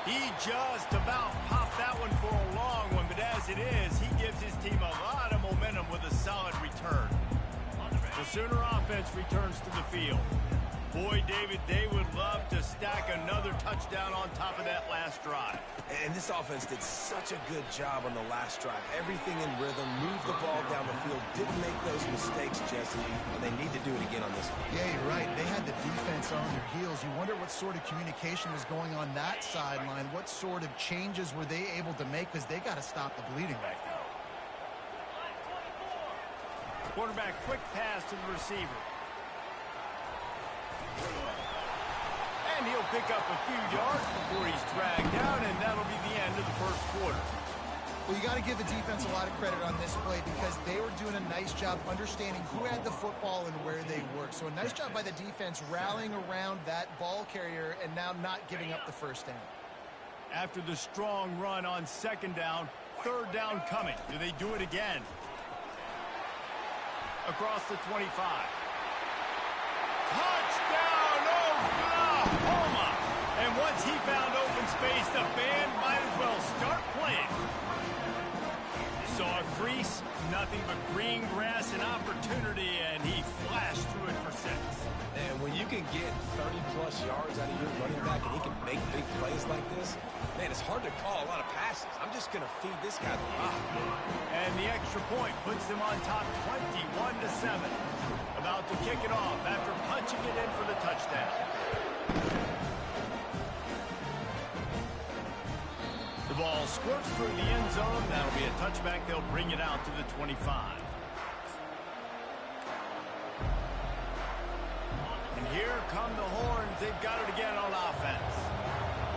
He just about popped that one for a long one, but as it is, he gives his team a lot of momentum with a solid return. The Sooner offense returns to the field. Boy, David, they would love to stack another touchdown on top of that last drive. And this offense did such a good job on the last drive. Everything in rhythm, moved the ball down the field, didn't make those mistakes, Jesse, and they need to do it again on this one. Yeah, you're right. They had the defense on their heels. You wonder what sort of communication was going on that sideline. What sort of changes were they able to make, because they got to stop the bleeding right now. Quarterback, quick pass to the receiver. And he'll pick up a few yards before he's dragged down, and that'll be the end of the first quarter. Well, you got to give the defense a lot of credit on this play because they were doing a nice job understanding who had the football and where they were. So a nice job by the defense rallying around that ball carrier and now not giving up the first down. After the strong run on second down, third down coming. Do they do it again? Across the 25. Touchdown, Oklahoma! And once he found open space, the band might as well start playing. Saw a crease, nothing but green grass and opportunity, and he flashed through it for 6. And when you can get 30-plus yards out of your running back and he can make big plays like this, man, it's hard to call a lot of passes. I'm just going to feed this guy the rock. And the extra point puts them on top 21-7. About to kick it off after punching it in for the touchdown. The ball squirts through the end zone. That'll be a touchback. They'll bring it out to the 25. And here come the horns. They've got it again on offense.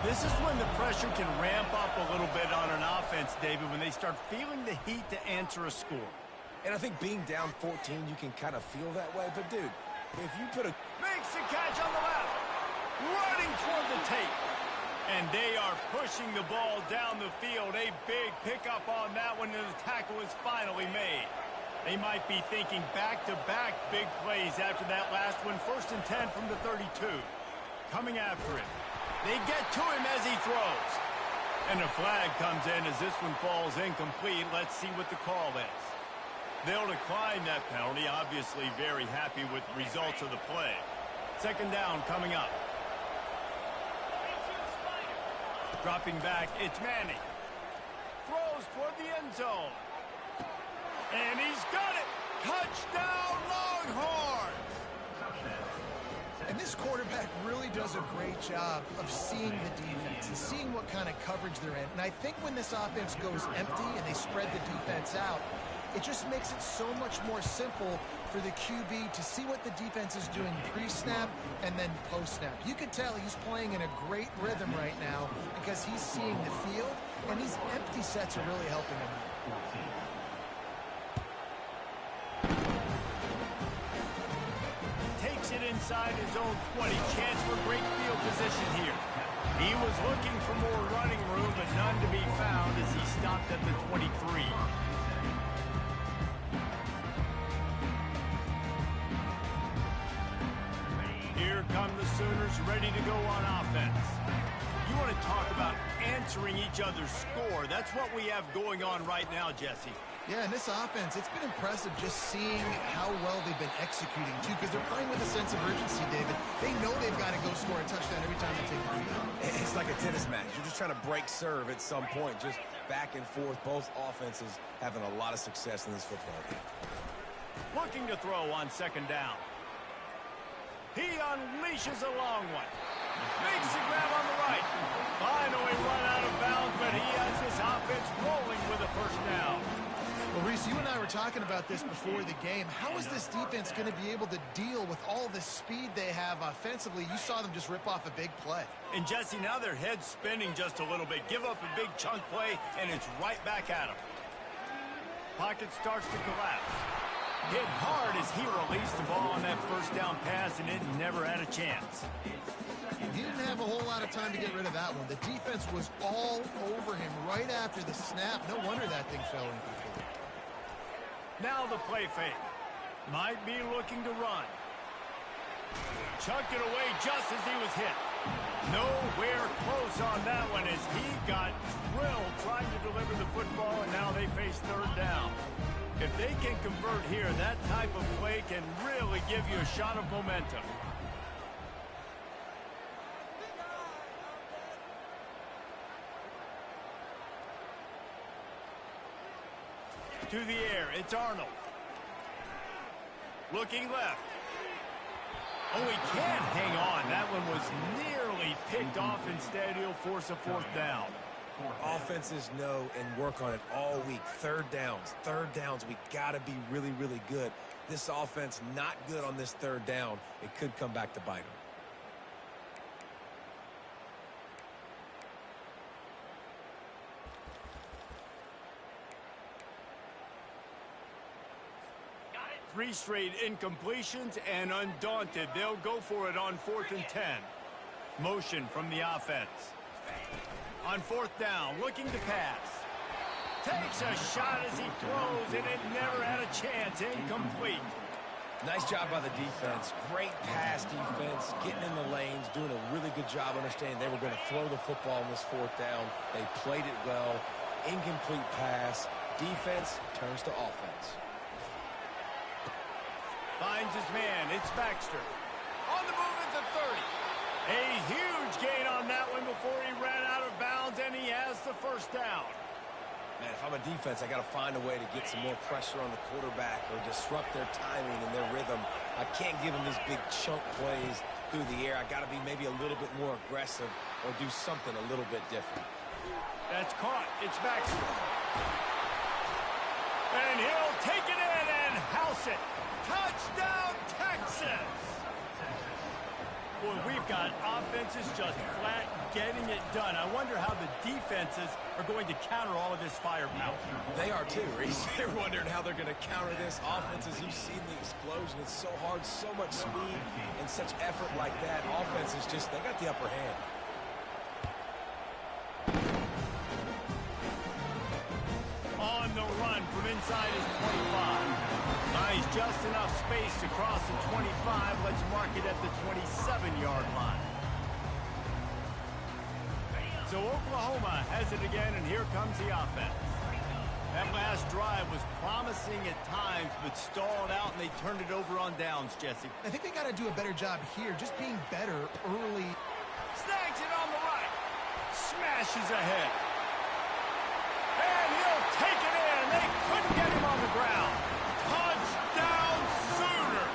This is when the pressure can ramp up a little bit on an offense, David, when they start feeling the heat to answer a score. And I think being down 14, you can kind of feel that way. But, dude, if you put a... Makes the catch on the left. Running toward the tape. And they are pushing the ball down the field. A big pickup on that one, and the tackle is finally made. They might be thinking back-to-back big plays after that last one. 1st and 10 from the 32. Coming after it. They get to him as he throws. And a flag comes in as this one falls incomplete. Let's see what the call is. They'll decline that penalty. Obviously very happy with the results of the play. 2nd down coming up. Dropping back, it's Manning. Throws toward the end zone. And he's got it. Touchdown, Longhorns! And this quarterback really does a great job of seeing the defense and seeing what kind of coverage they're in. And I think when this offense goes empty and they spread the defense out, it just makes it so much more simple for the QB to see what the defense is doing pre-snap and then post-snap. You can tell he's playing in a great rhythm right now because he's seeing the field, and these empty sets are really helping him. Takes it inside his own 20. Chance for great field position here. He was looking for more running room, but none to be found as he stopped at the 23. Here come the Sooners ready to go on offense. You want to talk about answering each other's score. That's what we have going on right now, Jesse. Yeah, and this offense, it's been impressive just seeing how well they've been executing, too, because they're playing with a sense of urgency, David. They know they've got to go score a touchdown every time they take the field. It's like a tennis match. You're just trying to break serve at some point, just back and forth. Both offenses having a lot of success in this football game. Looking to throw on 2nd down. He unleashes a long one. Makes the grab on the right. Finally run out of bounds, but he has this offense rolling with a 1st down. Well, Reese, you and I were talking about this before the game. How is this defense going to be able to deal with all the speed they have offensively? You saw them just rip off a big play. And, Jesse, now their head's spinning just a little bit. Give up a big chunk play, and it's right back at them. Pocket starts to collapse. Hit hard as he released the ball on that 1st down pass, and it never had a chance. He didn't have a whole lot of time to get rid of that one. The defense was all over him right after the snap. No wonder that thing fell incomplete. Now the play fake. Might be looking to run. Chucked it away just as he was hit. Nowhere close on that one as he got drilled trying to deliver the football, and now they face 3rd down. If they can convert here, that type of play can really give you a shot of momentum. To the air, it's Arnold. Looking left. Oh, he can't hang on. That one was nearly picked off. Instead, he'll force a 4th down. Offenses know and work on it all week. 3rd downs. We got to be really, really good. This offense not good on this 3rd down. It could come back to bite them. 3 straight incompletions, and undaunted, they'll go for it on 4th and 10. Motion from the offense. On 4th down, looking to pass. Takes a shot as he throws, and it never had a chance. Incomplete. Nice job by the defense. Great pass defense, getting in the lanes, doing a really good job understanding they were going to throw the football on this 4th down. They played it well. Incomplete pass. Defense turns to offense. Finds his man. It's Baxter. On the move at the 30. A huge gain on that one before he ran out of bounds, and he has the 1st down. Man, if I'm a defense, I got to find a way to get some more pressure on the quarterback or disrupt their timing and their rhythm. I can't give them these big chunk plays through the air. I got to be maybe a little bit more aggressive or do something a little bit different. That's caught. It's Baxter. And he'll take it in and house it. Touchdown, Texas! Boy, we've got offenses just flat getting it done. I wonder how the defenses are going to counter all of this firepower. They are too, Reese. They're wondering how they're going to counter this. Offenses, you've seen the explosion. It's so hard, so much speed, and such effort like that. Offenses just, they got the upper hand. On the run from inside his 25. Nice, just enough space to cross the 25. Let's mark it at the 27-yard line. So Oklahoma has it again, and here comes the offense. That last drive was promising at times, but stalled out, and they turned it over on downs, Jesse. I think they got to do a better job here, just being better early. Snags it on the right. Smashes ahead. And he'll take it in. They couldn't get him on the ground. Touchdown, Sooner.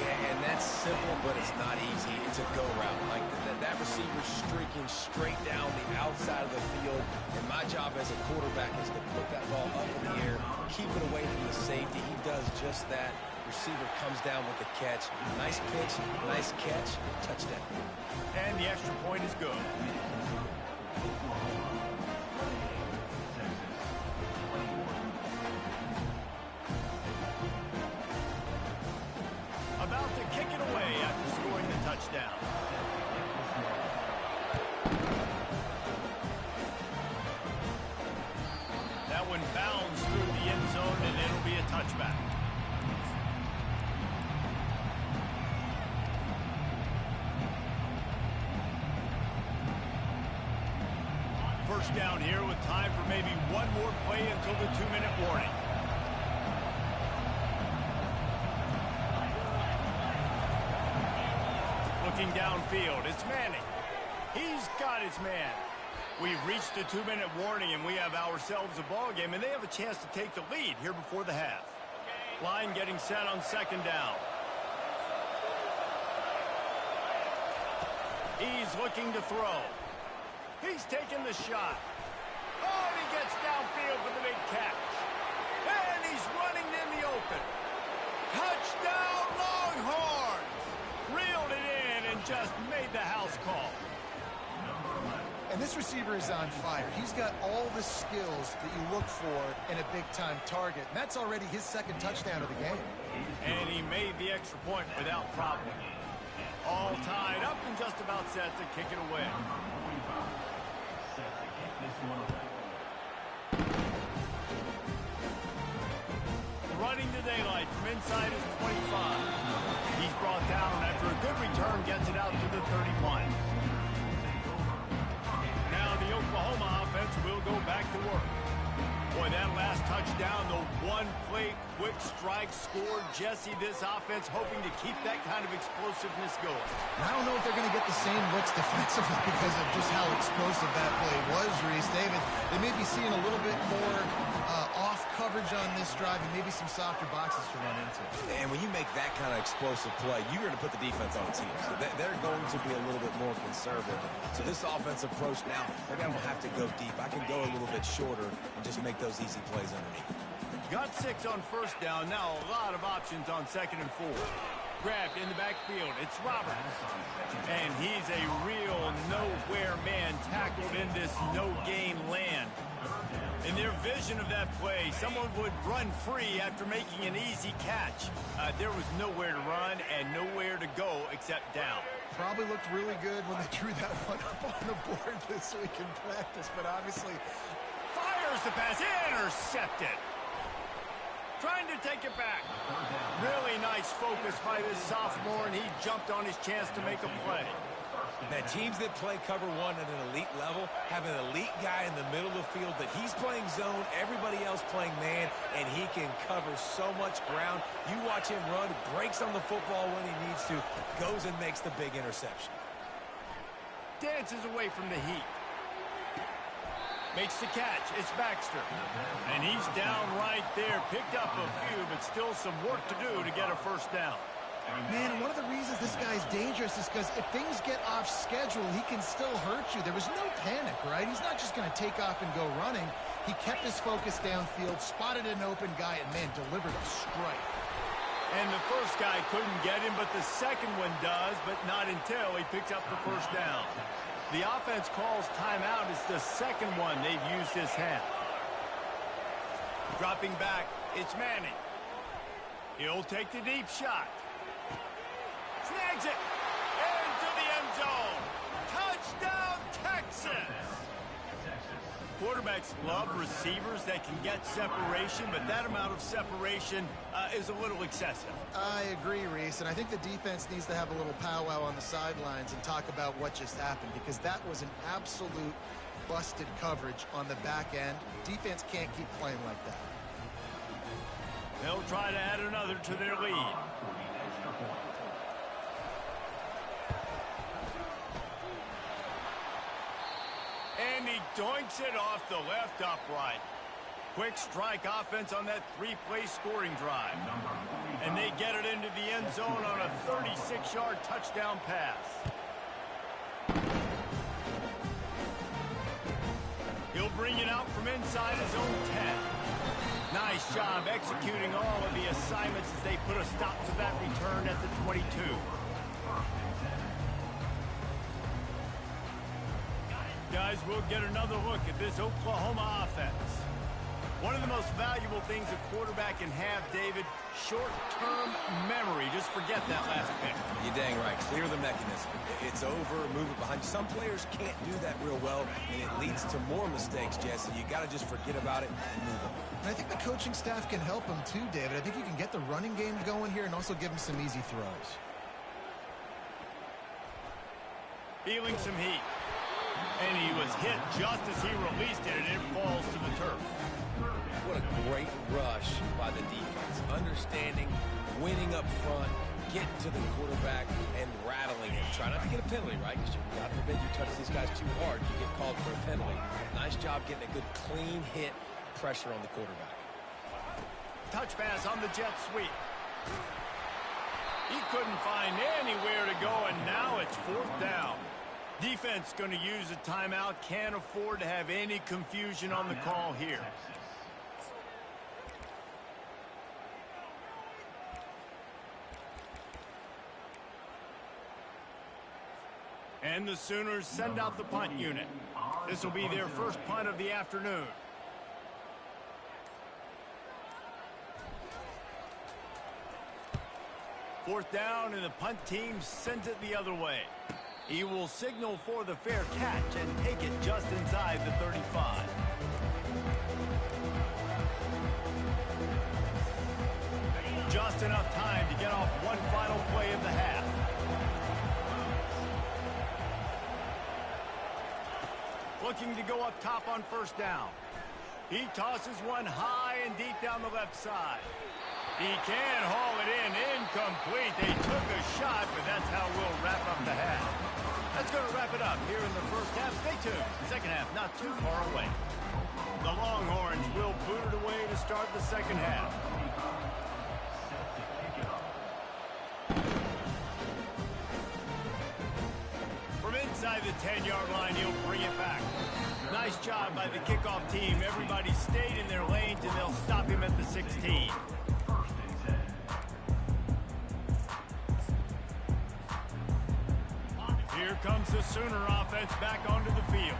Yeah, and that's simple, but it's not easy. It's a go route. Like that receiver's streaking straight down the outside of the field, and my job as a quarterback is to put that ball up in the air, keep it away from the safety. He does just that. Receiver comes down with the catch. Nice pitch, nice catch, touchdown. And the extra point is good. About to kick it away after scoring the touchdown. That one bounds through the end zone, and it'll be a touchback. First down here with time for maybe one more play until the 2-minute warning. Looking downfield, it's Manning. He's got his man. We've reached the 2-minute warning, and we have ourselves a ball game, and they have a chance to take the lead here before the half. Line getting set on 2nd down. He's looking to throw. He's taking the shot. Oh, and he gets downfield for the big catch. And he's running in the open. Touchdown, Longhorns! Reeled it in and just made the house call. And this receiver is on fire. He's got all the skills that you look for in a big-time target. And that's already his 2nd touchdown of the game. And he made the extra point without problem. All tied up and just about set to kick it away. Running to daylight from inside his 25. He's brought down after a good return, gets it out to the 31. Now the Oklahoma offense will go back to work. Boy, that last touchdown, the one-play quick strike scored. Jesse, this offense hoping to keep that kind of explosiveness going. I don't know if they're going to get the same looks defensively because of just how explosive that play was, Reese. David, they may be seeing a little bit more off coverage on this drive and maybe some softer boxes to run into. And when you make that kind of explosive play, you're going to put the defense on its heels. So they're going to be a little bit more conservative. So this offensive approach now, maybe I don't have to go deep. I can go a little bit shorter and just make those easy plays underneath. Got 6 on 1st down. Now a lot of options on 2nd and 4. Grabbed in the backfield. It's Roberts. And he's a real nowhere man tackled in this no-gain land. In their vision of that play, someone would run free after making an easy catch. There was nowhere to run and nowhere to go except down. Probably looked really good when they drew that one up on the board this week in practice, but obviously... Fires the pass, intercepted. Trying to take it back. Really nice focus by this sophomore, and he jumped on his chance to make a play. Now, teams that play cover one at an elite level have an elite guy in the middle of the field that he's playing zone, everybody else playing man, and he can cover so much ground. You watch him run, breaks on the football when he needs to, goes and makes the big interception. Dances away from the heat. Makes the catch. It's Baxter. And he's down right there. Picked up a few, but still some work to do to get a first down. Man, and one of the reasons this guy's dangerous is because if things get off schedule, he can still hurt you. There was no panic, right? He's not just going to take off and go running. He kept his focus downfield, spotted an open guy, and, man, delivered a strike. And the first guy couldn't get him, but the second one does, but not until he picks up the first down. The offense calls timeout. It's the second one they've used this half. Dropping back, it's Manning. He'll take the deep shot. Snags it into the end zone. Touchdown, Texas! Quarterbacks love receivers that can get separation, but that amount of separation is a little excessive. I agree, Reese, and I think the defense needs to have a little powwow on the sidelines and talk about what just happened, because that was an absolute busted coverage on the back end. Defense can't keep playing like that. They'll try to add another to their lead. And he doinks it off the left upright. Quick strike offense on that three-play scoring drive. And they get it into the end zone on a 36-yard touchdown pass. He'll bring it out from inside his own 10. Nice job executing all of the assignments as they put a stop to that return at the 22. Guys, we'll get another look at this Oklahoma offense. One of the most valuable things a quarterback can have, David, short-term memory. Just forget that last pick. You're dang right. Clear the mechanism. It's over, move it behind. Some players can't do that real well, and it leads to more mistakes, Jesse. You got to just forget about it and move on. And I think the coaching staff can help him too, David. I think you can get the running game going here and also give him some easy throws. Feeling some heat. And he was hit just as he released it, and it falls to the turf. What a great rush by the defense. Understanding, winning up front, getting to the quarterback, and rattling him. Try not to get a penalty, right? Because God forbid you touch these guys too hard, you get called for a penalty. Nice job getting a good clean hit, pressure on the quarterback. Touch pass on the jet sweep. He couldn't find anywhere to go, and now it's fourth down. Defense going to use a timeout. Can't afford to have any confusion on the call here. And the Sooners send out the punt unit. This will be their first punt of the afternoon. Fourth down, and the punt team sends it the other way. He will signal for the fair catch and take it just inside the 35. Just enough time to get off one final play of the half. Looking to go up top on first down. He tosses one high and deep down the left side. He can haul it in, incomplete. They took a shot, but that's how we'll wrap up the half. That's going to wrap it up here in the first half. Stay tuned. Second half not too far away. The Longhorns will boot it away to start the second half. From inside the 10-yard line, he'll bring it back. Nice job by the kickoff team. Everybody stayed in their lanes, and they'll stop him at the 16. Here comes the Sooner offense back onto the field.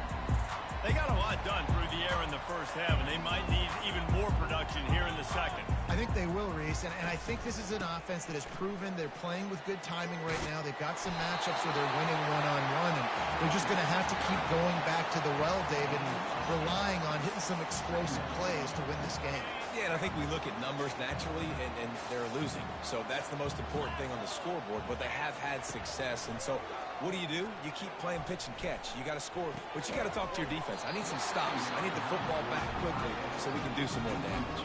They got a lot done through the air in the first half, and they might need even more production here in the second. I think they will, Reese, and I think this is an offense that has proven they're playing with good timing right now. They've got some matchups where they're winning one-on-one, and they're just going to have to keep going back to the well, David, and relying on hitting some explosive plays to win this game. Yeah, and I think we look at numbers naturally, and they're losing. So that's the most important thing on the scoreboard, but they have had success. And so what do? You keep playing pitch and catch. You got to score, but you got to talk to your defense. I need some stops. I need the football back quickly so we can do some more damage.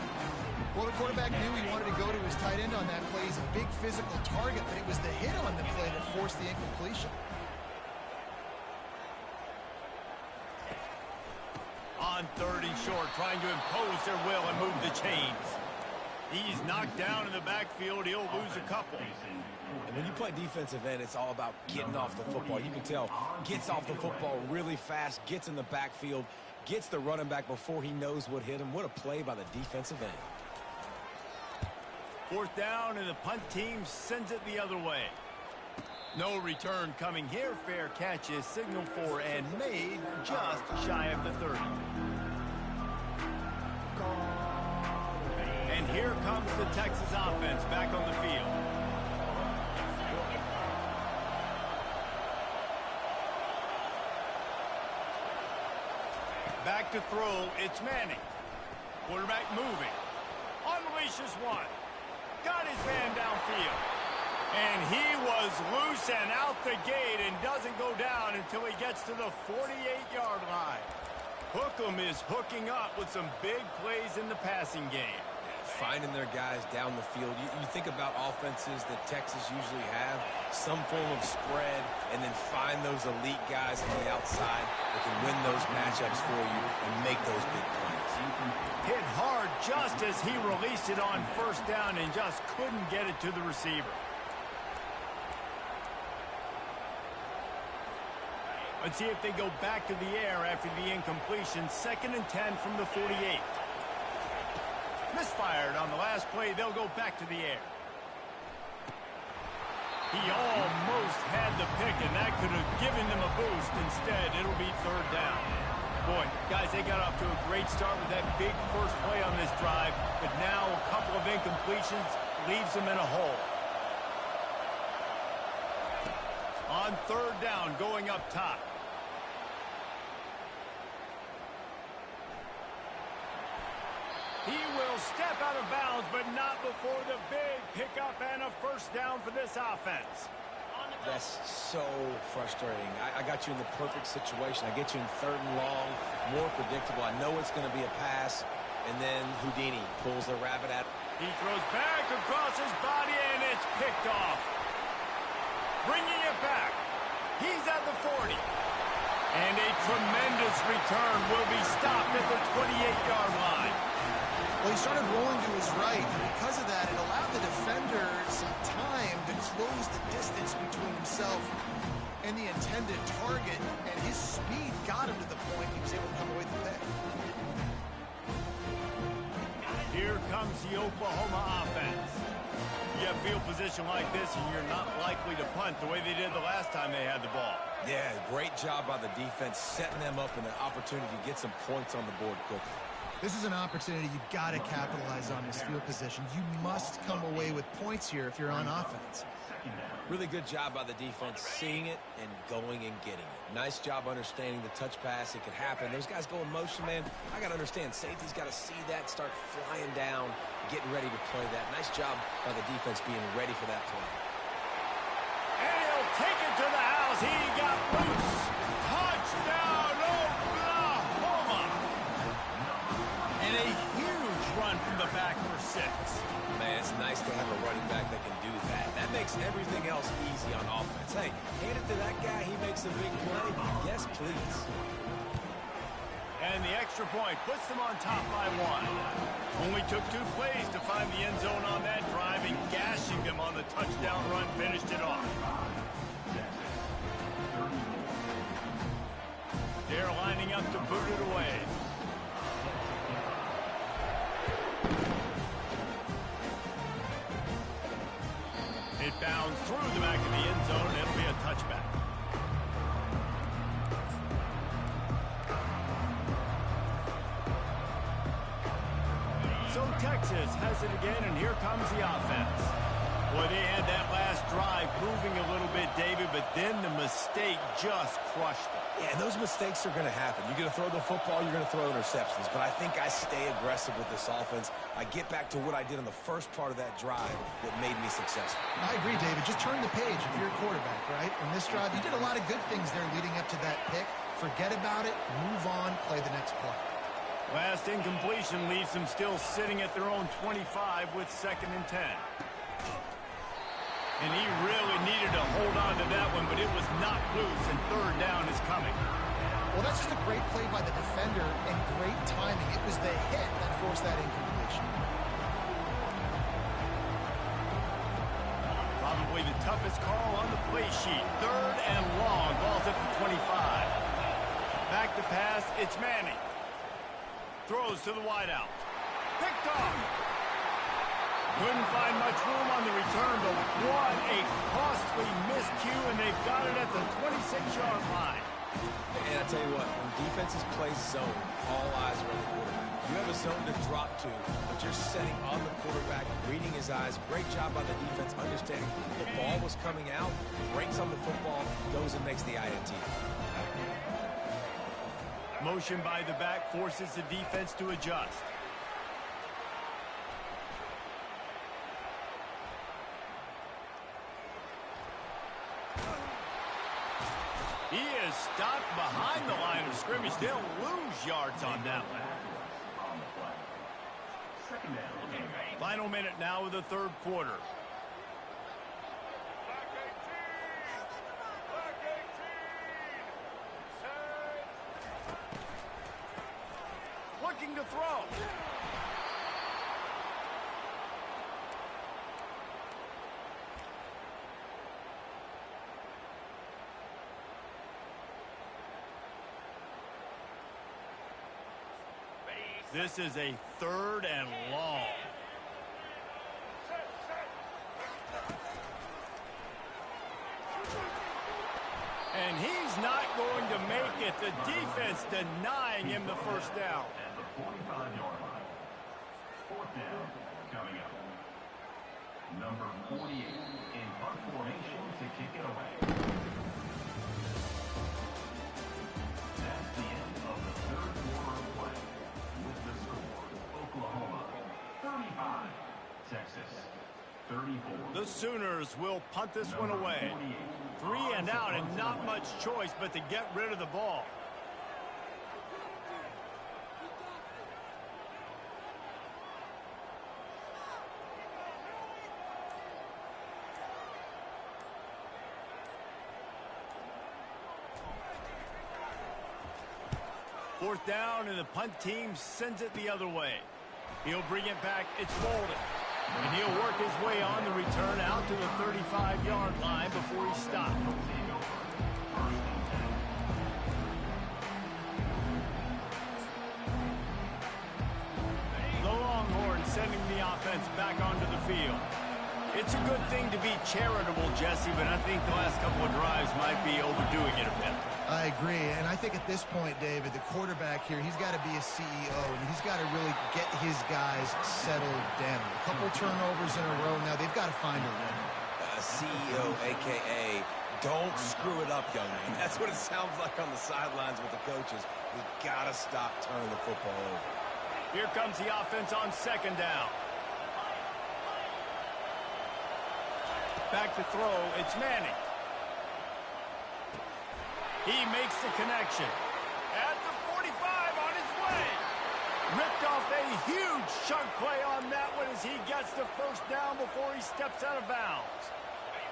Well, the quarterback knew he wanted to go to his tight end on that play. He's a big physical target, but it was the hit on the play that forced the incompletion. On 3rd and short, trying to impose their will and move the chains. He's knocked down in the backfield. He'll lose a couple. And when you play defensive end, it's all about getting off the football. You can tell, gets off the football really fast, gets in the backfield, gets the running back before he knows what hit him. What a play by the defensive end. 4th down, and the punt team sends it the other way. No return coming here. Fair catch is signaled for and made just shy of the 30. And here comes the Texas offense back on the field. Back to throw, it's Manning. Quarterback moving. Unleashes one. Got his man downfield. And he was loose and out the gate and doesn't go down until he gets to the 48-yard line. Hookem is hooking up with some big plays in the passing game. Finding their guys down the field. You think about offenses that Texas usually have, some form of spread, and then find those elite guys on the outside that can win those matchups for you and make those big plays. Hit hard just as he released it on 1st down and just couldn't get it to the receiver. Let's see if they go back to the air after the incompletion. 2nd and 10 from the 48. Misfired on the last play. They'll go back to the air. He almost had the pick, and that could have given them a boost. Instead, it'll be 3rd down. Boy, guys, they got off to a great start with that big first play on this drive, but now a couple of incompletions leaves them in a hole. On 3rd down, going up top. He will step out of bounds, but not before the big pickup and a 1st down for this offense. That's so frustrating. I got you in the perfect situation. I get you in 3rd and long, more predictable. I know it's going to be a pass, and then Houdini pulls the rabbit at. He throws back across his body, and it's picked off. Bringing it back. He's at the 40. And a tremendous return will be stopped at the 28-yard line. Well, he started rolling to his right, and because of that, it allowed the defender some time to close the distance between himself and the intended target, and his speed got him to the point he was able to come away with the pick. Here comes the Oklahoma offense. You have field position like this, and you're not likely to punt the way they did the last time they had the ball. Yeah, great job by the defense, setting them up in an opportunity to get some points on the board quickly. This is an opportunity you've got to capitalize on this field position. You must come away with points here if you're on offense. Really good job by the defense, seeing it and going and getting it. Nice job understanding the touch pass. It could happen. Those guys go in motion, man. I got to understand, safety's got to see that, start flying down, getting ready to play that. Nice job by the defense being ready for that play. And he'll take it to the house. He got loose. Touchdown, Oklahoma. And a huge run from the back for 6. Man, it's nice to have a running back that can do that. That makes everything else easy on offense. Hey, hand it to that guy. He makes a big play. Yes, please. And the extra point puts them on top by 1. Only took 2 plays to find the end zone on that drive, and gashing them on the touchdown run finished it off. They're lining up to boot it away. It bounds through the back of the end zone. It'll be a touchback. Texas has it again, and here comes the offense. Well, they had that last drive moving a little bit, David, but then the mistake just crushed them. Yeah, and those mistakes are going to happen. You're going to throw the football, you're going to throw interceptions. But I think I stay aggressive with this offense. I get back to what I did in the first part of that drive that made me successful. I agree, David. Just turn the page if you're a quarterback, right? In this drive, you did a lot of good things there leading up to that pick. Forget about it, move on, play the next play. Last incompletion leaves them still sitting at their own 25 with 2nd and 10. And he really needed to hold on to that one, but it was knocked loose, and 3rd down is coming. Well, that's just a great play by the defender and great timing. It was the hit that forced that incompletion. Probably the toughest call on the play sheet. 3rd and long. Ball's at the 25. Back to pass. It's Manning. Throws to the wideout. Picked off. Couldn't find much room on the return, but what a costly miscue, and they've got it at the 26-yard line. And I tell you what, when defenses play zone, all eyes are on the quarterback. You have a zone to drop to, but you're setting on the quarterback, reading his eyes. Great job by the defense, understanding the ball was coming out, breaks on the football, goes and makes the INT. Motion by the back forces the defense to adjust. He is stopped behind the line of scrimmage. They'll lose yards on that one. Final minute now of the 3rd quarter. Looking to throw. This is a 3rd and long. And he's not going to make it. The defense denying him the 1st down. At the 45-yard line. 4th down coming up. Number 48 in punt formation to kick it away. That's the end of the 3rd quarter of play. With the score, Oklahoma 35, Texas 34. The Sooners will punt this one away. 3 and out, and not much choice but to get rid of the ball. Fourth down, and the punt team sends it the other way. He'll bring it back. It's Bolden. And he'll work his way on the return out to the 35-yard line before he stopped. The Longhorns sending the offense back onto the field. It's a good thing to be charitable, Jesse, but I think the last couple of drives might be overdoing it a bit. I agree, and I think at this point, David, the quarterback here, he's got to be a CEO, and he's got to really get his guys settled down. A couple turnovers in a row now. They've got to find a rhythm. CEO, a.k.a. don't screw it up, young man. That's what it sounds like on the sidelines with the coaches. We got to stop turning the football over. Here comes the offense on 2nd down. Back to throw, it's Manning. He makes the connection. At the 45 on his way. Ripped off a huge chunk play on that one as he gets the 1st down before he steps out of bounds.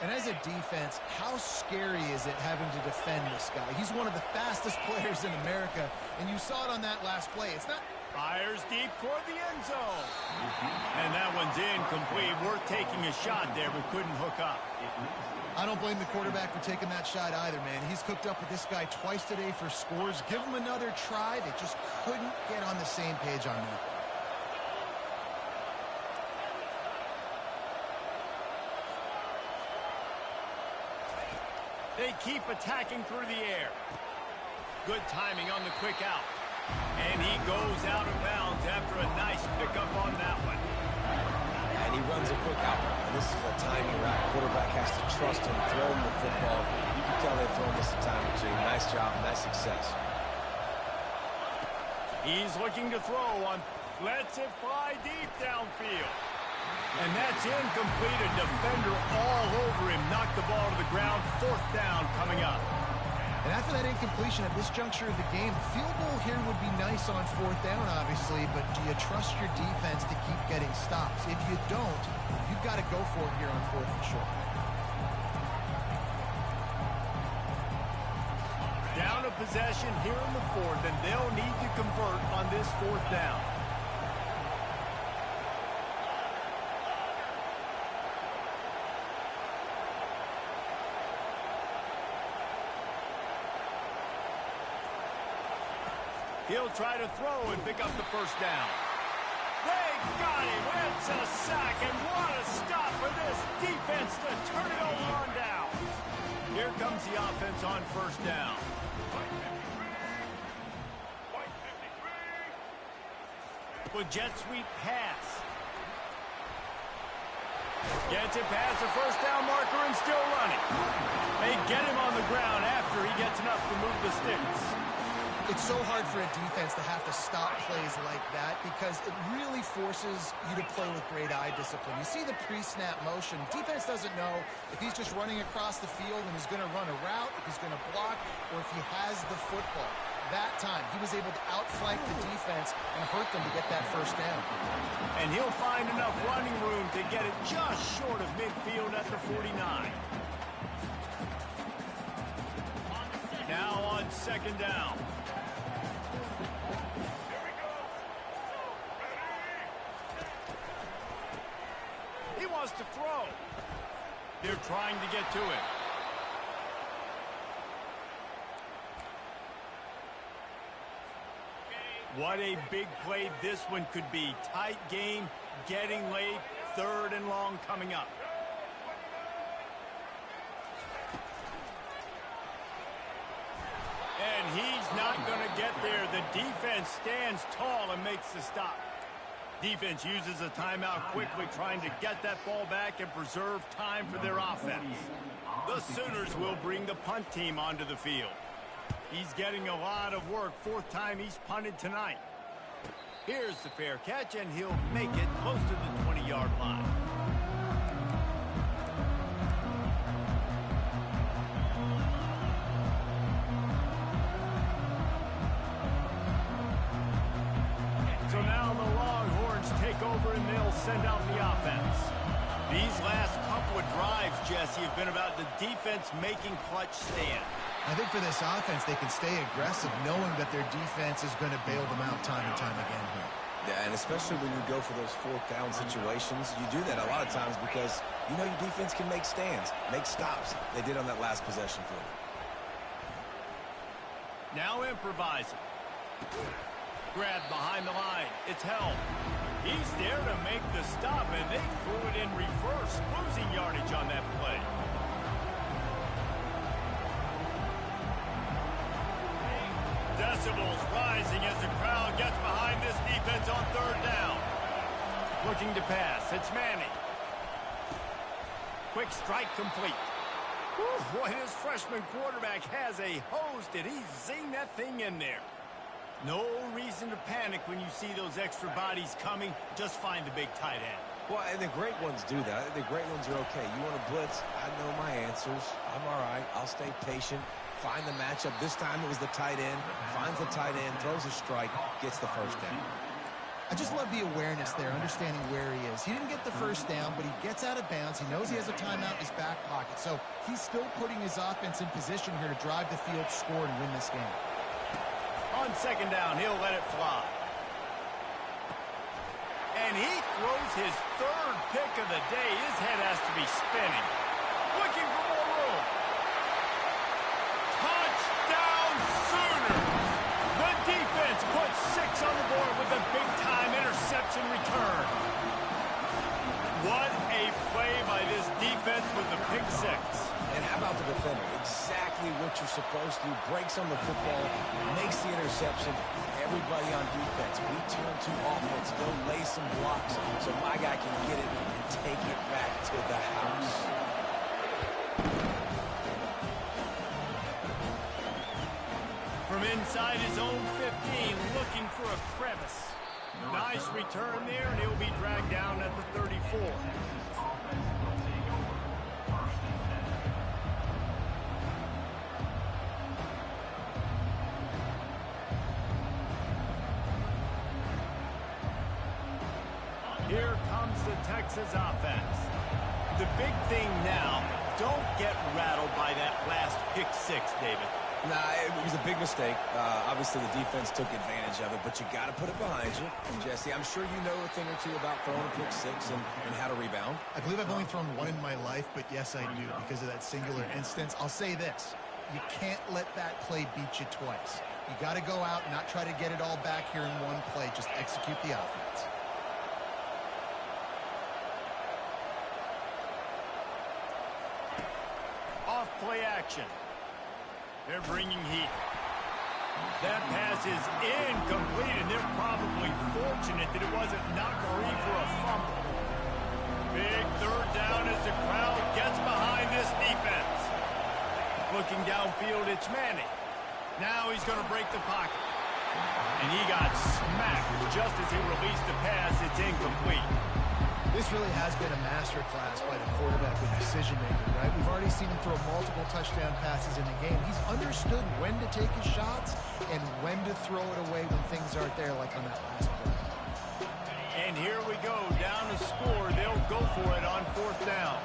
And as a defense, how scary is it having to defend this guy? He's one of the fastest players in America, and you saw it on that last play. It's not... Fires deep toward the end zone. And that one's incomplete. Worth taking a shot there, but couldn't hook up. I don't blame the quarterback for taking that shot either, man. He's cooked up with this guy twice today for scores. Give him another try. They just couldn't get on the same page on that. They keep attacking through the air. Good timing on the quick out. And he goes out of bounds after a nice pickup on that one. And he runs a quick out. And this is a timing route. Quarterback has to trust him, throw him the football. You can tell they've thrown this a time or two. Nice job, nice success. He's looking to throw on. Lets it fly deep downfield. And that's incomplete. A defender all over him. Knocked the ball to the ground. 4th down coming up. And after that incompletion at this juncture of the game, the field goal here would be nice on 4th down, obviously, but do you trust your defense to keep getting stops? If you don't, you've got to go for it here on 4th and short. Down a possession here in the 4th, and they'll need to convert on this 4th down. He'll try to throw and pick up the 1st down. They got him. It's a sack, and what a stop for this defense to turn it over on down. Here comes the offense on 1st down. With jet sweep pass. Gets it past the 1st down marker and still running. They get him on the ground after he gets enough to move the sticks. It's so hard for a defense to have to stop plays like that because it really forces you to play with great eye discipline. You see the pre-snap motion. Defense doesn't know if he's just running across the field and he's going to run a route, if he's going to block, or if he has the football. That time, he was able to outflank the defense and hurt them to get that 1st down. And he'll find enough running room to get it just short of midfield at the 49. Now on 2nd down. He wants to throw. They're trying to get to it. What a big play this one could be. Tight game, getting late, 3rd and long coming up. And he's not going to get there. The defense stands tall and makes the stop. Defense uses a timeout quickly, trying to get that ball back and preserve time for their offense. The Sooners will bring the punt team onto the field. He's getting a lot of work. 4th time he's punted tonight. Here's the fair catch, and he'll make it close to the 20-yard line. So now the Longhorns take over, and they'll send out the offense. These last couple of drives, Jesse, have been about the defense making clutch stand. I think for this offense, they can stay aggressive knowing that their defense is going to bail them out time and time again here. Yeah, and especially when you go for those 4th down situations, you do that a lot of times because you know your defense can make stands, make stops. They did on that last possession for you. Now improvising. Grab behind the line. It's held. He's there to make the stop, and they threw it in reverse, losing yardage on that play. Decibels rising as the crowd gets behind this defense on 3rd down. Looking to pass. It's Manning. Quick strike complete. Whew, boy, this freshman quarterback has a hose. Did he zing that thing in there? No reason to panic when you see those extra bodies coming. Just find the big tight end. Well, and the great ones do that. The great ones are okay. You want to blitz? I know my answers. I'm all right. I'll stay patient. Find the matchup. This time it was the tight end. Finds the tight end, throws a strike, gets the 1st down. I just love the awareness there, understanding where he is. He didn't get the 1st down, but he gets out of bounds. He knows he has a timeout in his back pocket. So he's still putting his offense in position here to drive the field, score, and win this game. On 2nd down, he'll let it fly. And he throws his 3rd pick of the day. His head has to be spinning. Looking for more room. Touchdown Sooners! The defense puts 6 on the board with a big-time interception return. What a play by this defense with the pick 6. And how about the defender? Exactly what you're supposed to. Breaks on the football, makes the interception. everybody on defense. We turn to offense, go lay some blocks so my guy can get it and take it back to the house. From inside his own 15, looking for a crevice. Nice return there, and he'll be dragged down at the 34. Here comes the Texas offense. The big thing now, don't get rattled by that last pick six, David. Nah, it was a big mistake. Obviously, the defense took advantage of it, but you got to put it behind you. And Jesse, I'm sure you know a thing or two about throwing a pick six and how to rebound. I believe I've only thrown one in my life, but yes, I do because of that singular instance. I'll say this. You can't let that play beat you twice. You got to go out and not try to get it all back here in one play. Just execute the offense. Off play action. They're bringing heat. That pass is incomplete, and they're probably fortunate that it wasn't knocked free for a fumble. Big third down as the crowd gets behind this defense. Looking downfield, it's Manning. Now he's going to break the pocket. And he got smacked just as he released the pass. It's incomplete. This really has been a masterclass by the quarterback with decision-making, right? We've already seen him throw multiple touchdown passes in the game. He's understood when to take his shots and when to throw it away when things aren't there, like on that last play. And here we go, down to score. They'll go for it on fourth down.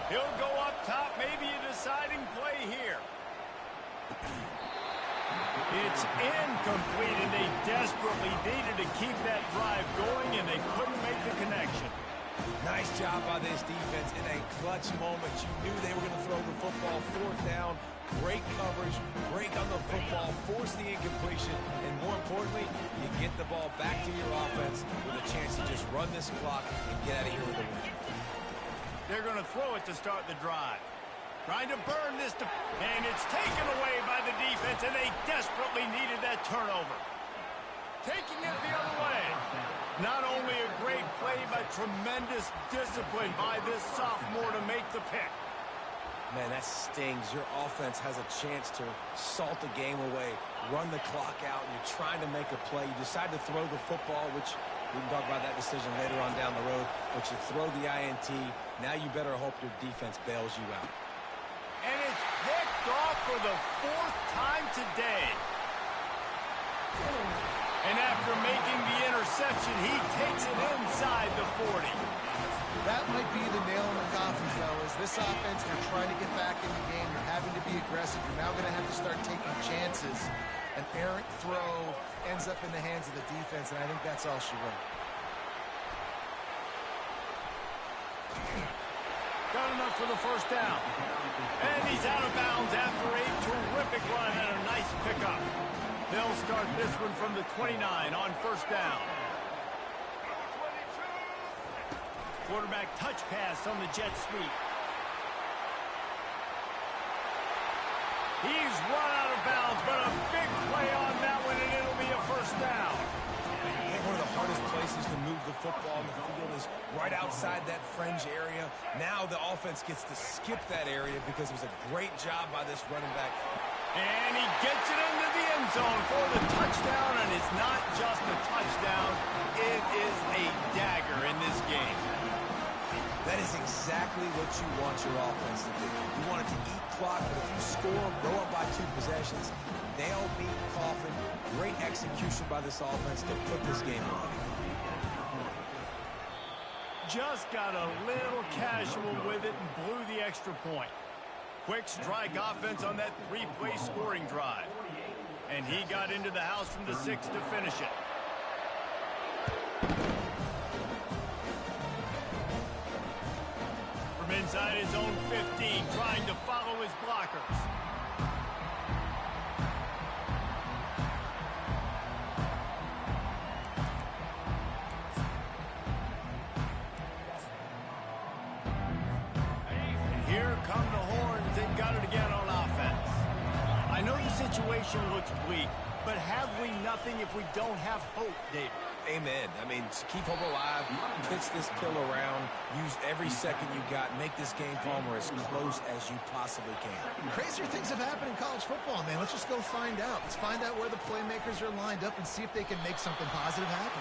He'll go up top, maybe a deciding play here. It's incomplete, and they desperately needed to keep that drive going, and they couldn't make the connection. Nice job by this defense in a clutch moment. You knew they were going to throw the football. Fourth down, great coverage, break on the football, force the incompletion, and more importantly, you get the ball back to your offense with a chance to just run this clock and get out of here with a win. They're going to throw it to start the drive. Trying to burn this, and it's taken away by the defense, and they desperately needed that turnover. Taking it the other way. Not only a great play, but tremendous discipline by this sophomore to make the pick. Man, that stings. Your offense has a chance to salt the game away, run the clock out, and you're trying to make a play. You decide to throw the football, which we can talk about that decision later on down the road, but you throw the INT. Now you better hope your defense bails you out. And it's picked off for the fourth time today. And after making the interception, he takes it inside the 40. That might be the nail in the coffin, fellas. This offense, they're trying to get back in the game. You're having to be aggressive. You're now going to have to start taking chances. An errant throw ends up in the hands of the defense, and I think that's all she wrote. Got enough for the first down. And he's out of bounds after a terrific run and a nice pickup. They'll start this one from the 29 on first down. Quarterback touch pass on the jet sweep. He's run out of bounds, but a big play on that one, and it'll be a first down. One of the hardest places to move the football in the field is right outside that fringe area. Now the offense gets to skip that area because it was a great job by this running back. And he gets it into the end zone for the touchdown, and it's not just a touchdown. It is a dagger in this game. That is exactly what you want your offense to do. You want it to eat clock, but if you score, go up by 2 possessions, nail, beat, coffin. Great execution by this offense to put this game away. Just got a little casual with it and blew the extra point. Quick strike offense on that 3-play scoring drive. And he got into the house from the 6 to finish it. From inside his own 15, trying to follow his blockers. situation looks bleak, but have we nothing if we don't have hope, David? Amen. I mean, to keep hope alive, pitch this pill around, use every second you got, make this game, Palmer, as close as you possibly can. Crazier things have happened in college football, man. Let's just go find out. Let's find out where the playmakers are lined up and see if they can make something positive happen.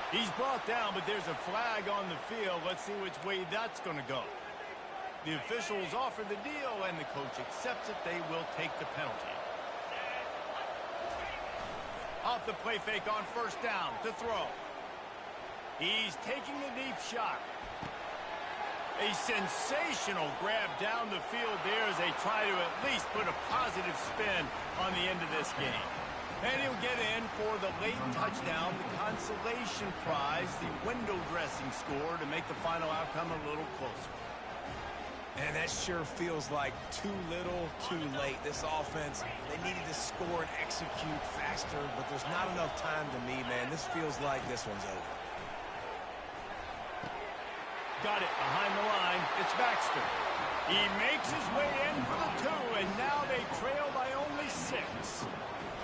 He's brought down, but there's a flag on the field. Let's see which way that's going to go. The officials offer the deal, and the coach accepts it. They will take the penalty. Off the play fake on first down to throw. He's taking the deep shot. A sensational grab down the field there as they try to at least put a positive spin on the end of this game. And he'll get in for the late touchdown, the consolation prize, the window dressing score to make the final outcome a little closer. And that sure feels like too little, too late. This offense, they needed to score and execute faster, but there's not enough time to me, man. This feels like this one's over. Got it behind the line. It's Baxter. He makes his way in for the 2, and now they trail by only 6.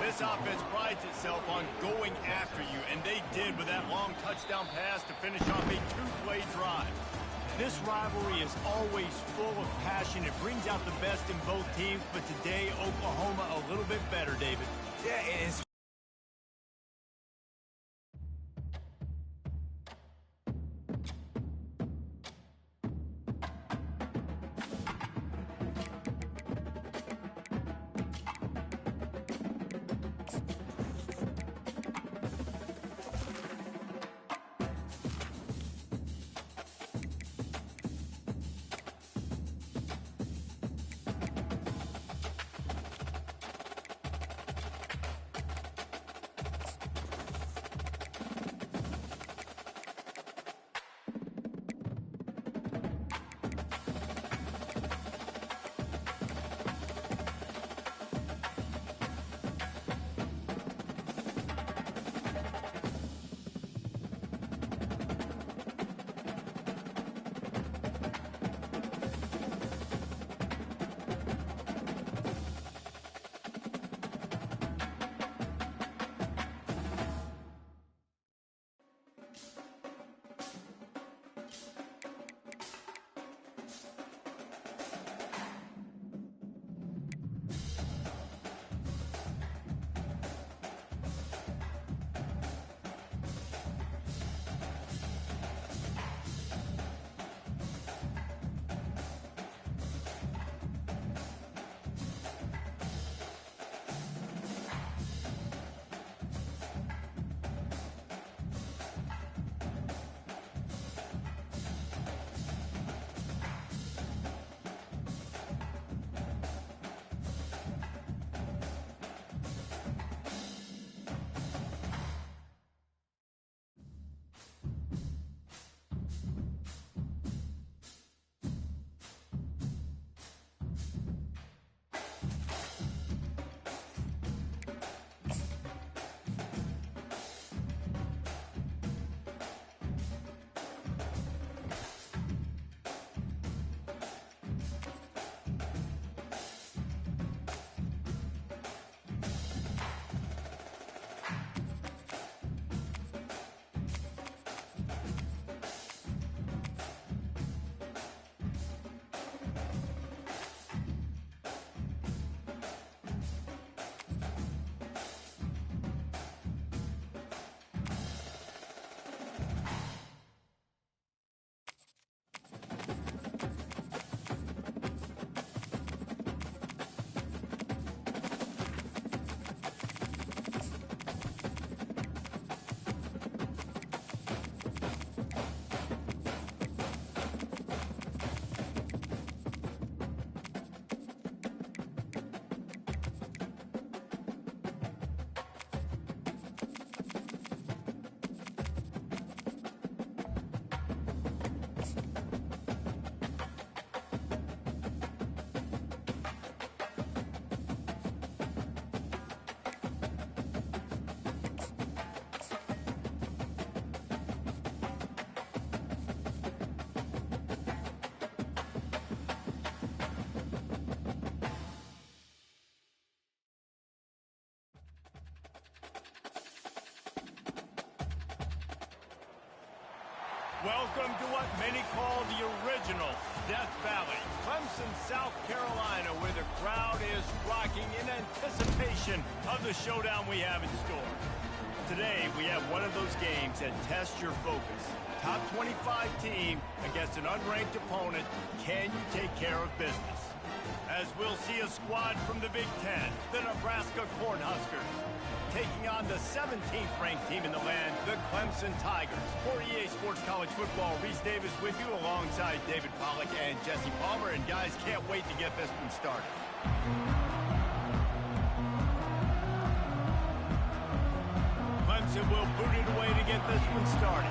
This offense prides itself on going after you, and they did with that long touchdown pass to finish off a 2-play drive. This rivalry is always full of passion. It brings out the best in both teams, but today, Oklahoma a little bit better, David. Yeah, it's Welcome to what many call the original Death Valley, Clemson, South Carolina, where the crowd is rocking in anticipation of the showdown we have in store. Today, we have one of those games that tests your focus. Top 25 team against an unranked opponent. Can you take care of business? As we'll see a squad from the Big Ten, the Nebraska Cornhuskers, taking on the 17th ranked team in the land, the Clemson Tigers. For EA Sports College Football, Reese Davis with you alongside David Pollack and Jesse Palmer. And guys, can't wait to get this one started. Clemson will boot it away to get this one started.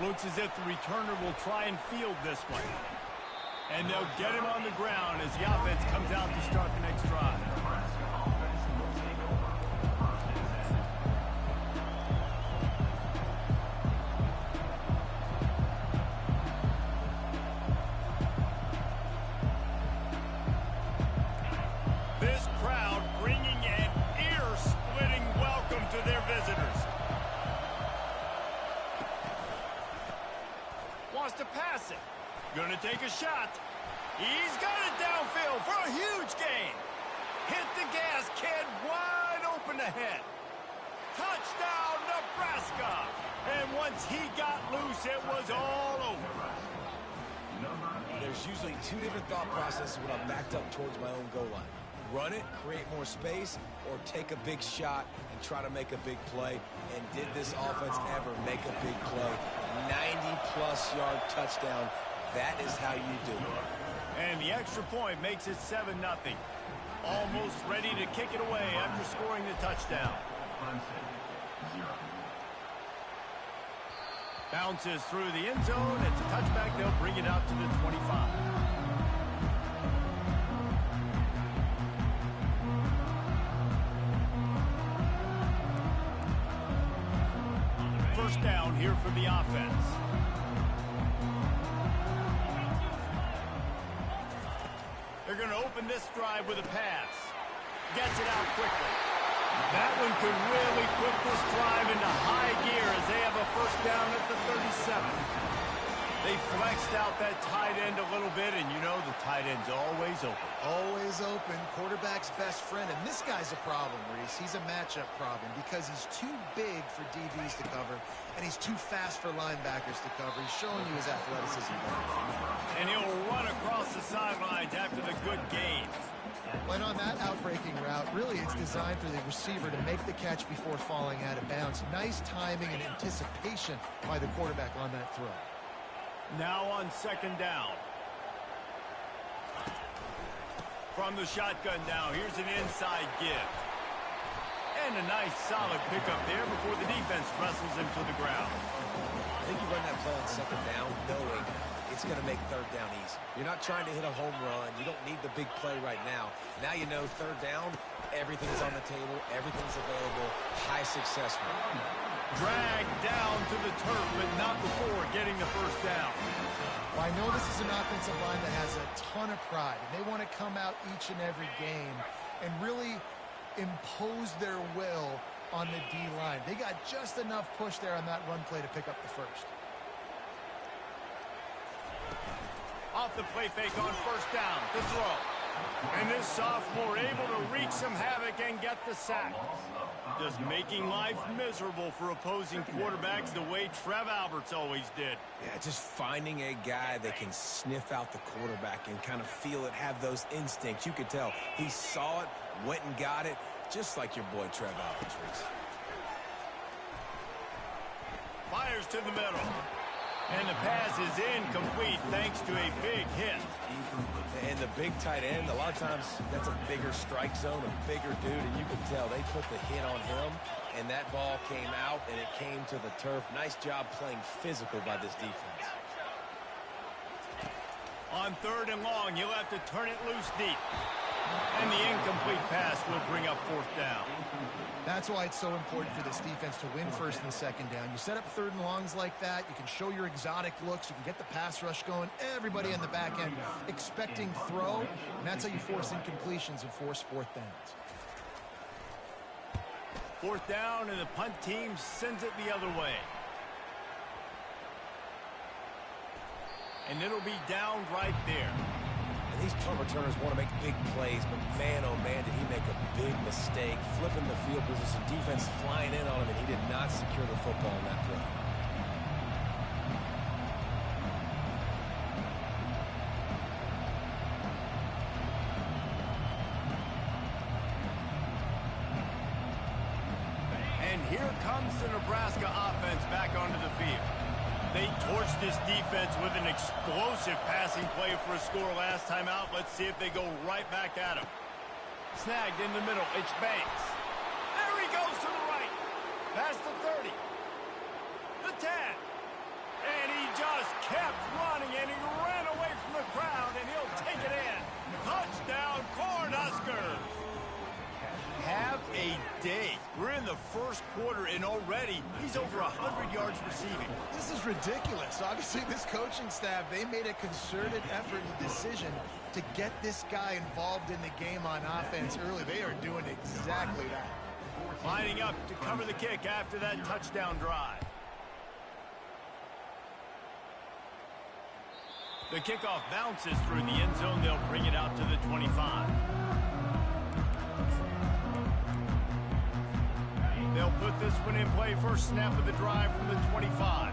Looks as if the returner will try and field this one. And they'll get him on the ground as the offense comes out to start the next drive. This crowd bringing an ear-splitting welcome to their visitors. Wants to pass it. Gonna take a shot. He's got it downfield for a huge gain. Hit the gas, kid, wide open ahead. Touchdown, Nebraska. And once he got loose, it was all over. There's usually two different thought processes when I'm backed up towards my own goal line. Run it, create more space, or take a big shot and try to make a big play. And did this offense ever make a big play? 90-plus yard touchdown. That is how you do it. And the extra point makes it 7-0. Almost ready to kick it away after scoring the touchdown. Bounces through the end zone. It's a touchback. They'll bring it out to the 25. First down here for the offense. They're going to open this drive with a pass. Gets it out quickly. That one could really put this drive into high gear as they have a first down at the 37. They flexed out that tight end a little bit, and you know the tight end's always open. Always open. Quarterback's best friend. And this guy's a problem, Reese. He's a matchup problem because he's too big for DBs to cover, and he's too fast for linebackers to cover. He's showing you his athleticism. And he'll run across the sidelines after the good gains. And on that outbreaking route, really it's designed for the receiver to make the catch before falling out of bounds. Nice timing and anticipation by the quarterback on that throw. Now on second down. From the shotgun now, here's an inside give. And a nice solid pickup there before the defense wrestles him to the ground. I think you run that play on second down knowing it's going to make third down easy. You're not trying to hit a home run. You don't need the big play right now. Now you know third down, everything's on the table, everything's available, high success rate. Dragged down to the turf, but not before getting the first down. Well, I know this is an offensive line that has a ton of pride, and they want to come out each and every game and really impose their will on the D-line. They got just enough push there on that run play to pick up the first. Off the play fake on first down, the throw. And this sophomore able to wreak some havoc and get the sack. Just making life miserable for opposing quarterbacks the way Trev Alberts always did. Yeah, just finding a guy that can sniff out the quarterback and kind of feel it, have those instincts. You could tell he saw it, went and got it, just like your boy Trev Alberts. Fires to the middle. And the pass is incomplete thanks to a big hit. And the big tight end, a lot of times that's a bigger strike zone, a bigger dude, and you can tell they put the hit on him, and that ball came out, and it came to the turf. Nice job playing physical by this defense. On third and long, you'll have to turn it loose deep. And the incomplete pass will bring up fourth down. That's why it's so important for this defense to win first and second down. You set up third and longs like that, you can show your exotic looks, you can get the pass rush going, everybody on the back end expecting throw, and that's how you force incompletions and force fourth downs. 4th down, and the punt team sends it the other way. And it'll be down right there. And these punt returners want to make big plays, but man, oh man, did he make a big mistake. Flipping the field position, defense flying in on him, and he did not secure the football in that play. And here comes the Nebraska offense back onto the field. They torched this defense with an explosive passing play for a score last time out. Let's see if they go right back at him. Snagged in the middle. It's Banks. There he goes to the right. Past the 30. The 10. And he just kept running, and he ran away from the crowd, and he'll take it in. Touchdown, Cornhuskers. Have a day. We're in the first quarter, and already he's over 100 yards receiving. This is ridiculous. Obviously, this coaching staff, they made a concerted effort and decision to get this guy involved in the game on offense early. They are doing exactly that. Lining up to cover the kick after that touchdown drive. The kickoff bounces through the end zone. They'll bring it out to the 25. They'll put this one in play. First snap of the drive from the 25.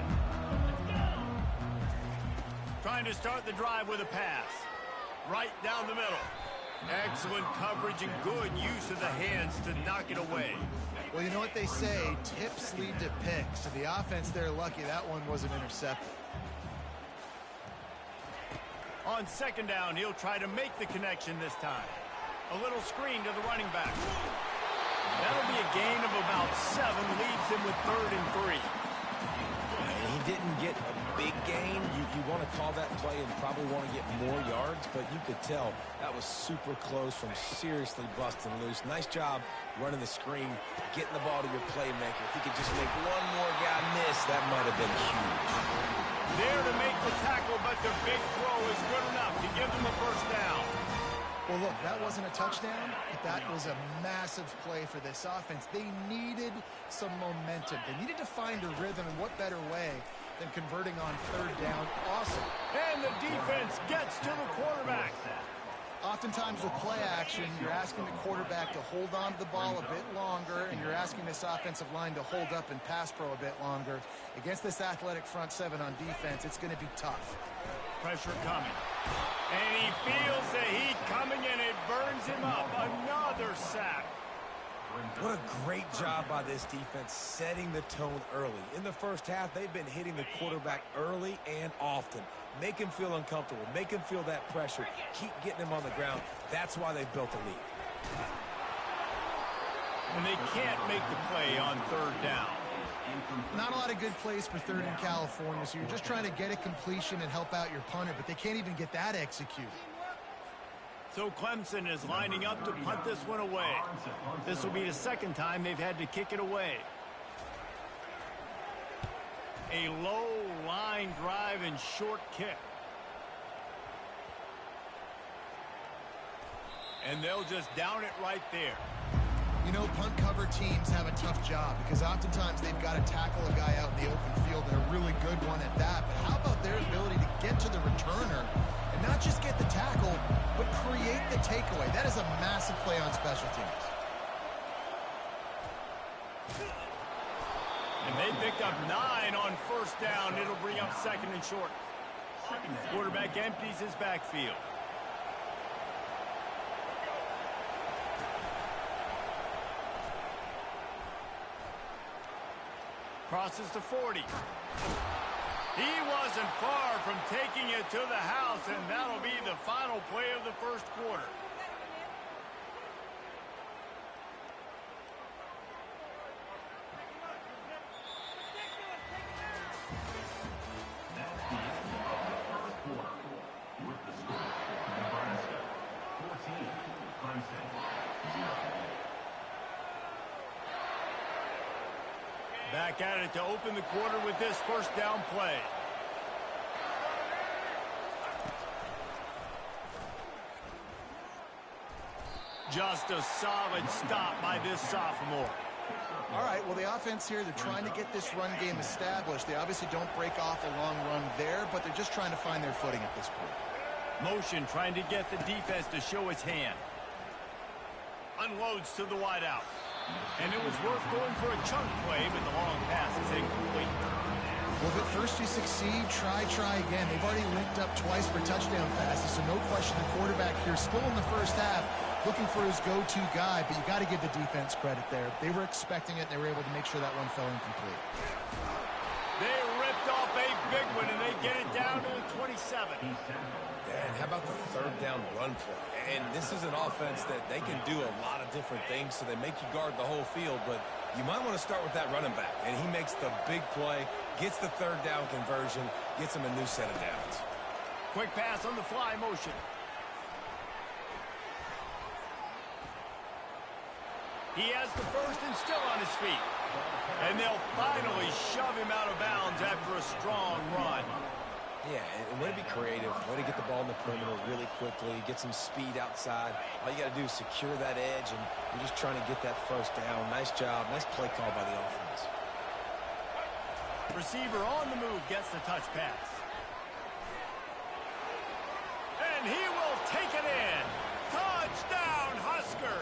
Trying to start the drive with a pass. Right down the middle. Excellent coverage and good use of the hands to knock it away. Well, you know what they say, tips lead to picks. So the offense, they're lucky that one wasn't intercepted. On 2nd down, he'll try to make the connection this time. A little screen to the running back. That'll be a gain of about 7, leaves him with 3rd and 3. And he didn't get a big gain. You want to call that play and probably want to get more yards, but you could tell that was super close from seriously busting loose. Nice job running the screen, getting the ball to your playmaker. If he could just make one more guy miss, that might have been huge. There to make the tackle, but the big throw is good enough to give them a first down. Well, look, that wasn't a touchdown, but that was a massive play for this offense. They needed some momentum. They needed to find a rhythm, and what better way than converting on 3rd down. Awesome. And the defense gets to the quarterback. Oftentimes with play action, you're asking the quarterback to hold on to the ball a bit longer, and you're asking this offensive line to hold up and pass pro a bit longer. Against this athletic front 7 on defense, it's going to be tough. Pressure coming. And he feels the heat coming, and it burns him up. Another sack. What a great job by this defense setting the tone early. In the first half, they've been hitting the quarterback early and often. Make him feel uncomfortable. Make him feel that pressure. Keep getting him on the ground. That's why they built the lead. And they can't make the play on 3rd down. Not a lot of good plays for 3rd in California, so you're just trying to get a completion and help out your punter, but they can't even get that executed. So Clemson is lining up to punt this one away. This will be the 2nd time they've had to kick it away. A low line drive and short kick. And they'll just down it right there. You know, punt cover teams have a tough job because oftentimes they've got to tackle a guy out in the open field, and a really good one at that. But how about their ability to get to the returner and not just get the tackle, but create the takeaway? That is a massive play on special teams. And they picked up 9 on 1st down. It'll bring up 2nd and short. Quarterback empties his backfield. Crosses to 40. He wasn't far from taking it to the house, and that'll be the final play of the first quarter. That's the end of the first quarter. With the score, Nebraska 14, Clemson 0. Back at it to open the quarter with this first down play. Just a solid stop by this sophomore. All right, well, the offense here, they're trying to get this run game established. They obviously don't break off a long run there, but they're just trying to find their footing at this point. Motion trying to get the defense to show his hand. Unloads to the wideout. And it was worth going for a chunk play, but the long pass is incomplete. Well, if at first you succeed, try again. They've already linked up twice for touchdown passes, so no question the quarterback here still in the first half looking for his go-to guy, but you got to give the defense credit there. They were expecting it, and they were able to make sure that one fell incomplete. They ripped off a big one, and they get it down to the 27. And how about the third down run play? And this is an offense that they can do a lot of different things, so they make you guard the whole field, but you might want to start with that running back. And he makes the big play, gets the third down conversion, gets him a new set of downs. Quick pass on the fly motion. He has the first and still on his feet. And they'll finally shove him out of bounds after a strong run. Yeah, and way to be creative, way to get the ball in the perimeter really quickly, get some speed outside. All you got to do is secure that edge, and you're just trying to get that first down. Nice job, nice play call by the offense. Receiver on the move gets the touch pass. And he will take it in. Touchdown, Husker!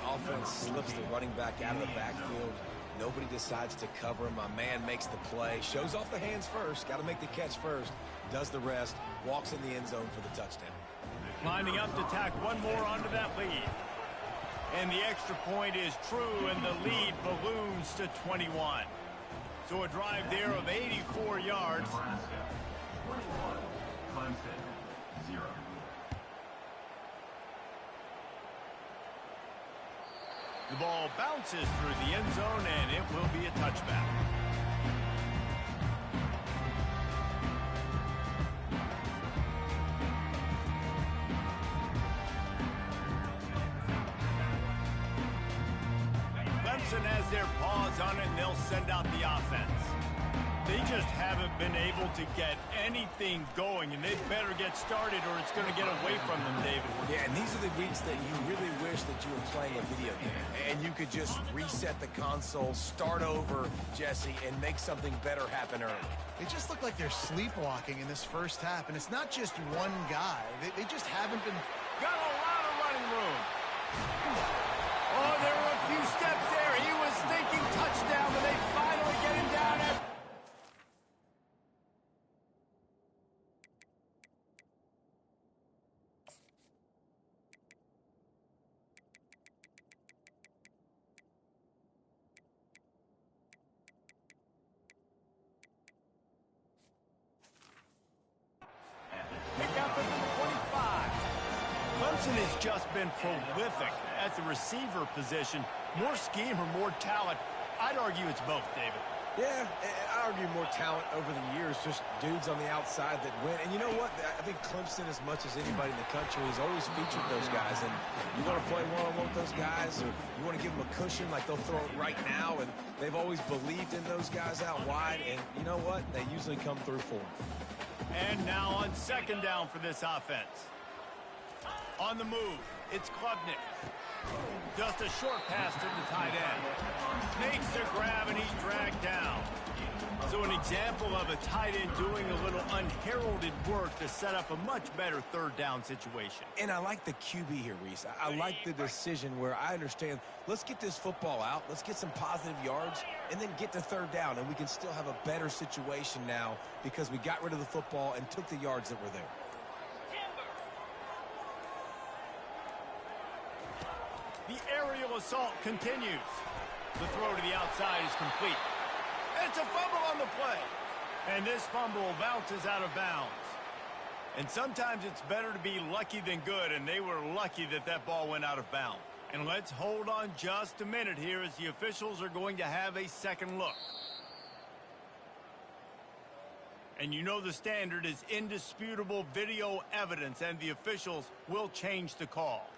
Offense slips the running back out of the backfield. Nobody decides to cover him. My man makes the play. Shows off the hands first. Got to make the catch first. Does the rest. Walks in the end zone for the touchdown. Lining up to tack one more onto that lead. And the extra point is true, and the lead balloons to 21. So a drive there of 84 yards. 21, Clemson, 0. The ball bounces through the end zone, and it will be a touchback. Clemson has their paws on it, and they'll send out the offense. They just haven't been able to get anything going, and they'd better get started or it's going to get away from them, David. Yeah, and these are the weeks that you really wish that you were playing a video game. And you could just reset the console, start over, Jesse, and make something better happen early. They just look like they're sleepwalking in this first half, and it's not just one guy. They just haven't been... Got a lot of running room. Oh, there were a few steps there. He was thinking touchdown, but they finally get him down at... Pick up at the 25. Clemson has just been prolific at the receiver position. More scheme or more talent? I'd argue it's both, David. Yeah, I argue more talent over the years, just dudes on the outside that win. And you know what? I think Clemson, as much as anybody in the country, has always featured those guys. And you want to play one-on-one with those guys, or you want to give them a cushion like they'll throw it right now. And they've always believed in those guys out wide. And you know what? They usually come through for them. And now on second down for this offense. On the move, it's Klubnik. Just a short pass to the tight end. Makes the grab, and he's dragged down. So an example of a tight end doing a little unheralded work to set up a much better third down situation. And I like the QB here, Reese. I like the decision where I understand, let's get this football out, let's get some positive yards, and then get to third down, and we can still have a better situation now because we got rid of the football and took the yards that were there. The aerial assault continues. The throw to the outside is complete. It's a fumble on the play. And this fumble bounces out of bounds. And sometimes it's better to be lucky than good, and they were lucky that that ball went out of bounds. And let's hold on just a minute here as the officials are going to have a second look. And you know the standard is indisputable video evidence, and the officials will change the call.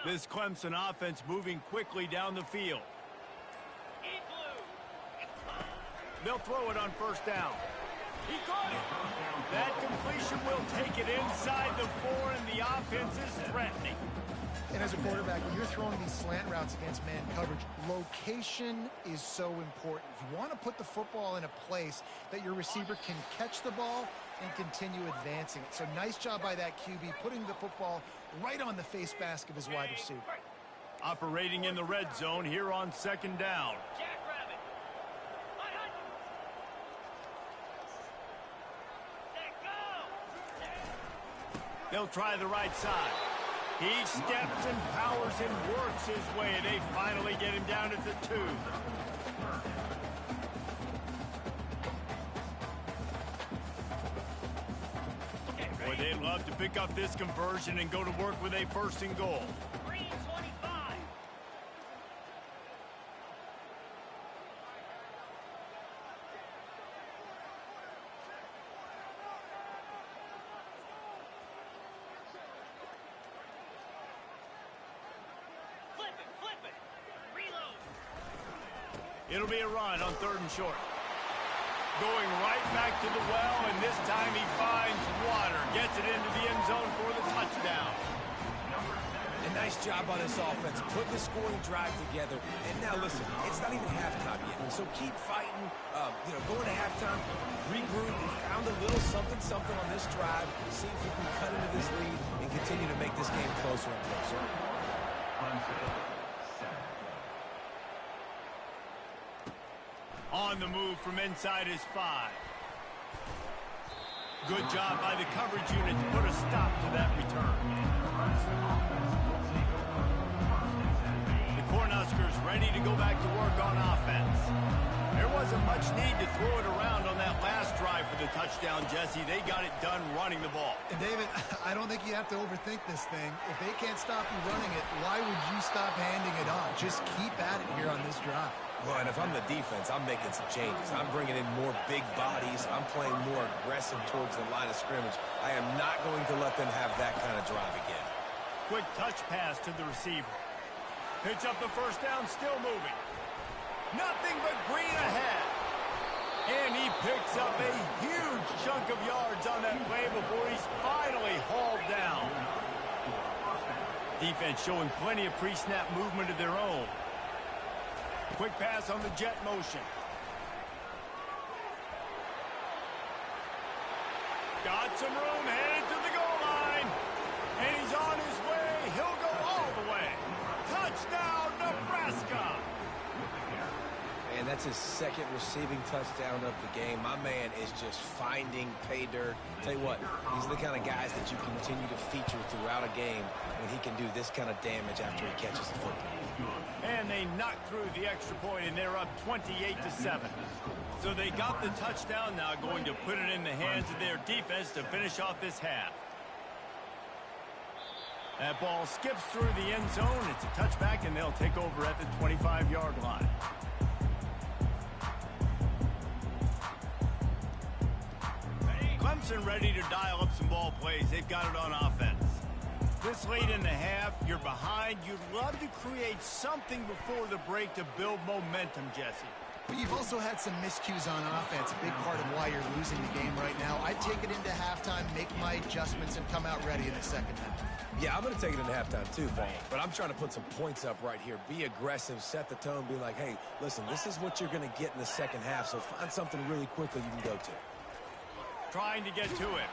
This Clemson offense moving quickly down the field. They'll throw it on first down. He caught it. That completion will take it inside the 4, and the offense is threatening. And as a quarterback, when you're throwing these slant routes against man coverage, location is so important. You want to put the football in a place that your receiver can catch the ball and continue advancing it. So nice job by that QB, putting the football right on the face mask of his wide receiver. Operating in the red zone here on second down. Jackrabbit. Hut, hut. Let go. They'll try the right side. He steps and powers and works his way. They finally get him down at the 2. Boy, they'd love to pick up this conversion and go to work with a 1st and goal. Green 25. Flip it. Reload. It'll be a run on 3rd and short. Going right back to the well, and this time he finds water. Gets it into the end zone for the touchdown. A nice job on this offense. Put the scoring drive together. And now listen, it's not even halftime yet. So keep fighting. Going to halftime, regroup. We found a little something on this drive. See if we can cut into this lead and continue to make this game closer and closer. On the move from inside his 5. Good job by the coverage unit to put a stop to that return. The Cornhuskers ready to go back to work on offense. There wasn't much need to throw it around on that last drive for the touchdown, Jesse. They got it done running the ball. And David, I don't think you have to overthink this thing. If they can't stop you running it, why would you stop handing it off? Just keep at it here on this drive. Well, and if I'm the defense, I'm making some changes. I'm bringing in more big bodies. I'm playing more aggressive towards the line of scrimmage. I am not going to let them have that kind of drive again. Quick touch pass to the receiver. Pitch up the first down, still moving. Nothing but green ahead. And he picks up a huge chunk of yards on that play before he's finally hauled down. Defense showing plenty of pre-snap movement of their own. Quick pass on the jet motion. Got some room, headed to the goal line. And he's on his way. He'll go all the way. Touchdown, Nebraska. And that's his 2nd receiving touchdown of the game. My man is just finding pay dirt. Tell you what, these are the kind of guys that you continue to feature throughout a game when he can do this kind of damage after he catches the football. And they knocked through the extra point, and they're up 28-7. So they got the touchdown, now going to put it in the hands of their defense to finish off this half. That ball skips through the end zone. It's a touchback, and they'll take over at the 25-yard line. Clemson ready to dial up some ball plays. They've got it on offense. This late in the half, you're behind. You'd love to create something before the break to build momentum, Jesse. But you've also had some miscues on offense, a big part of why you're losing the game right now. I'd take it into halftime, make my adjustments, and come out ready in the second half. Yeah, I'm going to take it into halftime too, Paul. But I'm trying to put some points up right here. Be aggressive, set the tone, be like, hey, listen, this is what you're going to get in the second half, so find something really quickly you can go to. Trying to get to it.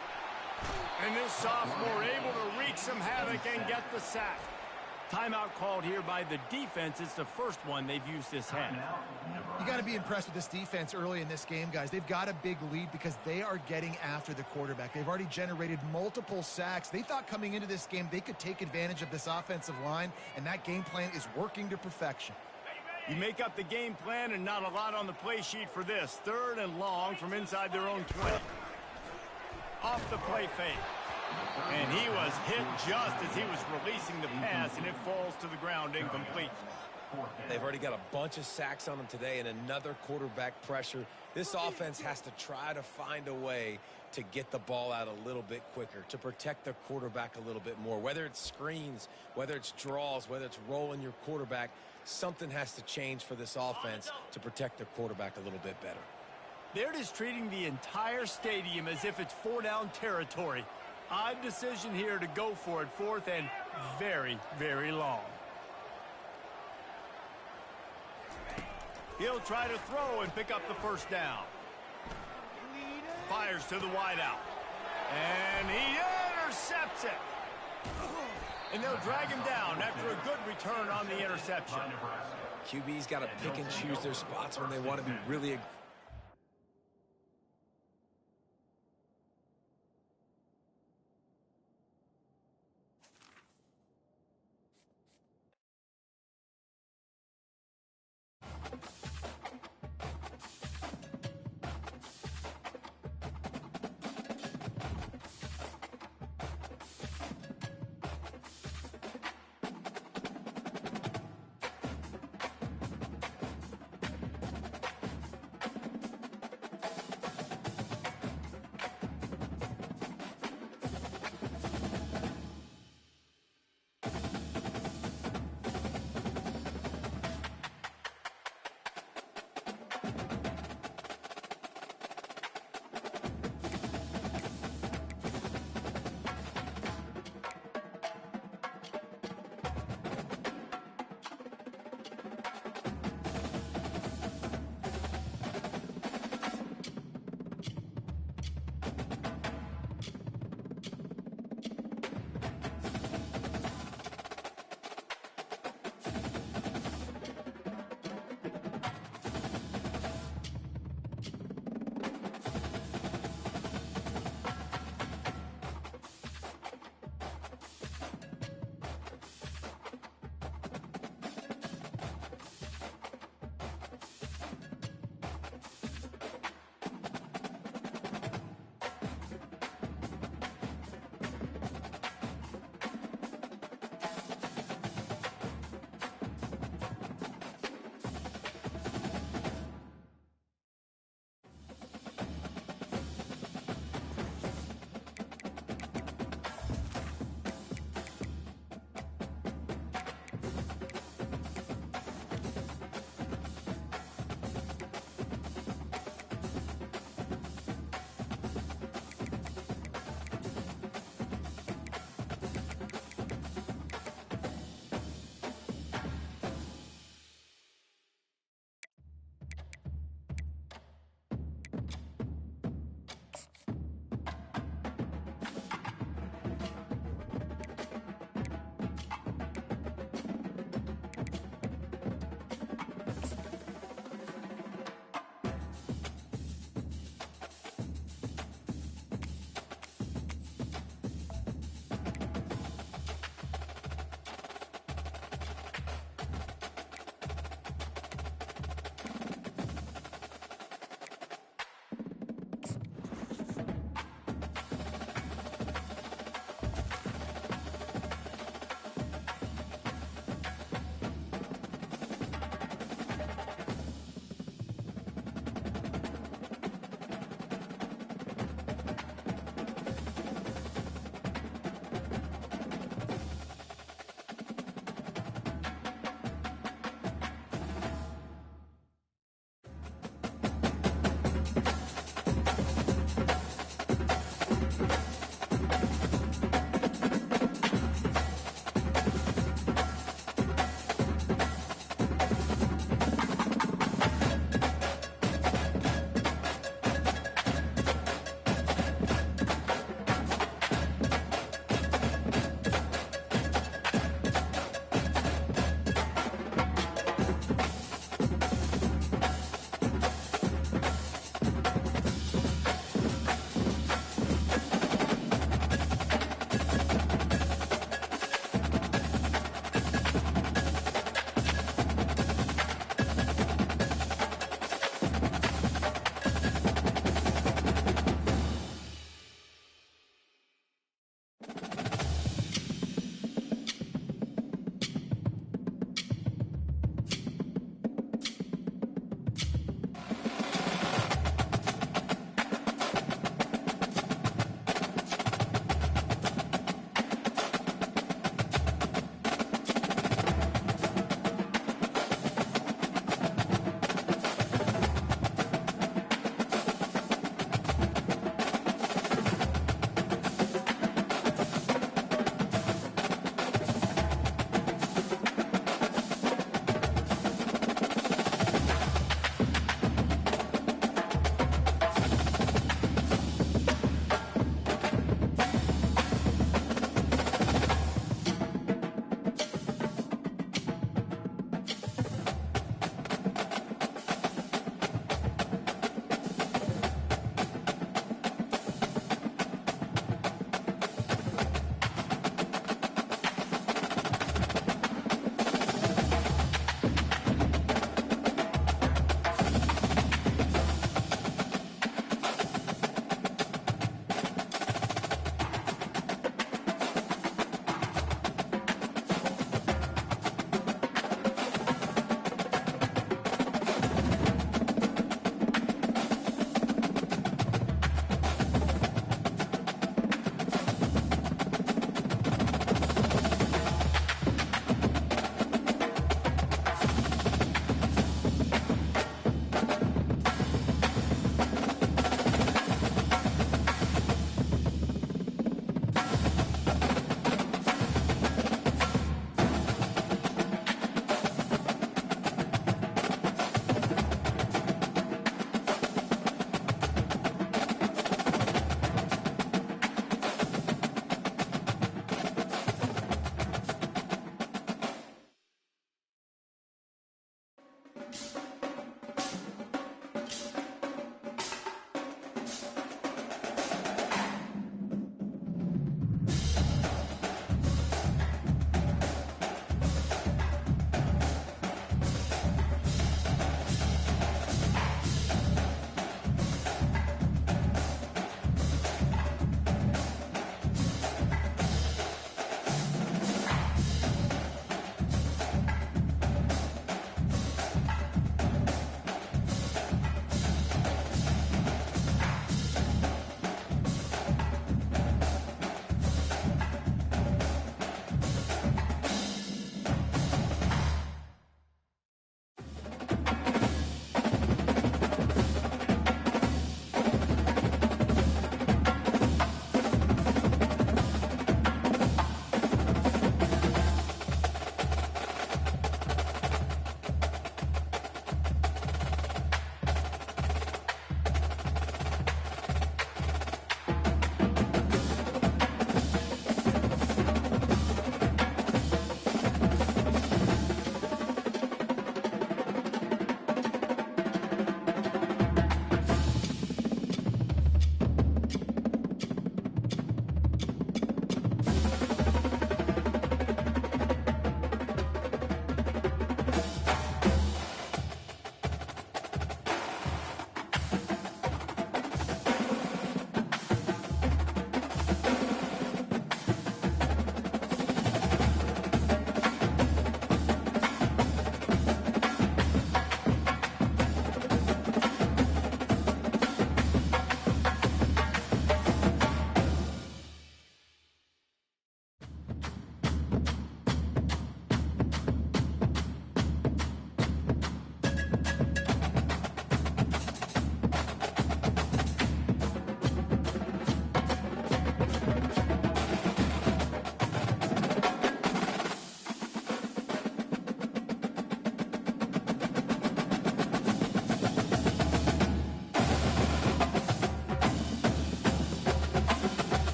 And this sophomore able to wreak some havoc and get the sack. Timeout called here by the defense. It's the first one they've used this half. You got to be impressed with this defense early in this game, guys. They've got a big lead because they are getting after the quarterback. They've already generated multiple sacks. They thought coming into this game they could take advantage of this offensive line, and that game plan is working to perfection. You make up the game plan and not a lot on the play sheet for this. 3rd and long from inside their own 20. Off the play fake. And he was hit just as he was releasing the pass, and it falls to the ground incomplete. They've already got a bunch of sacks on them today and another quarterback pressure. This offense has to try to find a way to get the ball out a little bit quicker, to protect their quarterback a little bit more. Whether it's screens, whether it's draws, whether it's rolling your quarterback, something has to change for this offense to protect their quarterback a little bit better. They're just treating the entire stadium as if it's four-down territory. Odd decision here to go for it, fourth and very, very long. He'll try to throw and pick up the first down. Fires to the wideout. And he intercepts it. And they'll drag him down after a good return on the interception. QB's got to pick and choose their spots when they want to be really aggressive.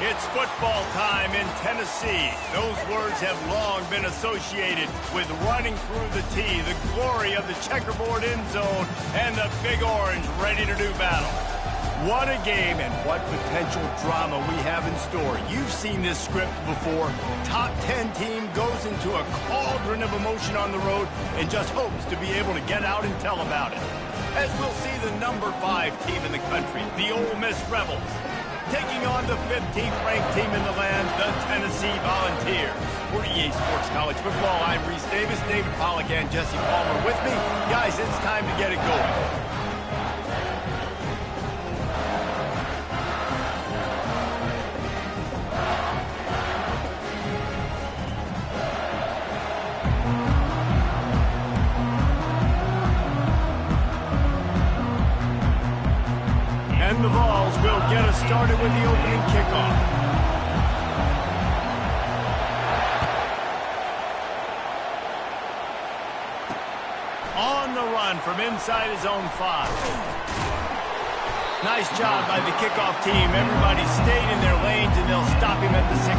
It's football time in Tennessee. Those words have long been associated with running through the tee, the glory of the checkerboard end zone, and the Big Orange ready to do battle. What a game and what potential drama we have in store. You've seen this script before. Top 10 team goes into a cauldron of emotion on the road and just hopes to be able to get out and tell about it. As we'll see the number 5 team in the country, the Ole Miss Rebels, taking on the 15th ranked team in the land, the Tennessee Volunteers. For EA Sports College Football, I'm Reese Davis, David Pollack, and Jesse Palmer with me. Guys, it's time to get it going. And the Vols will get us started with the opening kickoff. On the run from inside his own 5. Nice job by the kickoff team. Everybody stayed in their lanes, and they'll stop him at the 16.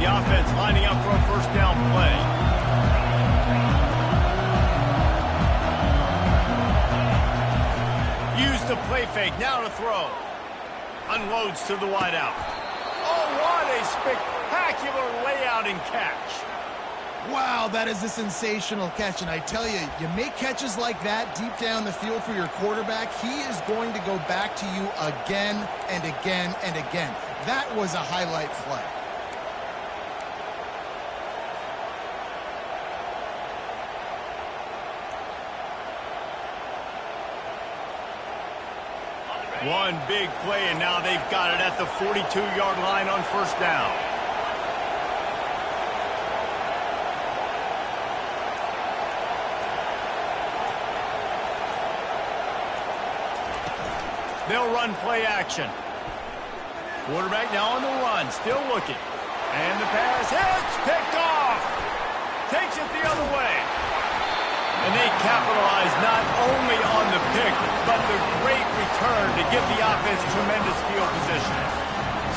The offense lining up for a first down play. Use the play fake. Now to throw. Unloads to the wideout. Oh, what a spectacular layout and catch. Wow, that is a sensational catch. And I tell you, you make catches like that deep down the field for your quarterback, he is going to go back to you again and again and again. That was a highlight play. One big play, and now they've got it at the 42-yard line on first down. They'll run play action. Quarterback now on the run, still looking. And the pass hits, picked off. Takes it the other way. And they capitalize not only on the pick, but the great return to give the offense tremendous field position.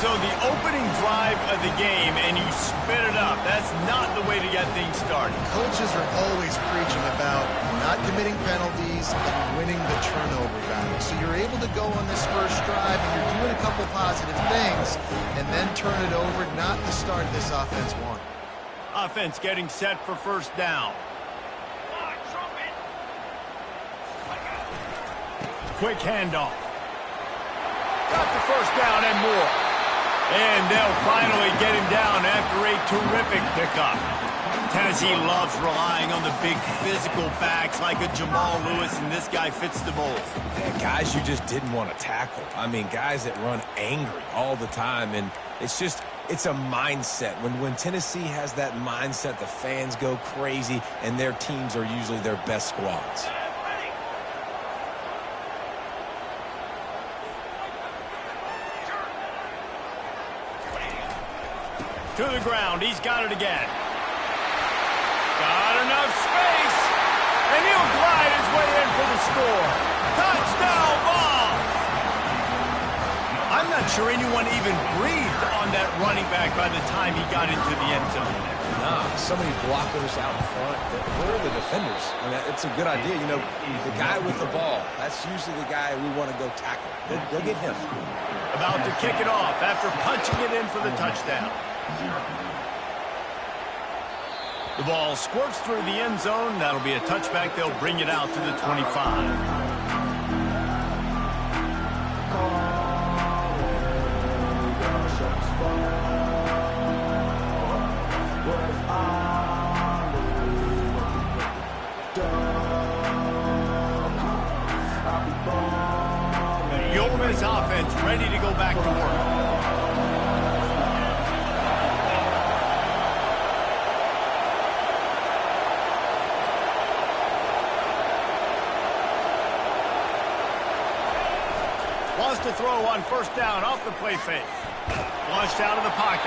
So the opening drive of the game, and you spit it up. That's not the way to get things started. Coaches are always preaching about not committing penalties and winning the turnover battle. So you're able to go on this first drive, and you're doing a couple positive things, and then turn it over, not the start this offense wanted. Offense getting set for first down. Quick handoff. Got the first down and more. And they'll finally get him down after a terrific pickup. Tennessee loves relying on the big physical backs like a Jamal Lewis, and this guy fits the mold. Yeah, guys you just didn't want to tackle. I mean, guys that run angry all the time, and it's a mindset. When Tennessee has that mindset, the fans go crazy, and their teams are usually their best squads. To the ground, he's got it again. Got enough space, and he'll glide his way in for the score. Touchdown ball! I'm not sure anyone even breathed on that running back by the time he got into the end zone. Nah, so many blockers out in front. Where are the defenders? I mean, it's a good idea. You know, the guy with the ball, that's usually the guy we want to go tackle. Go get him. About to kick it off after punching it in for the touchdown. The ball squirts through the end zone. That'll be a touchback. They'll bring it out to the 25. The Ole Miss offense ready to go back to work. To throw on first down off the play fake. Flushed out of the pocket.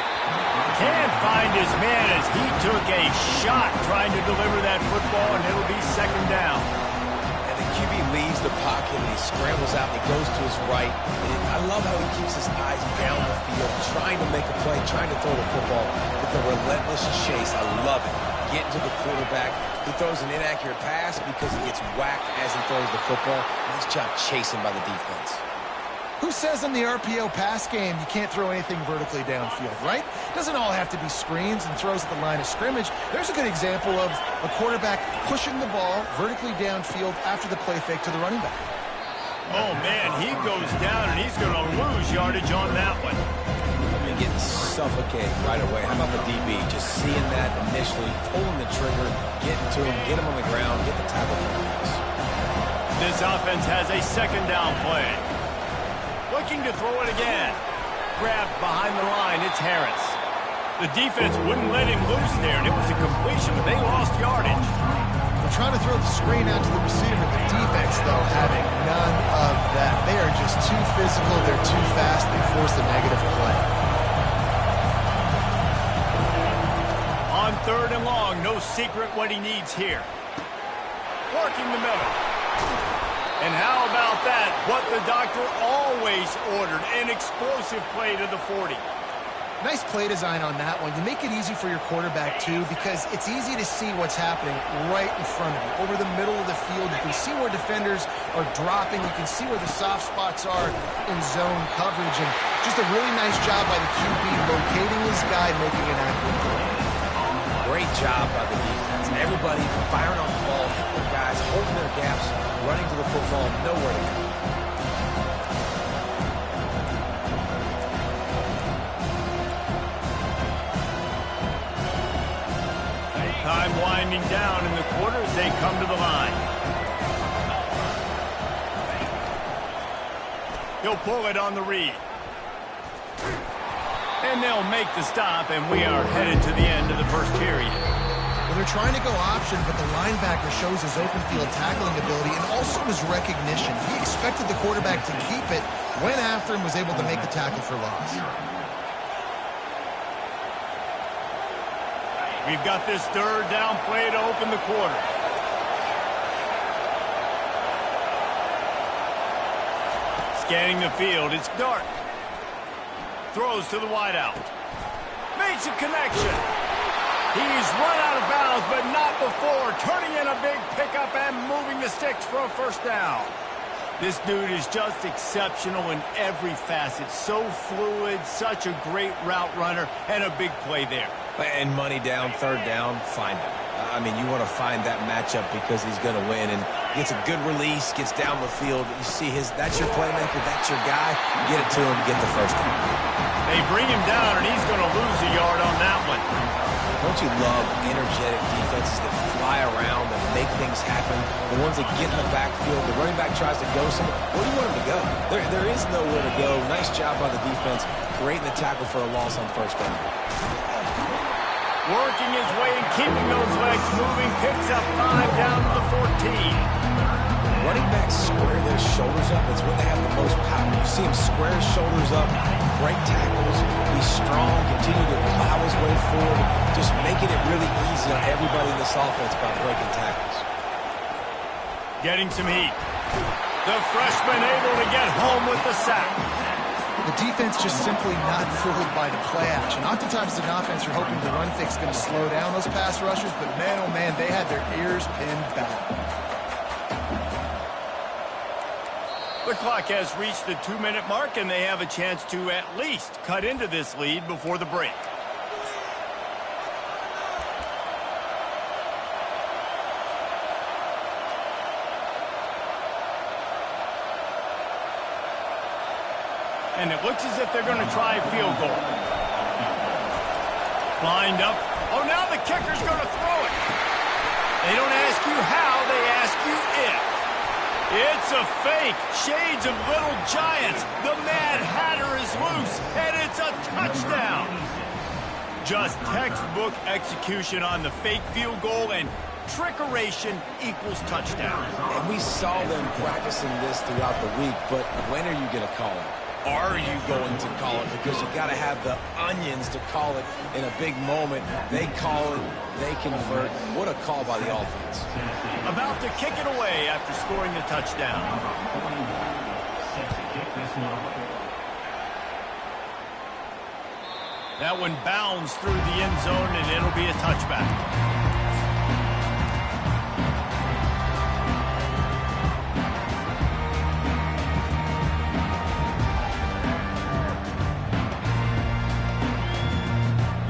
Can't find his man as he took a shot trying to deliver that football, and it'll be second down. And the QB leaves the pocket, and he scrambles out, and he goes to his right. And I love how he keeps his eyes down the field, trying to make a play, trying to throw the football with a relentless chase. I love it. Getting to the quarterback. He throws an inaccurate pass because he gets whacked as he throws the football. Nice job chasing by the defense. Who says in the RPO pass game you can't throw anything vertically downfield, right? Doesn't all have to be screens and throws at the line of scrimmage. There's a good example of a quarterback pushing the ball vertically downfield after the play fake to the running back. Oh, man, he goes down, and he's going to lose yardage on that one. You're getting suffocated right away. How about the DB? Just seeing that initially, pulling the trigger, getting to him, get him on the ground, get the tackle for the pass. This offense has a second down play. Looking to throw it again. Grabbed behind the line, it's Harris. The defense wouldn't let him loose there, and it was a completion, but they lost yardage. They're trying to throw the screen out to the receiver. The defense, though, having none of that. They are just too physical. They're too fast. They force the negative play. On 3rd and long. No secret what he needs here. Working the middle. And how about that? What the doctor always ordered. An explosive play to the 40. Nice play design on that one. You make it easy for your quarterback, too, because it's easy to see what's happening right in front of you. Over the middle of the field, you can see where defenders are dropping. You can see where the soft spots are in zone coverage. And just a really nice job by the QB locating his guy, making an accurate play. Great job by the defense. Everybody firing on the ball, hitting their guys, holding their gaps, running to the football, nowhere to go. Time winding down in the quarter as they come to the line. He'll pull it on the read. And they'll make the stop, and we are headed to the end of the first period. Well, they're trying to go option, but the linebacker shows his open field tackling ability and also his recognition. He expected the quarterback to keep it, went after him, was able to make the tackle for loss. We've got this 3rd down play to open the quarter. Scanning the field, it's dark. Throws to the wideout. Makes a connection. He's run out of bounds, but not before. Turning in a big pickup and moving the sticks for a 1st down. This dude is just exceptional in every facet. So fluid, such a great route runner, and a big play there. And money down, 3rd down, find him. I mean, you want to find that matchup because he's going to win. And gets a good release, gets down the field. You see that's your playmaker, that's your guy. Get it to him, get the 1st down. They bring him down, and he's going to lose a yard on that one. Don't you love energetic defenses that fly around and make things happen? The ones that get in the backfield, the running back tries to go somewhere. Where do you want him to go? There is nowhere to go. Nice job by the defense, creating the tackle for a loss on 1st down. Working his way and keeping those legs moving, picks up 5 down to the 14. Running backs square their shoulders up. It's when they have the most power. You see him square his shoulders up, break tackles, be strong, continue to plow his way forward, just making it really easy on everybody in this offense by breaking tackles. Getting some heat. The freshman able to get home with the sack. The defense just simply not fooled by the play action. Oftentimes, as an offense, you're hoping the run fix is going to slow down those pass rushers, but man, oh man, they had their ears pinned back. The clock has reached the 2-minute mark, and they have a chance to at least cut into this lead before the break. And it looks as if they're going to try a field goal. Lined up. Oh, now the kicker's going to throw it. They don't ask you how, they ask you if. It's a fake. Shades of Little Giants. The Mad Hatter is loose, and it's a touchdown. Just textbook execution on the fake field goal, and trickeration equals touchdown. And we saw them practicing this throughout the week, but when are you going to call it? Are you going to call it? Because you got to have the onions to call it in a big moment. They call it, they convert. What a call by the offense. About to kick it away after scoring the touchdown. That one bounds through the end zone, and it'll be a touchback.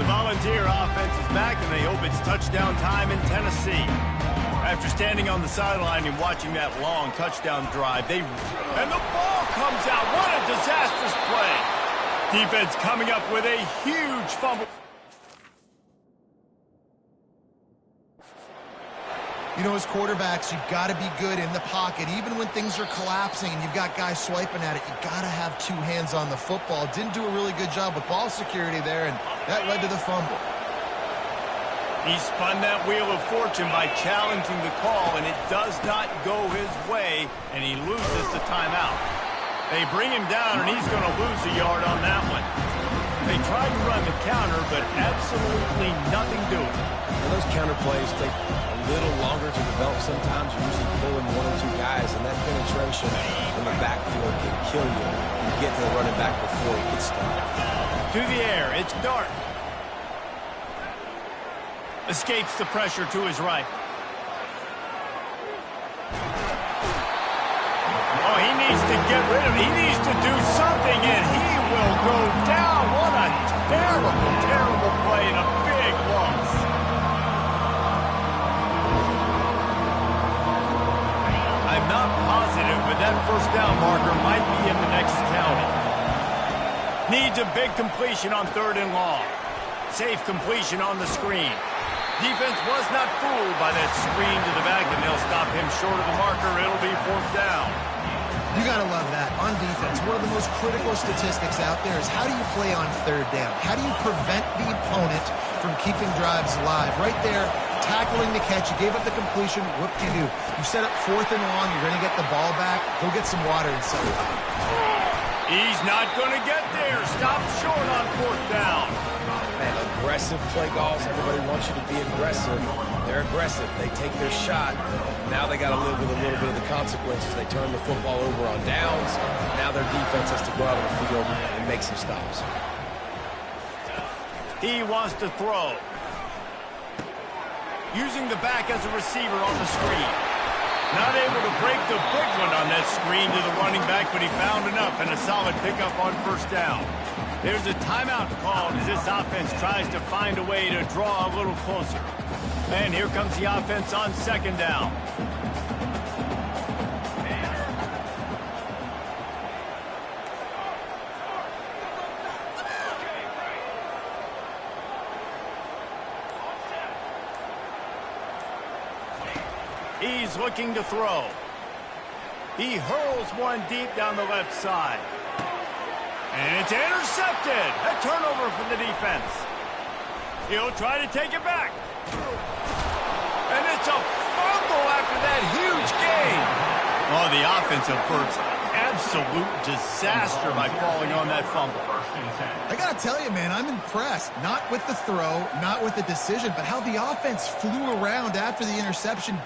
Volunteer offense is back, and they hope it's touchdown time in Tennessee. After standing on the sideline and watching that long touchdown drive, and the ball comes out. What a disastrous play. Defense coming up with a huge fumble. You know, as quarterbacks, you've got to be good in the pocket. Even when things are collapsing and you've got guys swiping at it, you've got to have 2 hands on the football. Didn't do a really good job with ball security there, and that led to the fumble. He spun that wheel of fortune by challenging the call, and it does not go his way, and he loses the timeout. They bring him down, and he's going to lose a yard on that one. They tried to run the counter, but absolutely nothing doing. And those counter plays take a little longer to develop sometimes. You're usually pulling one or two guys, and that penetration in the backfield can kill you. You get to the running back before he gets started. To the air, it's Dart. Escapes the pressure to his right. Oh, he needs to get rid of it. He needs to do something, and he will go down. What a terrible, terrible play and a big loss. I'm not positive, but that first down marker might be in the next county. Needs a big completion on 3rd and long. Safe completion on the screen. Defense was not fooled by that screen to the back, and they'll stop him short of the marker. It'll be 4th down. You got to love that. On defense, one of the most critical statistics out there is how do you play on 3rd down? How do you prevent the opponent from keeping drives alive? Right there, tackling the catch. You gave up the completion. What can you do? You set up 4th and long. You're going to get the ball back. Go get some water and settle. He's not going to get there. Stop short on 4th down. Man, aggressive play calls. Everybody wants you to be aggressive. They're aggressive. They take their shot. Now they got to live with a little bit of the consequences. They turn the football over on downs. Now their defense has to go out on the field and make some stops. He wants to throw. Using the back as a receiver on the screen. Not able to break the big one on that screen to the running back, but he found enough and a solid pickup on 1st down. There's a timeout called as this offense tries to find a way to draw a little closer. And here comes the offense on 2nd down. He's looking to throw. He hurls one deep down the left side. And it's intercepted. A turnover for the defense. He'll try to take it back. And it's a fumble after that huge gain. Oh, the offense averts absolute disaster by falling on that fumble. I got to tell you, man, I'm impressed. Not with the throw, not with the decision, but how the offense flew around after the interception.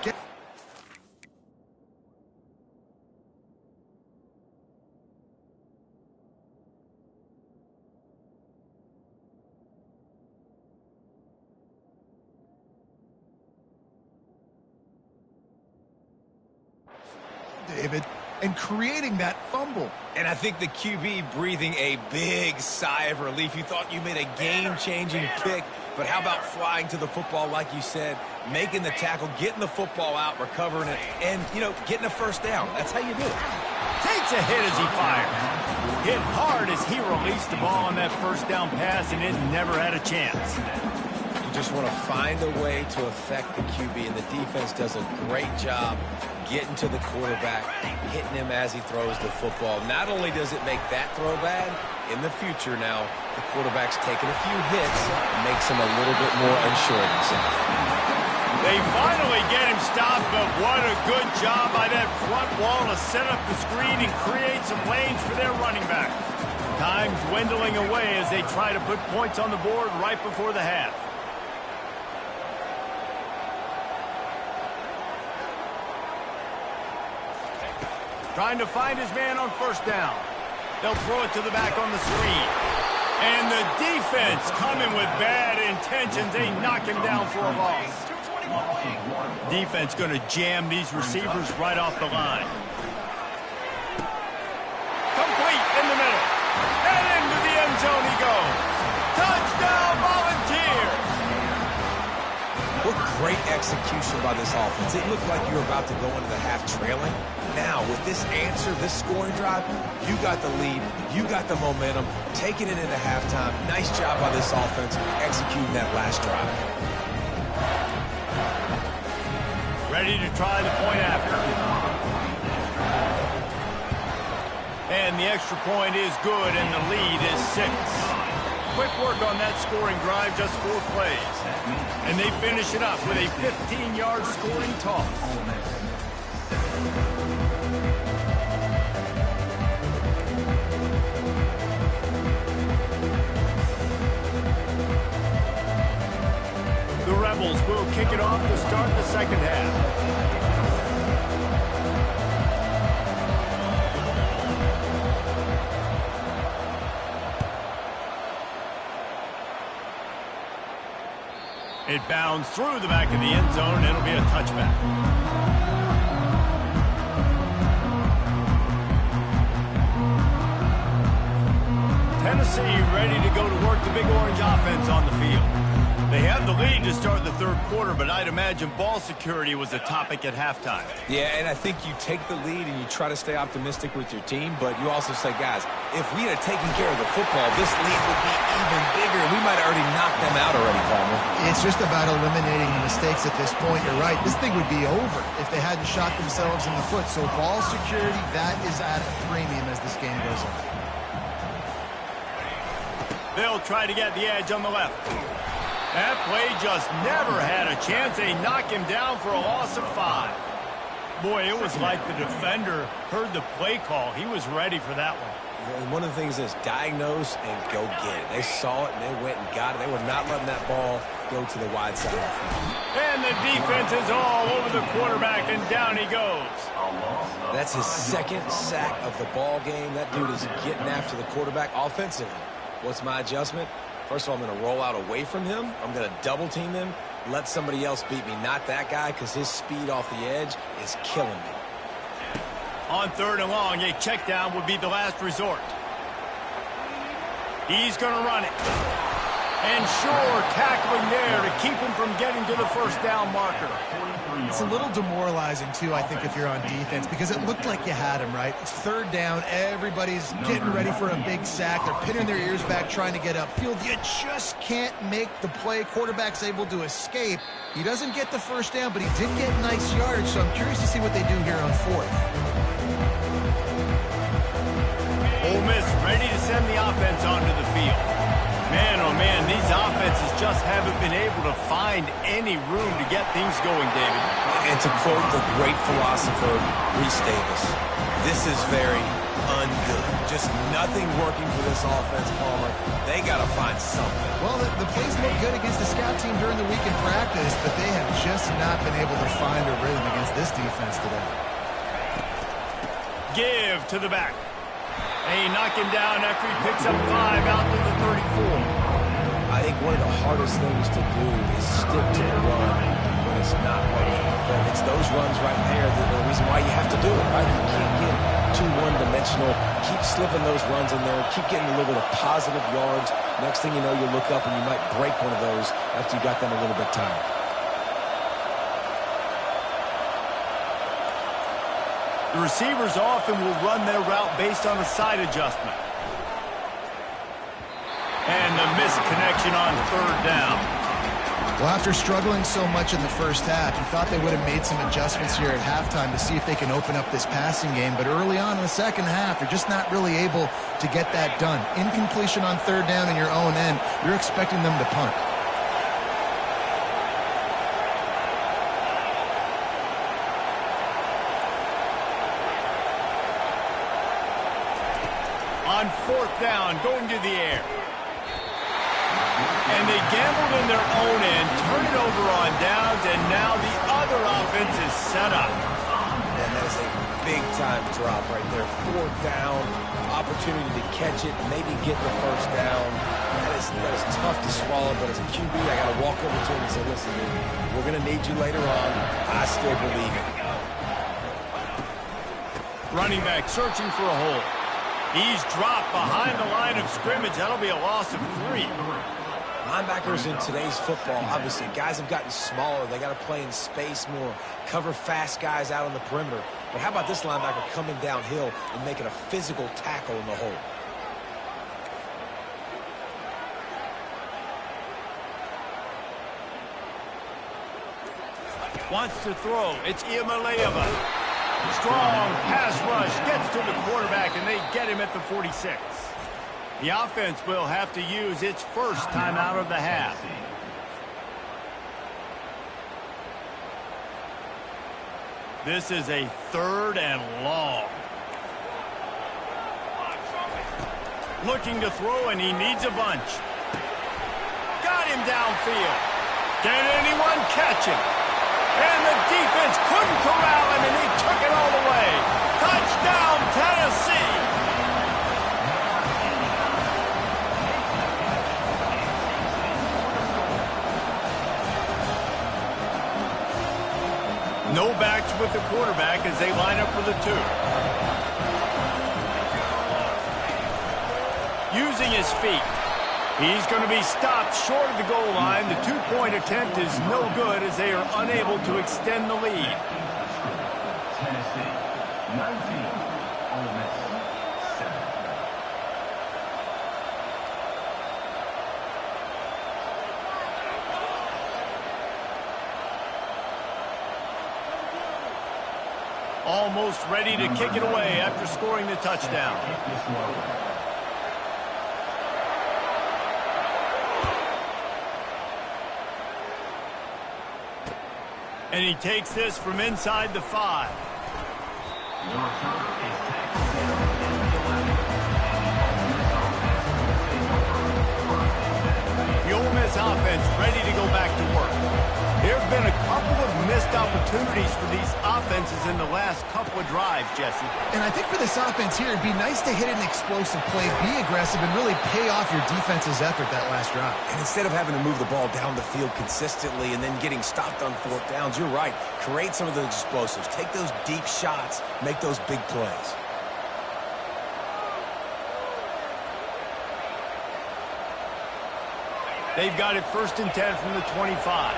David, and creating that fumble. And I think the QB breathing a big sigh of relief. You thought you made a game-changing pick, but how about flying to the football, like you said, making the tackle, getting the football out, recovering it, and, you know, getting a 1st down. That's how you do it. Takes a hit as he fires. Hit hard as he released the ball on that 1st down pass, and it never had a chance. You just want to find a way to affect the QB, and the defense does a great job getting to the quarterback, hitting him as he throws the football. Not only does it make that throw bad, in the future now, the quarterback's taking a few hits, makes him a little bit more unsure of himself. They finally get him stopped, but what a good job by that front wall to set up the screen and create some lanes for their running back. Time dwindling away as they try to put points on the board right before the half. Trying to find his man on 1st down. They'll throw it to the back on the screen. And the defense coming with bad intentions. They knock him down for a loss. Defense going to jam these receivers right off the line. Complete in the middle. And into the end zone he goes. Touchdown, Volunteers! What great execution by this offense. It looked like you were about to go into the half trailing. Now, with this answer, this scoring drive, you got the lead, you got the momentum, taking it into halftime. Nice job by this offense executing that last drive. Ready to try the point after. And the extra point is good, and the lead is 6. Quick work on that scoring drive, just 4 plays. And they finish it up with a 15-yard scoring toss. kick it off to start the second half. It bounds through the back of the end zone, and it'll be a touchback. Tennessee ready to go to work the Big Orange offense on the field. They have the lead to start the third quarter, but I'd imagine ball security was a topic at halftime. Yeah, and I think you take the lead and you try to stay optimistic with your team, but you also say, guys, if we had taken care of the football, this lead would be even bigger. We might have already knocked them out already, Palmer. It's just about eliminating the mistakes at this point. You're right. This thing would be over if they hadn't shot themselves in the foot. So ball security, that is at a premium as this game goes on. They'll try to get the edge on the left. That play just never had a chance. They knock him down for a loss of 5. Boy, it was like the defender heard the play call. He was ready for that one. And one of the things is diagnose and go get it. They saw it and they went and got it. They were not letting that ball go to the wide side of the field. And the defense is all over the quarterback, and down he goes. That's his second sack of the ball game. That dude is getting after the quarterback offensively. What's my adjustment? First of all, I'm going to roll out away from him. I'm going to double team him. Let somebody else beat me, not that guy, because his speed off the edge is killing me. On third and long, a check down would be the last resort. He's going to run it. And sure, tackling there to keep him from getting to the first down marker. It's a little demoralizing, too, I think, if you're on defense, because it looked like you had him, right? It's third down. Everybody's getting ready for a big sack. They're pinning their ears back, trying to get upfield. You just can't make the play. Quarterback's able to escape. He doesn't get the first down, but he did get nice yardage, so I'm curious to see what they do here on fourth. Ole Miss ready to send the offense onto the field. Man, oh man, these offenses just haven't been able to find any room to get things going, David. And to quote the great philosopher, Reese Davis, this is very ungood. Just nothing working for this offense, Palmer. They got to find something. Well, the plays look good against the scout team during the week in practice, but they have just not been able to find a rhythm against this defense today. Give to the back. They knock him down after he picks up 5 out to the 34. I think one of the hardest things to do is stick to the run when it's not working. But it's those runs right there that are the reason why you have to do it, right? You can't get too one-dimensional. Keep slipping those runs in there. Keep getting a little bit of positive yards. Next thing you know, you look up and you might break one of those after you got them a little bit tired. The receivers often will run their route based on a side adjustment. And the missed connection on third down. Well, after struggling so much in the first half, you thought they would have made some adjustments here at halftime to see if they can open up this passing game. But early on in the second half, they're just not really able to get that done. Incompletion on third down in your own end, you're expecting them to punt. On fourth down, going to the air. And they gambled in their own end, turn it over on downs, and now the other offense is set up. And that is a big-time drop right there. Fourth down, opportunity to catch it, maybe get the first down. That is tough to swallow, but as a QB, I got to walk over to him and say, listen, dude, we're going to need you later on. I still believe it. Running back searching for a hole. He's dropped behind the line of scrimmage. That'll be a loss of 3. Linebackers in today's football, obviously, guys have gotten smaller. They got to play in space more, cover fast guys out on the perimeter. But how about this linebacker coming downhill and making a physical tackle in the hole? Wants to throw. It's Iamaleava. Strong pass rush, gets to the quarterback, and they get him at the 46. The offense will have to use its first timeout of the half. This is a third and long. Looking to throw, and he needs a bunch. Got him downfield. Can anyone catch him? And the defense couldn't corral him, and he took it all the way. Touchdown, Tennessee! No backs with the quarterback as they line up for the 2. Using his feet. He's going to be stopped short of the goal line. The 2-point attempt is no good as they are unable to extend the lead. Tennessee, 19. Ole Miss, 7. Almost ready to kick it away after scoring the touchdown. And he takes this from inside the 5. The Ole Miss offense ready to go back to work. There have been a couple of missed opportunities for these offenses in the last couple of drives, Jesse. And I think for this offense here, it'd be nice to hit an explosive play, be aggressive, and really pay off your defense's effort that last drive. And instead of having to move the ball down the field consistently and then getting stopped on 4th downs, you're right. Create some of those explosives. Take those deep shots. Make those big plays. They've got it 1st and 10 from the 25.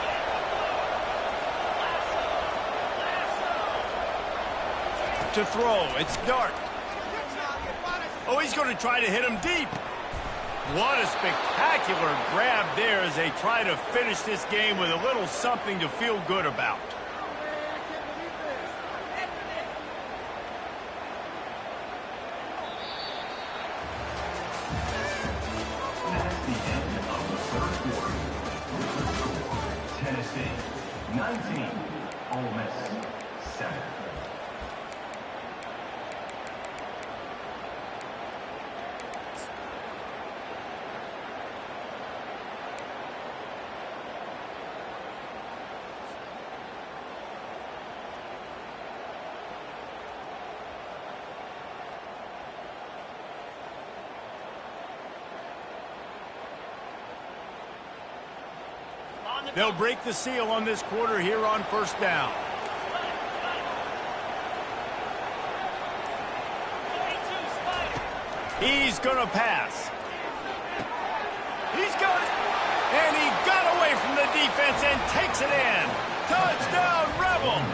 To throw, it's Dart. Oh, he's going to try to hit him deep. What a spectacular grab there as they try to finish this game with a little something to feel good about. That's the end of the 3rd quarter. With the score, Tennessee, 19. Ole Miss, 7. They'll break the seal on this quarter here on 1st down. He's going to pass. He's got it. And he got away from the defense and takes it in. Touchdown, Rebels.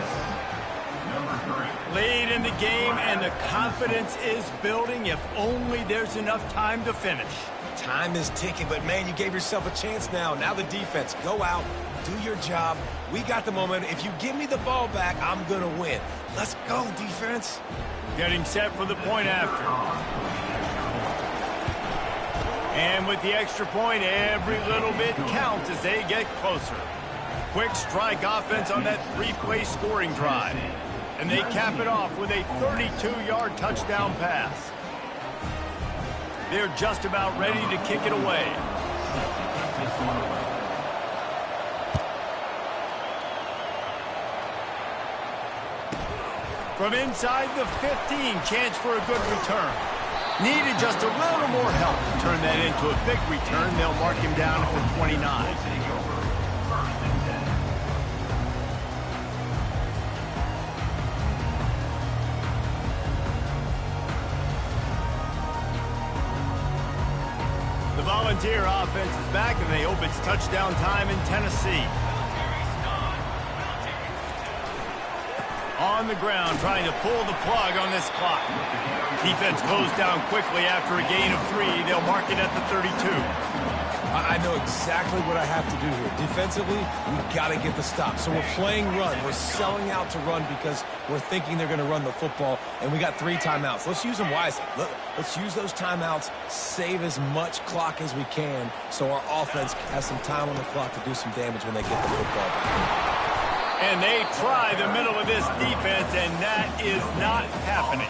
Lead in the game, and the confidence is building if only there's enough time to finish. Time is ticking, but, man, you gave yourself a chance now. Now the defense, go out, do your job. We got the momentum. If you give me the ball back, I'm going to win. Let's go, defense. Getting set for the point after. And with the extra point, every little bit counts as they get closer. Quick strike offense on that 3-play scoring drive. And they cap it off with a 32-yard touchdown pass. They're just about ready to kick it away. From inside the 15, chance for a good return. Needed just a little more help to turn that into a big return. They'll mark him down at the 29. The Volunteer offense is back, and they hope it's touchdown time in Tennessee. On the ground, trying to pull the plug on this clock. Defense closed down quickly after a gain of 3. They'll mark it at the 32. I know exactly what I have to do here. Defensively, we've got to get the stop. So we're playing run. We're selling out to run because we're thinking they're going to run the football, and we got 3 timeouts. Let's use them wisely. Let's use those timeouts, save as much clock as we can so our offense has some time on the clock to do some damage when they get the football back. And they try the middle of this defense, and that is not happening.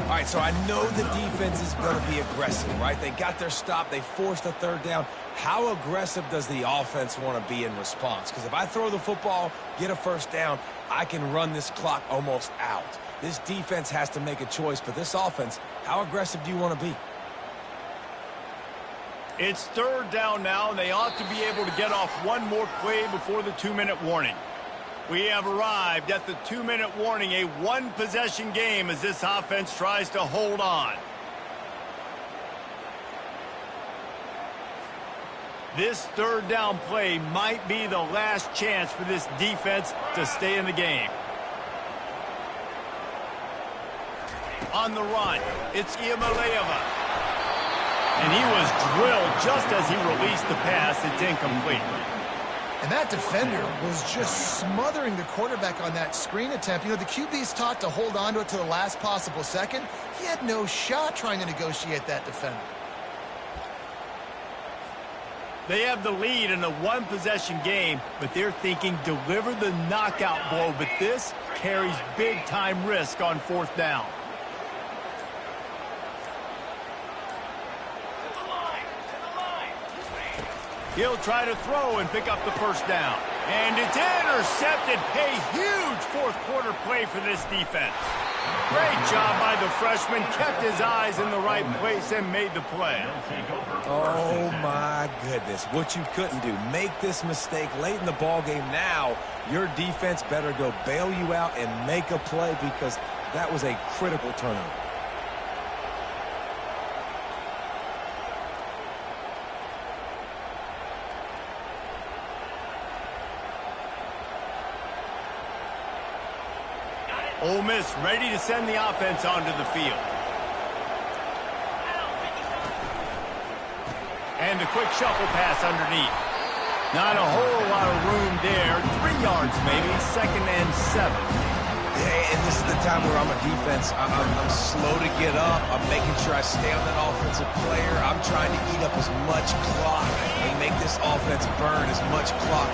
All right, so I know the defense is going to be aggressive, right? They got their stop. They forced a third down. How aggressive does the offense want to be in response? Because if I throw the football, get a first down, I can run this clock almost out. This defense has to make a choice, but this offense, how aggressive do you want to be? It's third down now, and they ought to be able to get off one more play before the 2-minute warning. We have arrived at the 2-minute warning, a one-possession game as this offense tries to hold on. This third down play might be the last chance for this defense to stay in the game. On the run, it's Ncaa. And he was drilled just as he released the pass. It's incomplete. And that defender was just smothering the quarterback on that screen attempt. You know, the QB's taught to hold on to it to the last possible second. He had no shot trying to negotiate that defender. They have the lead in a one-possession game, but they're thinking deliver the knockout blow. But this carries big-time risk on fourth down. He'll try to throw and pick up the first down. And it's intercepted. A huge fourth-quarter play for this defense. Great job by the freshman. Kept his eyes in the right place and made the play. Oh, my goodness. What you couldn't do. Make this mistake late in the ballgame. Now, your defense better go bail you out and make a play because that was a critical turnover. Ole Miss ready to send the offense onto the field. And a quick shuffle pass underneath. Not a whole lot of room there. 3 yards maybe, 2nd and 7. Yeah, and this is the time where I'm a defense. I'm slow to get up. I'm making sure I stay on that offensive player. I'm trying to eat up as much clock and make this offense burn as much clock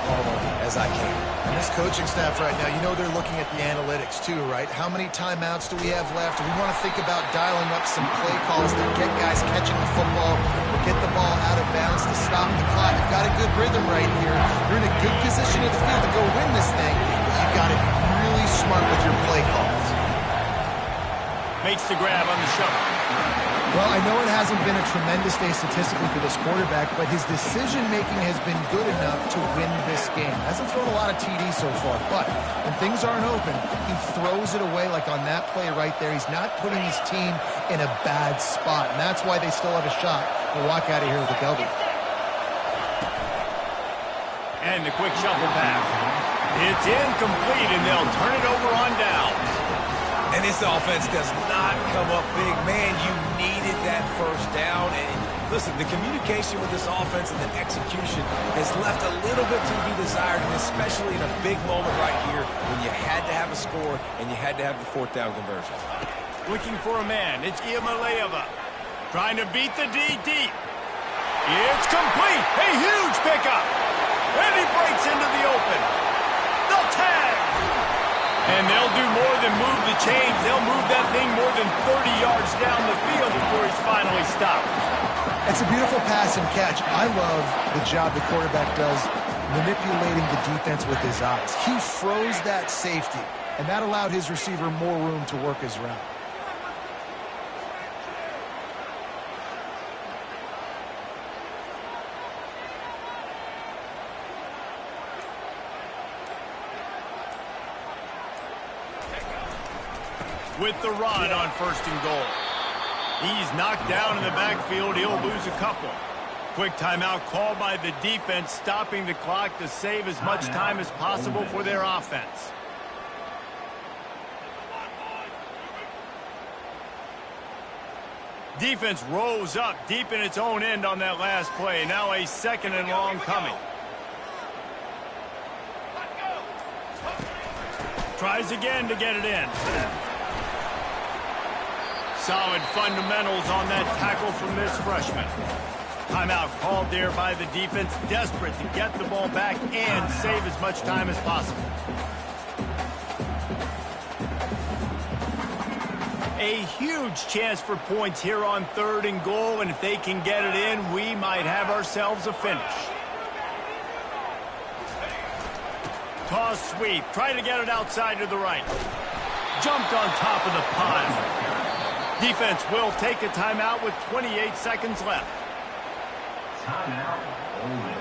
as I can. And this coaching staff right now, you know they're looking at the analytics too, right? How many timeouts do we have left? We want to think about dialing up some play calls that get guys catching the football or get the ball out of bounds to stop the clock. You've got a good rhythm right here. You're in a good position of the field to go win this thing, but you've got to be really smart with your play calls. Makes the grab on the shuttle. Well, I know it hasn't been a tremendous day statistically for this quarterback, but his decision-making has been good enough to win this game. Hasn't thrown a lot of TDs so far, but when things aren't open, he throws it away like on that play right there. He's not putting his team in a bad spot, and that's why they still have a shot to walk out of here with a W. And a quick shuffle pass. It's incomplete, and they'll turn it over on downs. And this offense does not come up big. Man, you needed that first down. And listen, the communication with this offense and the execution has left a little bit to be desired, and especially in a big moment right here when you had to have a score and you had to have the fourth down conversion. Looking for a man. It's Ncaa trying to beat the D deep. It's complete. A huge pickup. And he breaks into the open. The tag. And they'll do more than move the chains. They'll move that thing more than 30 yards down the field before he's finally stopped. It's a beautiful pass and catch. I love the job the quarterback does manipulating the defense with his eyes. He froze that safety, and that allowed his receiver more room to work his route. With the run on 1st and goal. He's knocked down in the backfield. He'll lose a couple. Quick timeout called by the defense, stopping the clock to save as much time as possible for their offense. Defense rose up deep in its own end on that last play. Now a 2nd and long coming. Tries again to get it in. Solid fundamentals on that tackle from this freshman. Timeout called there by the defense, desperate to get the ball back and save as much time as possible. A huge chance for points here on 3rd and goal, and if they can get it in, we might have ourselves a finish. Toss sweep. Try to get it outside to the right. Jumped on top of the pile. Defense will take a timeout with 28 seconds left. Timeout, Ole Miss.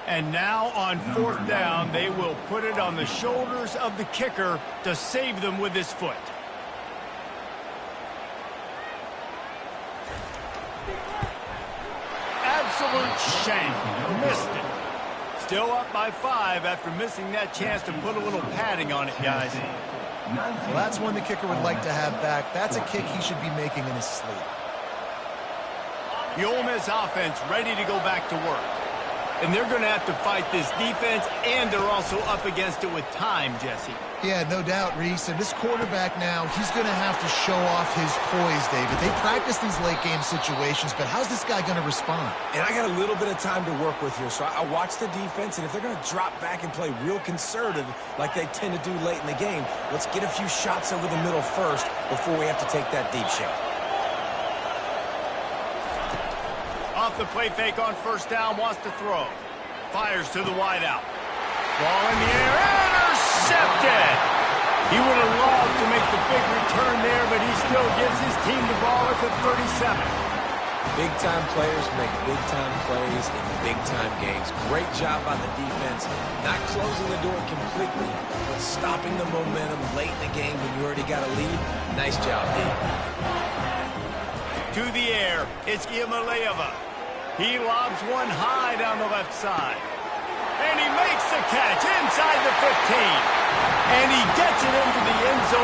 And now on 4th down, they will put it on the shoulders of the kicker to save them with his foot. Absolute shank. Missed it. Still up by 5 after missing that chance to put a little padding on it, guys. Well, that's one the kicker would like to have back. That's a kick he should be making in his sleep. The Ole Miss offense ready to go back to work. And they're going to have to fight this defense, and they're also up against it with time, Jesse. Yeah, no doubt, Reese. And this quarterback now, he's going to have to show off his poise, David. They practice these late-game situations, but how's this guy going to respond? And I got a little bit of time to work with here, so I watch the defense, and if they're going to drop back and play real conservative like they tend to do late in the game, let's get a few shots over the middle first before we have to take that deep shot. Off the play fake on 1st down, wants to throw. Fires to the wideout. Ball in the air, intercepted! He would have loved to make the big return there, but he still gives his team the ball at the 37. Big-time players make big-time plays in big-time games. Great job by the defense, not closing the door completely, but stopping the momentum late in the game when you already got a lead. Nice job, Dave. To the air, it's Iamaleava. He lobs one high down the left side. And he makes the catch inside the 15. And he gets it into the end zone.